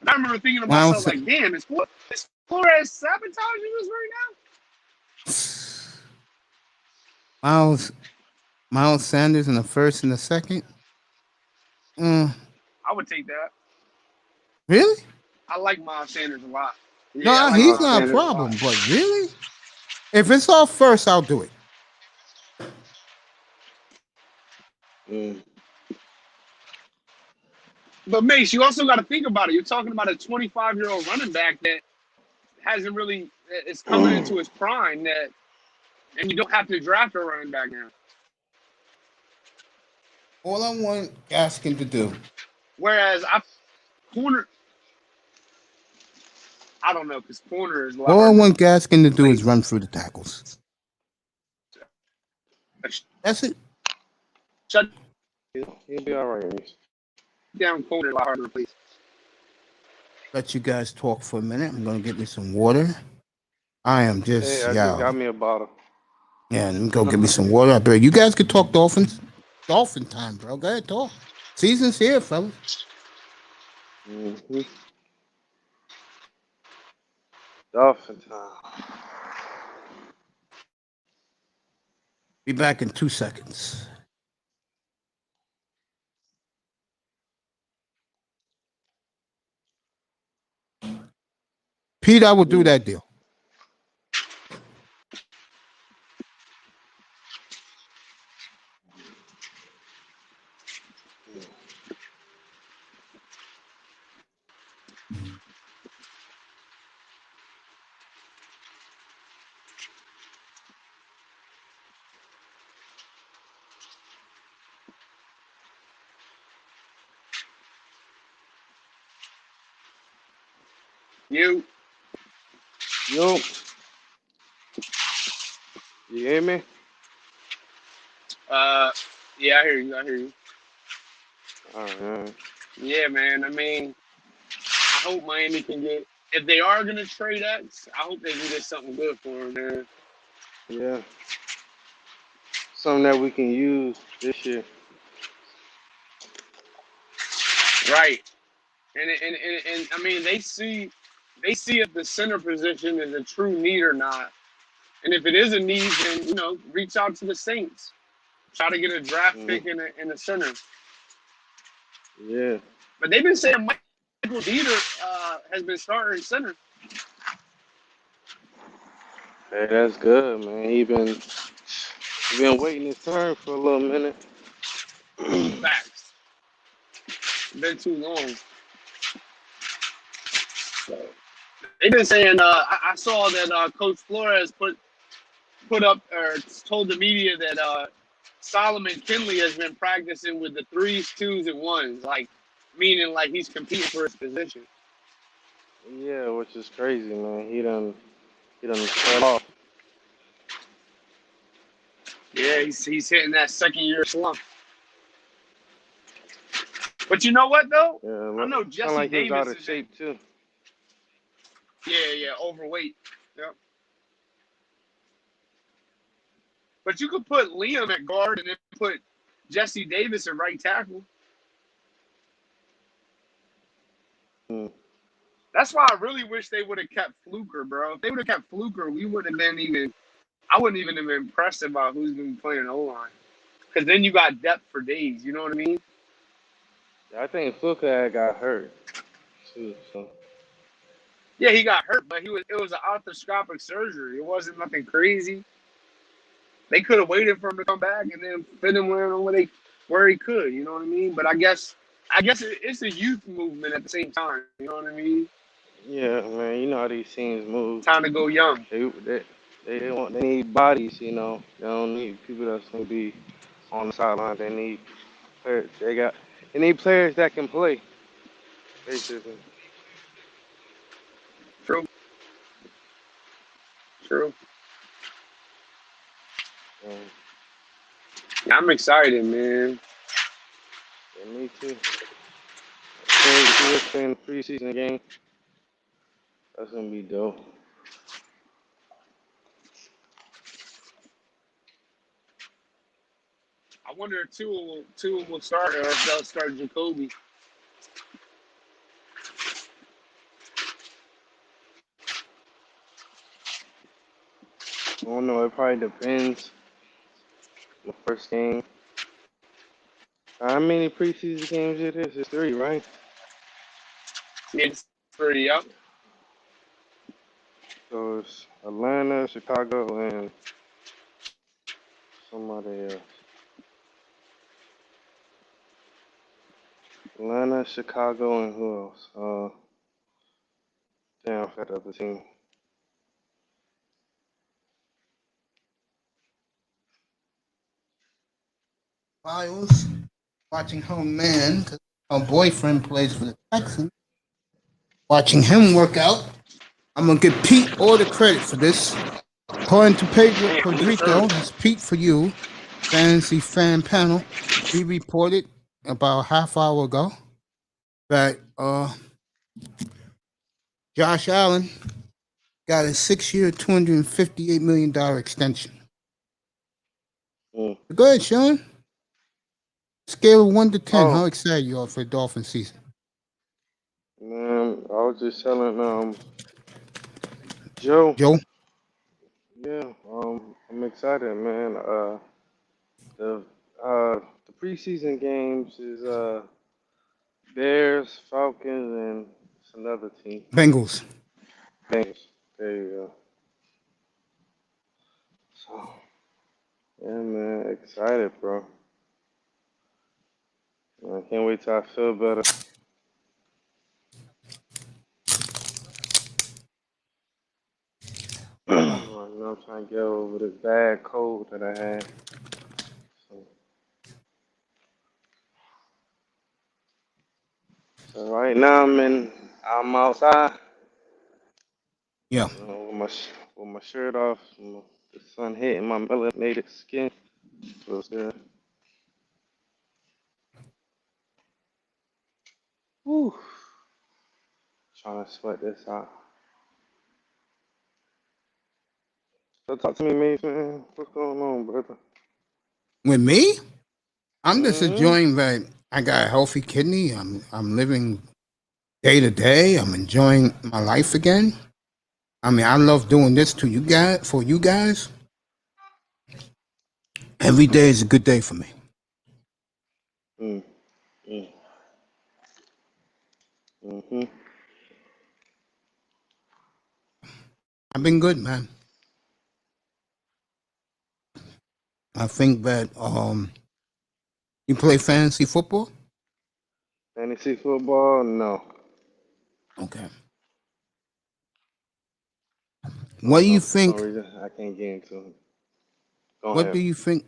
And I remember thinking to myself, like, damn, is Flores sabotaging us right now? Miles Miles Sanders in the first and the second. Mm, I would take that. really? I like Miles Sanders a lot. Yeah, I No, like he's Miles not a Sanders a problem. lot. But really, if it's all first, I'll do it. Mm. But Mace, you also got to think about it. You're talking about a 25-year-old running back that hasn't really is coming into his prime. And you don't have to draft a running back now. All I want Gaskin to do. Whereas corner, I don't know, because corner is a lot All I harder want Gaskin to to do is place. run through the tackles. That's it. Shut He'll be all right. down corner is a lot harder to place. Let you guys talk for a minute. I'm gonna get me some water. I am Hey, just I just got me a bottle. Yeah, let me go get me some water. I bet you guys could talk Dolphins. Dolphin time, bro. Go ahead, talk. Season's here, fellas. Mm-hmm. Dolphin time. Be back in 2 seconds. Pete, I will do that deal. You, Yo, you hear me? yeah, I hear you. I hear you. All right. Yeah, man. I mean, I hope Miami can get. If they are gonna trade X, I hope they can get something good for him, man. Yeah. Something that we can use this year. Right. And I mean, they see if the center position is a true need or not. And if it is a need, then reach out to the Saints. Try to get a draft pick in the center. Yeah. But they've been saying Michael Dieter has been starting center. Hey, that's good, man. He been waiting his turn for a little minute. Facts. Been too long. So they've been saying. I saw that Coach Flores put up or told the media that Solomon Kinley has been practicing with the 3s, 2s, and 1s, like meaning like he's competing for his position. Yeah, which is crazy, man. He done fell off. Yeah, he's hitting that second year slump. But you know what though? Yeah, I know sound Jesse like he was Davis out of is shape too. yeah, overweight. Yep. But you could put Liam at guard and then put Jesse Davis at right tackle. Mm. That's why I really wish they would have kept Fluker, bro. If they would have kept Fluker, we would have been even. I wouldn't even have been impressed about who's going to be playing O line. Because then you got depth for days. You know what I mean? I think Fluker had got hurt too. So Yeah, he got hurt, but it was an arthroscopic surgery. It wasn't nothing crazy. They could have waited for him to come back and then fit him where he could. You know what I mean? But I guess it's a youth movement at the same time. You know what I mean? yeah, man. You know how these teams move. Time to go young. They need bodies. You know, they don't need people that's gonna be on the sideline. They need players. They need players that can play. Basically. True. True. Um, Yeah, I'm excited, man. yeah, me too. See us playing the preseason game. That's gonna be dope. I wonder if Tua will start or if they'll start Jacoby. I don't know. It probably depends. The first game. How many preseason games it is? It's 3, right? It's pretty up. So it's Atlanta, Chicago, and somebody else. Atlanta, Chicago, and who else? Damn, I forgot the other team. Files, watching her man, 'cause her boyfriend plays for the Texans. Watching him work out. I'm gonna give Pete all the credit for this. According to Pedro Damn, Pedrito, that's Pete for you, fantasy fan panel. He reported about a half hour ago that Josh Allen got a 6-year, $258 million extension. Mm. Go ahead, Sean. Scale of 1 to 10. Oh. How excited you are for the Dolphin season? Man, I was just telling Joe. Joe? Yeah, I'm excited, man. The preseason games is Bears, Falcons, and it's another team. Bengals. Bengals. There you go. So, yeah, man, excited, bro. I can't wait till I feel better. I'm trying to get over this bad cold that I had. So right now I'm outside. Yeah. With my shirt off, the sun hitting my melanated skin. Feels good. Whew. Trying to sweat this out. So talk to me, Mason. What's going on, brother? With me? I'm just Mhm. enjoying that I got a healthy kidney. I'm living day to day. I'm enjoying my life again. I mean, I love doing this to you guys, for you guys. Every day is a good day for me. Mm. Mm. Mhm. I've been good, man. I think that you play fantasy football? Fantasy football? No. Okay. I What don't do you know. For some think? reason, I can't get into it. Go What ahead. do you think?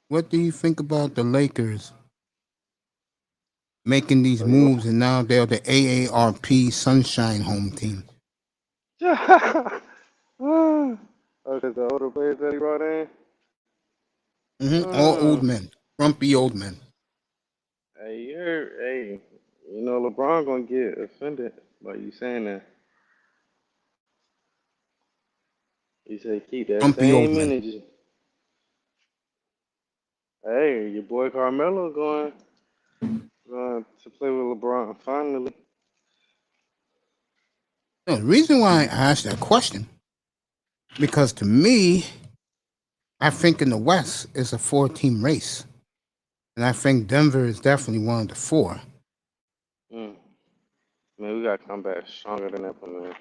What do you think about the Lakers making these So you moves and now they're the AARP Sunshine home team? oh, because the older players that he brought in? All old Uh, men, grumpy old men. hey, you know LeBron gonna get offended by you saying that. He said keep that Grumpy old same men. energy. Hey, your boy Carmelo going to play with LeBron finally. No, the reason why I asked that question, because to me, I think in the West it's a 4-team race. And I think Denver is definitely one of the 4. Mm. Man, we gotta come back stronger than ever, man.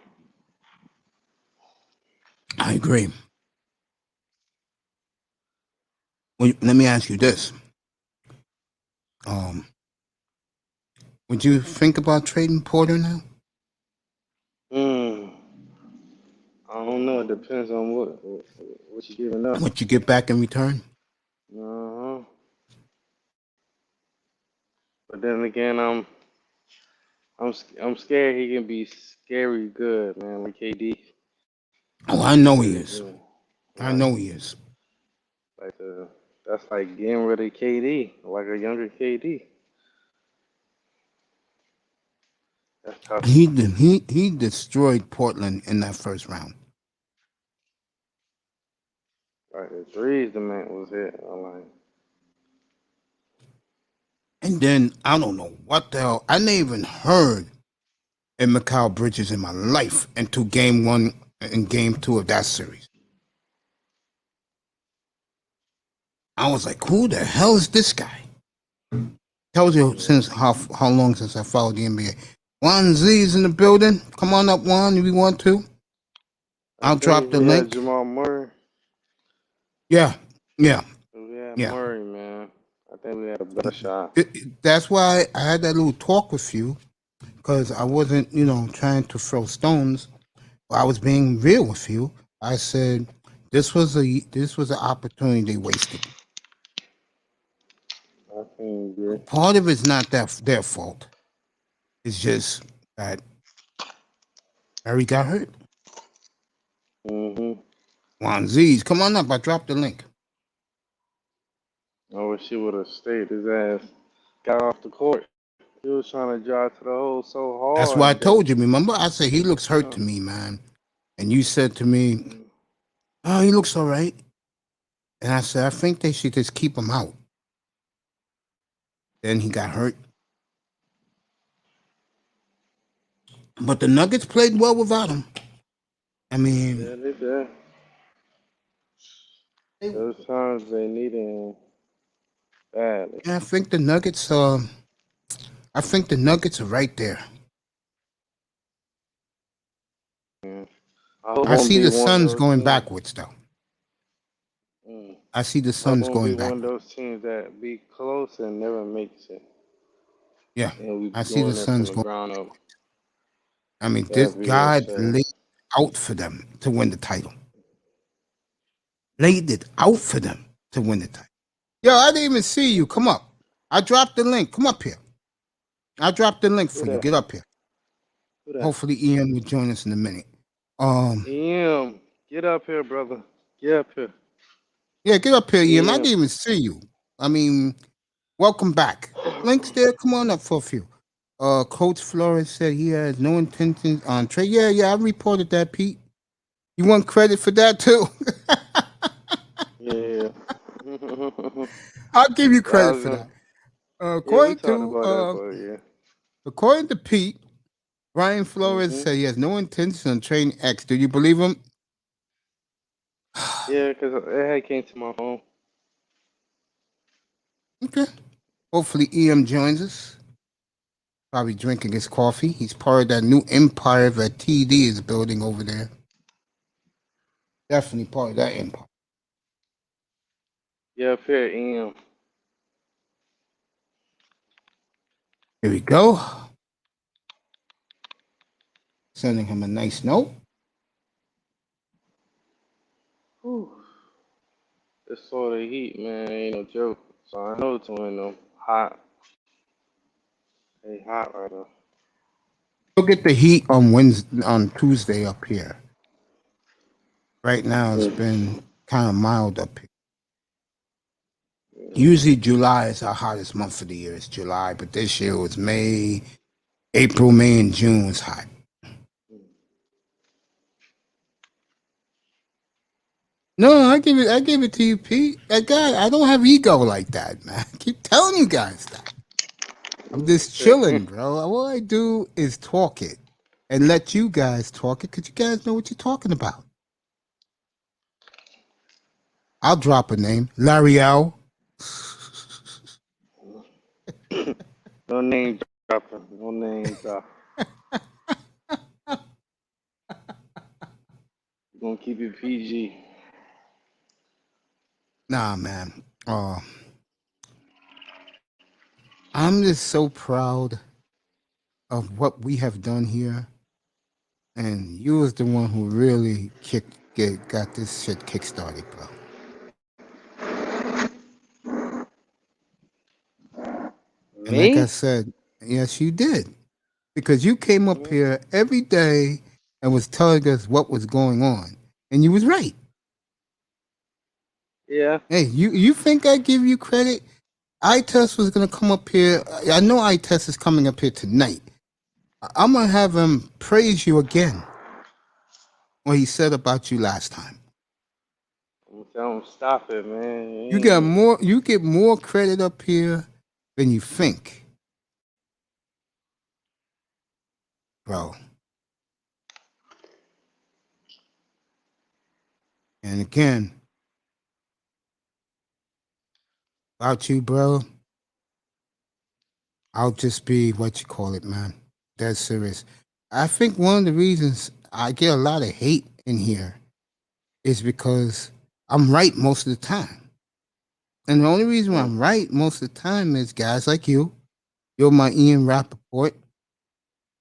I agree. Well, let me ask you this. Would you think about trading Porter now? Mm. I don't know. It depends on what you giving up. What you get back in return? Uh-huh. But then again, I'm scared he can be scary good, man, like KD. Oh, I know he Very is. good. I Like know he is. like that's like getting rid of KD, like a younger KD. That's tough. He destroyed Portland in that first round. Like the threes the man was hit. I'm like, And then I don't know what the hell. I never even heard of Mikal Bridges in my life until game 1 and game 2 of that series. I was like, who the hell is this guy? Tells you since how long since I followed the NBA. Juan Z's in the building. Come on up, Juan, if you want to. I I'll drop think the we had link. Jamal Murray. Yeah. We had Yeah. Murray, man. I think we had a better shot. That's why I had that little talk with you, because I wasn't, trying to throw stones. I was being real with you. I said this was an opportunity they wasted. I can agree. Part of it's not their fault. It's just that Harry got hurt. Mm-hmm. Juan Z's, come on up. I dropped the link. I wish he would have stayed. His ass got off the court. He was trying to drive to the hole so hard. That's why I told you. Remember, I said he looks hurt to me, man. And you said to me, "Oh, he looks all right." And I said, "I think they should just keep him out." Then he got hurt. But the Nuggets played well without him. I mean, Yeah, they did. Those times they needed him badly. I think the Nuggets. I think the Nuggets are right there. Yeah. I see the Suns going backwards, though. I see the Suns going back. One of backwards. those teams that be close and never makes it. Yeah, And we I see the Suns going. ground up. I mean, this God laid out for them to win the title. Laid it out for them to win the title. Yo, I didn't even see you. Come up. I dropped the link. Come up here. I dropped the link for you. Get up here. Hopefully, Ian will join us in a minute. Ian, get up here, brother. Get up here. Yeah, get up here, Ian. I didn't even see you. I mean, welcome back. Link's there. Come on up for a few. Coach Flores said he has no intentions on trade. Yeah, I reported that, Pete. You want credit for that too? Yeah. I'll give you credit for that. According to Pete, Brian Flores said he has no intention on trading X. Do you believe him? Yeah, because it had came to my phone. Okay. Hopefully EM joins us. Probably drinking his coffee. He's part of that new empire that TD is building over there. Definitely part of that empire. Yeah, fair EM. Here we go. Sending him a nice note. Whew. This sort of heat, man, ain't no joke. So I know it's one of them hot. They hot right now. We'll get the heat on Tuesday up here. Right now it's been kind of mild up here. Usually July is our hottest month of the year. It's July, but this year it was April, May, and June was hot. No, I give it to you, Pete. That guy, I don't have ego like that, man. I keep telling you guys that. I'm just chilling, bro. All I do is talk it and let you guys talk it because you guys know what you're talking about. I'll drop a name. L'Ariel. No name dropping. No name dropping. We're going to keep it PG. Nah, man. I'm just so proud of what we have done here. And you was the one who really got this shit kickstarted, bro. And like I said, yes, you did. Because you came up here every day and was telling us what was going on. And you was right. Yeah. Hey, you think I give you credit? iTest was going to come up here. I know iTest is coming up here tonight. I'm going to have him praise you again. What he said about you last time. I'm telling him, stop it, man. You get more credit up here than you think. Bro. And again, About you, bro, I'll just be what you call it, man. Dead serious. I think one of the reasons I get a lot of hate in here is because I'm right most of the time. And the only reason why I'm right most of the time is guys like you. You're my Ian Rappaport,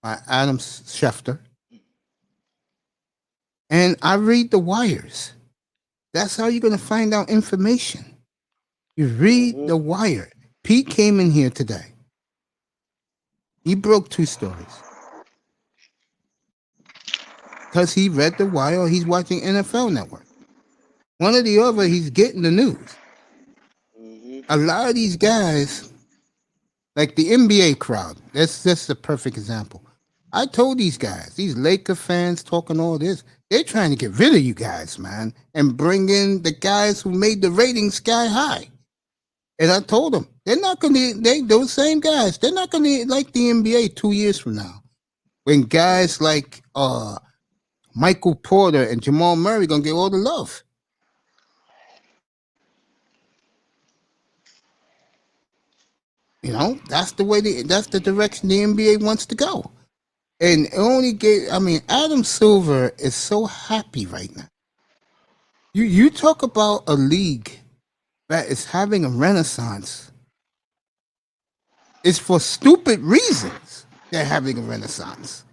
my Adam Schefter. And I read the wires. That's how you're going to find out information. You read the wire. Pete came in here today. He broke 2 stories. Because he read the wire or he's watching NFL Network. One or the other, he's getting the news. A lot of these guys, like the NBA crowd, that's just a perfect example. I told these guys, these Laker fans talking all this, they're trying to get rid of you guys, man, and bring in the guys who made the ratings sky high. And I told them, they're not going to, those same guys, they're not going to like the NBA 2 years from now. When guys like Michael Porter and Jamal Murray going to get all the love. You know, that's the way, that's the direction the NBA wants to go. And it only Adam Silver is so happy right now. You talk about a league that is having a renaissance. It's for stupid reasons they're having a renaissance.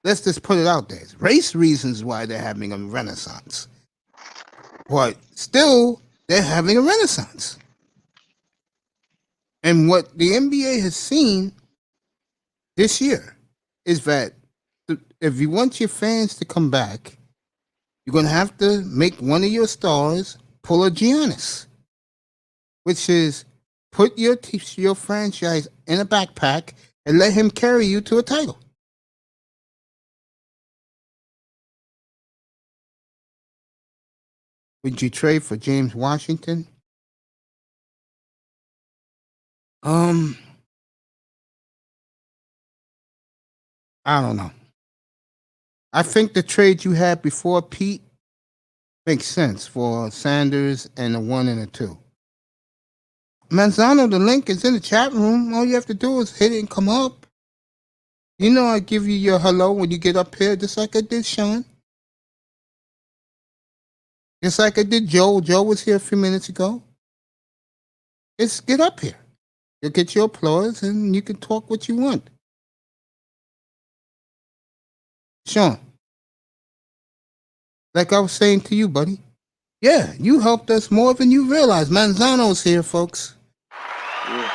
Let's just put it out there. It's race reasons why they're having a renaissance. But still, they're having a renaissance. And what the NBA has seen this year is that if you want your fans to come back, you're going to have to make one of your stars pull a Giannis, which is put your franchise in a backpack and let him carry you to a title. Would you trade for James Washington? I don't know. I think the trade you had before, Pete, makes sense for Sanders and a 1 and a 2. Manzano, the link is in the chat room. All you have to do is hit it and come up. You know I give you your hello when you get up here, just like I did Sean. Just like I did Joe. Joe was here a few minutes ago. Just get up here. You'll get your applause and you can talk what you want. Sean, like I was saying to you, buddy, yeah, you helped us more than you realize. Manzano's here, folks. Yeah.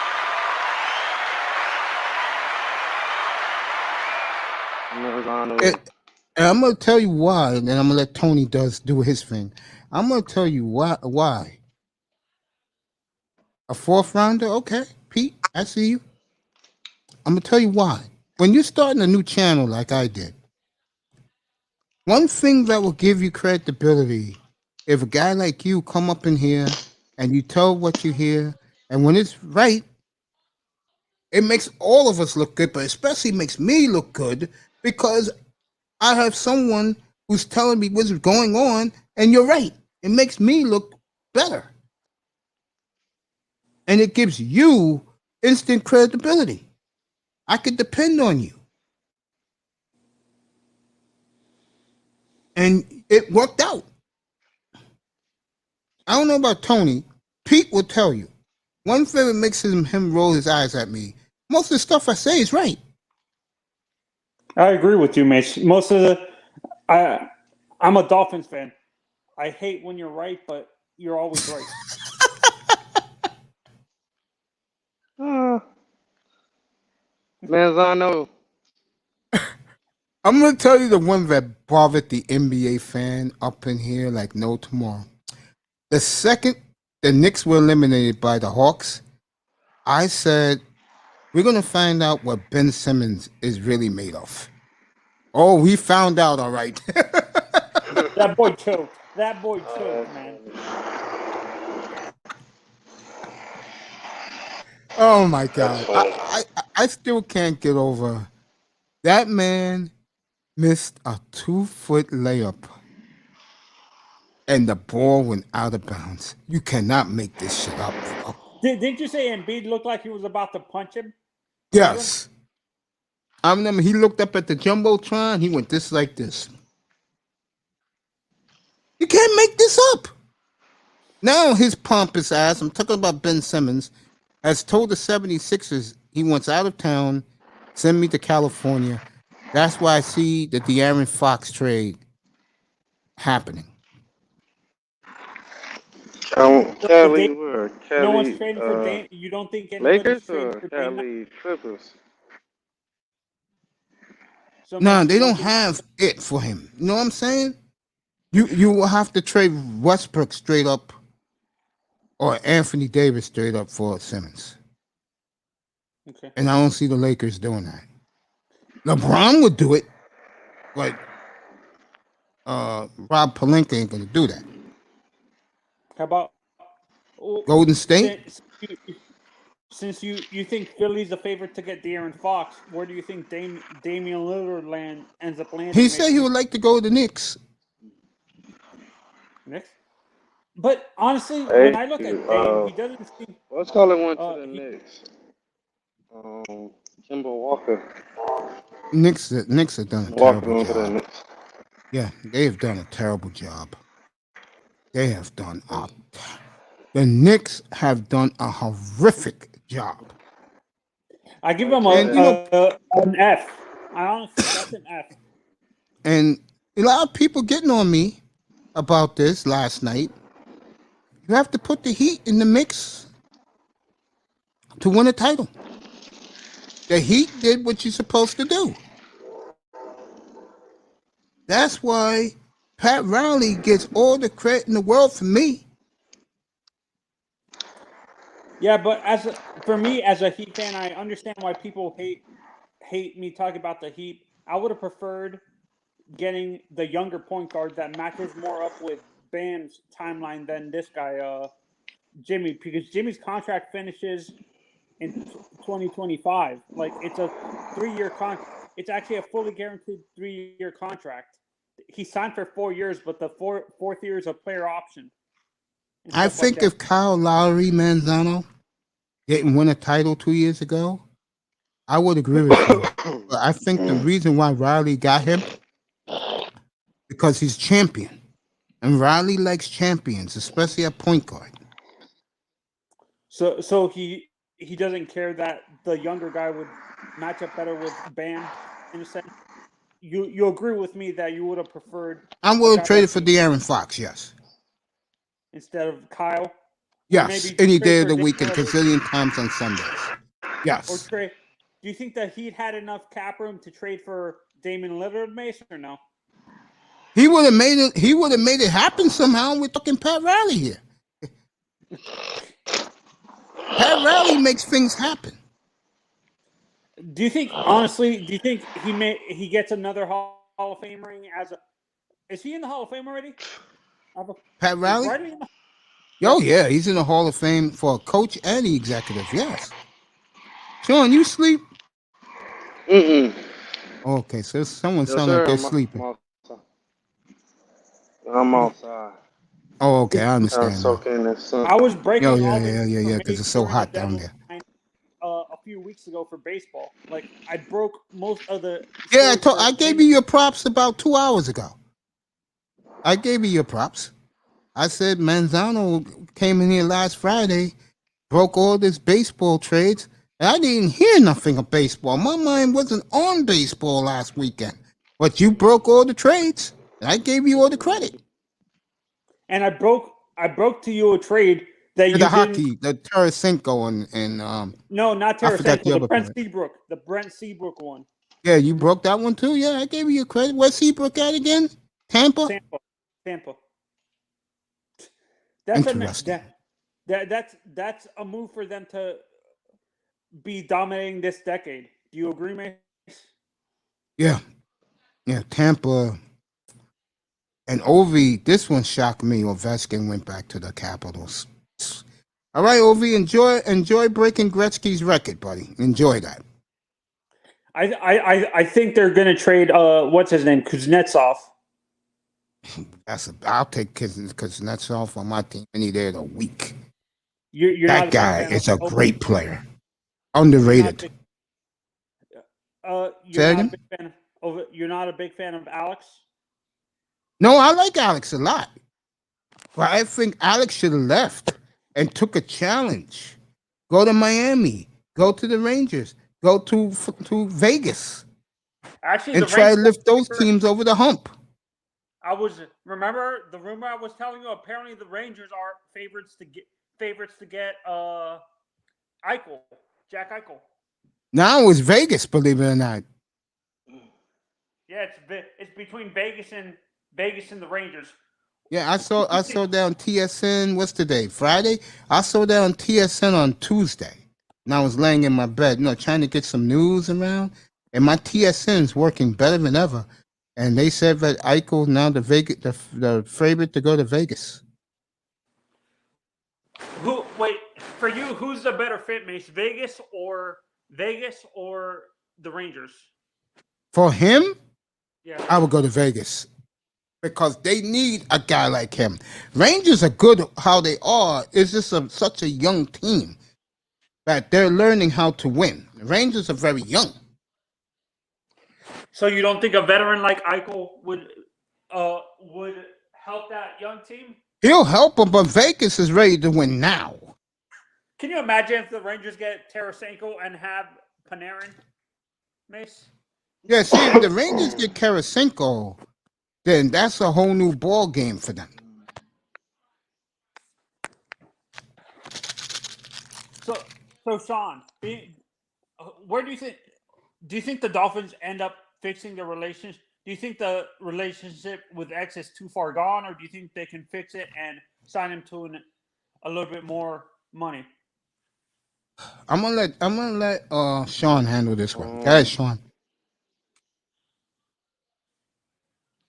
And I'm going to tell you why, and then I'm going to let Tony do his thing. I'm going to tell you why. A 4th rounder? Okay, Pete, I see you. I'm going to tell you why. When you're starting a new channel like I did, one thing that will give you credibility, if a guy like you come up in here and you tell what you hear, and when it's right, it makes all of us look good, but especially makes me look good because I have someone who's telling me what's going on, and you're right. It makes me look better. And it gives you instant credibility. I could depend on you. And it worked out. I don't know about Tony. Pete will tell you. One thing that makes him roll his eyes at me, most of the stuff I say is right. I agree with you, Mitch. Most of I'm a Dolphins fan. I hate when you're right, but you're always right. Manzano. I'm going to tell you the one that bothered the NBA fan up in here like no tomorrow. The second the Knicks were eliminated by the Hawks, I said, we're going to find out what Ben Simmons is really made of. Oh, we found out, all right. That boy choked. That boy choked, man. Oh, my God. I still can't get over that man missed a 2-foot layup and the ball went out of bounds. You cannot make this shit up. Didn't you say Embiid looked like he was about to punch him? Yes. I remember he looked up at the Jumbotron. He went this like this. You can't make this up. Now his pompous ass, I'm talking about Ben Simmons, has told the 76ers he wants out of town, send me to California. That's why I see the De'Aaron Fox trade happening. Cali, where? No one's Cali, trading for Dame. You don't think anybody's Lakers trading or for Dame? Cali Clippers? So, No, man, they don't have it for him. You know what I'm saying? You will have to trade Westbrook straight up or Anthony Davis straight up for Simmons. Okay. And I don't see the Lakers doing that. LeBron would do it, but Rob Pelinka ain't going to do that. How about Golden State? Since you think Philly's the favorite to get De'Aaron Fox, where do you think Damian Lillard ends up landing? He said he would like to go to the Knicks. Knicks? But honestly, when I look at Dame, he doesn't seem... Let's call it one to the Knicks. Kemba Walker. Knicks have done a terrible job. Yeah, they have done a terrible job. They have done the Knicks have done a horrific job. I give them an F. I honestly, that's an F. And a lot of people getting on me about this last night. You have to put the Heat in the mix to win a title. The Heat did what you're supposed to do. That's why Pat Riley gets all the credit in the world for me. Yeah, but for me as a Heat fan, I understand why people hate me talking about the Heat. I would have preferred getting the younger point guard that matches more up with Bam's timeline than this guy, Jimmy, because Jimmy's contract finishes in 2025. Like, it's a 3-year contract. It's actually a fully guaranteed 3-year contract. He signed for 4 years, but the fourth year is a player option. I think if Kyle Lowry, Manzano didn't win a title 2 years ago, I would agree with you. But I think the reason why Riley got him, because he's champion. And Riley likes champions, especially at point guard. So he doesn't care that the younger guy would match up better with Bam in a sense. You agree with me that you would have preferred? I would have traded for De'Aaron Fox, yes. Instead of Kyle? Yes, any day of the week and gazillion times on Sundays. Yes. Or trade. Do you think that he'd had enough cap room to trade for Damian Lillard, Mason, or no? He would have made it. He would have made it happen somehow with fucking Pat Riley here. Pat Riley makes things happen. Do you think, honestly, he gets another Hall of Fame ring as a? Is he in the Hall of Fame already? Pat Riley? Oh yeah, he's in the Hall of Fame for a coach and the executive. Yes. Sean, you sleep? Okay, so someone sounded like they're sleeping. I'm outside. Oh, okay, I understand. I was breaking. Yeah, because it's so hot down there. A few weeks ago for baseball, like I broke most of the. Yeah, I gave you your props about 2 hours ago. I gave you your props. I said Manzano came in here last Friday, broke all this baseball trades, and I didn't hear nothing of baseball. My mind wasn't on baseball last weekend. But you broke all the trades, and I gave you all the credit. And I broke to you a trade that you the hockey, the Tarasenko and no, not Tarasenko, the Brent Seabrook, the Brent Seabrook one. Yeah, you broke that one too. Yeah, I gave you your credit. Where's Seabrook at again? Tampa. That's interesting. That's a move for them to be dominating this decade. Do you agree, Mace? Yeah, Tampa. And Ovi, this one shocked me. Ovechkin went back to the Capitals. All right, Ovi, enjoy breaking Gretzky's record, buddy. Enjoy that. I think they're gonna trade what's his name, Kuznetsov. I'll take Kuznetsov on my team any day of the week. You're not a That big guy fan is of a Obi. great player. You're not a Underrated. big. You're Say that not a again? big fan of. You're not a big fan of Alex. No, I like Alex a lot. But I think Alex should have left and took a challenge. Go to Miami. Go to the Rangers. Go to Vegas Actually, and the try Rangers to are lift those favorites. teams over the hump. Remember the rumor I was telling you. Apparently, the Rangers are favorites to get Eichel, Jack Eichel. Now it's Vegas, believe it or not. Yeah, it's between Vegas and the Rangers. Yeah, I saw that on TSN. What's today? Friday. I saw that on TSN on Tuesday. And I was laying in my bed, trying to get some news around. And my TSN's working better than ever. And they said that Eichel now the favorite to go to Vegas. For you, who's the better fit, Mace? Vegas or the Rangers? For him, Yeah. I would go to Vegas because they need a guy like him. Rangers are good how they are. It's just such a young team that they're learning how to win. The Rangers are very young. So you don't think a veteran like Eichel would help that young team? He'll help them, but Vegas is ready to win now. Can you imagine if the Rangers get Tarasenko and have Panarin, Mace? Yeah, see, if the Rangers get Tarasenko, then that's a whole new ball game for them. So Sean, where do you think? Do you think the Dolphins end up fixing the relationship? Do you think the relationship with X is too far gone, or do you think they can fix it and sign him to a little bit more money? I'm gonna let Sean handle this one. Go ahead, Sean.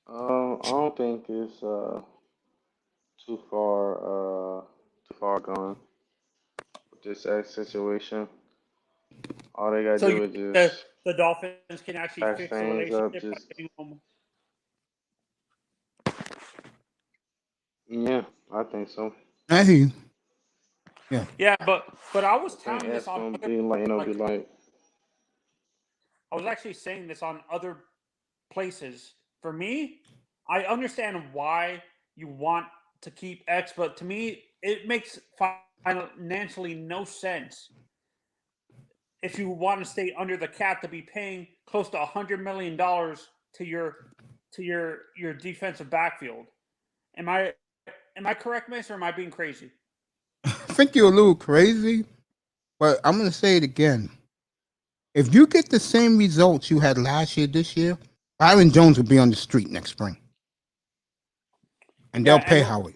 I don't think it's too far gone with this X situation. All they gotta So do you is think just the Dolphins can actually patch fix the things up. relationship by Just getting him? yeah, I think so. I hear you. Yeah. Yeah, but I was I think telling this X on gonna other, be like I was actually saying this on other places. For me, I understand why you want to keep X, but to me, it makes financially no sense if you want to stay under the cap to be paying close to $100 million to your defensive backfield. Am I correct, Miss, or am I being crazy? I think you're a little crazy, but I'm gonna say it again. If you get the same results you had last year, this year, Byron Jones will be on the street next spring, and they'll Yeah, pay and Howard.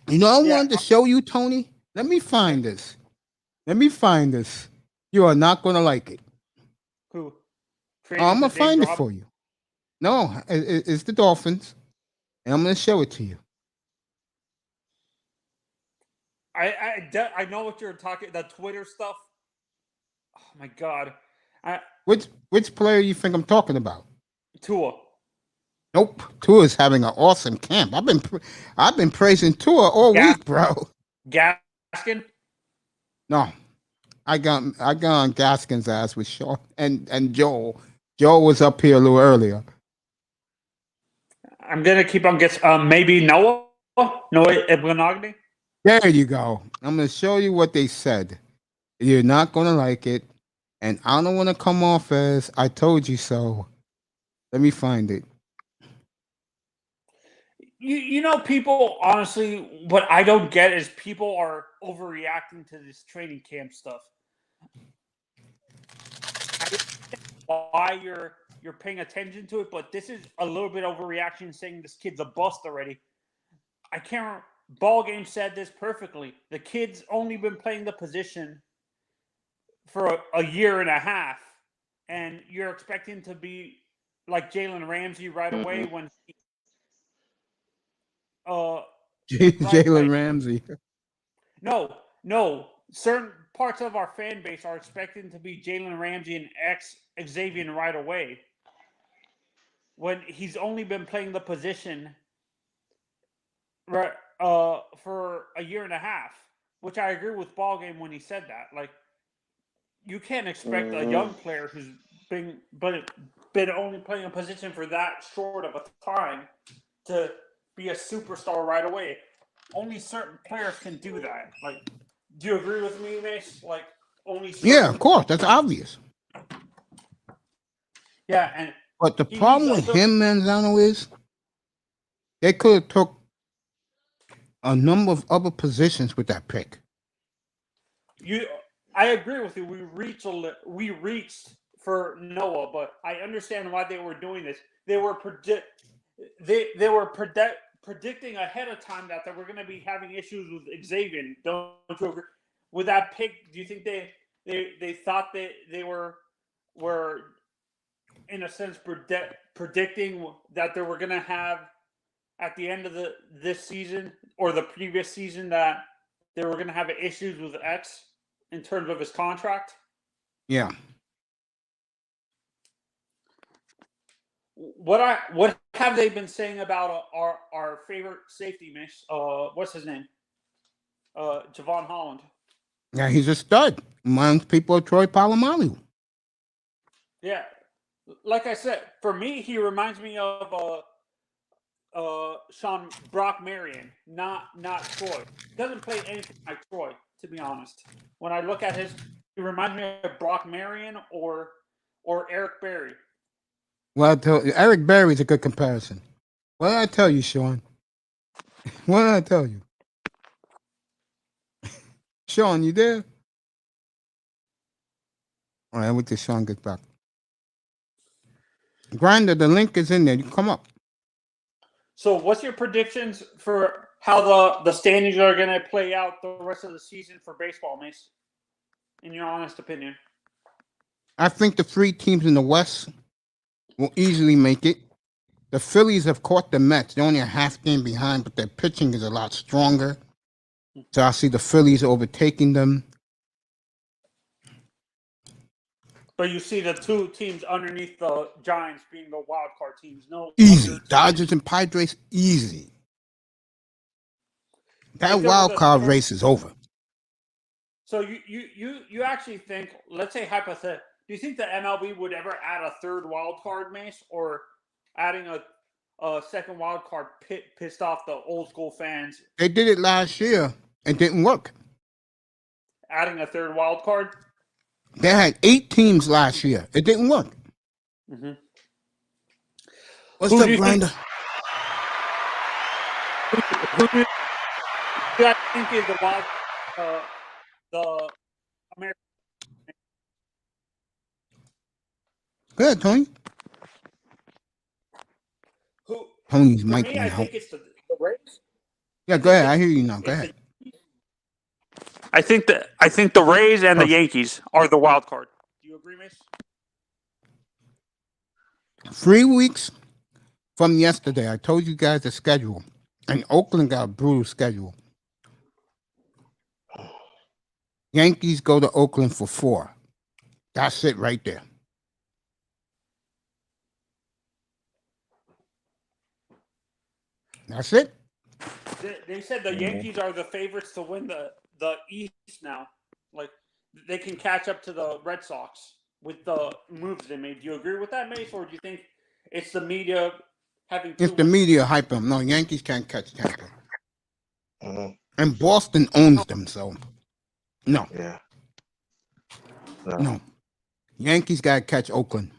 You know, I yeah, wanted to show you, Tony. Let me find this. You are not gonna like it. who? I'm Trading gonna for James find it Robinson? for you. No, it's the Dolphins, and I'm gonna show it to you. I know what you're talking. The Twitter stuff. Oh my god. Which player you think I'm talking about? Tua. Nope. Tua's having an awesome camp. I've been praising Tua all week, bro. Gaskin. No, I got on Gaskin's ass with Sean and Joel. Joel was up here a little earlier. I'm gonna keep on guessing. Maybe Noah Ebonogny. There you go. I'm gonna show you what they said. You're not gonna like it, and I don't want to come off as I told you so. Let me find it. You know, people, honestly, what I don't get is people are overreacting to this training camp stuff. I understand why you're paying attention to it, but this is a little bit overreaction, saying this kid's a bust already. I can't. Ball Game said this perfectly. The kid's only been playing the position for a year and a half, and you're expecting to be like Jalen Ramsey right away when Jalen Ramsey. No. Certain parts of our fan base are expecting to be Jalen Ramsey and Xavier right away, when he's only been playing the position for a year and a half. which I agree with Ballgame when he said that. Like, you can't expect a young player who's been only playing a position for that short of a time to be a superstar right away. Only certain players can do that. Like, do you agree with me, Mace? Like, only certain... Yeah, of course. That's obvious. Yeah, but the problem with him, Manzano, is they could have took a number of other positions with that pick. I agree with you. We reached for Noah, but I understand why they were doing this. They were predicting ahead of time that they were going to be having issues with Xavier. Don't you agree? With that pick, do you think they thought that they were in a sense predicting that they were going to have at the end of this season or the previous season that they were going to have issues with X in terms of his contract? Yeah. What have they been saying about our favorite safety, Mish? What's his name? Javon Holland. Yeah, he's a stud. Among people, Troy Polamalu. Yeah, like I said, for me, he reminds me of Sean Brock Marion, not Troy. He doesn't play anything like Troy, to be honest. When I look at he reminds me of Brock Marion or Eric Berry. Well, Eric Berry's a good comparison. What did I tell you, Sean? What did I tell you? Sean, you there? All right, wait till Sean gets back. Grinder, the link is in there. You come up. So what's your predictions for how the standings are going to play out the rest of the season for baseball, Mace? In your honest opinion. I think the 3 teams in the West will easily make it. The Phillies have caught the Mets. They're only a half game behind, but their pitching is a lot stronger. So I see the Phillies overtaking them. But you see the 2 teams underneath the Giants being the wild card teams. No, easy. Dodgers and Padres, easy. That wild card race is over. So you actually think, let's say hypothetically, do you think the MLB would ever add a 3rd wild card, Mace, or adding a second wild card pissed off the old school fans? They did it last year. It didn't work. Adding a 3rd wild card? They had 8 teams last year. It didn't work. Mm-hmm. What's up, Grinder? Who do you guys think is the wild the American? Go ahead, Tony. Tony's mic went out. I think it's the Rays. Yeah, go ahead. I hear you now. Go ahead. I think the Rays and the Yankees are the wild card. Do you agree, Mace? 3 weeks from yesterday, I told you guys the schedule, and Oakland got a brutal schedule. Yankees go to Oakland for 4. That's it right there. That's it. They said the Yankees are the favorites to win the East now. Like, they can catch up to the Red Sox with the moves they made. Do you agree with that, Mace, or do you think it's the media having? It's the media hype them. No, Yankees can't catch Tampa. And Boston owns them, so no. Yeah. No. Yankees got to catch Oakland.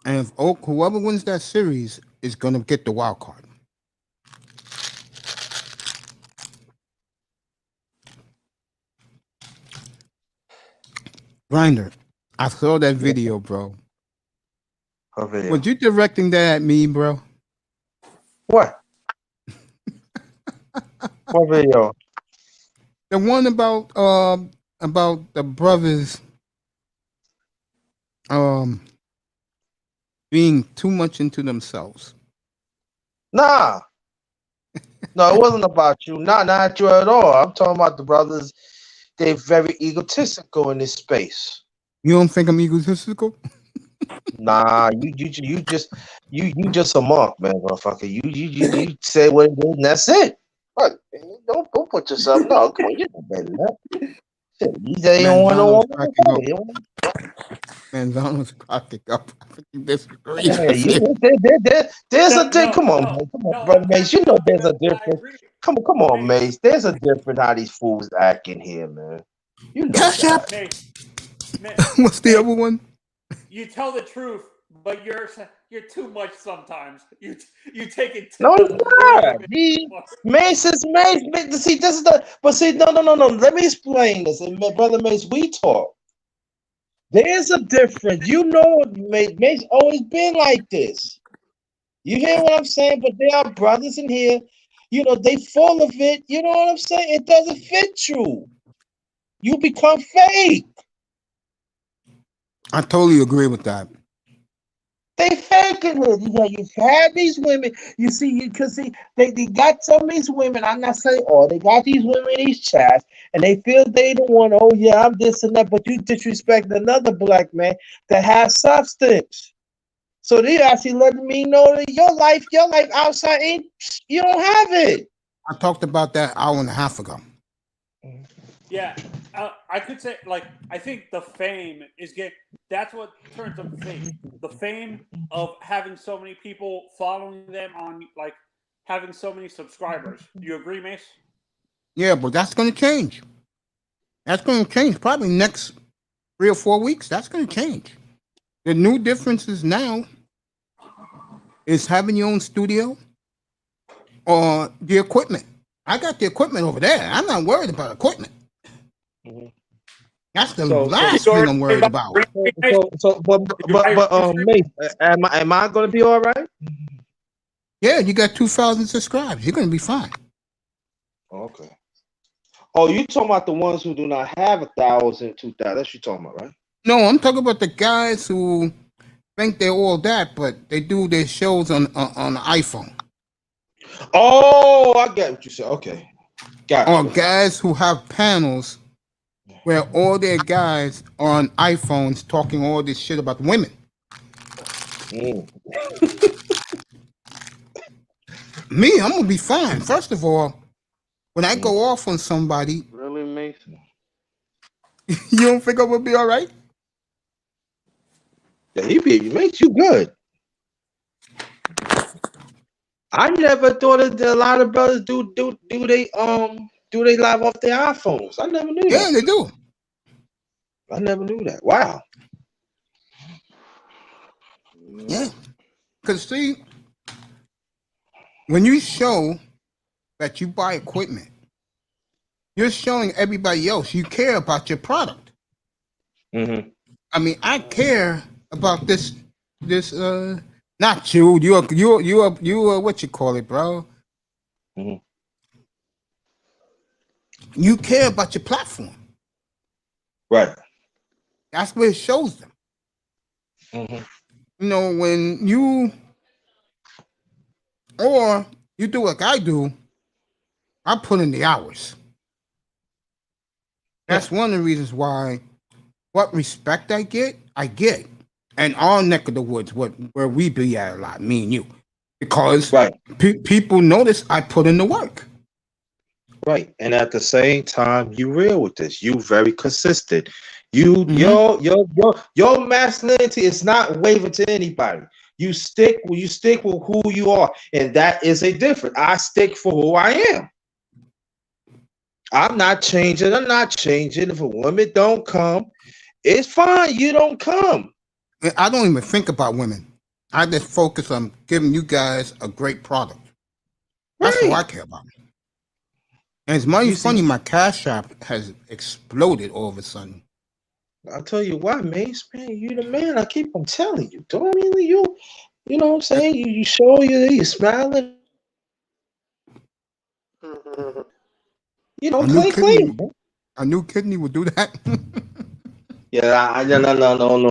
And if whoever wins that series is going to get the wild card. Grinder, I saw that video, bro. What video? Was you directing that at me, bro? What? What video? The one about the brothers being too much into themselves. Nah. No, it wasn't about you. Not you at all. I'm talking about the brothers. They're very egotistical in this space. You don't think I'm egotistical? Nah, you just a monk, man, motherfucker. You say what it is, and that's it. What? Don't put yourself. No, come on, you know better than that. Shit, you say you don't want no Manzano's woman. cracking up. You don't- Manzano's cracking up. I think you disagree. Yeah, there's a thing. Come on, man. Come on, brother Mace. You know there's a I difference. agree. Come on, Mace. There's a difference how these fools acting here, man. You know Cash that. App. Mace, What's the other one? you tell the truth, but you're too much sometimes. You take it No, to he's not. Mace is Mace. See, this is the. But see, no. Let me explain this. And brother Mace, we talk. There's a difference. You know, Mace always been like this. You hear what I'm saying? But there are brothers in here. You know, they full of it. You know what I'm saying? It doesn't fit you. You become fake. I totally agree with that. They faking it. You have these women. You see, they got some of these women. I'm not saying all. They got these women in these chats, and they feel they the one. Oh yeah, I'm this and that. But you disrespect another black man that has substance. So they actually letting me know that your life outside ain't. You don't have it. I talked about that hour and a half ago. Yeah, I could say, like, I think the fame is that's what turns them fake. The fame of having so many people following them on, like, having so many subscribers. Do you agree, Mace? Yeah, but that's going to change. That's going to change probably next 3 or 4 weeks. That's going to change. The new differences now is having your own studio or the equipment. I got the equipment over there. I'm not worried about equipment. That's the last thing I'm worried about. But Mace, am I gonna be all right? Yeah, you got 2,000 subscribers. You're gonna be fine. Okay. Oh, you talking about the ones who do not have 1,000, 2,000? That's what you talking about, right? No, I'm talking about the guys who think they're all that, but they do their shows on the iPhone. Oh, I get what you said. Okay, got Or you. guys who have panels where all their guys are on iPhones talking all this shit about women. Me, I'm gonna be fine. First of all, when I go off on somebody, Really, Mason? you don't think I'm gonna be all right? Yeah, he makes you good. I never thought that a lot of brothers do they live off their iPhones. I never knew Yeah, that. they do. I never knew that. Wow. Yeah, because see, when you show that you buy equipment, you're showing everybody else you care about your product. Mm-hmm. I mean, I care about this. Not you. You what you call it, bro? Mm-hmm. You care about your platform. Right. That's where it shows them. Mm-hmm. You know, when you do like I do, I put in the hours. That's one of the reasons why what respect I get. And our neck of the woods, where we be at a lot, me and you. Because people notice I put in the work. Right. And at the same time, you real with this. You very consistent. Your masculinity is not wavering to anybody. You stick with who you are, and that is a difference. I stick for who I am. I'm not changing. If a woman don't come, it's fine. You don't come. I don't even think about women. I just focus on giving you guys a great product. That's what I care about. And it's money funny, my Cash App has exploded all of a sudden. I'll tell you why, Mace, man. You the man. I keep on telling you. Don't really you know what I'm saying? You show you're smiling. You know, clean. A new kidney would do that. Yeah, no. Don't.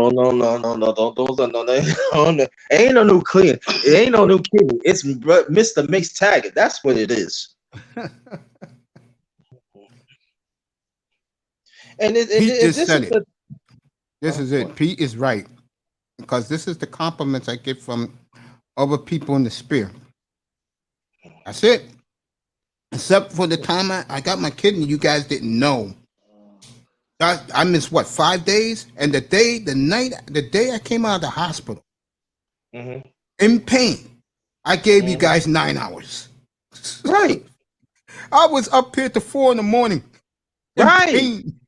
Ain't no new clean. It ain't no new kidney. It's Mr. Mace Taggart. That's what it is. And Pete just said it. This is it. Pete is right. Because this is the compliments I get from other people in the spirit. That's it. Except for the time I got my kidney, you guys didn't know. I missed what, 5 days? And the day I came out of the hospital Mm-hmm. in pain, I gave you Mm-hmm. guys 9 hours. Right. I was up here to 4 in the morning in Right. pain.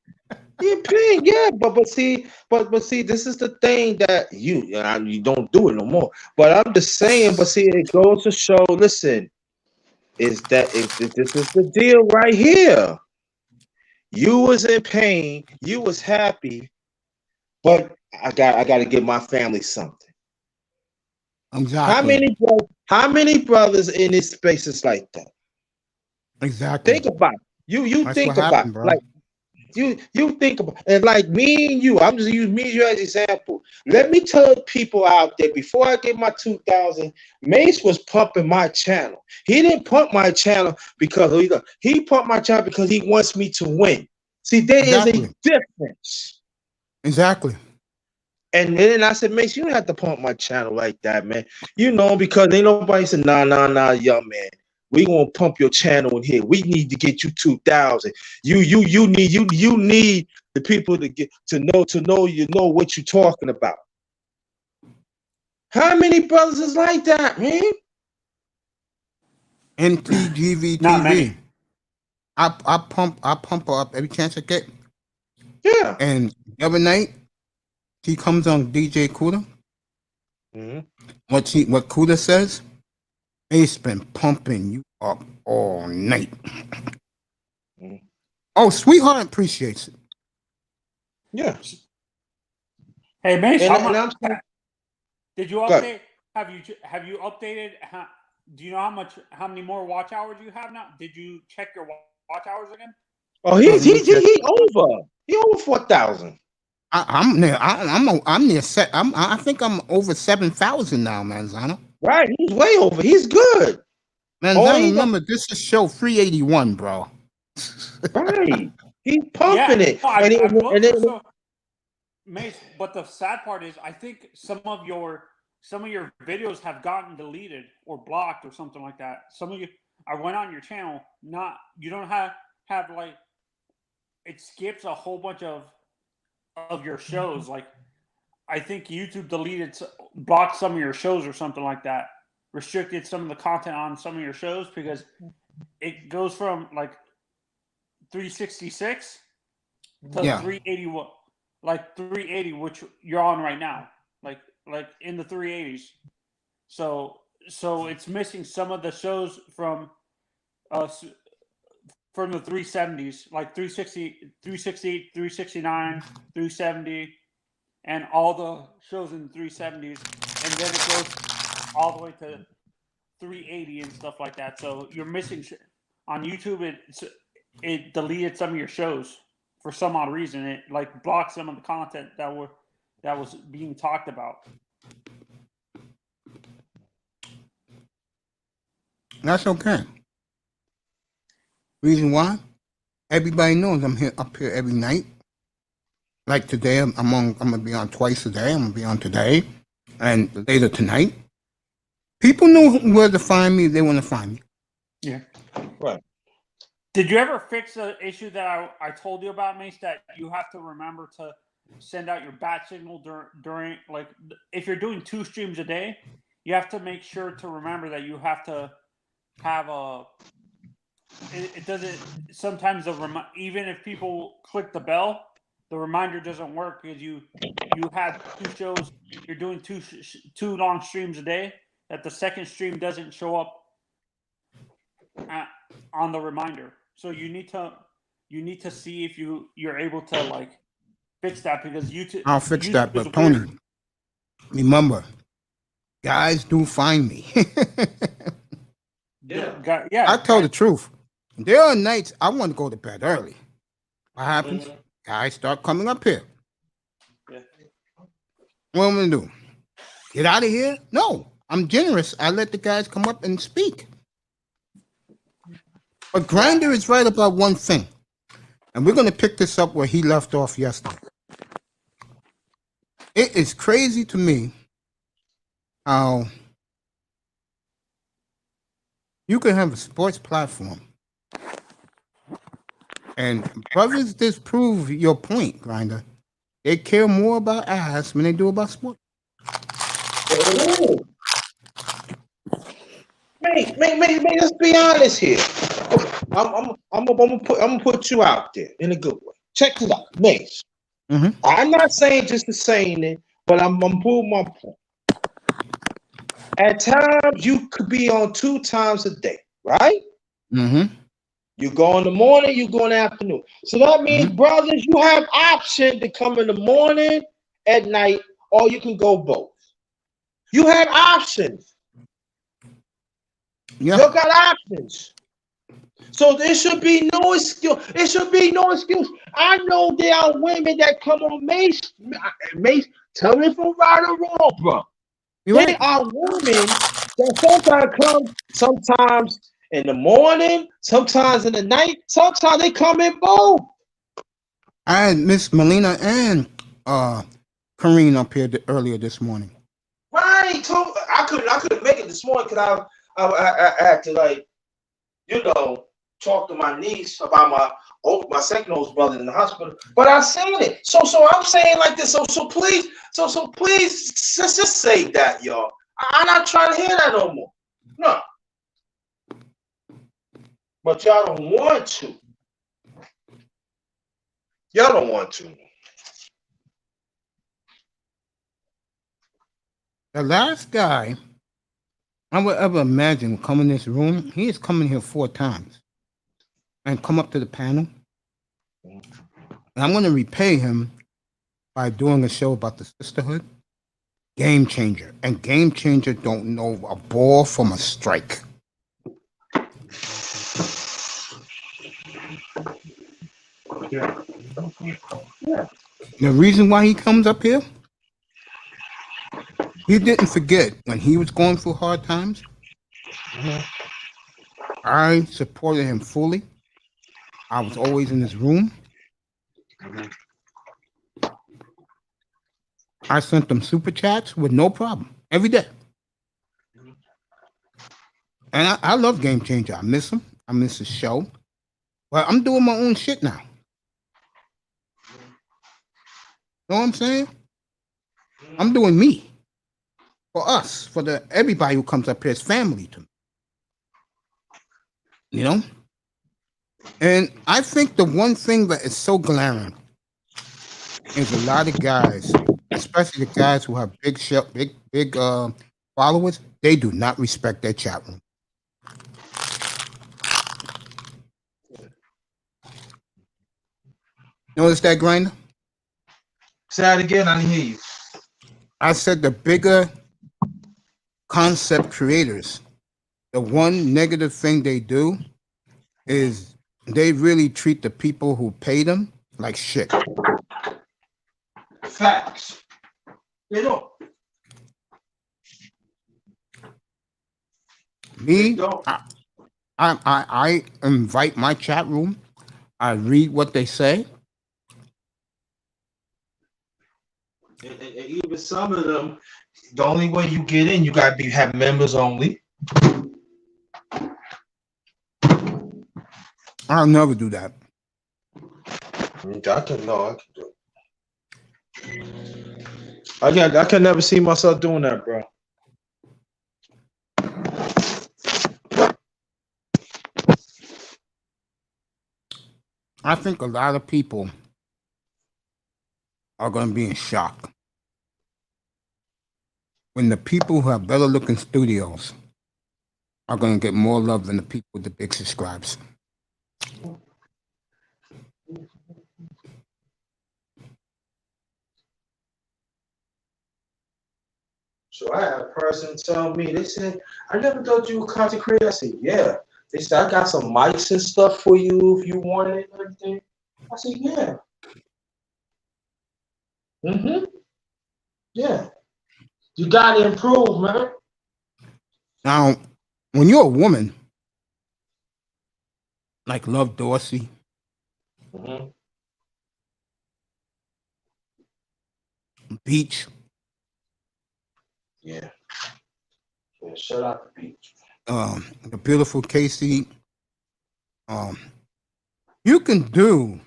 You paying, yeah, but see, this is the thing that you don't do it no more. But I'm just saying, but see, it goes to show. Listen, is that this is the deal right here? You was in pain, you was happy, but I got to give my family something. Exactly. How many brothers in this space is like that? Exactly. Think about it. You That's think what about happened, it. bro. Like. You think about and like me and you, I'm just using me and you as an example. Let me tell people out there before I get my 2000, Mace was pumping my channel. He didn't pump my channel because he pumped my channel because he wants me to win. See, there is a Exactly. difference. Exactly. And then I said, Mace, you don't have to pump my channel like that, man. You know, because ain't nobody said, nah, young man. We gonna pump your channel in here. We need to get you 2000. You need the people to get to know you know what you're talking about. How many brothers is like that, man? NTGV Not many. TV. I pump her up every chance I get. Yeah. And the other night, he comes on DJ Kuda. Mm-hmm. What Kuda says, he's been pumping you up all night. Mm-hmm. Oh, sweetheart appreciates it. Yeah. Hey, Mace, And how I'm much did you Go ahead. update? Have you updated? Do you know how many more watch hours you have now? Did you check your watch hours again? Oh, Let me check. he over. He over 4,000. I'm near. I'm near set. I think I'm over 7,000 now, Manzano. Right. He's way over. He's good. Manzano, remember this is show 381, bro. Right. He's pumping it. No, And, I've looked and then, so Mace, but the sad part is I think some of your videos have gotten deleted or blocked or something like that. Some of you I went on your channel, you don't have like it skips a whole bunch of your shows. Like I think YouTube blocked some of your shows or something like that. Restricted some of the content on some of your shows because it goes from like 366 to 381. Like 380, which you're on right now, like in the 380s. So it's missing some of the shows from the 370s, like 360, 368, 369, 370, and all the shows in the 370s, and then it goes all the way to 380 and stuff like that. So you're missing on YouTube. It deleted some of your shows. For some odd reason, it like blocked some of the content that was being talked about. That's okay. Reason why? Everybody knows I'm up here every night. Like today, I'm gonna be on twice a day. I'm gonna be on today and later tonight. People know where to find me if they want to find me. Yeah. right. Did you ever fix the issue that I told you about, Mace? That you have to remember to send out your bat signal during like if you're doing 2 streams a day, you have to make sure to remember that you have to have it doesn't sometimes even if people click the bell, the reminder doesn't work because you had 2 shows, you're doing 2 long streams a day, that the second stream doesn't show up on the reminder. So you need to see if you're able to like fix that because YouTube. I'll fix YouTube that, but Tony, remember, guys do find me. Yeah. I tell the truth. There are nights I want to go to bed early. What happens? Mm-hmm. Guys start coming up here. Yeah. What am I gonna do? Get out of here? No, I'm generous. I let the guys come up and speak. But Grinder is right about one thing, and we're gonna pick this up where he left off yesterday. It is crazy to me how you can have a sports platform And brothers disprove your point, Grinder. They care more about ass than they do about sport. Let's be honest here. I'm gonna put you out there in a good way. Check it out, Mace. Mm-hmm. I'm not saying just the saying it, but I'm proving my point. At times, you could be on 2 times a day, right? Mm-hmm. You go in the morning, you go in the afternoon. So that means, brothers, you have option to come in the morning, at night, or you can go both. You have options. Yeah. You got options. So there should be no excuse. It should be no excuse. I know there are women that come on Mace. Tell me if I'm right or wrong, bro. There are women that sometimes come, sometimes in the morning, sometimes in the night, sometimes they come in both. I had Miss Melina and Kareen up here earlier this morning. Right. So I couldn't make it this morning because I had to, like, talk to my niece about my second oldest brother in the hospital. But I seen it. So I'm saying like this. So please, just say that, y'all. I'm not trying to hear that no more. No. But y'all don't want to. Y'all don't want to. The last guy I would ever imagine would come in this room, he has come in here 4 times and come up to the panel. And I'm going to repay him by doing a show about the sisterhood. Game Changer. And Game Changer don't know a ball from a strike. Yeah. The reason why he comes up here, he didn't forget when he was going through hard times. I supported him fully. I was always in his room. I sent them super chats with no problem every day. And I love Game Changer. I miss him. I miss his show. But I'm doing my own shit now. Know what I'm saying? I'm doing me. For us. For everybody who comes up here is family to me. You know? And I think the one thing that is so glaring is a lot of guys, especially the guys who have big followers, they do not respect their chat room. Notice that, Grinder? Say that again, I didn't hear you. I said the bigger concept creators, the one negative thing they do is they really treat the people who pay them like shit. Facts. They don't. Me, I invite my chat room. I read what they say. And even some of them, the only way you get in, you gotta have members only. I'll never do that. I can do it. I can never see myself doing that, bro. I think a lot of people are going to be in shock when the people who have better looking studios are going to get more love than the people with the big subscribes. So I had a person tell me, they said, I never thought you were a content creator. I said, yeah. They said, I got some mics and stuff for you if you want it and everything. I said, yeah. Yeah. You got to improve, man. Now, when you're a woman, like Love Dorsey, Beach. Yeah. Shout out to Beach. The beautiful Casey. You can do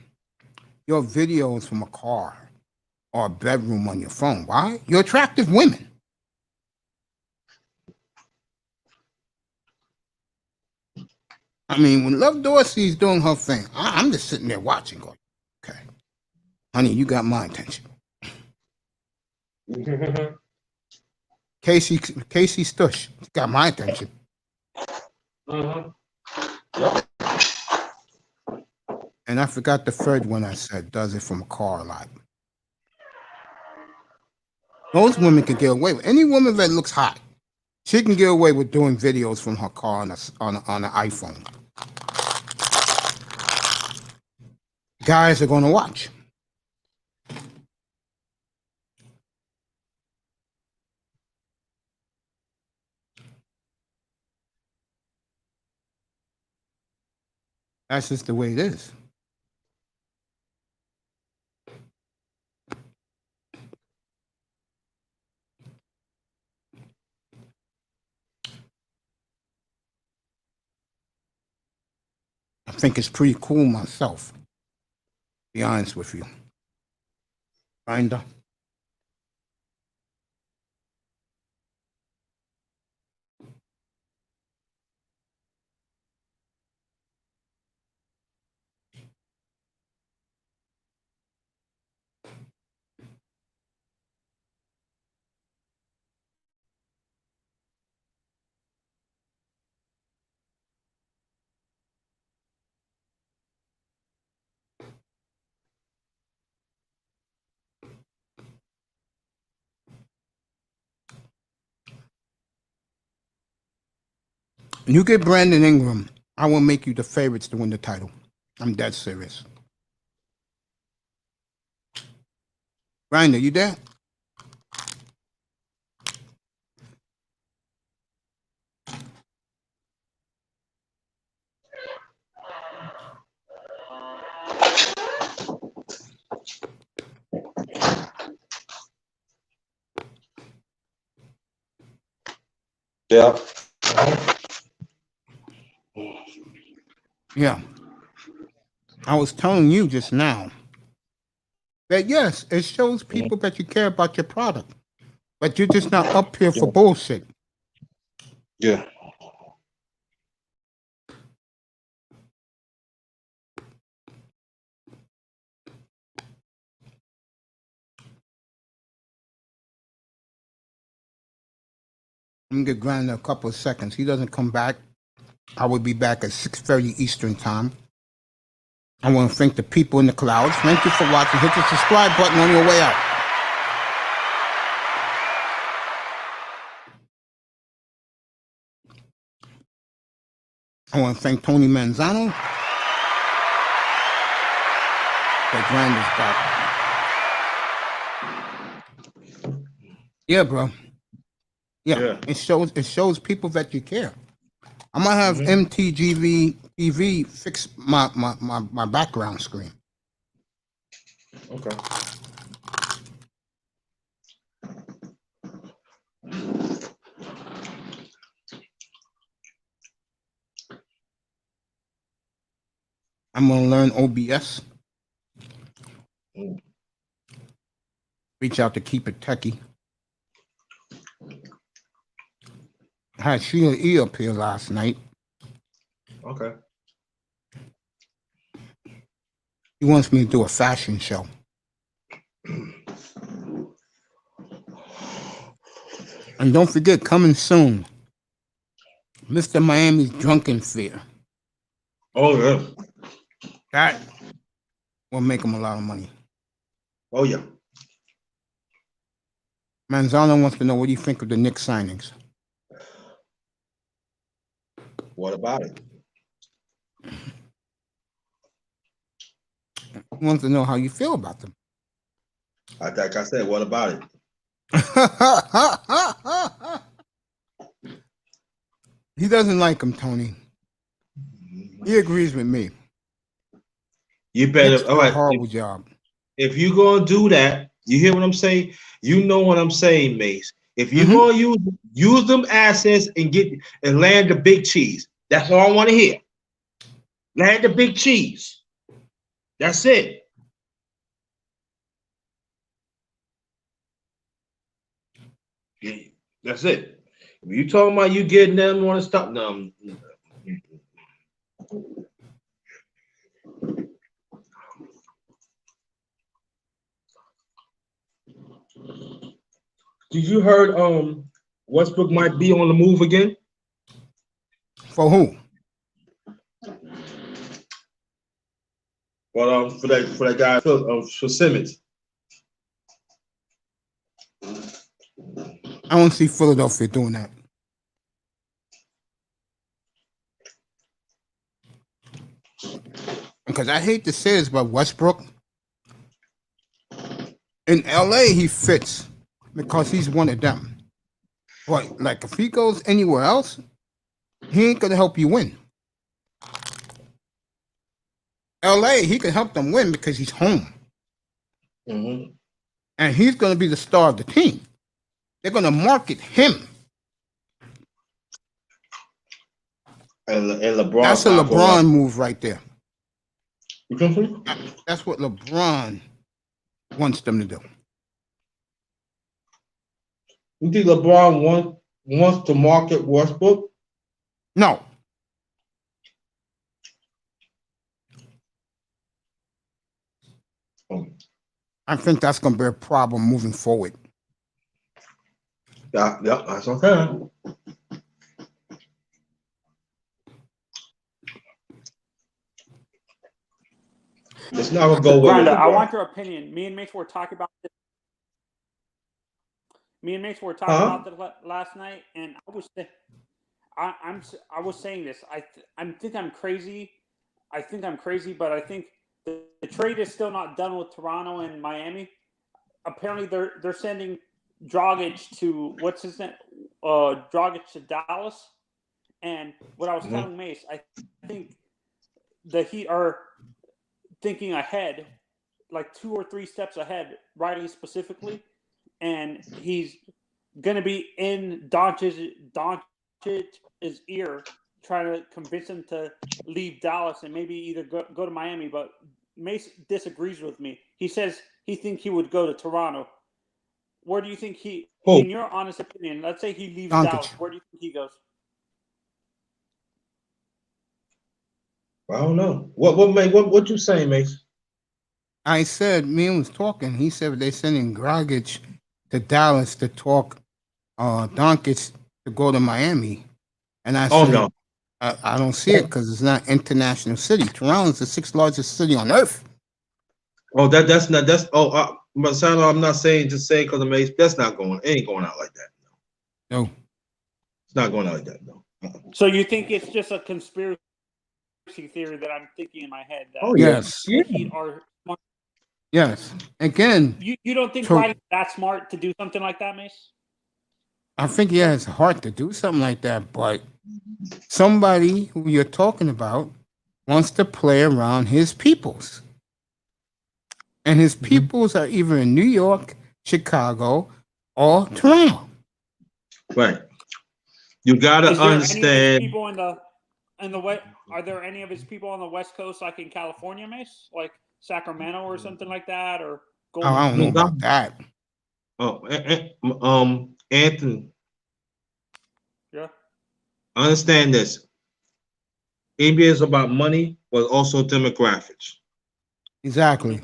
your videos from a car or a bedroom on your phone. Why? You're attractive women. I mean, when Love Dorsey's doing her thing, I'm just sitting there watching, going, okay, honey, you got my attention. Casey Stush got my attention. And I forgot the third one I said, does it from a car a lot. Those women can get away with any woman that looks hot. She can get away with doing videos from her car on an iPhone. Guys are going to watch. That's just the way it is. I think it's pretty cool myself, to be honest with you. Kinda. When you get Brandon Ingram, I will make you the favorites to win the title. I'm dead serious. Ryan, are you there? Yeah. Yeah. I was telling you just now that yes, it shows people that you care about your product, but you're just not up here for bullshit. Yeah. I'm gonna get Grant in a couple of seconds. He doesn't come back. I will be back at 6:30 Eastern time. I want to thank the people in the clouds. Thank you for watching. Hit the subscribe button on your way out. I want to thank Tony Manzano. That Grand is back. Yeah, bro. Yeah. It shows people that you care. I'm gonna have MTGV TV fix my background screen. Okay. I'm gonna learn OBS. Reach out to Keep It Techie. I had Sheila E up here last night. Okay. He wants me to do a fashion show. And don't forget, coming soon, Mr. Miami's Drunken Fear. Oh, yeah. That will make him a lot of money. Oh, yeah. Manzano wants to know, what do you think of the Knicks signings? What about it? He wants to know how you feel about them. Like I said, what about it? He doesn't like them, Tony. He agrees with me. You better. Knicks do All right. a horrible job. If you're gonna do that, you hear what I'm saying? You know what I'm saying, Mace. If you're gonna use them assets and land the big cheese, that's all I want to hear. Land the big cheese. That's it. Yeah, that's it. If you talking about you getting them want to stop them. Did you heard Westbrook might be on the move again? For who? Well, for that guy for Simmons. I don't see Philadelphia doing that. Because I hate to say this about Westbrook. In LA, he fits because he's one of them. But like if he goes anywhere else, he ain't gonna help you win. LA, he can help them win because he's home. Mm-hmm. And he's gonna be the star of the team. They're gonna market him. And LeBron. That's a LeBron move right there. You come from? That's what LeBron wants them to do. You think LeBron wants to market Westbrook? No. I think that's going to be a problem moving forward. Yeah, that's okay. It's not gonna go well. Brenda, I want your opinion. Me and Mace were talking about this. Last night, and I was saying this. I think I'm crazy. But I think the trade is still not done with Toronto and Miami. Apparently, they're sending Dragic to Dragic to Dallas. And what I was telling Mace, I think the Heat are thinking ahead, like 2 or 3 steps ahead, Riley specifically, and he's going to be in Doncic's ear, trying to convince him to leave Dallas and maybe either go to Miami. But Mace disagrees with me. He says he thinks he would go to Toronto. Where do you think in your honest opinion, let's say he leaves Dallas, where do you think he goes? I don't know. What you saying, Mace? I said, me and was talking. He said they're sending Dragic to Dallas to talk Doncic to go to Miami. And I said, no. I don't see it because it's not international city. Toronto's the 6th largest city on earth. Marcelo, I'm not saying because of Mace. That's not going. It ain't going out like that. No. It's not going out like that. No. So you think it's just a conspiracy theory that I'm thinking in my head? That yes. The Heat are smart. Yes. Again. You don't think Riley's that smart to do something like that, Mace? I think he has heart to do something like that, but somebody who you're talking about wants to play around his peoples. And his peoples are either in New York, Chicago, or Toronto. Right. You gotta understand. People in the West, are there any of his people on the West Coast, like in California, Mace, like Sacramento or something like that, or? I don't know about that. Anthony. Yeah. Understand this. NBA is about money, but also demographics. Exactly.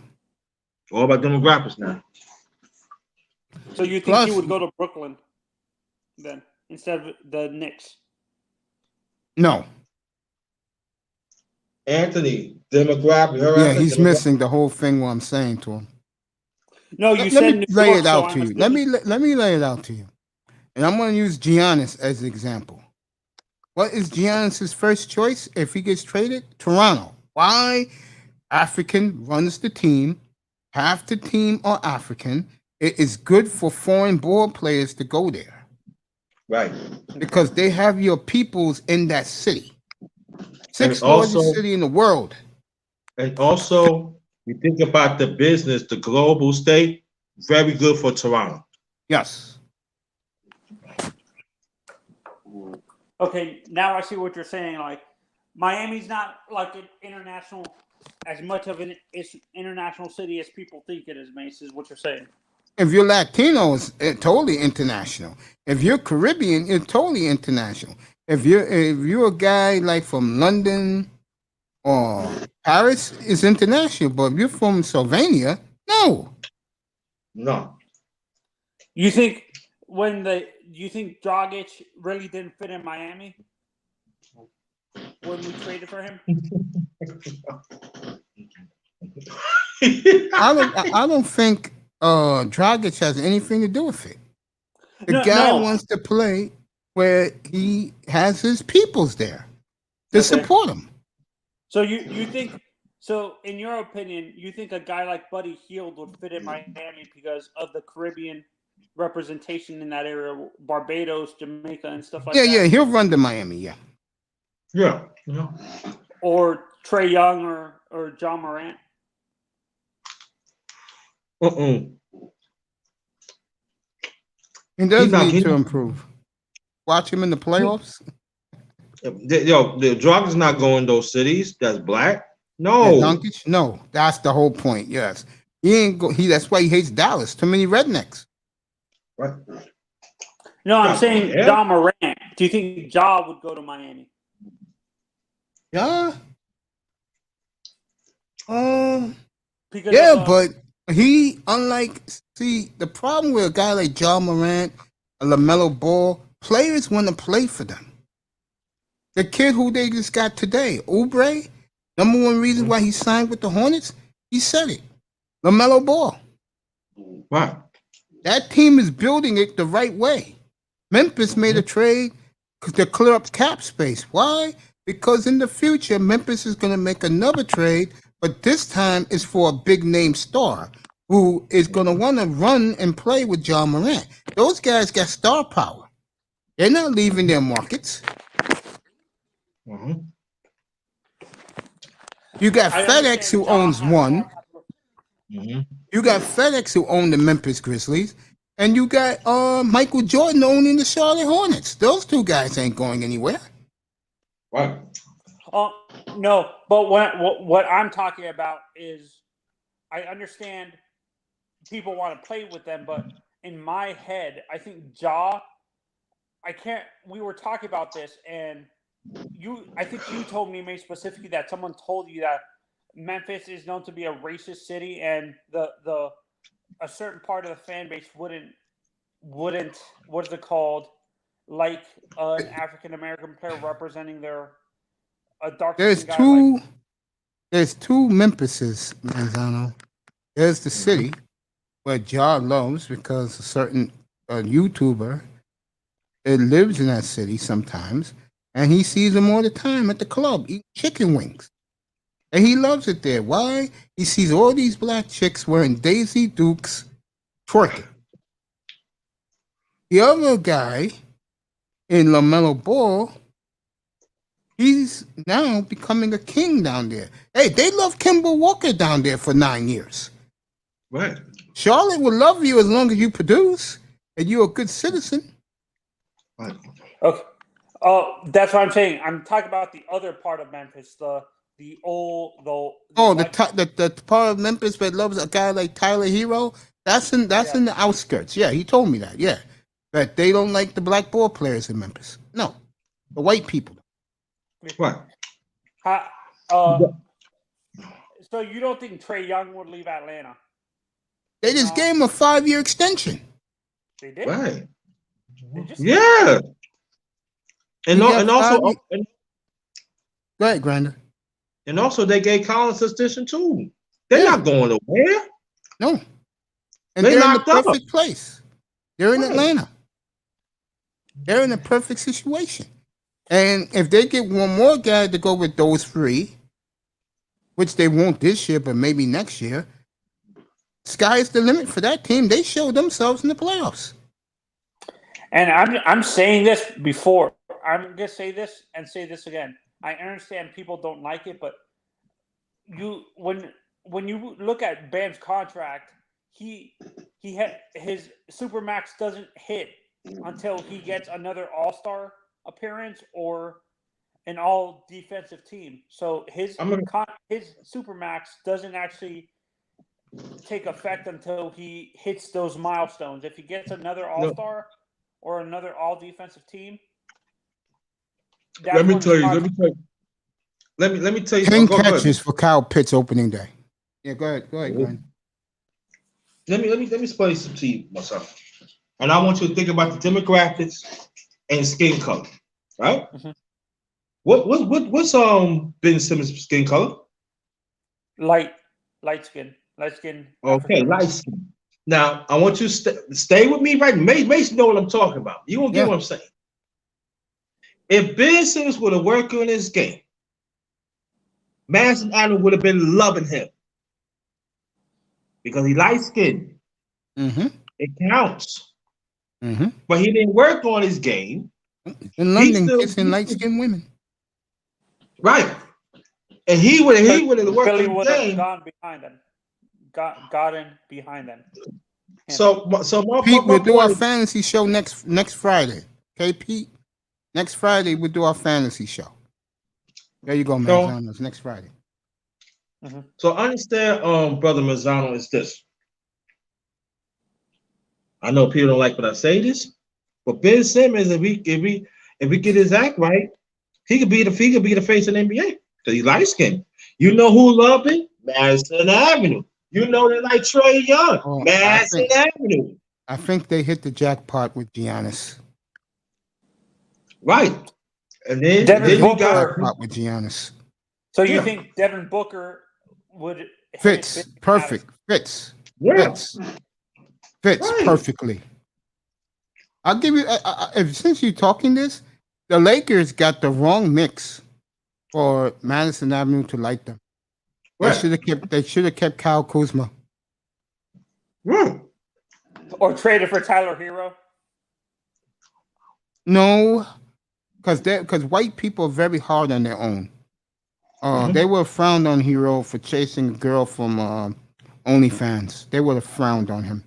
All about demographics now. So you think he would go to Brooklyn then instead of the Knicks? No. Anthony, demographic. Yeah, he's missing the whole thing. What I'm saying to him. No, you said let me lay it out to you. Let me lay it out to you, and I'm going to use Giannis as an example. What is Giannis's first choice if he gets traded? Toronto. Why? African runs the team. Half the team are African. It is good for foreign ball players to go there. Right. Because they have your peoples in that city. 6th largest city in the world. And also, you think about the business, the global state, very good for Toronto. Yes. Okay, now I see what you're saying. Like, Miami's not like an international as much of an international city as people think it is, Mace, is what you're saying. If you're Latino, it's totally international. If you're Caribbean, it's totally international. If you're a guy like from London or Paris, it's international. But if you're from Sylvania, no. No. You think you think Dragic really didn't fit in Miami when we traded for him? I don't think Dragic has anything to do with it. The guy wants to play where he has his peoples there to support him. So you think so? In your opinion, you think a guy like Buddy Hield would fit in Miami because of the Caribbean representation in that area, Barbados, Jamaica, and stuff like that? Yeah, he'll run to Miami. Yeah. Or Trae Young or John Morant. He does need to improve. Watch him in the playoffs. The Drogba's not going those cities. That's black. No. Yeah, Doncic? No, that's the whole point. Yes, he ain't go. That's why he hates Dallas. Too many rednecks. Right. No, I'm saying John Morant. Do you think Ja would go to Miami? Yeah. Because but he, the problem with a guy like John Morant, LaMelo Ball, players want to play for them. The kid who they just got today, Oubre, number one reason why he signed with the Hornets, he said it. LaMelo Ball. Right. That team is building it the right way. Memphis made a trade to clear up cap space. Why? Because in the future, Memphis is going to make another trade, but this time it's for a big name star who is going to want to run and play with John Morant. Those guys got star power. They're not leaving their markets. You got FedEx who owns one. You got FedEx who own the Memphis Grizzlies. And you got Michael Jordan owning the Charlotte Hornets. Those two guys ain't going anywhere. Right. No, but what I'm talking about is I understand people want to play with them, but in my head, I think we were talking about this, and I think you told me, May, specifically that someone told you that Memphis is known to be a racist city, and a certain part of the fan base wouldn't what's it called, like an African American player representing a dark. There's two Memphises, Manzano. There's the city where Ja loves because a certain YouTuber lives in that city sometimes, and he sees them all the time at the club eating chicken wings. And he loves it there. Why? He sees all these black chicks wearing Daisy Dukes twerking. The other guy in LaMelo Ball, he's now becoming a king down there. Hey, they love Kemba Walker down there for 9 years. Right. Charlotte will love you as long as you produce and you're a good citizen. Right. Okay. That's what I'm saying. I'm talking about the other part of Memphis, the part of Memphis that loves a guy like Tyler Hero. That's in the outskirts. Yeah, he told me that. Yeah, but they don't like the black ball players in Memphis. No, the white people. Right. So you don't think Trae Young would leave Atlanta? They just gave him a 5-year extension. They did. Right. Yeah. And also, go ahead, Grander. And also, they gave Collins an extension too. They're not going nowhere. No. And they're in the perfect place. They're in Atlanta. They're in a perfect situation. And if they get one more guy to go with those three, which they won't this year, but maybe next year, sky's the limit for that team. They showed themselves in the playoffs. And I'm saying this before. I'm gonna say this and say this again. I understand people don't like it, but when you look at Bam's contract, he had his Supermax doesn't hit until he gets another All-Star appearance or an all defensive team. So his I'm gonna- his supermax doesn't actually take effect until he hits those milestones. If he gets another No. all-star or another all defensive team, Let me when tell it you. starts- Let me tell you. 10 Go ahead. catches for Kyle Pitts opening day. Yeah, go ahead, Glenn. Let me explain some to you, my son. And I want you to think about the demographics and skin color, right? Mhm. What's Ben Simmons' skin color? light skin. Okay, light skin. Now I want you to stay with me, right? Mace know what I'm talking about. You won't get what I'm saying. If Ben Simmons would have worked on his game, Madison Adams would have been loving him because he light skinned. Mm-hmm. It counts. Mm-hmm. But he didn't work on his game. In London, kissing light-skinned women. Right. And he would have worked Philly on would his have game. gone behind them. Gotten behind them. So my Pete, we'll do our point- fantasy show next Friday. Okay, Pete? Next Friday, we'll do our fantasy show. There you go, So- man. It's next Friday. So understand, Brother Mazzano, is this. I know people don't like when I say this, but Ben Simmons, if we get his act right, he could be the face of the NBA because he's light skinned. You know who love it? Madison Avenue. You know they like Trey Young. Oh, Madison Avenue. I think they hit the jackpot with Giannis. Right. And then Devin you Booker- got Jackpot with Giannis. So you Yeah. think Devin Booker would Fits. Perfect. Fits. yeah. Fits Right. perfectly. I'll give you, since you're talking this, the Lakers got the wrong mix for Madison Avenue to like them. They Right. should have kept Kyle Kuzma. Right. or traded for Tyler Hero? No, because white people are very hard on their own. They were frowned on Hero for chasing a girl from OnlyFans. They would have frowned on him.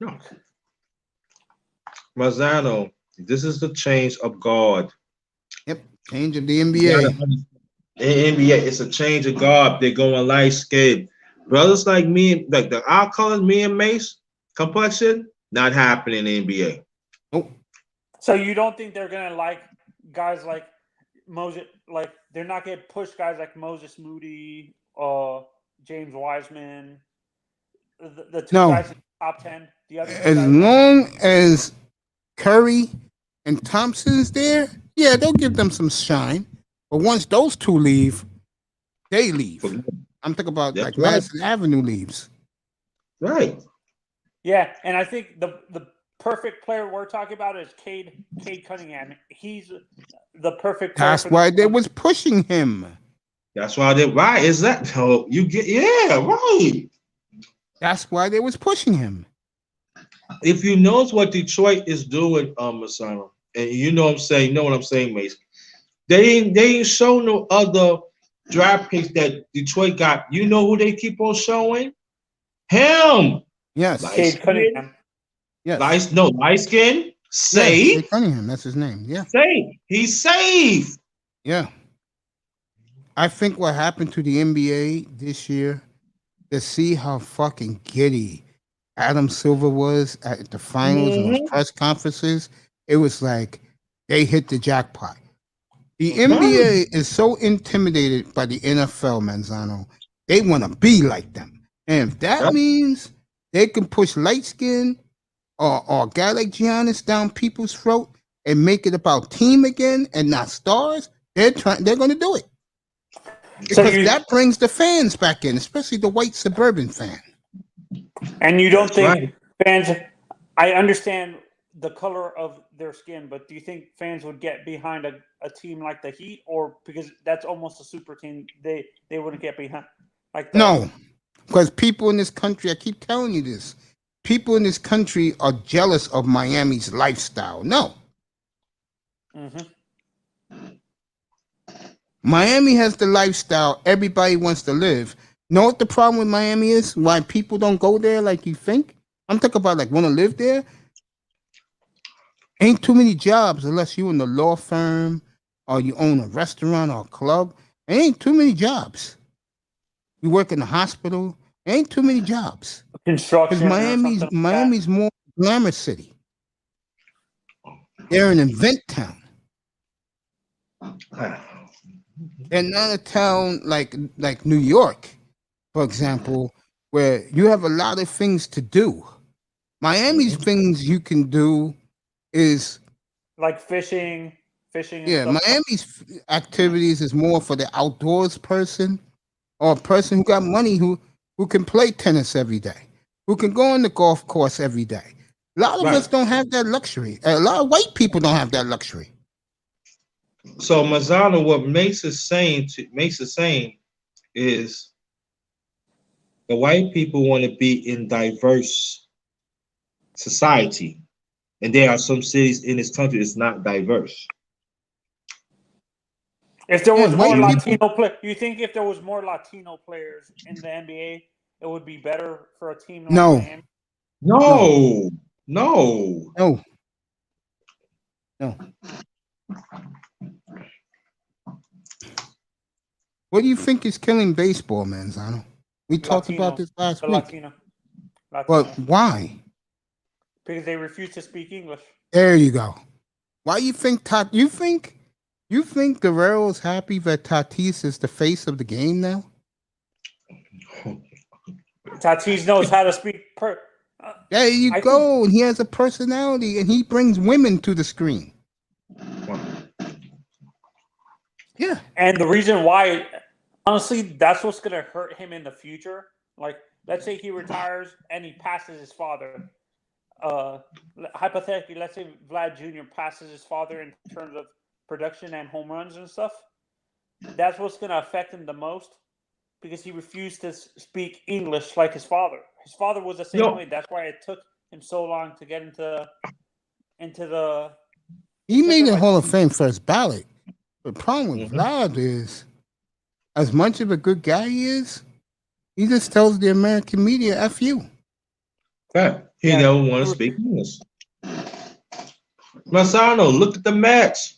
No. Mazzano, this is the change of God. Yep, change of the You NBA. gotta understand. In NBA, it's a change of God. They're going light skin. Brothers like me, like our colors, me and Mace, complexion, not happening in the NBA. Nope. So you don't think they're gonna like guys like Moses? Like they're not gonna push guys like Moses Moody, James Wiseman, the two No. guys in the top 10. The other two As guys- long as Curry and Thompson's there, yeah, they'll give them some shine. But once those two leave, they leave. I'm talking about That's like right. Madison Avenue leaves. Right. Yeah, and I think the perfect player we're talking about is Cade Cunningham. He's the perfect player. That's for why the- they was pushing him. That's why they why is that? Oh, you get right. That's why they was pushing him. If you knows what Detroit is doing, Masano, and you know what I'm saying, you know what I'm saying, Mace. They ain't show no other draft picks that Detroit got. You know who they keep on showing? Him. Yes. Light Cade skin. Cunningham. Yes. Light skin. Yeah, Safe. Cade Cunningham, that's his name. Yeah. Safe. He's safe. Yeah. I think what happened to the NBA this year, to see how fucking giddy Adam Silver was at the finals and those press conferences, it was like they hit the jackpot. The NBA is so intimidated by the NFL, Manzano. They want to be like them. And if that means they can push light skin or a guy like Giannis down people's throat and make it about team again and not stars, they're going to do it. Because that brings the fans back in, especially the white suburban fan. And you don't That's think right. fans? I understand the color of their skin, but do you think fans would get behind a team like the Heat, or because that's almost a super team, they wouldn't get behind like that? No, because people in this country, I keep telling you this, people in this country are jealous of Miami's lifestyle. No. Miami has the lifestyle everybody wants to live. Know what the problem with Miami is? Why people don't go there like you think? I'm talking about like want to live there. Ain't too many jobs unless you in the law firm, or you own a restaurant or a club, there ain't too many jobs. You work in the hospital, there ain't too many jobs. Because Construction or something like that. Miami's more glamour city. They're an event town. They're not a town like New York, for example, where you have a lot of things to do. Miami's things you can do is Like fishing and yeah. stuff. Miami's activities is more for the outdoors person or a person who got money who can play tennis every day, who can go on the golf course every day. A lot of us don't have that luxury. A lot of white people don't have that luxury. So Mazzano, what Mace is saying is the white people want to be in diverse society, and there are some cities in this country that's not diverse. If there was Yeah, more white Latino players, you think if there was more Latino players in the NBA, it would be better for a team like No. Miami? No. No. What do you think is killing baseball, Manzano? We talked about this last week. Latino. But why? Because they refuse to speak English. There you go. Why you think you think Guerrero's happy that Tatis is the face of the game now? Tatis knows how to speak. There you go. And he has a personality, and he brings women to the screen. Yeah. And the reason why, honestly, that's what's going to hurt him in the future. Like, let's say he retires and he passes his father. Hypothetically, let's say Vlad Jr. passes his father in terms of production and home runs and stuff. That's what's going to affect him the most because he refused to speak English like his father. His father was the same way. That's why it took him so long to get into the. He made the Hall of Fame first ballot. The problem with Vlad is, as much of a good guy he is, he just tells the American media, F you. Okay. He don't want to speak English. Massano, look at the match.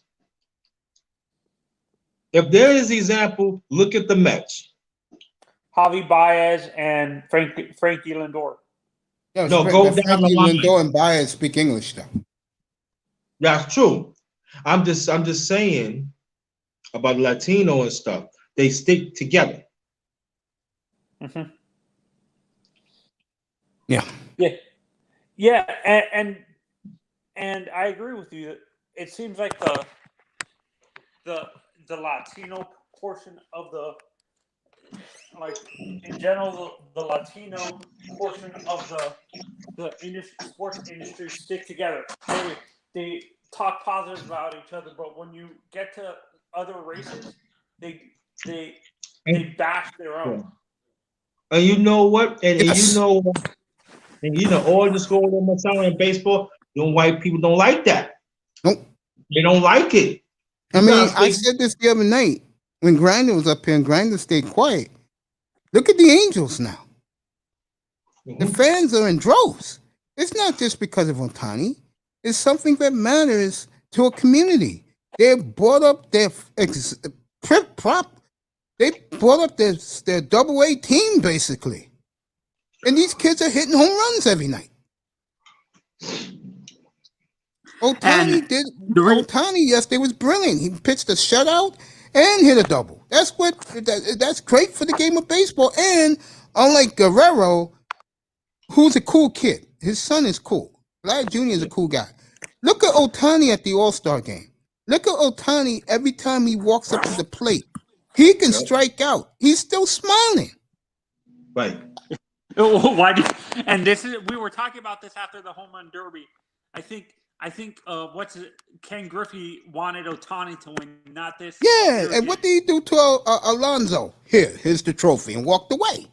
If there is an example, look at the match. Javi Baez and Frankie Lindor. Yeah, no, go down Frankie the line. Lindor and Baez speak English though. That's true. I'm just saying about Latino and stuff. They stick together. Mm-hmm. Yeah, and I agree with you. It seems like the Latino portion of like in general the Latino portion of the sports industry stick together. They talk positive about each other, but when you get to other races, they bash their own. And you know what? And you know all the scores on my side in baseball. Them white people don't like that. Nope. They don't like it. I mean, I said this the other night when Grinder was up here and Grinder stayed quiet. Look at the Angels now. Mm-hmm. The fans are in droves. It's not just because of Ohtani. It's something that matters to a community. They brought up their They brought up their double-A team basically, and these kids are hitting home runs every night. Ohtani yesterday was brilliant. He pitched a shutout and hit a double. That's great for the game of baseball. And unlike Guerrero, who's a cool kid, his son is cool. Vlad Jr. is a cool guy. Look at Ohtani at the All-Star game. Look at Ohtani every time he walks up to the plate. He can strike out. He's still smiling. Right. Why? We were talking about this after the home run derby. I think Ken Griffey wanted Ohtani to win, not this. Yeah, and what did he do to Alonso? Here's the trophy, and walked away.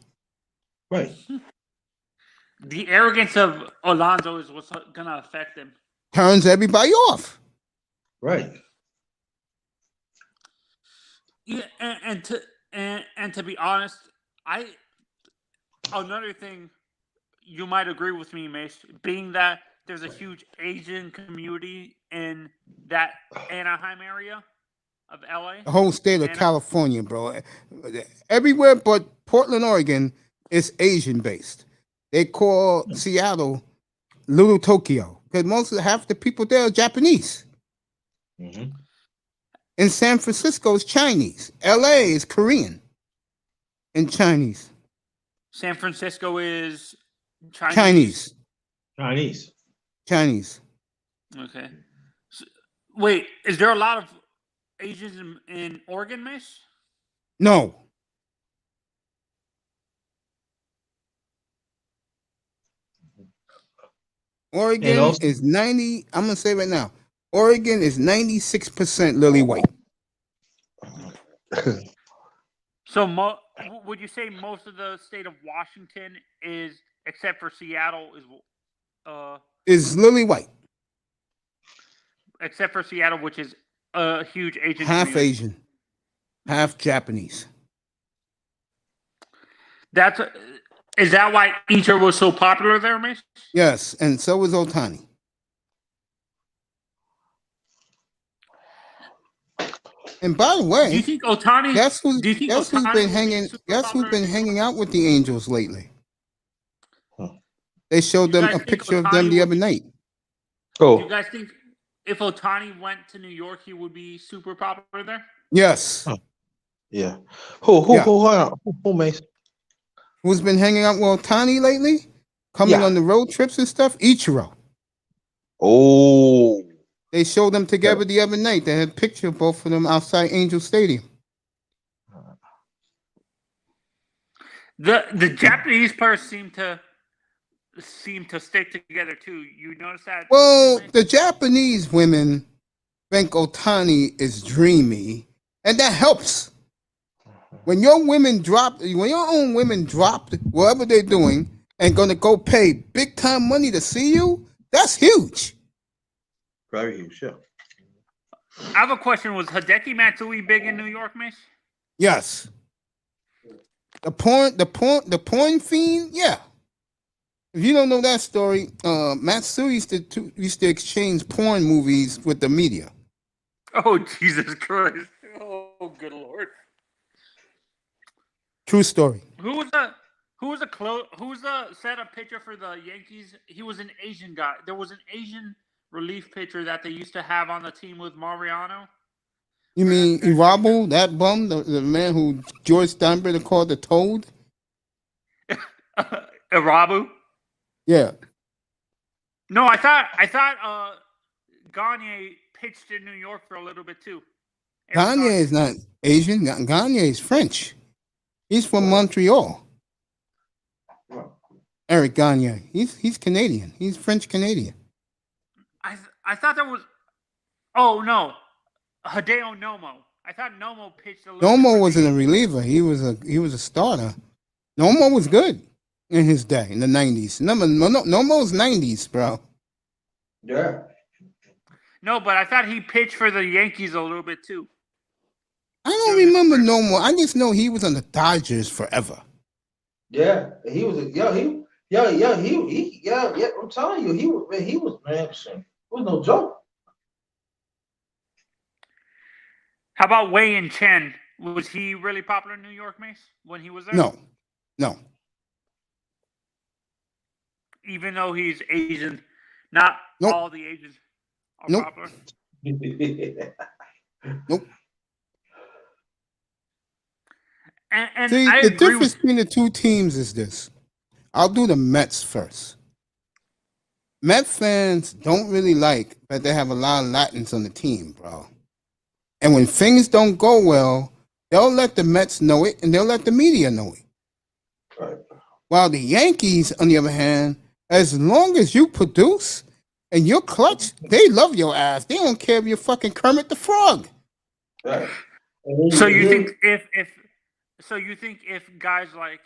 Right. The arrogance of Alonso is what's going to affect him. Turns everybody off. Right. Yeah, and to be honest, another thing you might agree with me, Mace, being that there's a huge Asian community in that Anaheim area. of LA? The whole state of Santa? California, bro. Everywhere but Portland, Oregon is Asian based. They call Seattle Little Tokyo because half the people there are Japanese. Mm-hmm. In San Francisco, it's Chinese. LA is Korean and Chinese. San Francisco is Chinese. Chinese. Chinese. Chinese. Okay. So, wait, is there a lot of Asians in Oregon, Mace? No. Oregon also- is 90. I'm gonna say right now, Oregon is 96% lily white. So, would you say most of the state of Washington is, except for Seattle, Is lily white. except for Seattle, which is a huge Asian Half community? Asian, half Japanese. Is that why Eater was so popular there, Mace? Yes, and so was Otani. And by the Do you way, think Otani? guess who's do you think guess who's Ohtani been will be hanging? super Guess who's popular been in hanging out with the Angels lately? Huh. They showed Do you them guys a think picture of Ohtani them the will other be- night. Do you Oh, guys think if Otani went to New York, he would be super popular there? Yes. Huh. yeah. Who, Yeah. hold on. Who, Mace? Who's been hanging out with Otani lately? Coming Yeah. on the road trips and stuff? Ichiro. Oh. They showed them together the other night. They had a picture of both of them outside Angel Stadium. The Japanese players seem to stick together too. You notice that? Well, Mace? the Japanese women think Otani is dreamy, and that helps. When your own women drop whatever they're doing and gonna go pay big time money to see you, that's huge. Very huge, yeah. I have a question. Was Hideki Matsui big in New York, Mace? Yes. The porn fiend, yeah. If you don't know that story, Matsui used to exchange porn movies with the media. Oh, Jesus Christ! Oh, good Lord! True story. Who was the setup pitcher for the Yankees? He was an Asian guy. There was an Asian relief pitcher that they used to have on the team with Mariano. You mean Irabu, that bum, the man who George Steinbrenner called the Toad? Irabu? Yeah. No, I thought Gagne pitched in New York for a little bit too. Gagne is not Asian. Gagne is French. He's from Montreal. Eric Gagne. He's Canadian. He's French Canadian. I thought that was. Oh no, Hideo Nomo. I thought Nomo pitched a little. Nomo bit for wasn't the- a reliever. He was a starter. Nomo was good in his day in the 90s. Nomo's 90s, bro. Yeah. No, but I thought he pitched for the Yankees a little bit too. I don't remember Nomo. I just know he was on the Dodgers forever. Yeah. He was I'm telling you, he was man, it was no joke. How about Wei and Chen? Was he really popular in New York, Mace, when he was there? No. Even though he's Asian, not Nope. all the Asians are Nope. popular. Nope. And See, I the agree difference with between the two teams is this. I'll do the Mets first. Met fans don't really like that they have a lot of Latins on the team, bro. And when things don't go well, they'll let the Mets know it and they'll let the media know it. Right. While the Yankees, on the other hand, as long as you produce and you're clutch, they love your ass. They don't care if you're fucking Kermit the Frog. Right. So you think if guys like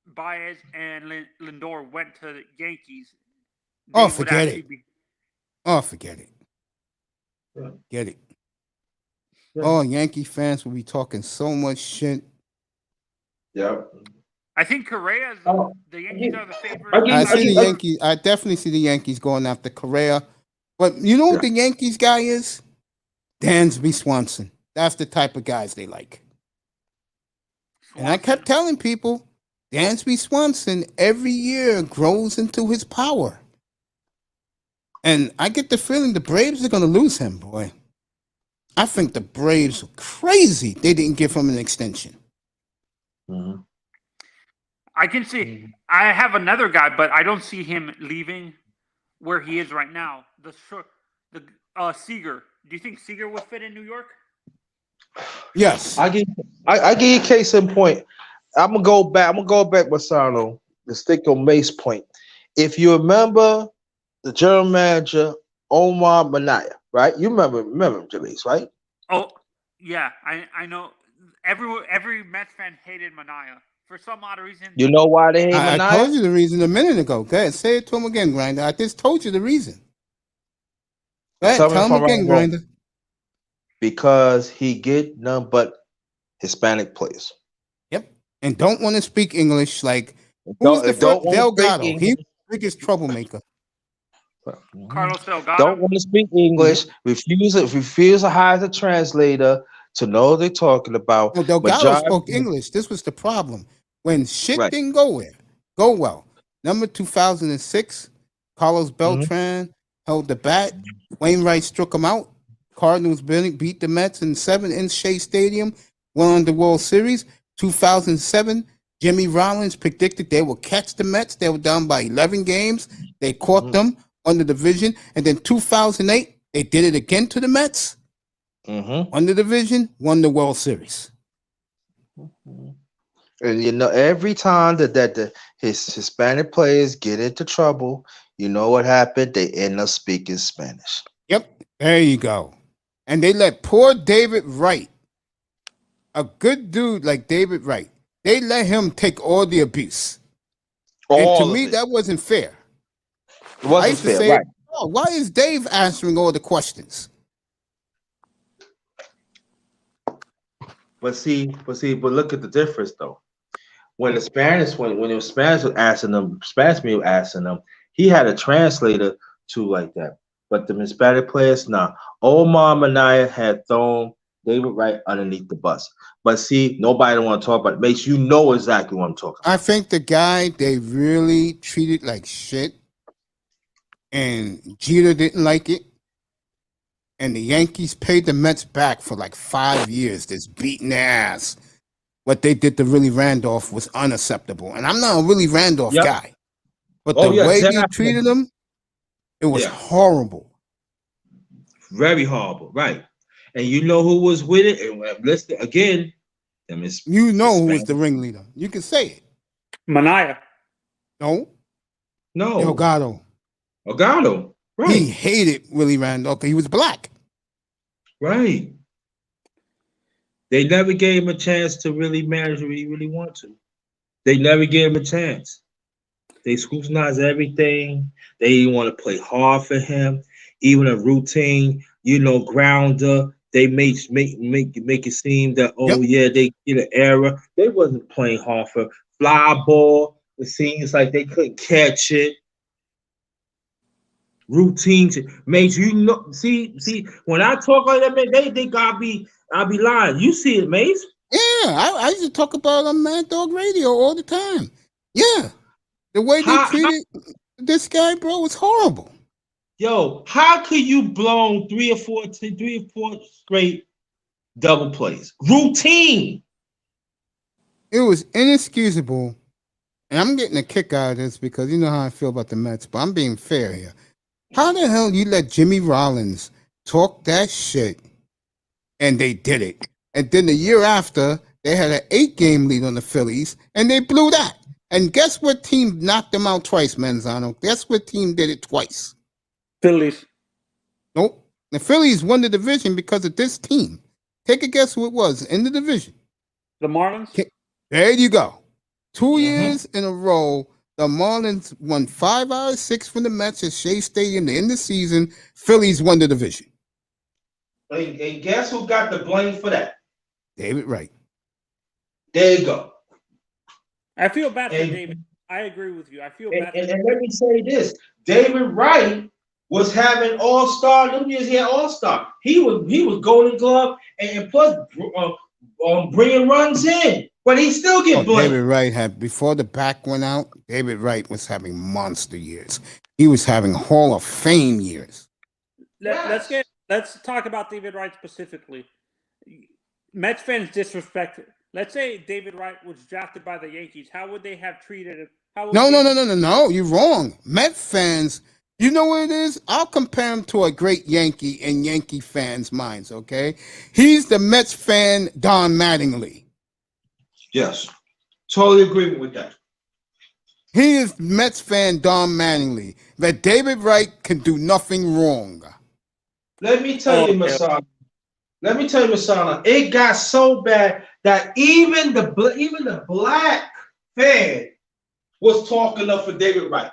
Baez and Lindor went to the Yankees, they Oh, would forget actually it. be- Oh, forget it. Yeah. Get it. Yeah. Oh, Yankee fans will be talking so much shit. Yeah. I think Correa is Oh, the Yankees are the favorite. I see the I- Yankees. I definitely see the Yankees going after Correa. But you know what the Yankees guy is? Dansby Swanson. That's the type of guys they like. And I kept telling people, Dansby Swanson every year grows into his power. And I get the feeling the Braves are going to lose him, boy. I think the Braves are crazy. They didn't give him an extension. Mm-hmm. I can see. I have another guy, but I don't see him leaving where he is right now. The Seager. Do you think Seager would fit in New York? Yes. I give you case in point. I'm gonna go back, Masano, to stick on Mace point. If you remember the general manager, Omar Minaya, right? You remember Mace, right? Oh, yeah. I know. Every Mets fan hated Minaya. For some odd reason. You know why they hate I Minaya? told you the reason a minute ago. Go ahead, say it to him again, Grinder. I just told you the reason. Go ahead, tell him again, Grinder. Because he get none but Hispanic players. Yep. And don't want to speak English. Like, who's the first? Delgado. He's the biggest troublemaker. Carlos Delgado. Don't want to speak English. Refuse to hire the translator to know what they're talking about. No, Delgado spoke English. This was the problem. When shit didn't go well. Number 2006, Carlos Beltran held the bat. Wainwright struck him out. Cardinals beat the Mets in 7 in Shea Stadium, won the World Series. 2007, Jimmy Rollins predicted they would catch the Mets. They were down by 11 games. They caught them on the division. And then 2008, they did it again to the Mets. On the division, won the World Series. And you know, every time that his Hispanic players get into trouble, you know what happened? They end up speaking Spanish. Yep, there you go. And they let poor David Wright, a good dude like David Wright, they let him take all the abuse. And to me, that wasn't fair. It wasn't fair, say, right? Oh, why is Dave answering all the questions? But look at the difference though. When the Spanish, when the Spanish was asking them, he had a translator to like that. But the Hispanic players, nah. Omar Minaya had thrown David Wright underneath the bus. But see, nobody don't want to talk about it. Makes you know exactly what I'm talking about. I think the guy they really treated like shit, and Jeter didn't like it. And the Yankees paid the Mets back for like 5 years, this beating their ass. What they did to Willie Randolph was unacceptable. And I'm not a Willie Randolph guy. But the way they treated him, it was horrible. Very horrible, right. And you know who was with it? And listen again, you know who was the ringleader. You can say it. Minaya. No. Delgado. Right. He hated Willie Randolph. He was black. Right. They never gave him a chance to really manage what he really wanted to. They never gave him a chance. They scrutinized everything. They didn't want to play hard for him. Even a routine, grounder. They make it seem that they get an error. They wasn't playing hard for fly ball. It seems like they couldn't catch it. Routines, mate. See, when I talk like that, man, they think I'll be lying. You see it, Mace? Yeah, I used to talk about on Mad Dog Radio all the time. Yeah, the way they treated this guy, bro, was horrible. Yo, how could you blow 3 or 4 straight double plays? Routine. It was inexcusable, and I'm getting a kick out of this because you know how I feel about the Mets, but I'm being fair here. How the hell you let Jimmy Rollins talk that shit, and they did it? And then the year after, they had an 8-game lead on the Phillies, and they blew that. And guess what team knocked them out twice, Manzano? Guess what team did it twice? Phillies. Nope. The Phillies won the division because of this team. Take a guess who it was in the division. The Marlins? There you go. 2 years in a row, the Marlins won 5 out of 6 from the Mets at Shea Stadium to end the season. Phillies won the division. And guess who got the blame for that? David Wright. There you go. I feel bad for David. I agree with you. I feel bad. And let me say this. David Wright was having all-star. Them years he had all-star. He was Golden Glove and plus bringing runs in, but he still get blamed. David Wright had, before the back went out, David Wright was having monster years. He was having Hall of Fame years. Let's talk about David Wright specifically. Mets fans disrespect. Let's say David Wright was drafted by the Yankees. How would they have treated him? No. You're wrong. Met fans, you know what it is? I'll compare him to a great Yankee in Yankee fans' minds, okay? He's the Mets fan Don Mattingly. Yes. Totally agreement with that. He is Mets fan Don Mattingly. That David Wright can do nothing wrong. Let me tell you, Masana. It got so bad that even the black fan was talking up for David Wright.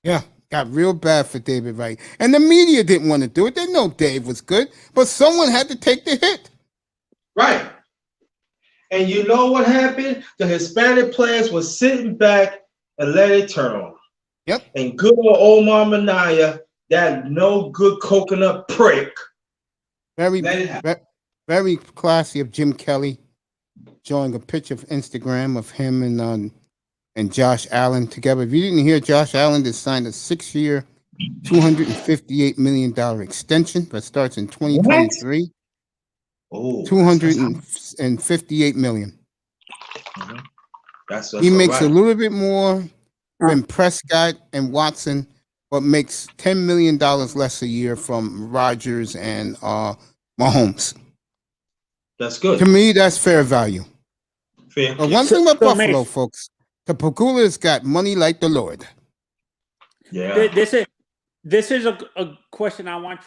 Yeah, got real bad for David Wright. And the media didn't want to do it. They know Dave was good, but someone had to take the hit. Right. And you know what happened? The Hispanic players were sitting back and let it turn on. Yep. And good old Minaya, that no good coconut prick. Very classy of Jim Kelly showing a picture of Instagram of him and Josh Allen together. If you didn't hear, Josh Allen just signed a 6-year, $258 million extension that starts in 2023. Oh, $258 million. That's he makes a little bit more than Prescott and Watson, but makes $10 million less a year from Rodgers and Mahomes. That's good. To me, that's fair value. Fair. But one thing about Buffalo, folks, the Pagula's got money like the Lord. Yeah. This is a question I want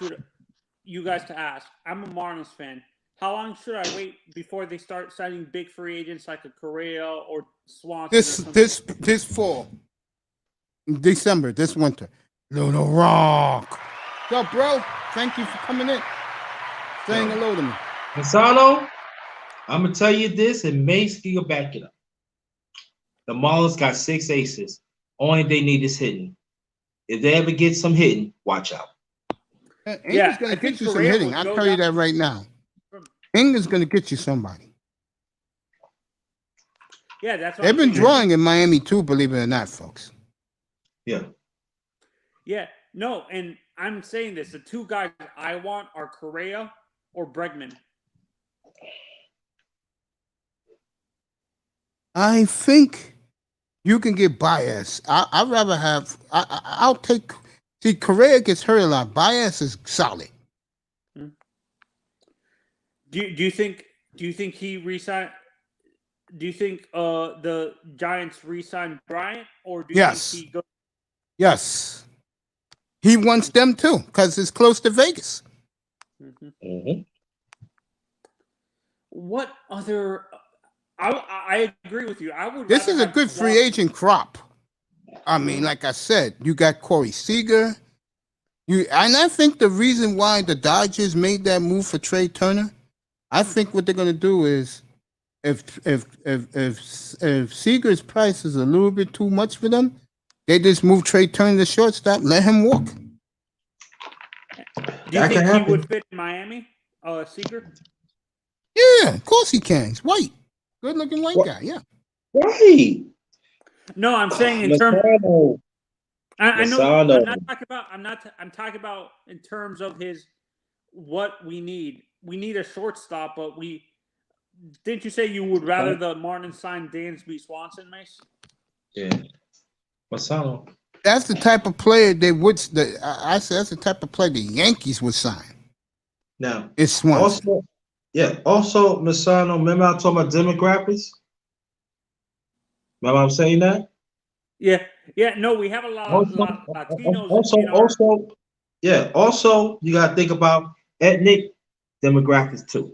you guys to ask. I'm a Marlins fan. How long should I wait before they start signing big free agents like a Correa or Swanson? This fall, December, this winter. Little Rock. What's up, bro? Thank you for coming in. Saying hello to me. Masano, I'm gonna tell you this, and Macey will back it up. The Marlins got 6 aces. Only they need is hitting. If they ever get some hitting, watch out. Inger's gonna get you some hitting. I'll tell you that right now. Inger's gonna get you somebody. Yeah, that's what they've been drawing in Miami too, believe it or not, folks. Yeah. Yeah, no, and I'm saying this: the two guys I want are Correa or Bregman. I think you can get Baez. I'd rather have. I'll take. See, Correa gets hurt a lot. Baez is solid. Do you think he resign? Do you think the Giants re-sign Bryant, or do you think he goes? Yes, he wants them too because it's close to Vegas. Mm-hmm. What other? I agree with you. I would. This is a good free agent crop. I mean, like I said, you got Corey Seager. And I think the reason why the Dodgers made that move for Trey Turner, I think what they're going to do is, if Seager's price is a little bit too much for them, they just move Trey Turner to shortstop, let him walk. Do you think he would fit in Miami, Seager? Yeah, of course he can. He's white, good-looking white guy. Yeah. Right. No, I'm saying in terms. I know. I'm talking about in terms of what we need. We need a shortstop, but didn't you say you would rather the Marlins sign Dansby Swanson, Mace? Yeah. Masano. That's the type of player they would. I said that's the type of player the Yankees would sign. Now it's Swanson. Also, Masano. Remember I talking about demographics? Remember I'm saying that? Yeah. No, we have a lot of Latinos. Also, you gotta think about ethnic demographics too.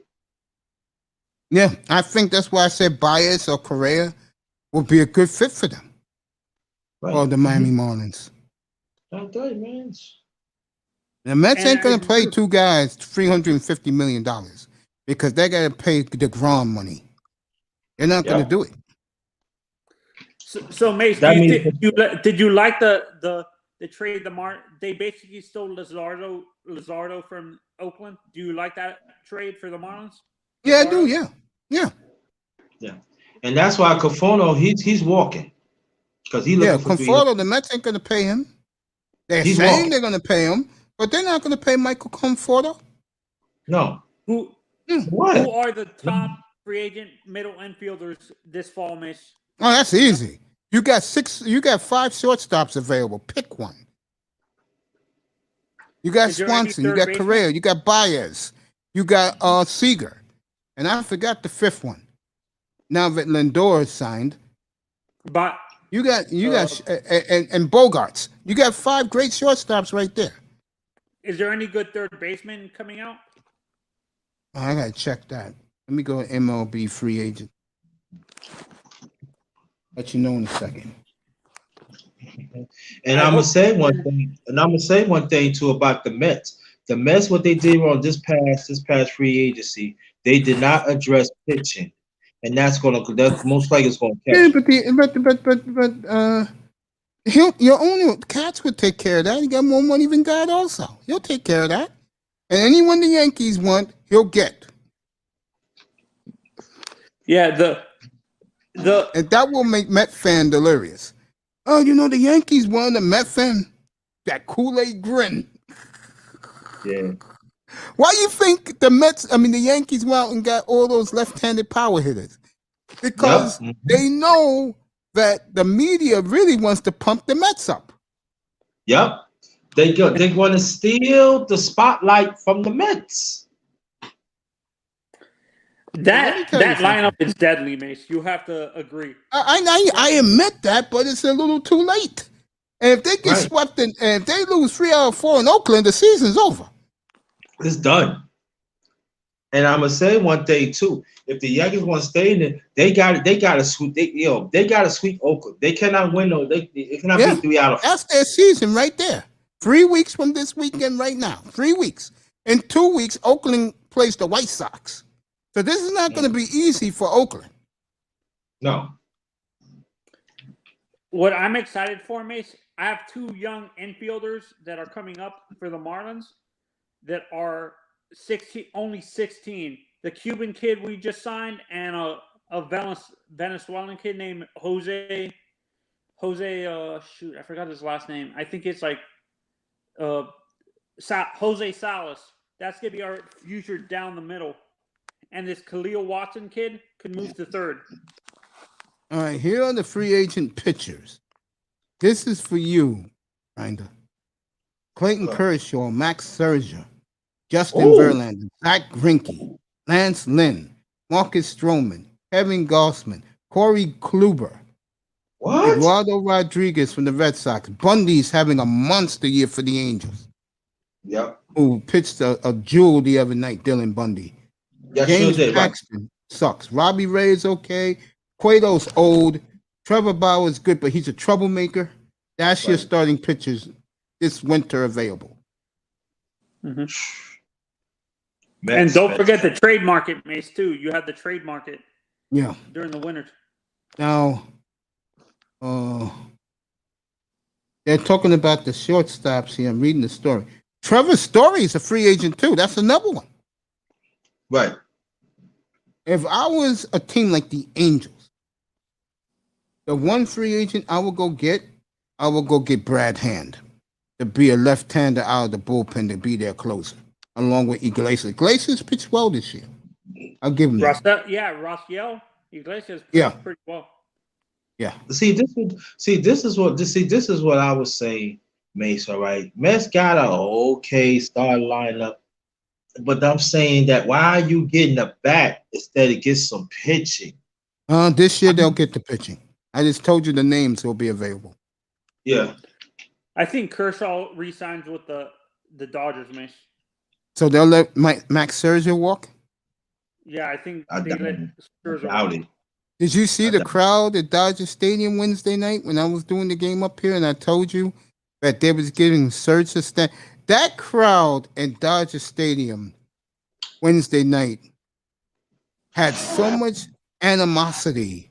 Yeah, I think that's why I said Baez or Correa would be a good fit for them. Right. Or the Miami Marlins. Okay, man. The Mets ain't gonna pay two guys $350 million because they gotta pay the Grom money. They're not gonna do it. So Mace, did you like the the trade they basically stole Luzardo from Oakland. Do you like that trade for the Marlins? Yeah, I do. Yeah. Yeah, and that's why Conforto he's walking because he's looking for Conforto, the Mets ain't gonna pay him. They're saying they're gonna pay him, but they're not gonna pay Michael Conforto. No. Who are the top free agent middle infielders this fall, Miss? Oh, that's easy. You got 5 shortstops available. Pick one. You got Swanson, you got Correa, you got Baez, you got Seager, and I forgot the 5th one. Now that Lindor is signed, but you got and Bogarts. You got 5 great shortstops right there. Is there any good third baseman coming out? Oh, I gotta check that. Let me go to MLB free agent. Let you know in a second. And I'm gonna say one thing too about the Mets. The Mets, what they did on this past free agency, they did not address pitching, and that's most likely it's gonna catch. Yeah, your owner Katz would take care of that. He got more money than God also. He'll take care of that. And anyone the Yankees want, he'll get. Yeah, and that will make Met fan delirious. Oh, the Yankees won, the Met fan, that Kool-Aid grin. Yeah. Why you think the Yankees went out and got all those left-handed power hitters? Because they know that the media really wants to pump the Mets up. Yep. They want to steal the spotlight from the Mets. That lineup is deadly, Mace. You have to agree. I admit that, but it's a little too late. And if they get swept and if they lose 3 out of 4 in Oakland, the season's over. It's done. And I'm gonna say one thing too: if the Yankees want to stay in it, they got to sweep. They got to sweep Oakland. They cannot win. They cannot be 3 out of 4. That's their season right there. 3 weeks from this weekend, right now. 3 weeks. In 2 weeks, Oakland plays the White Sox. So this is not going to be easy for Oakland. No. What I'm excited for, Mace, I have 2 young infielders that are coming up for the Marlins that are 16, only 16. The Cuban kid we just signed and a Venezuelan kid named Jose. Shoot, I forgot his last name. I think it's like Jose Salas. That's gonna be our future down the middle. And this Khalil Watson kid could move to third. All right, here are the free agent pitchers. This is for you, kinda. Clayton Kershaw, Max Scherzer, Justin Verlander, Zach Greinke, Lance Lynn, Marcus Stroman, Kevin Gausman, Corey Kluber, Eduardo Rodriguez from the Red Sox. Bundy's having a monster year for the Angels. Yep. Who pitched a jewel the other night, Dylan Bundy. Yeah, James Paxton sucks. Robbie Ray is okay. Cueto's old. Trevor Bauer's good, but he's a troublemaker. That's your starting pitchers this winter available. Mm-hmm. And don't forget the trade market, Mace, too. You have the trade market during the winter. Now, they're talking about the shortstops here. I'm reading the story. Trevor Story is a free agent, too. That's another one. Right. If I was a team like the Angels, the one free agent I would go get Brad Hand to be a left-hander out of the bullpen to be their closer, along with Iglesias. Iglesias pitched well this year. I'll give him that. Rafael Iglesias pitched pretty well. Yeah. This is what I was saying, Mace. All right, Mets got a okay start lineup. But I'm saying that why are you getting a bat instead of get some pitching? This year they'll get the pitching. I just told you the names will be available. Yeah. I think Kershaw re-signs with the Dodgers, Mace. So they'll let Max Scherzer walk? Yeah, I think they let Scherzer walk. Did you see the crowd at Dodger Stadium Wednesday night when I was doing the game up here and I told you that they was giving Scherzer stand? That crowd at Dodger Stadium Wednesday night had so much animosity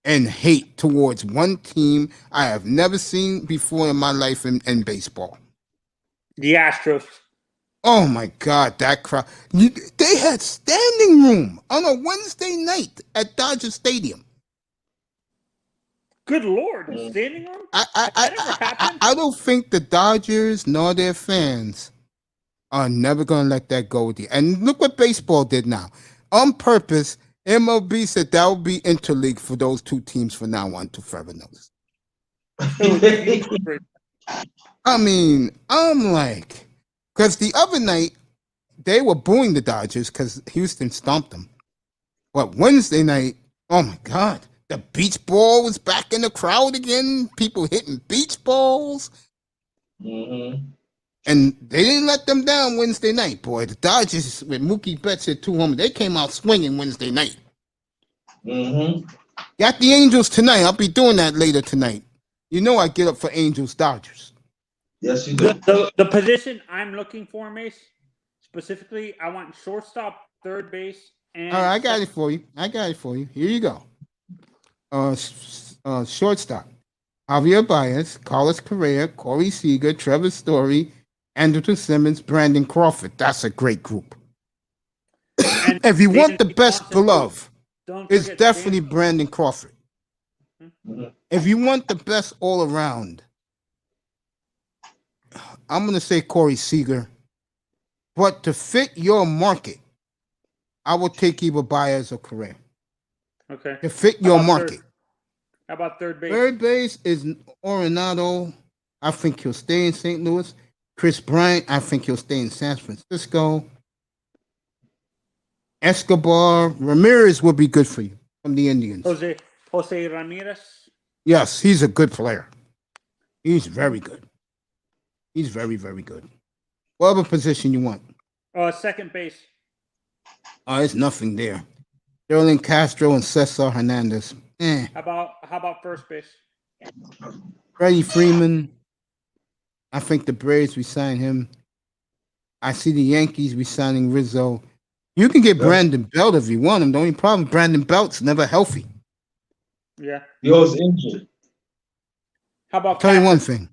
and hate towards one team I have never seen before in my life in baseball. The Astros. Oh my God, that crowd! They had standing room on a Wednesday night at Dodger Stadium. Good Lord, standing room? That never happened? I don't think the Dodgers nor their fans are never going to let that go with you. And look what baseball did now. On purpose, MLB said that will be interleague for those two teams from now on to further notice. I mean, I'm like, because the other night, they were booing the Dodgers because Houston stomped them. But Wednesday night, oh my God, the beach ball was back in the crowd again. People hitting beach balls. Mm-hmm. And they didn't let them down Wednesday night, boy. The Dodgers, with Mookie Betts at 2 homers, they came out swinging Wednesday night. Mm-hmm. Got the Angels tonight. I'll be doing that later tonight. You know I get up for Angels Dodgers. Yes, you do. The position I'm looking for, Mace, specifically, I want shortstop, third base, and... All right, I got it for you. Here you go. Shortstop. Javier Baez, Carlos Correa, Corey Seager, Trevor Story, Andrelton Simmons, Brandon Crawford. That's a great group. And if you want the best Johnson, glove, it's forget definitely James. Brandon Crawford. Mm-hmm. If you want the best all around, I'm going to say Corey Seager. But to fit your market, I will take either Baez or Correa. Okay. To fit your market. How about third base? Third base is Arenado. I think he'll stay in St. Louis. Chris Bryant, I think he'll stay in San Francisco. Escobar, Ramirez will be good for you from the Indians. Jose Ramirez. Yes, he's a good player. He's very good. He's very, very good. What other position you want? Second base. There's nothing there. Sterling Castro and Cesar Hernandez. How about first base? Freddie Freeman. I think the Braves resign him. I see the Yankees resigning Rizzo. You can get Brandon Belt if you want him. The only problem, Brandon Belt's never healthy. Yeah. He was injured. How about? I'll tell you one thing.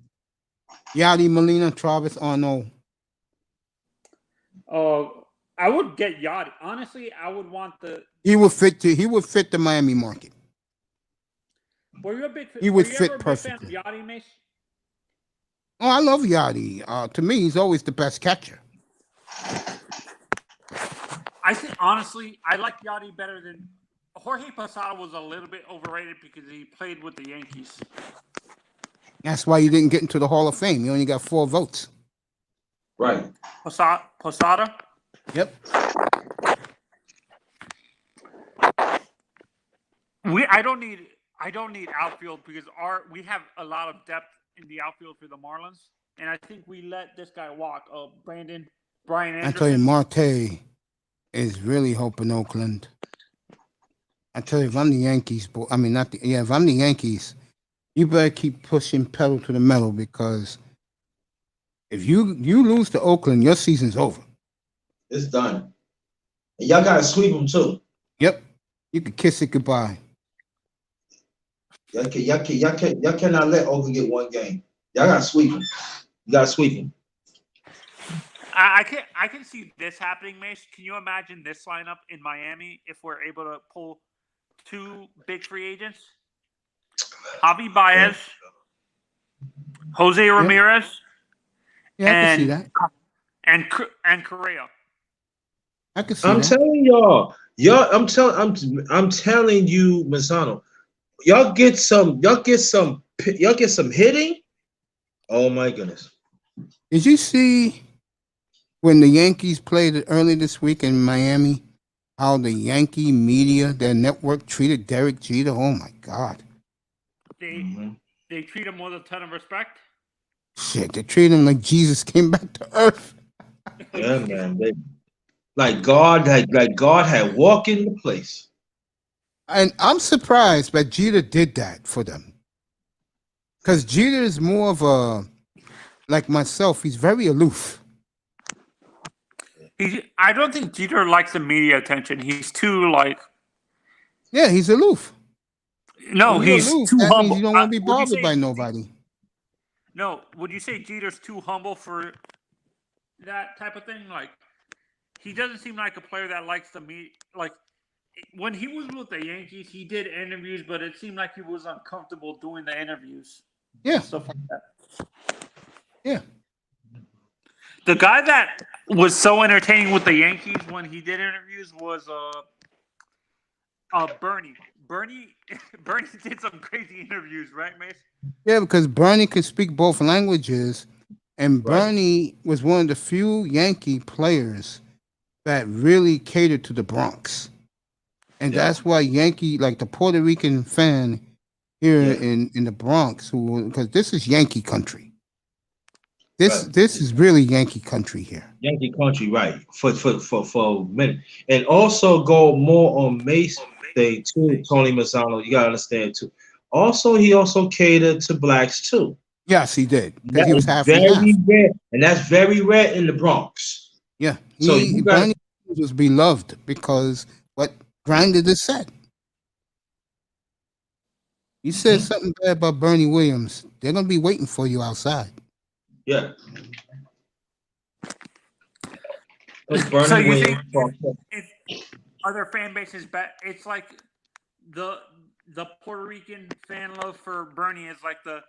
Yadi Molina, Travis Arnold. I would get Yachty. Honestly, I would want the. He would fit the Miami market. Were you a big? He would fit perfectly. Fan of Yachty, Mace? Oh, I love Yachty. To me, he's always the best catcher. I think honestly, I like Yachty better than Jorge Posada. Was a little bit overrated because he played with the Yankees. That's why you didn't get into the Hall of Fame. You only got 4 votes. Right. Posada. Yep. I don't need outfield because we have a lot of depth in the outfield for the Marlins, and I think we let this guy walk. Brian Anderson. I tell you, Marte is really hoping Oakland. I tell you, if I'm the Yankees, if I'm the Yankees, you better keep pushing pedal to the metal because if you lose to Oakland, your season's over. It's done. And y'all gotta sweep them too. Yep. You can kiss it goodbye. Y'all cannot let Oakland get one game. Y'all gotta sweep them. You gotta sweep them. I can see this happening, Mace. Can you imagine this lineup in Miami if we're able to pull 2 big free agents? Javi Baez, Jose Ramirez, Yeah, I can see that. And Correa. I can see I'm that. telling y'all, I'm telling you, Mazzano, y'all get some hitting. Oh my goodness. Did you see when the Yankees played early this week in Miami, how the Yankee media, their network, treated Derek Jeter? Oh my God. They treat him with a ton of respect. Shit, they treat him like Jesus came back to earth. Yeah, man. Like God had walked in the place. And I'm surprised that Jeter did that for them. Because Jeter is more of a, like myself, he's very aloof. I don't think Jeter likes the media attention. He's too Yeah, he's aloof. No, When you're he's aloof, too that means humble. you don't want to be Would you bothered say by nobody. no? Would you say Jeter's too humble for that type of thing? Like, he doesn't seem like a player that likes to meet. Like, when he was with the Yankees, he did interviews, but it seemed like he was uncomfortable doing the interviews. Yeah, Stuff like that. yeah. The guy that was so entertaining with the Yankees when he did interviews was Bernie. Bernie did some crazy interviews, right, Mace? Yeah, because Bernie could speak both languages, and Right. Bernie was one of the few Yankee players that really catered to the Bronx. And Yeah. that's why Yankee, like the Puerto Rican fan here Yeah. in the Bronx, because this is Yankee country. Right. This is really Yankee country here. Yankee country, right? For a minute, and also go more on Mace thing too. Tony Mazzano, you gotta understand too. Also, he also catered to blacks too. Yes, he did. Because That he was is half very and half. rare, and that's very rare in the Bronx. Yeah. So you got Bernie was beloved because what Grindr just said. You said something bad about Bernie Williams. They're gonna be waiting for you outside. yeah. So you think if other fan bases, it's like the Puerto Rican fan love for Bernie is like the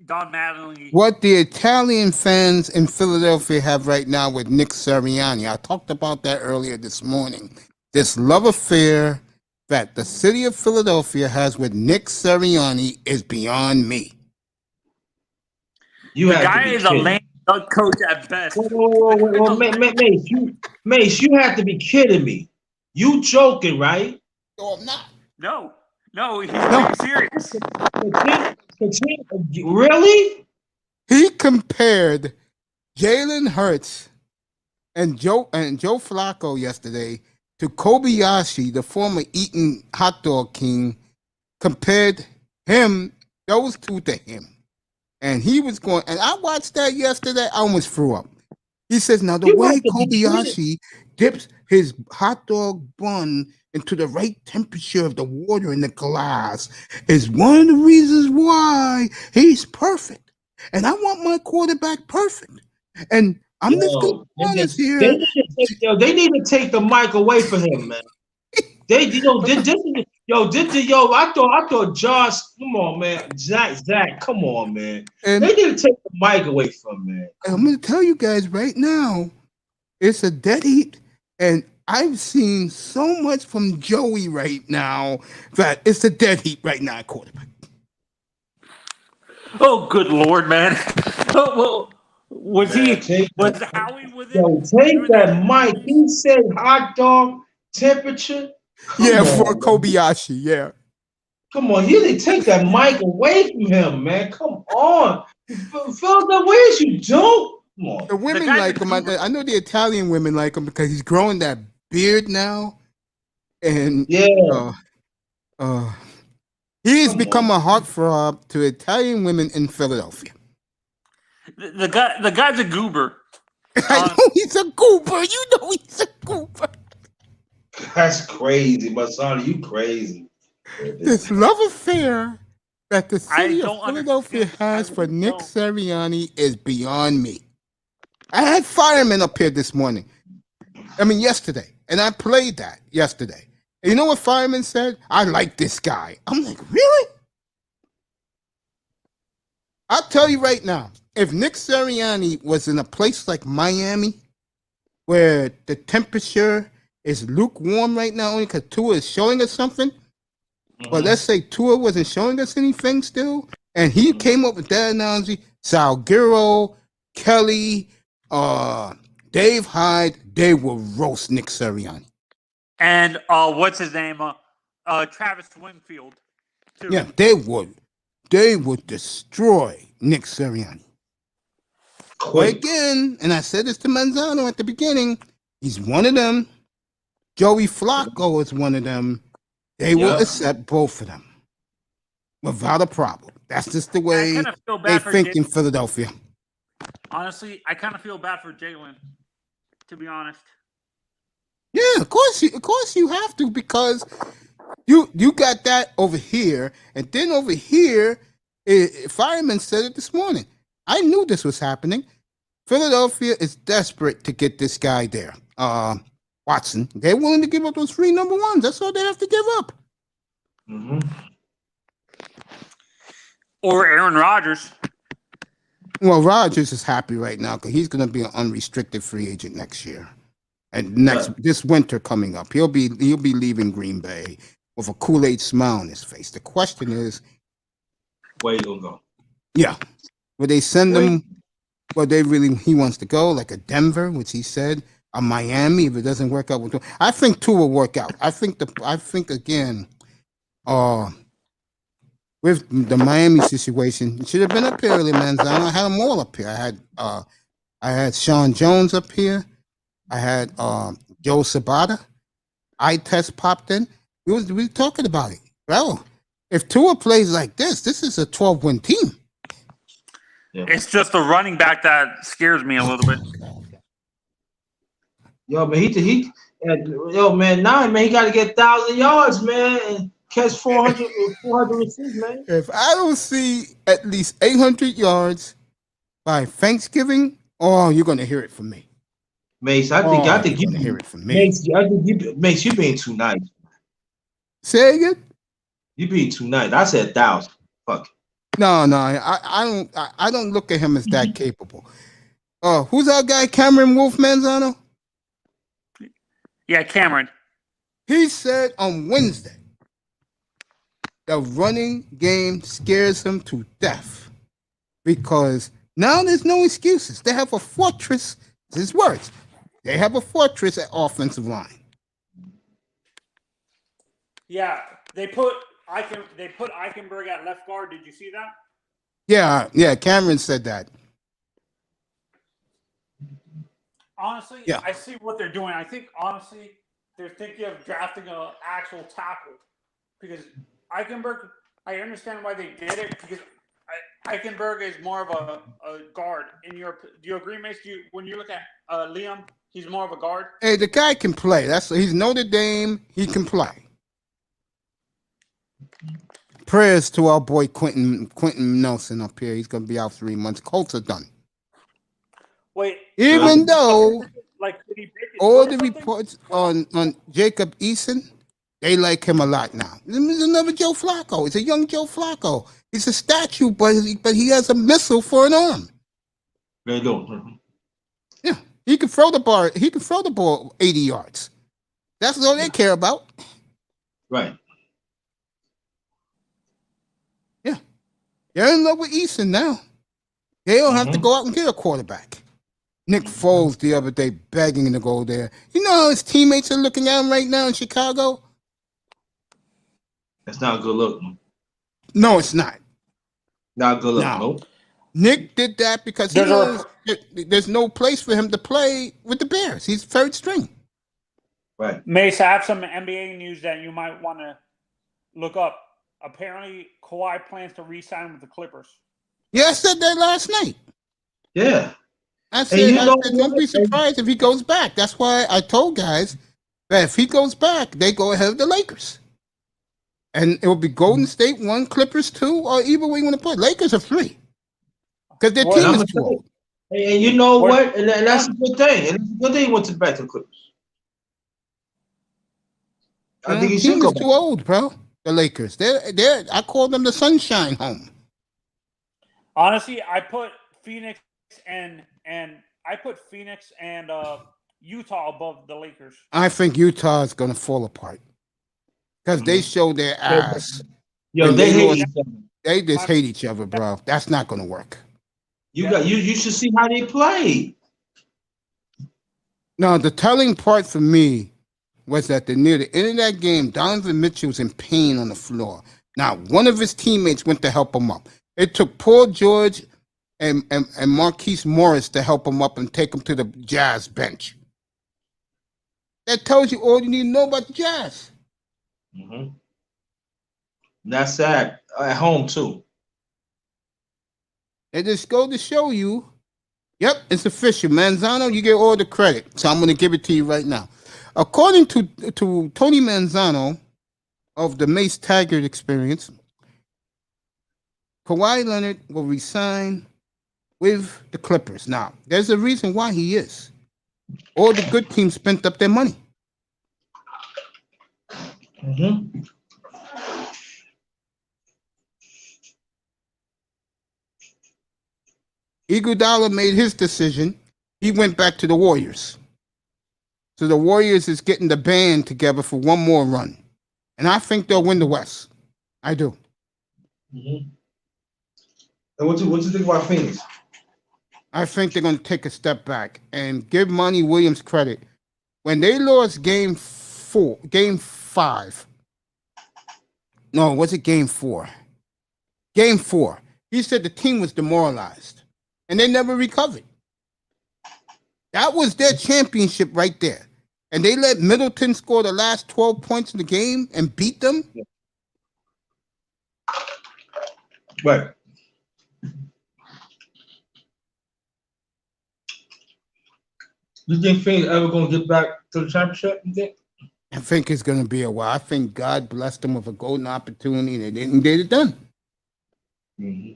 Don Mattingly. What the Italian fans in Philadelphia have right now with Nick Sirianni. I talked about that earlier this morning. This love affair that the city of Philadelphia has with Nick Sirianni is beyond me. You The have to guy be is a kidding. lame duck coach at best. Whoa, Mace, you have to be kidding me. You joking, right? No, I'm not. No, he's No. being serious. Really? He compared Jalen Hurts and Joe Flacco yesterday to Kobayashi, the former Eaton hot dog king, compared those two to him. And he was going, and I watched that yesterday, I almost threw up. He says, now the You way have to be Kobayashi dips his hot dog bun into the right temperature of the water in the glass is one of the reasons why he's perfect. And I want my quarterback perfect. And I'm just going to be honest here. They need to take the mic away from him, man. I thought Josh, come on, man. Zach, come on, man. And they need to take the mic away from him, man. I'm going to tell you guys right now, it's a dead heat. And I've seen so much from Joey right now that it's a dead heat right now at quarterback. Oh, good Lord, man. Oh, well, was Howie with him? Yo, take that mic. He said hot dog temperature. Come on, Kobayashi, yeah. Come on, you need to take that mic away from him, man. Come on. Phil, where's you dope? Come on. The women like him. I know the Italian women like him because he's growing that beard now. And he's become a heartthrob to Italian women in Philadelphia. The guy's a goober. I know he's a goober. You know he's a goober. That's crazy, Masana. You crazy. This love affair that the city of Philadelphia has for Nick Sirianni is beyond me. I had firemen up here yesterday, and I played that yesterday. And you know what fireman said? I like this guy. I'm like, really? I'll tell you right now, if Nick Sirianni was in a place like Miami, where the temperature is lukewarm right now, only because Tua is showing us something, but let's say Tua wasn't showing us anything still, and he came up with that analogy, Salguero, Kelly, Dave Hyde, they will roast Nick Sirianni. And what's his name? Travis Winfield, too. Yeah, they would destroy Nick Sirianni. But again, and I said this to Manzano at the beginning, he's one of them. Joey Flacco is one of them. They will accept both of them without a problem. That's just the way they think in Philadelphia. Honestly, I kind of feel bad for Jalen, to be honest. Yeah, of course you have to, because You got that over here, and then over here, Fireman said it this morning. I knew this was happening. Philadelphia is desperate to get this guy there. Watson. They're willing to give up those 3 number ones. That's all they have to give up. Mm-hmm. Or Aaron Rodgers. Well, Rodgers is happy right now because he's going to be an unrestricted free agent next year, and this winter coming up, he'll be leaving Green Bay with a Kool-Aid smile on his face. The question is, where you gonna go? Yeah, would they send him? Well, he wants to go like a Denver, which he said, a Miami if it doesn't work out with him. I think 2 will work out. I think again, with the Miami situation, it should have been up here early, Manzano. I had them all up here. I had Sean Jones up here. I had Joe Sabata. Eye test popped in. We were talking about it. Well, if Tua plays like this is a 12-win team. Yeah. It's just the running back that scares me a little bit. Yo, man, he got to get 1,000 yards, man, and catch 400 receivers, man. If I don't see at least 800 yards by Thanksgiving, you're gonna hear it from me. Mace, I think you're gonna hear it from me. Mace, you being too nice. Say again? You being too nice. I said 1,000. Fuck. No, I don't look at him as that capable. Who's our guy, Cameron Wolf Manzano? Yeah, Cameron. He said on Wednesday the running game scares him to death because now there's no excuses. They have a fortress. His words. They have a fortress at offensive line. Yeah, they put Eichenberg at left guard. Did you see that? Yeah. Cameron said that. Honestly, Yeah. I see what they're doing. I think honestly they're thinking of drafting an actual tackle because Eichenberg. I understand why they did it because Eichenberg is more of a guard. Do you agree, Mace? When you look at Liam, he's more of a guard. Hey, the guy can play. He's Notre Dame. He can play. Prayers to our boy Quentin Nelson up here. He's gonna be out 3 months. Colts are done. Wait, even though all the something? reports on Jacob Eason, they like him a lot now. There's another Joe Flacco. It's a young Joe Flacco. He's a statue, but he has a missile for an arm. They do. Yeah, he can throw the ball. He can throw the ball 80 yards. That's all they care about. Right. Yeah, they're in love with Eason now. They don't have to go out and get a quarterback. Nick Foles the other day begging to go there. You know how his teammates are looking at him right now in Chicago? That's not a good look. No, it's not. Not a good look. No. Nope. Nick did that because he knows there's no place for him to play with the Bears. He's third string. Right. Mace, I have some NBA news that you might want to look up. Apparently, Kawhi plans to re-sign with the Clippers. Yeah, I said that last night. Yeah. I said don't be surprised if he goes back. That's why I told guys that if he goes back, they go ahead of the Lakers. And it will be Golden State 1, Clippers 2, or either way you want to put it. Lakers are 3. Because their team is too old. And you know what? And that's a good thing. And it's a good thing he went back to the Clippers. I think he should go back. Too old, bro. The Lakers. They're I call them the sunshine home. Honestly, I put Phoenix and Utah above the Lakers. I think Utah is going to fall apart because they show their ass. Yo, they hate each other. They just hate each other, bro. That's not going to work. You should see how they play. No, the telling part for me was that near the end of that game, Donovan Mitchell was in pain on the floor. Now, one of his teammates went to help him up. It took Paul George and Marquise Morris to help him up and take him to the Jazz bench. That tells you all you need to know about the Jazz. Mm-hmm. That's sad. At home, too. It just go to show you, yep, it's official. Manzano, you get all the credit. So I'm going to give it to you right now. According to Tony Manzano, of the Mace Taggart experience, Kawhi Leonard will resign with the Clippers. Now, there's a reason why he is. All the good teams spent up their money. Mm-hmm. Iguodala made his decision. He went back to the Warriors. So the Warriors is getting the band together for one more run. And I think they'll win the West. I do. Mm-hmm. And what you think about Phoenix? I think they're going to take a step back and give Monty Williams credit. When they lost game 5. No, was it game 4? Game 4. He said the team was demoralized and they never recovered. That was their championship right there. And they let Middleton score the last 12 points in the game and beat them. Right. You think Phoenix ever gonna get back to the championship? You think? I think it's going to be a while. I think God blessed them with a golden opportunity and they didn't get it done. Mm-hmm.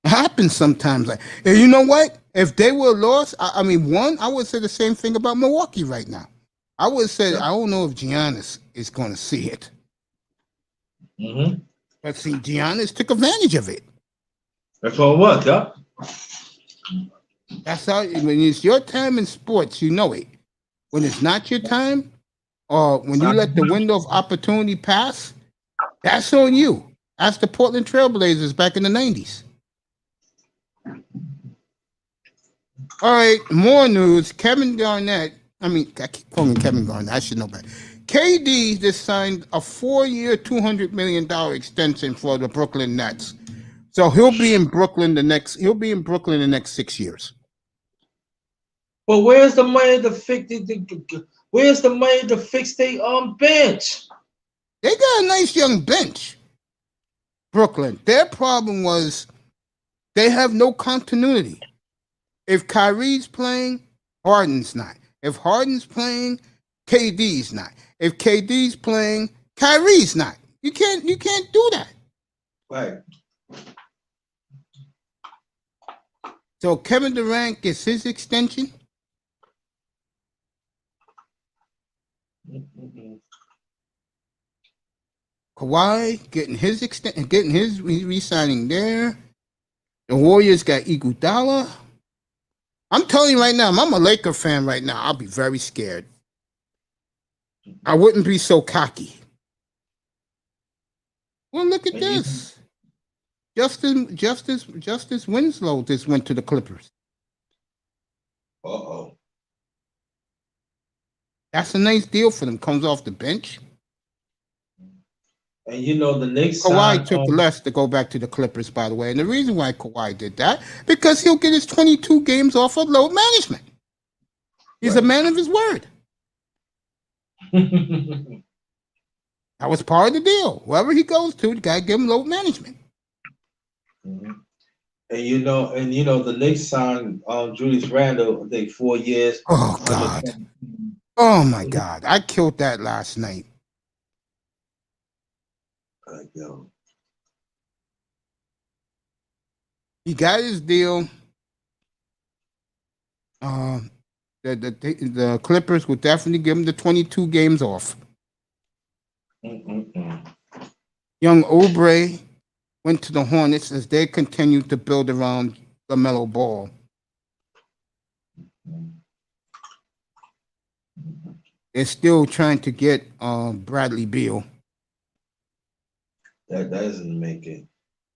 It happens sometimes. Like, and you know what? If they were lost, I would say the same thing about Milwaukee right now. I would say, I don't know if Giannis is going to see it. Mm-hmm. But see, Giannis took advantage of it. That's all it was, yeah. That's how, when it's your time in sports, you know it. When it's not your time, or when you let the window of opportunity pass, that's on you. That's the Portland Trailblazers back in the 90s. All right, more news. Kevin Garnett, I keep calling him Kevin Garnett. I should know better. KD just signed a 4-year, $200 million extension for the Brooklyn Nets. So he'll be in Brooklyn the next 6 years. But where's the money to fix where's the money to fix their bench? They got a nice young bench. Brooklyn. Their problem was they have no continuity. If Kyrie's playing, Harden's not. If Harden's playing, KD's not. If KD's playing, Kyrie's not. You can't do that. Right. So Kevin Durant gets his extension. Mm-hmm. Kawhi getting his re-signing there. The Warriors got Iguodala. I'm telling you right now, if I'm a Laker fan right now, I'll be very scared. I wouldn't be so cocky. Well, look at this. Justice Winslow just went to the Clippers. Uh-oh. That's a nice deal for them. Comes off the bench. And you know the Knicks. Kawhi took less to go back to the Clippers, by the way. And the reason why Kawhi did that, because he'll get his 22 games off of load management. He's a man of his word. That was part of the deal. Wherever he goes to, the guy give him load management. Mm-hmm. And you know the Knicks signed Julius Randle, I think 4 years. Oh God. Oh my God. I killed that last night. He got his deal. The Clippers will definitely give him the 22 games off. Young Oubre went to the Hornets as they continued to build around LaMelo Ball. They're still trying to get Bradley Beal. That doesn't make it.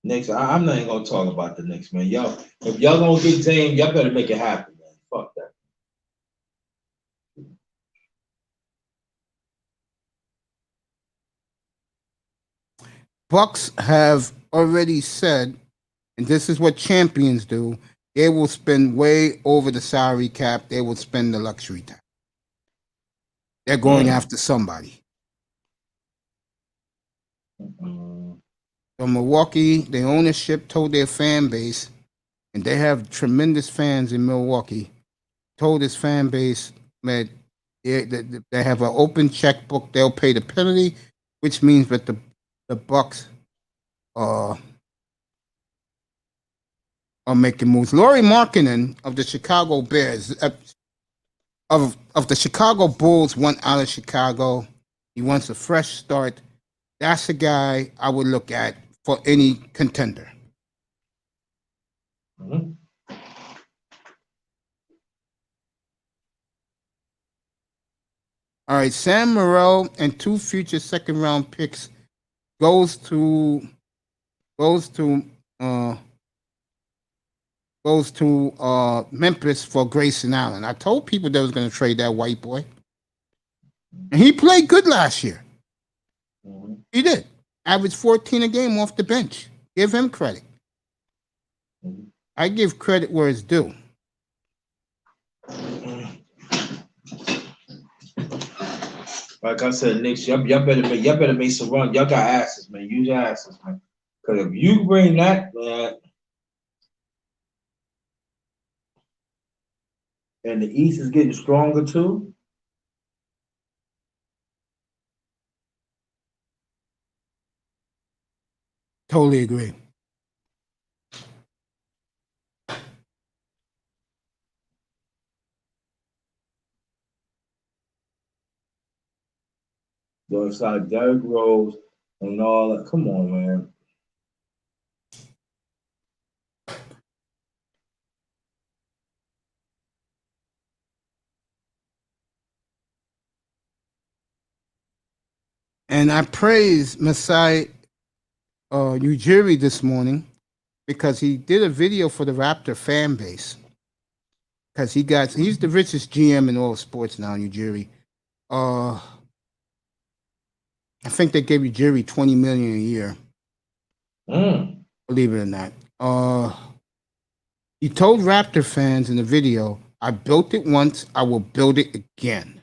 Knicks, I'm not even gonna talk about the Knicks, man. Y'all, if y'all gonna get Dame, y'all better make it happen, man. Fuck that. Bucks have already said, and this is what champions do, they will spend way over the salary cap. They will spend the luxury tax. They're going after somebody. So Milwaukee, the ownership told their fan base, and they have tremendous fans in Milwaukee, told his fan base that They have an open checkbook. They'll pay the penalty, which means that the Bucks are making moves. Laurie Markkinen of the Chicago Bears, of the Chicago Bulls, went out of Chicago. He wants a fresh start. That's a guy I would look at for any contender. Mm-hmm. All right, Sam Morril and 2 future second-round picks goes to Memphis for Grayson Allen. I told people they was going to trade that white boy, and he played good last year. Mm-hmm. He did. Averaged 14 a game off the bench. Give him credit. Mm-hmm. I give credit where it's due. Like I said, Knicks, y'all better make some run. Y'all got asses, man. Use your asses, man. Because if you bring that, man, and the East is getting stronger too. Totally agree. Though it's like Derrick Rose and all that. Come on, man. And I praise Masai Ujiri this morning because he did a video for the Raptor fan base. Because he's the richest GM in all sports now, Ujiri. I think they gave Ujiri $20 million a year. Believe it or not. He told Raptor fans in the video, I built it once, I will build it again.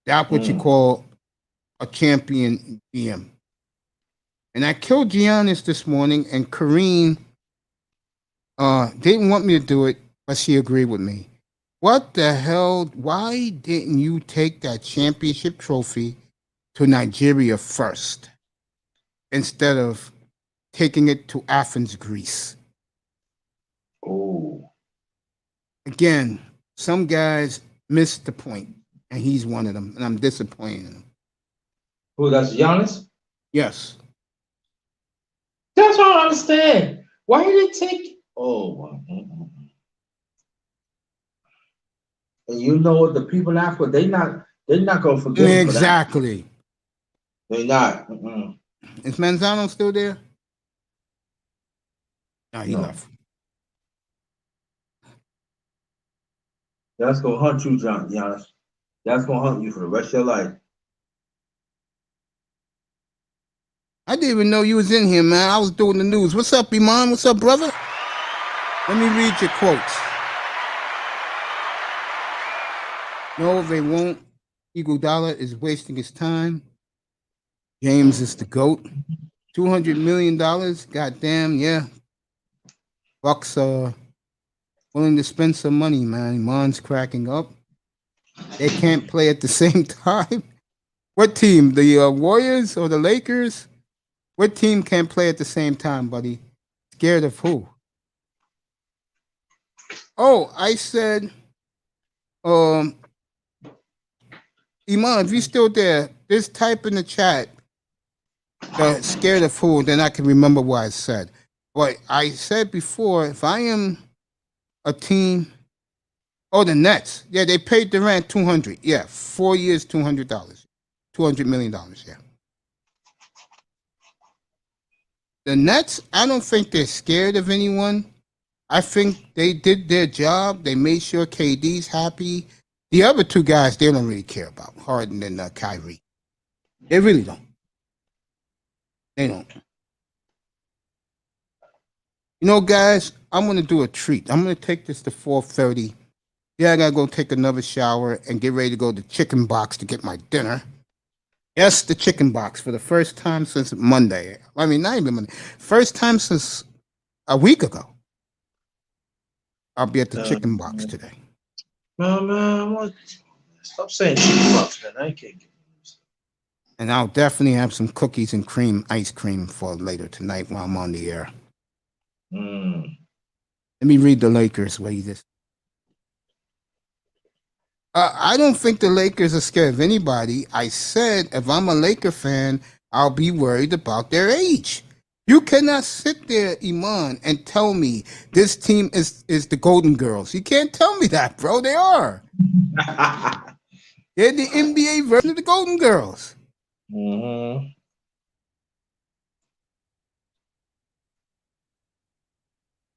That's what you call a champion GM. And I killed Giannis this morning, and Karine didn't want me to do it, but she agreed with me. What the hell? Why didn't you take that championship trophy to Nigeria first instead of taking it to Athens, Greece? Oh. Again, some guys missed the point, and he's one of them, and I'm disappointed in him. Who, that's Giannis? Yes. That's what I don't understand. Why did they take? Oh, and you know what? The people after they're not gonna forget him for that. Exactly. They're not. Is Manzano still there? No, he left. That's gonna hunt you, Giannis. That's gonna hunt you for the rest of your life. I didn't even know you was in here, man. I was doing the news. What's up, Iman? What's up, brother? Let me read your quotes. No, they won't. Iguodala is wasting his time. James is the GOAT. $200 million. Goddamn, yeah. Bucks are willing to spend some money, man. Iman's cracking up. They can't play at the same time. What team? The Warriors or the Lakers? What team can't play at the same time, buddy? Scared of who? Oh, I said, Iman, if you're still there, just type in the chat, scared of who, then I can remember what I said. But I said before, if I am a team, the Nets. Yeah, they paid Durant $200. Yeah, 4 years, $200. $200 million, yeah. The Nets, I don't think they're scared of anyone. I think they did their job. They made sure KD's happy. The other two guys, they don't really care about, Harden and Kyrie. They really don't. They don't. You know, guys, I'm going to do a treat. I'm going to take this to 4:30. Yeah, I got to go take another shower and get ready to go to Chicken Box to get my dinner. Yes, the Chicken Box for the first time since Monday. I mean, not even Monday. First time since a week ago. I'll be at the Chicken Box today. Man, what? Stop saying cheap bucks, man. I can't get it. And I'll definitely have some cookies and cream, ice cream for later tonight while I'm on the air. Mm. Let me read the Lakers. Wait, this. I don't think the Lakers are scared of anybody. I said if I'm a Laker fan, I'll be worried about their age. You cannot sit there, Iman, and tell me this team is the Golden Girls. You can't tell me that, bro. They are. They're the NBA version of the Golden Girls. Mm-hmm.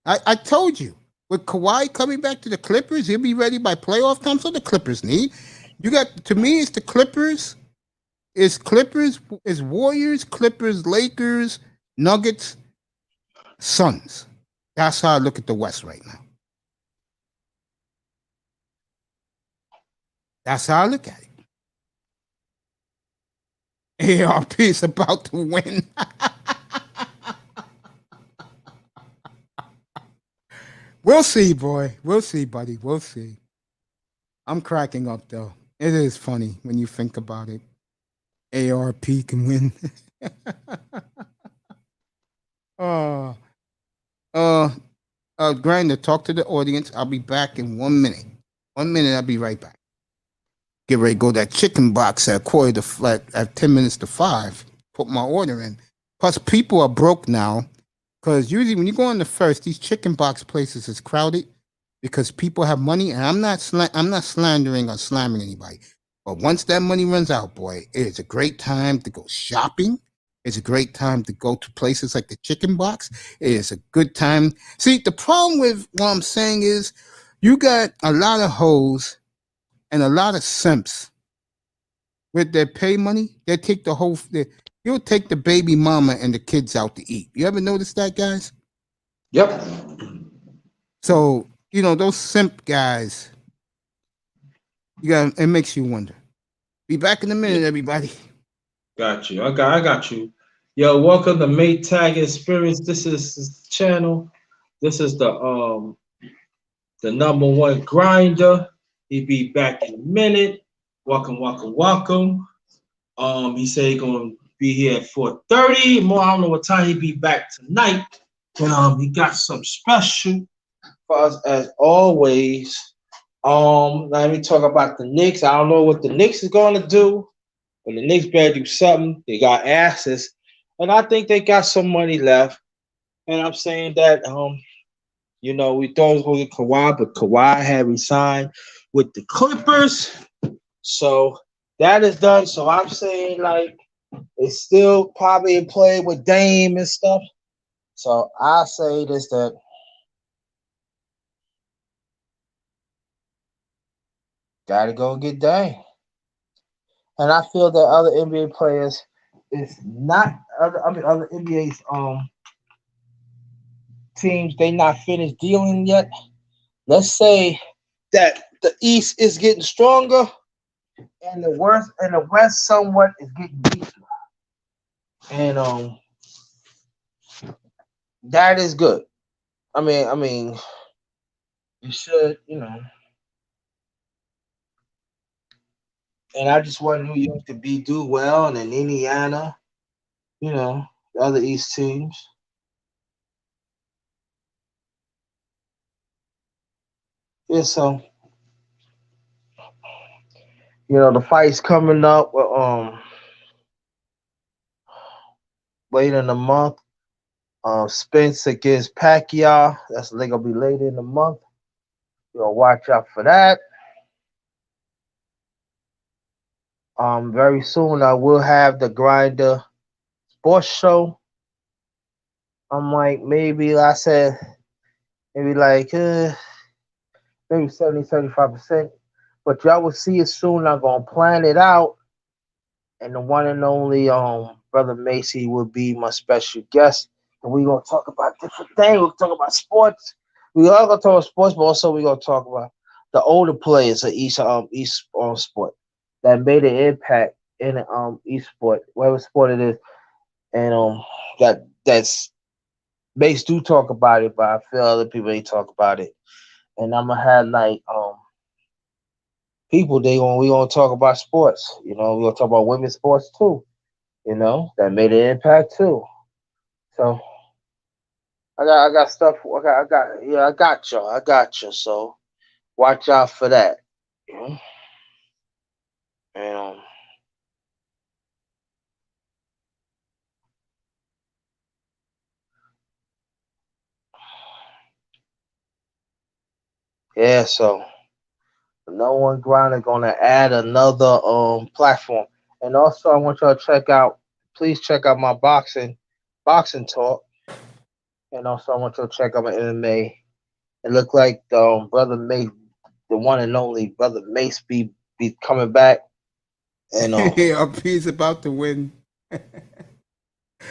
I told you. With Kawhi coming back to the Clippers, he'll be ready by playoff time. So the Clippers need. You got, to me, it's the Clippers. It's Clippers, it's Warriors, Clippers, Lakers, Nuggets, Suns. That's how I look at the West right now. That's how I look at it. ARP is about to win. We'll see, boy. We'll see, buddy. We'll see. I'm cracking up, though. It is funny when you think about it. ARP can win. Grinder, talk to the audience. I'll be back in 1 minute. 1 minute, I'll be right back. Get ready to go to that chicken box at 10 minutes to 5. Put my order in. Plus, people are broke now. Because usually when you go on the first, these chicken box places is crowded because people have money. And I'm not slandering or slamming anybody. But once that money runs out, boy, it is a great time to go shopping. It's a great time to go to places like the chicken box. It is a good time. See, the problem with what I'm saying is you got a lot of hoes and a lot of simps with their pay money. They take the whole... You'll take the baby mama and the kids out to eat. You ever notice that, guys? Yep. So, those simp guys, it makes you wonder. Be back in a minute, everybody. Got you. I got you. Yo, welcome to Maytag Experience. This is the channel. This is the number one grinder. He'll be back in a minute. Welcome. He said he's gonna be here at 4:30. More, I don't know what time he'll be back tonight. But he got some special for us as always. Let me talk about the Knicks. I don't know what the Knicks is gonna do, but the Knicks better do something. They got asses, and I think they got some money left. And I'm saying that we thought it was gonna get Kawhi, but Kawhi had resigned with the Clippers. So that is done. So I'm saying it's still probably in play with Dame and stuff. So I say this, that gotta go get Dame. And I feel that other NBA players is not other NBA's teams, they not finished dealing yet. Let's say that the East is getting stronger and the West somewhat is getting weaker. And that is good. I mean, you should, And I just want New York to do well, and then Indiana, the other East teams. Yeah, so the fight's coming up later in the month. Spence against Pacquiao. That's gonna be later in the month. Watch out for that. Very soon I will have the Grinder Sports Show. I'm maybe I said maybe 70-75%. But y'all will see it soon. I'm gonna plan it out. And the one and only Brother Macey will be my special guest. And we're gonna talk about different things. We'll talk about sports. We are gonna talk about sports, but also we're gonna talk about the older players of each sport that made an impact in each sport, whatever sport it is. And that's Mace do talk about it, but I feel other people ain't talk about it. And I'm gonna have people, we gonna talk about sports. You know, we gonna talk about women's sports too. You know, that made an impact too. So I got stuff. I got you. I got you. So watch out for that. You know? And yeah, so no one grinder gonna add another platform. And also I want y'all to please check out my boxing talk. And also I want y'all to check out my MMA. It looked like brother Mace, the one and only brother Mace be coming back. And He's about to win.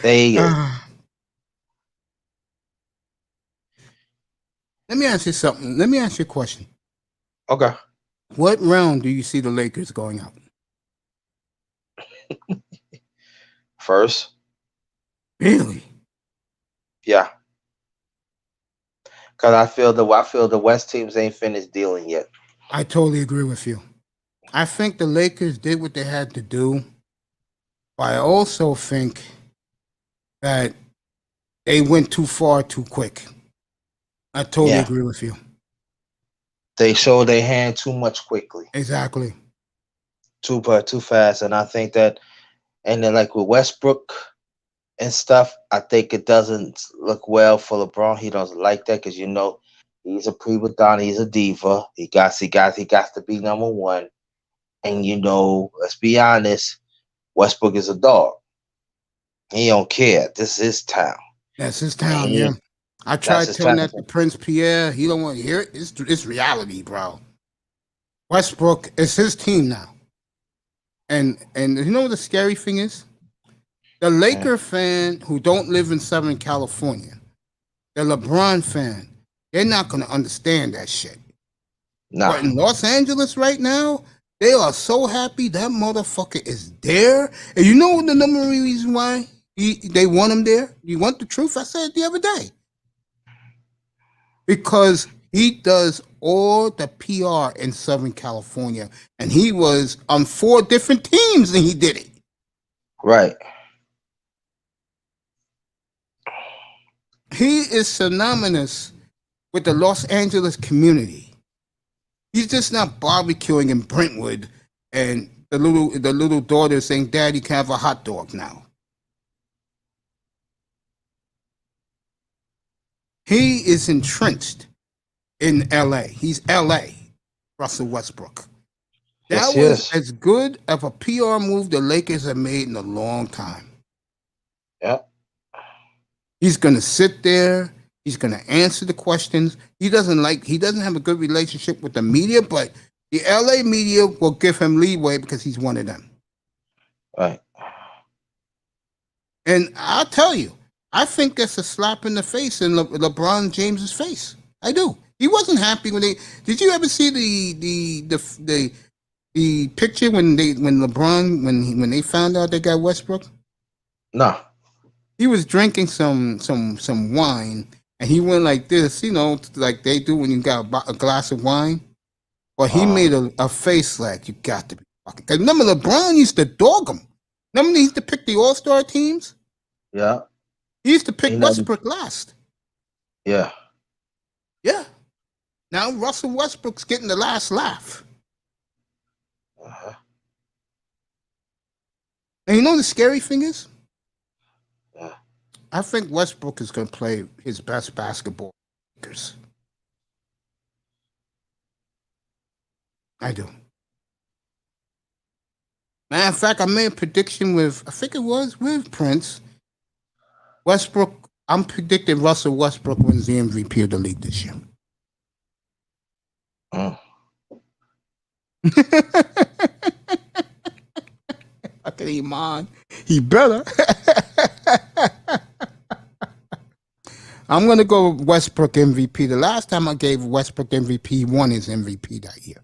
they Let me ask you something. Let me ask you a question. okay. What round do you see the Lakers going out? First. Really? Yeah. Cause I feel the West teams ain't finished dealing yet. I totally agree with you. I think the Lakers did what they had to do, but I also think that they went too far too quick. I totally agree with you. They showed their hand too much quickly. Exactly. Too fast. And I think that, and then like with Westbrook and stuff, I think it doesn't look well for LeBron. He doesn't like that because he's a prima donna, he's a diva. He got to be number one. And let's be honest, Westbrook is a dog. He don't care. This is his town. That's his town, yeah. I tried telling that to Prince Pierre. He don't want to hear it. It's reality, bro. Westbrook is his team now. And you know what the scary thing is? The Laker fan who don't live in Southern California, the LeBron fan, they're not going to understand that shit. Nah. But in Los Angeles right now, they are so happy that motherfucker is there. And you know the number of reasons why they want him there? You want the truth? I said it the other day. Because he does all the PR in Southern California. And he was on 4 different teams and he did it. Right. He is synonymous with the Los Angeles community. He's just not barbecuing in Brentwood and the little daughter saying, "Dad, you can have a hot dog now." He is entrenched in LA. He's LA, Russell Westbrook. That was as good of a PR move the Lakers have made in a long time. Yep. He's going to sit there. He's going to answer the questions. He doesn't have a good relationship with the media, but the LA media will give him leeway because he's one of them. Right. And I'll tell you, I think that's a slap in the face in LeBron James's face. I do. He wasn't happy when did you ever see the picture when LeBron when they found out they got Westbrook? No. He was drinking some wine and he went like this, like they do when you got a glass of wine. But he made a face like, you got to be fucking. Because remember, LeBron used to dog him. Remember he used to pick the All-Star teams? Yeah. He used to pick Westbrook last. Yeah. Yeah. Now Russell Westbrook's getting the last laugh. Uh-huh. And you know the scary thing is? Yeah. I think Westbrook is going to play his best basketball. I do. Matter of fact, I made a prediction with Prince. Westbrook, I'm predicting Russell Westbrook wins the MVP of the league this year. I can eat mine. He better. I'm going to go Westbrook MVP. The last time I gave Westbrook MVP, he won his MVP that year.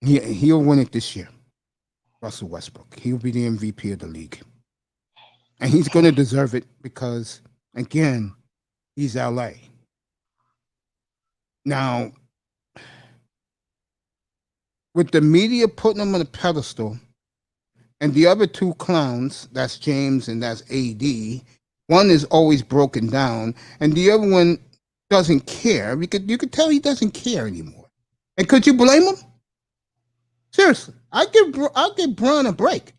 He'll win it this year. Russell Westbrook. He'll be the MVP of the league. And he's going to deserve it because, again, he's LA. Now, with the media putting him on a pedestal, and the other two clowns, that's James and that's AD, one is always broken down, and the other one doesn't care. You could tell he doesn't care anymore. And could you blame him? Seriously, I'll give Braun a break.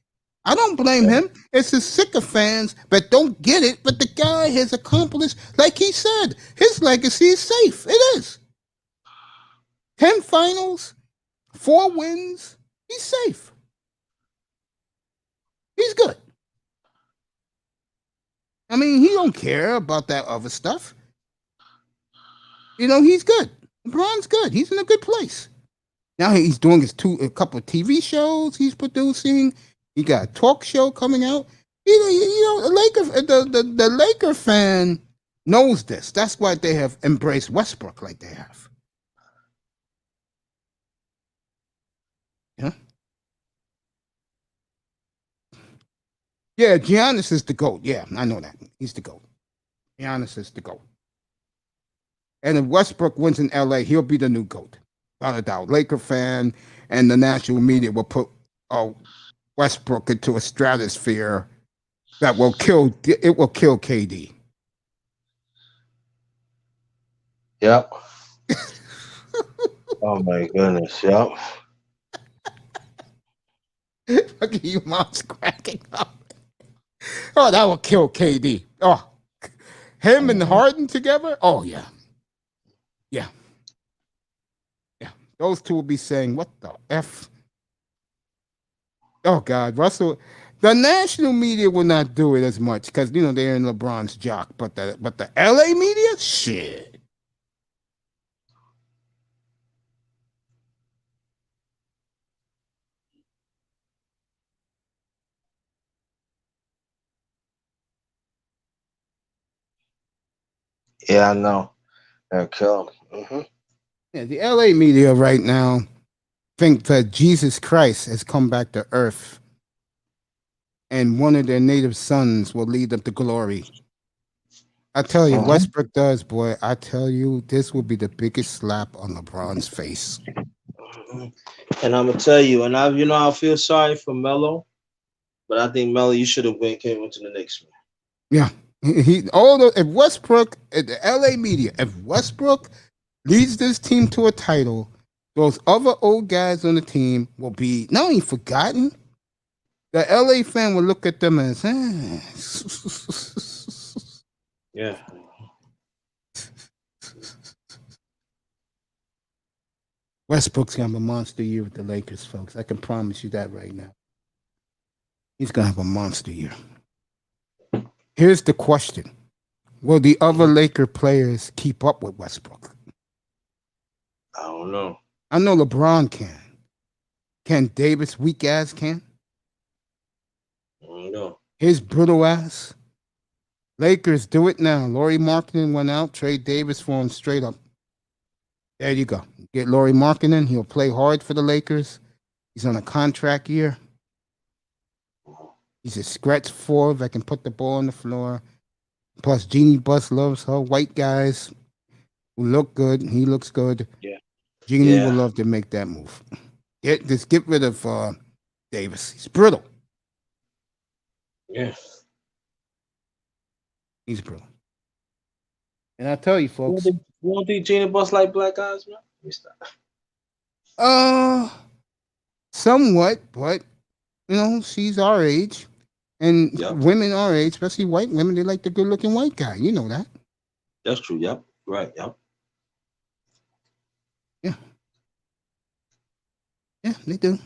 I don't blame him. It's the sycophants that don't get it, but the guy has accomplished, like he said, his legacy is safe. It is. 10 finals, 4 wins. He's safe. He's good. I mean, he don't care about that other stuff. You know, he's good. LeBron's good. He's in a good place. Now he's doing a couple of TV shows he's producing. He got a talk show coming out. The Laker fan knows this. That's why they have embraced Westbrook like they have. Yeah. Yeah, Giannis is the GOAT. Yeah, I know that. He's the GOAT. Giannis is the GOAT. And if Westbrook wins in LA, he'll be the new GOAT. Without a doubt. Laker fan and the national media will put Westbrook into a stratosphere that will kill KD. Yep. Oh my goodness. Yep. Look at you, mom's cracking up. Oh, that will kill KD. Oh, him and Harden together? Oh, yeah. Yeah. Yeah. Those two will be saying, what the F? Oh, God. Russell, the national media will not do it as much because, they're in LeBron's jock. But the LA media? Shit. Yeah, I know. They'll kill him. Mm-hmm. Yeah, the LA media right now think that Jesus Christ has come back to earth and one of their native sons will lead them to glory. I tell you, Westbrook does, boy. I tell you, this will be the biggest slap on LeBron's face. And I'm gonna tell you, and I feel sorry for Melo, but I think Melo, you should have came into the Knicks, man. Yeah, if Westbrook, the LA media, if Westbrook leads this team to a title, those other old guys on the team will be not only forgotten. The LA fan will look at them as, yeah. Westbrook's gonna have a monster year with the Lakers, folks. I can promise you that right now. He's gonna have a monster year. Here's the question: will the other Laker players keep up with Westbrook? I don't know. I know LeBron can. Ken Davis, weak ass, can. I don't know. His brittle ass. Lakers, do it now. Lauri Markkanen went out. Trade Davis for him straight up. There you go. Get Lauri Markkanen. He'll play hard for the Lakers. He's on a contract year. He's a scratch forward that can put the ball on the floor. Plus, Jeannie Buss loves her white guys who look good. He looks good. Yeah. Jeannie will love to make that move. Just get rid of Davis. He's brittle. Yeah. He's brittle. And I tell you, folks. You don't think Jeannie Buss like black guys, man? Let me stop. Somewhat, but she's our age. And women our age, especially white women, they like the good-looking white guy. You know that. That's true. Yep. Right. Yep. Yeah. Yeah, they do.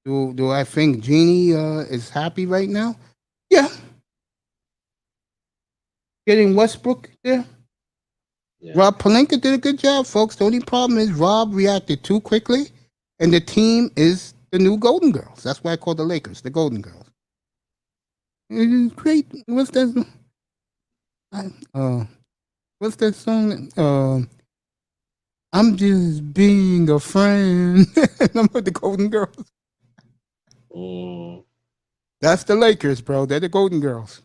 Do I think Jeannie is happy right now? Yeah. Getting Westbrook there. Yeah. Rob Pelinka did a good job, folks. The only problem is Rob reacted too quickly, and the team is the new Golden Girls. That's why I call the Lakers the Golden Girls. It's great. What's that? What's that song? I'm just being a friend. I'm with the Golden Girls. That's the Lakers, bro. They're the Golden Girls.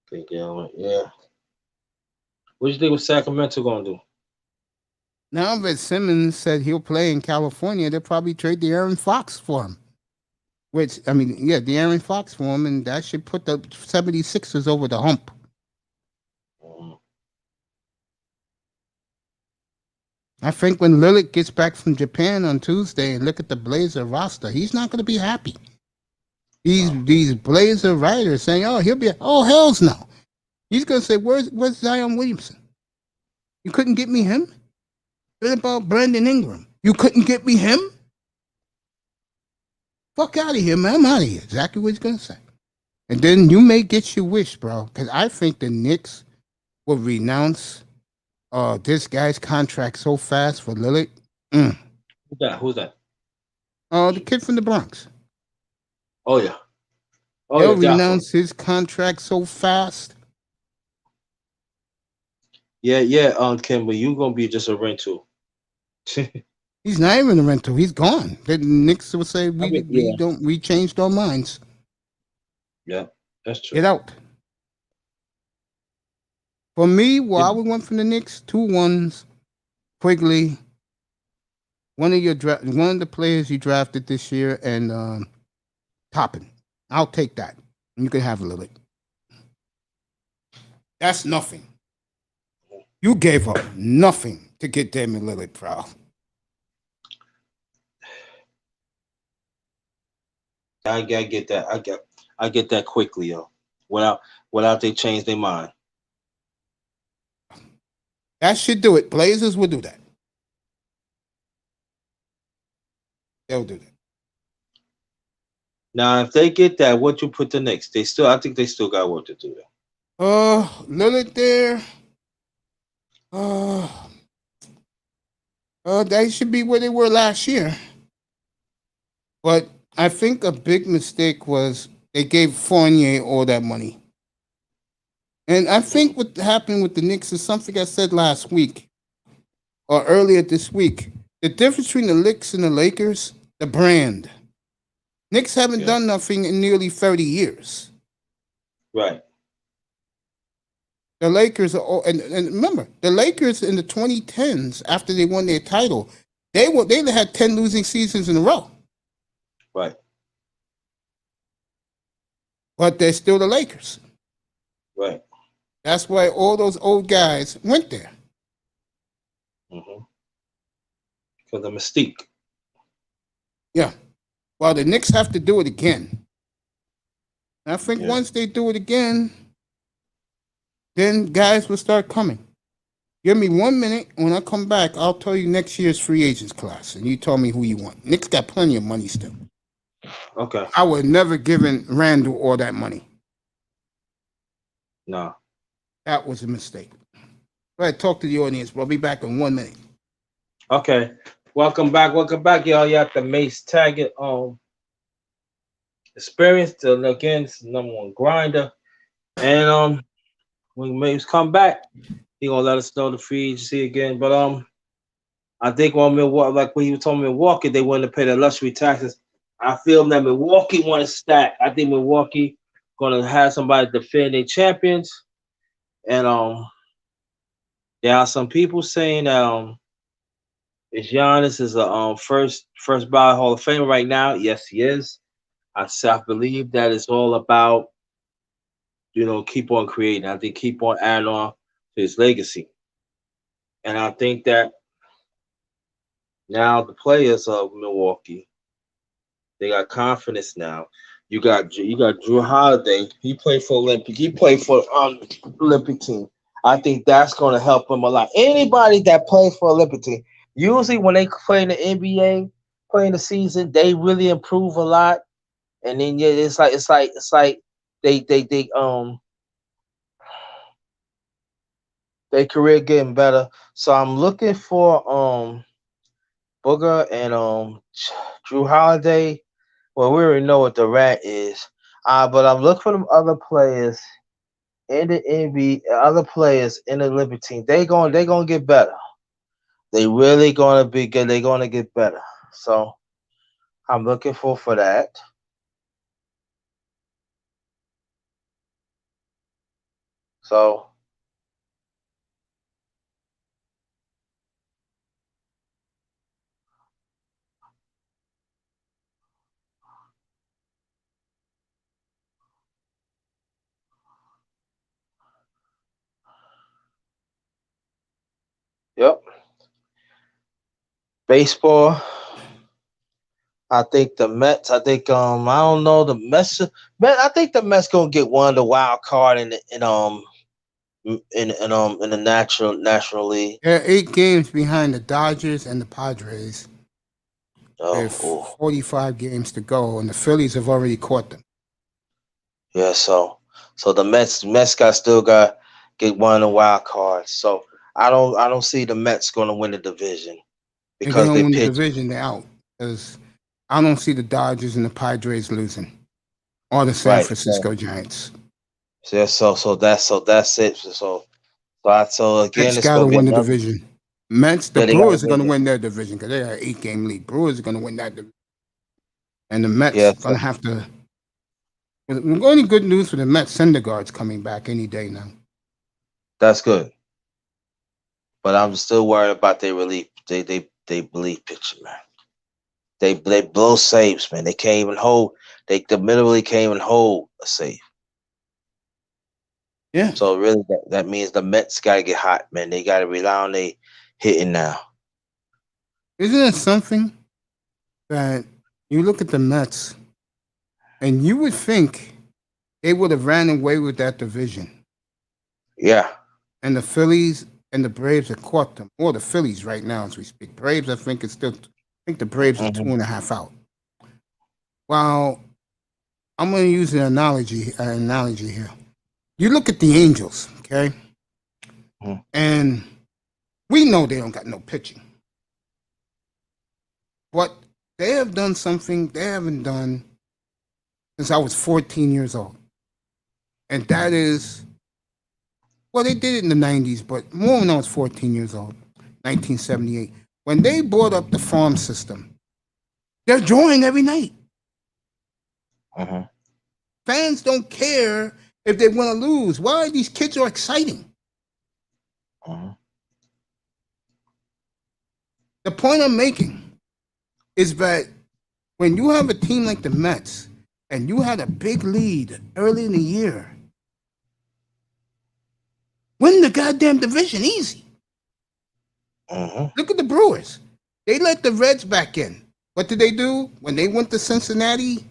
Think yeah. What do you think what Sacramento gonna do? Now that Simmons said he'll play in California, they'll probably trade the Aaron Fox for him. Which, I mean, yeah, the Aaron Fox for him, and that should put the 76ers over the hump. Mm. I think when Lillard gets back from Japan on Tuesday and look at the Blazer roster, he's not going to be happy. These Blazer writers saying, "Oh, he'll be hell's no." He's going to say, "Where's Zion Williamson? You couldn't get me him. What about Brandon Ingram? You couldn't get me him. Fuck out of here, man. I'm out of here." Exactly what he's going to say. And then you may get your wish, bro, because I think the Knicks will renounce this guy's contract so fast for Lillard. Who's that? The kid from the Bronx. Oh yeah. They'll renounce his contract so fast. Yeah, Kim, but you gonna be just a rental. He's not even a rental. He's gone. The Knicks will say we changed our minds. Yeah, that's true. Get out. For me, I would want from the Knicks 2-1s. Quigley, one of the players you drafted this year, and Toppin. I'll take that. And you can have a Lillard. That's nothing. You gave up nothing to get Damian Lillard, bro. I get that. I get that quickly, yo. Without they change their mind. That should do it. Blazers will do that. They'll do that. Now, if they get that, what you put the Knicks? I think they still got work to do there. Lillard there. They should be where they were last year. But I think a big mistake was they gave Fournier all that money. And I think what happened with the Knicks is something I said last week or earlier this week. The difference between the Knicks and the Lakers, the brand. Knicks haven't done nothing in nearly 30 years. Right. The Lakers are, and remember, the Lakers in the 2010s, after they won their title, they had 10 losing seasons in a row. Right. But they're still the Lakers. Right. That's why all those old guys went there. Mm-hmm. For the mystique. Yeah. Well, the Knicks have to do it again. And I think once they do it again, then guys will start coming. Give me 1 minute. When I come back, I'll tell you next year's free agents class, and you tell me who you want. Knicks got plenty of money still. Okay. I would never given Randall all that money. No. That was a mistake. Go ahead, talk to the audience. We'll be back in 1 minute. Okay. Welcome back, y'all. You got the Mace Taggart experience. Again, it's the #1 grinder. And when Mace come back, he gonna let us know the free agency again. But I think on Milwaukee, like when he was talking Milwaukee, they wanted to pay the luxury taxes. I feel that Milwaukee want to stack. I think Milwaukee gonna have somebody defend their champions. And there are some people saying is Giannis is a first ballot Hall of Famer right now. Yes, he is. I believe that it's all about, keep on creating. I think keep on adding on to his legacy. And I think that now the players of Milwaukee, they got confidence now. You got Drew Holiday. He played for Olympic. He played for Olympic team. I think that's going to help him a lot. Anybody that plays for Olympic team, usually when they play in the NBA, play in the season, they really improve a lot. And then it's like their career getting better. So I'm looking for Booger and Drew Holiday. Well, we already know what the rat is. But I'm looking for them other players in the NBA, other players in the Olympic team. They're gonna get better. They really gonna be good. They're gonna get better. So I'm looking for that. So yep. Baseball. I think the Mets. I think I don't know the Mets. Man, I think the Mets gonna get one of the wild card in the National League. They're 8 games behind the Dodgers and the Padres. With Oh, 45 games to go, and the Phillies have already caught them. yeah. So the Mets got get one of the wild cards. So I don't see the Mets gonna win the division If they because don't they win the pitch. division, they're out. Because I don't see the Dodgers and the Padres losing, or the San Right. Francisco Giants. So that's it. So again, Mets it's got to gonna be win the another. division. Mets, the Yeah, they gotta Brewers are going win to it. win their division because they are an 8-game league. Brewers are going to win that division. And the Yeah, Mets going to have to. We're going to good news for the Mets. Syndergaard's coming back any day now. that's good. But I'm still worried about their relief. They believe pitching, man. They blow saves, man. They can't even hold. They literally can't even hold a save. Yeah. So really, that means the Mets got to get hot, man. They got to rely on they hitting now. Isn't it something that you look at the Mets and you would think they would have ran away with that division? Yeah. And the Phillies and the Braves have caught them. Or the Phillies right now as we speak. Braves, I think the Braves are 2.5 out. Well, I'm going to use an analogy here. You look at the Angels, okay? Mhm. And we know they don't got no pitching. But they have done something they haven't done since I was 14 years old. And that is, well, they did it in the 90s, but more when I was 14 years old, 1978. When they brought up the farm system, they're drawing every night. Mhm. Fans don't care if they win or lose. Why? These kids are exciting. Mhm. The point I'm making is that when you have a team like the Mets and you had a big lead early in the year, win the goddamn division easy. Mhm. Look at the Brewers. They let the Reds back in. What did they do when they went to Cincinnati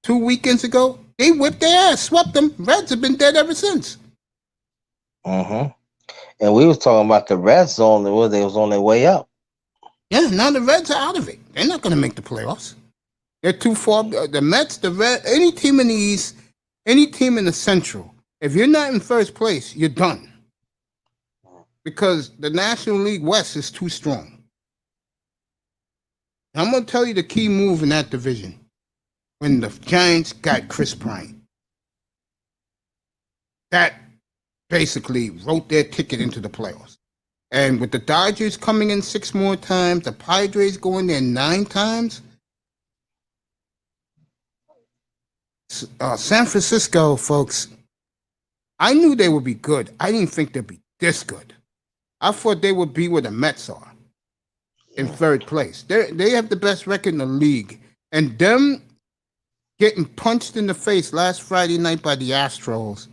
2 weekends ago? They whipped their ass, swept them. Reds have been dead ever since. Mhm. And we was talking about the red zone. They was on their way up. Yeah, now the Reds are out of it. They're not going to make the playoffs. They're too far. The Mets, the Reds, any team in the East, any team in the Central, if you're not in first place, you're done. Because the National League West is too strong. I'm going to tell you the key move in that division when the Giants got Chris Bryant. That basically wrote their ticket into the playoffs. And with the Dodgers coming in 6 more times, the Padres going there 9 times, San Francisco, folks, I knew they would be good. I didn't think they'd be this good. I thought they would be where the Mets are in third place. They have the best record in the league. And them getting punched in the face last Friday night by the Astros,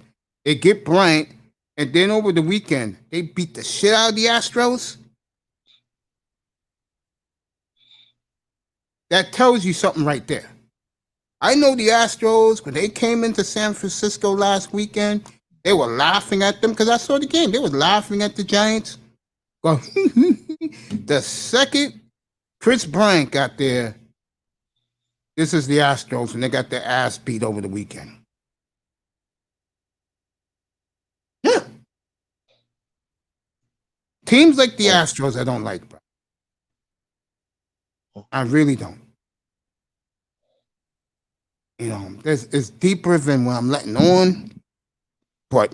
they get Bryant, and then over the weekend, they beat the shit out of the Astros. That tells you something right there. I know the Astros, when they came into San Francisco last weekend, they were laughing at them because I saw the game. They were laughing at the Giants. The second Chris Bryant got there, this is the Astros, and they got their ass beat over the weekend. Yeah. Teams like the Astros, I don't like, bro. I really don't. You know, it's deeper than what I'm letting on, but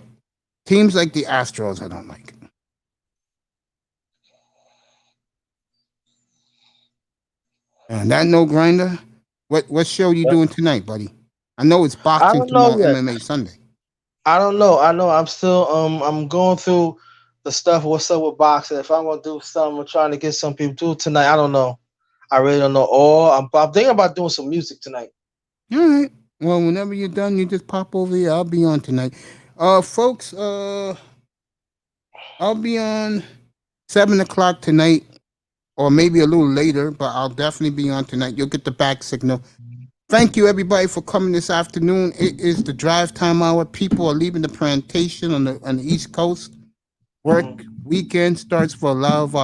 teams like the Astros, I don't like. And that no grinder, what show you doing tonight, buddy? I know it's I boxing don't know tomorrow, yet. MMA Sunday. I don't know. I know I'm still I'm going through the stuff. What's up with boxing? If I'm gonna do something, I'm trying to get some people to do it tonight. I don't know. I really don't know. Or I'm thinking about doing some music tonight. All right. Well, whenever you're done, you just pop over here. I'll be on tonight. Folks, I'll be on 7 o'clock tonight, or maybe a little later, but I'll definitely be on tonight. You'll get the back signal. Thank you, everybody, for coming this afternoon. It is the drive time hour. People are leaving the plantation on the East Coast. Work weekend starts for a lot of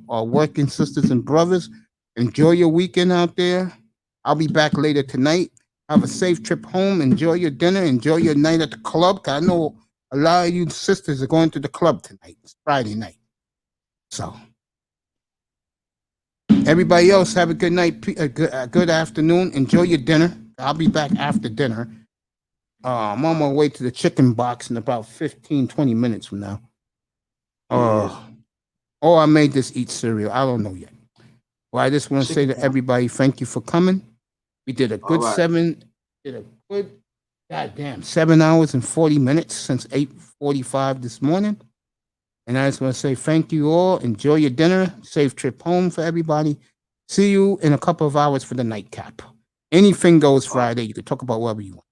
our working sisters and brothers. Enjoy your weekend out there. I'll be back later tonight. Have a safe trip home. Enjoy your dinner. Enjoy your night at the club. 'Cause I know a lot of you sisters are going to the club tonight. It's Friday night. So, everybody else, have a good night, a good afternoon. Enjoy your dinner. I'll be back after dinner. I'm on my way to the chicken box in about 15, 20 minutes from now. Or I may just eat cereal. I don't know yet. Well, I just want to say to everybody, thank you for coming. We did a good right. 7 hours and 40 minutes since 8:45 this morning. And I just want to say thank you all. Enjoy your dinner. Safe trip home for everybody. See you in a couple of hours for the nightcap. Anything goes Friday. You can talk about whatever you want.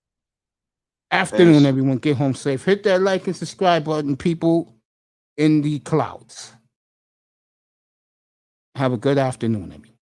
Afternoon, Thanks. everyone. Get home safe. Hit that like and subscribe button, people in the clouds. Have a good afternoon, everyone.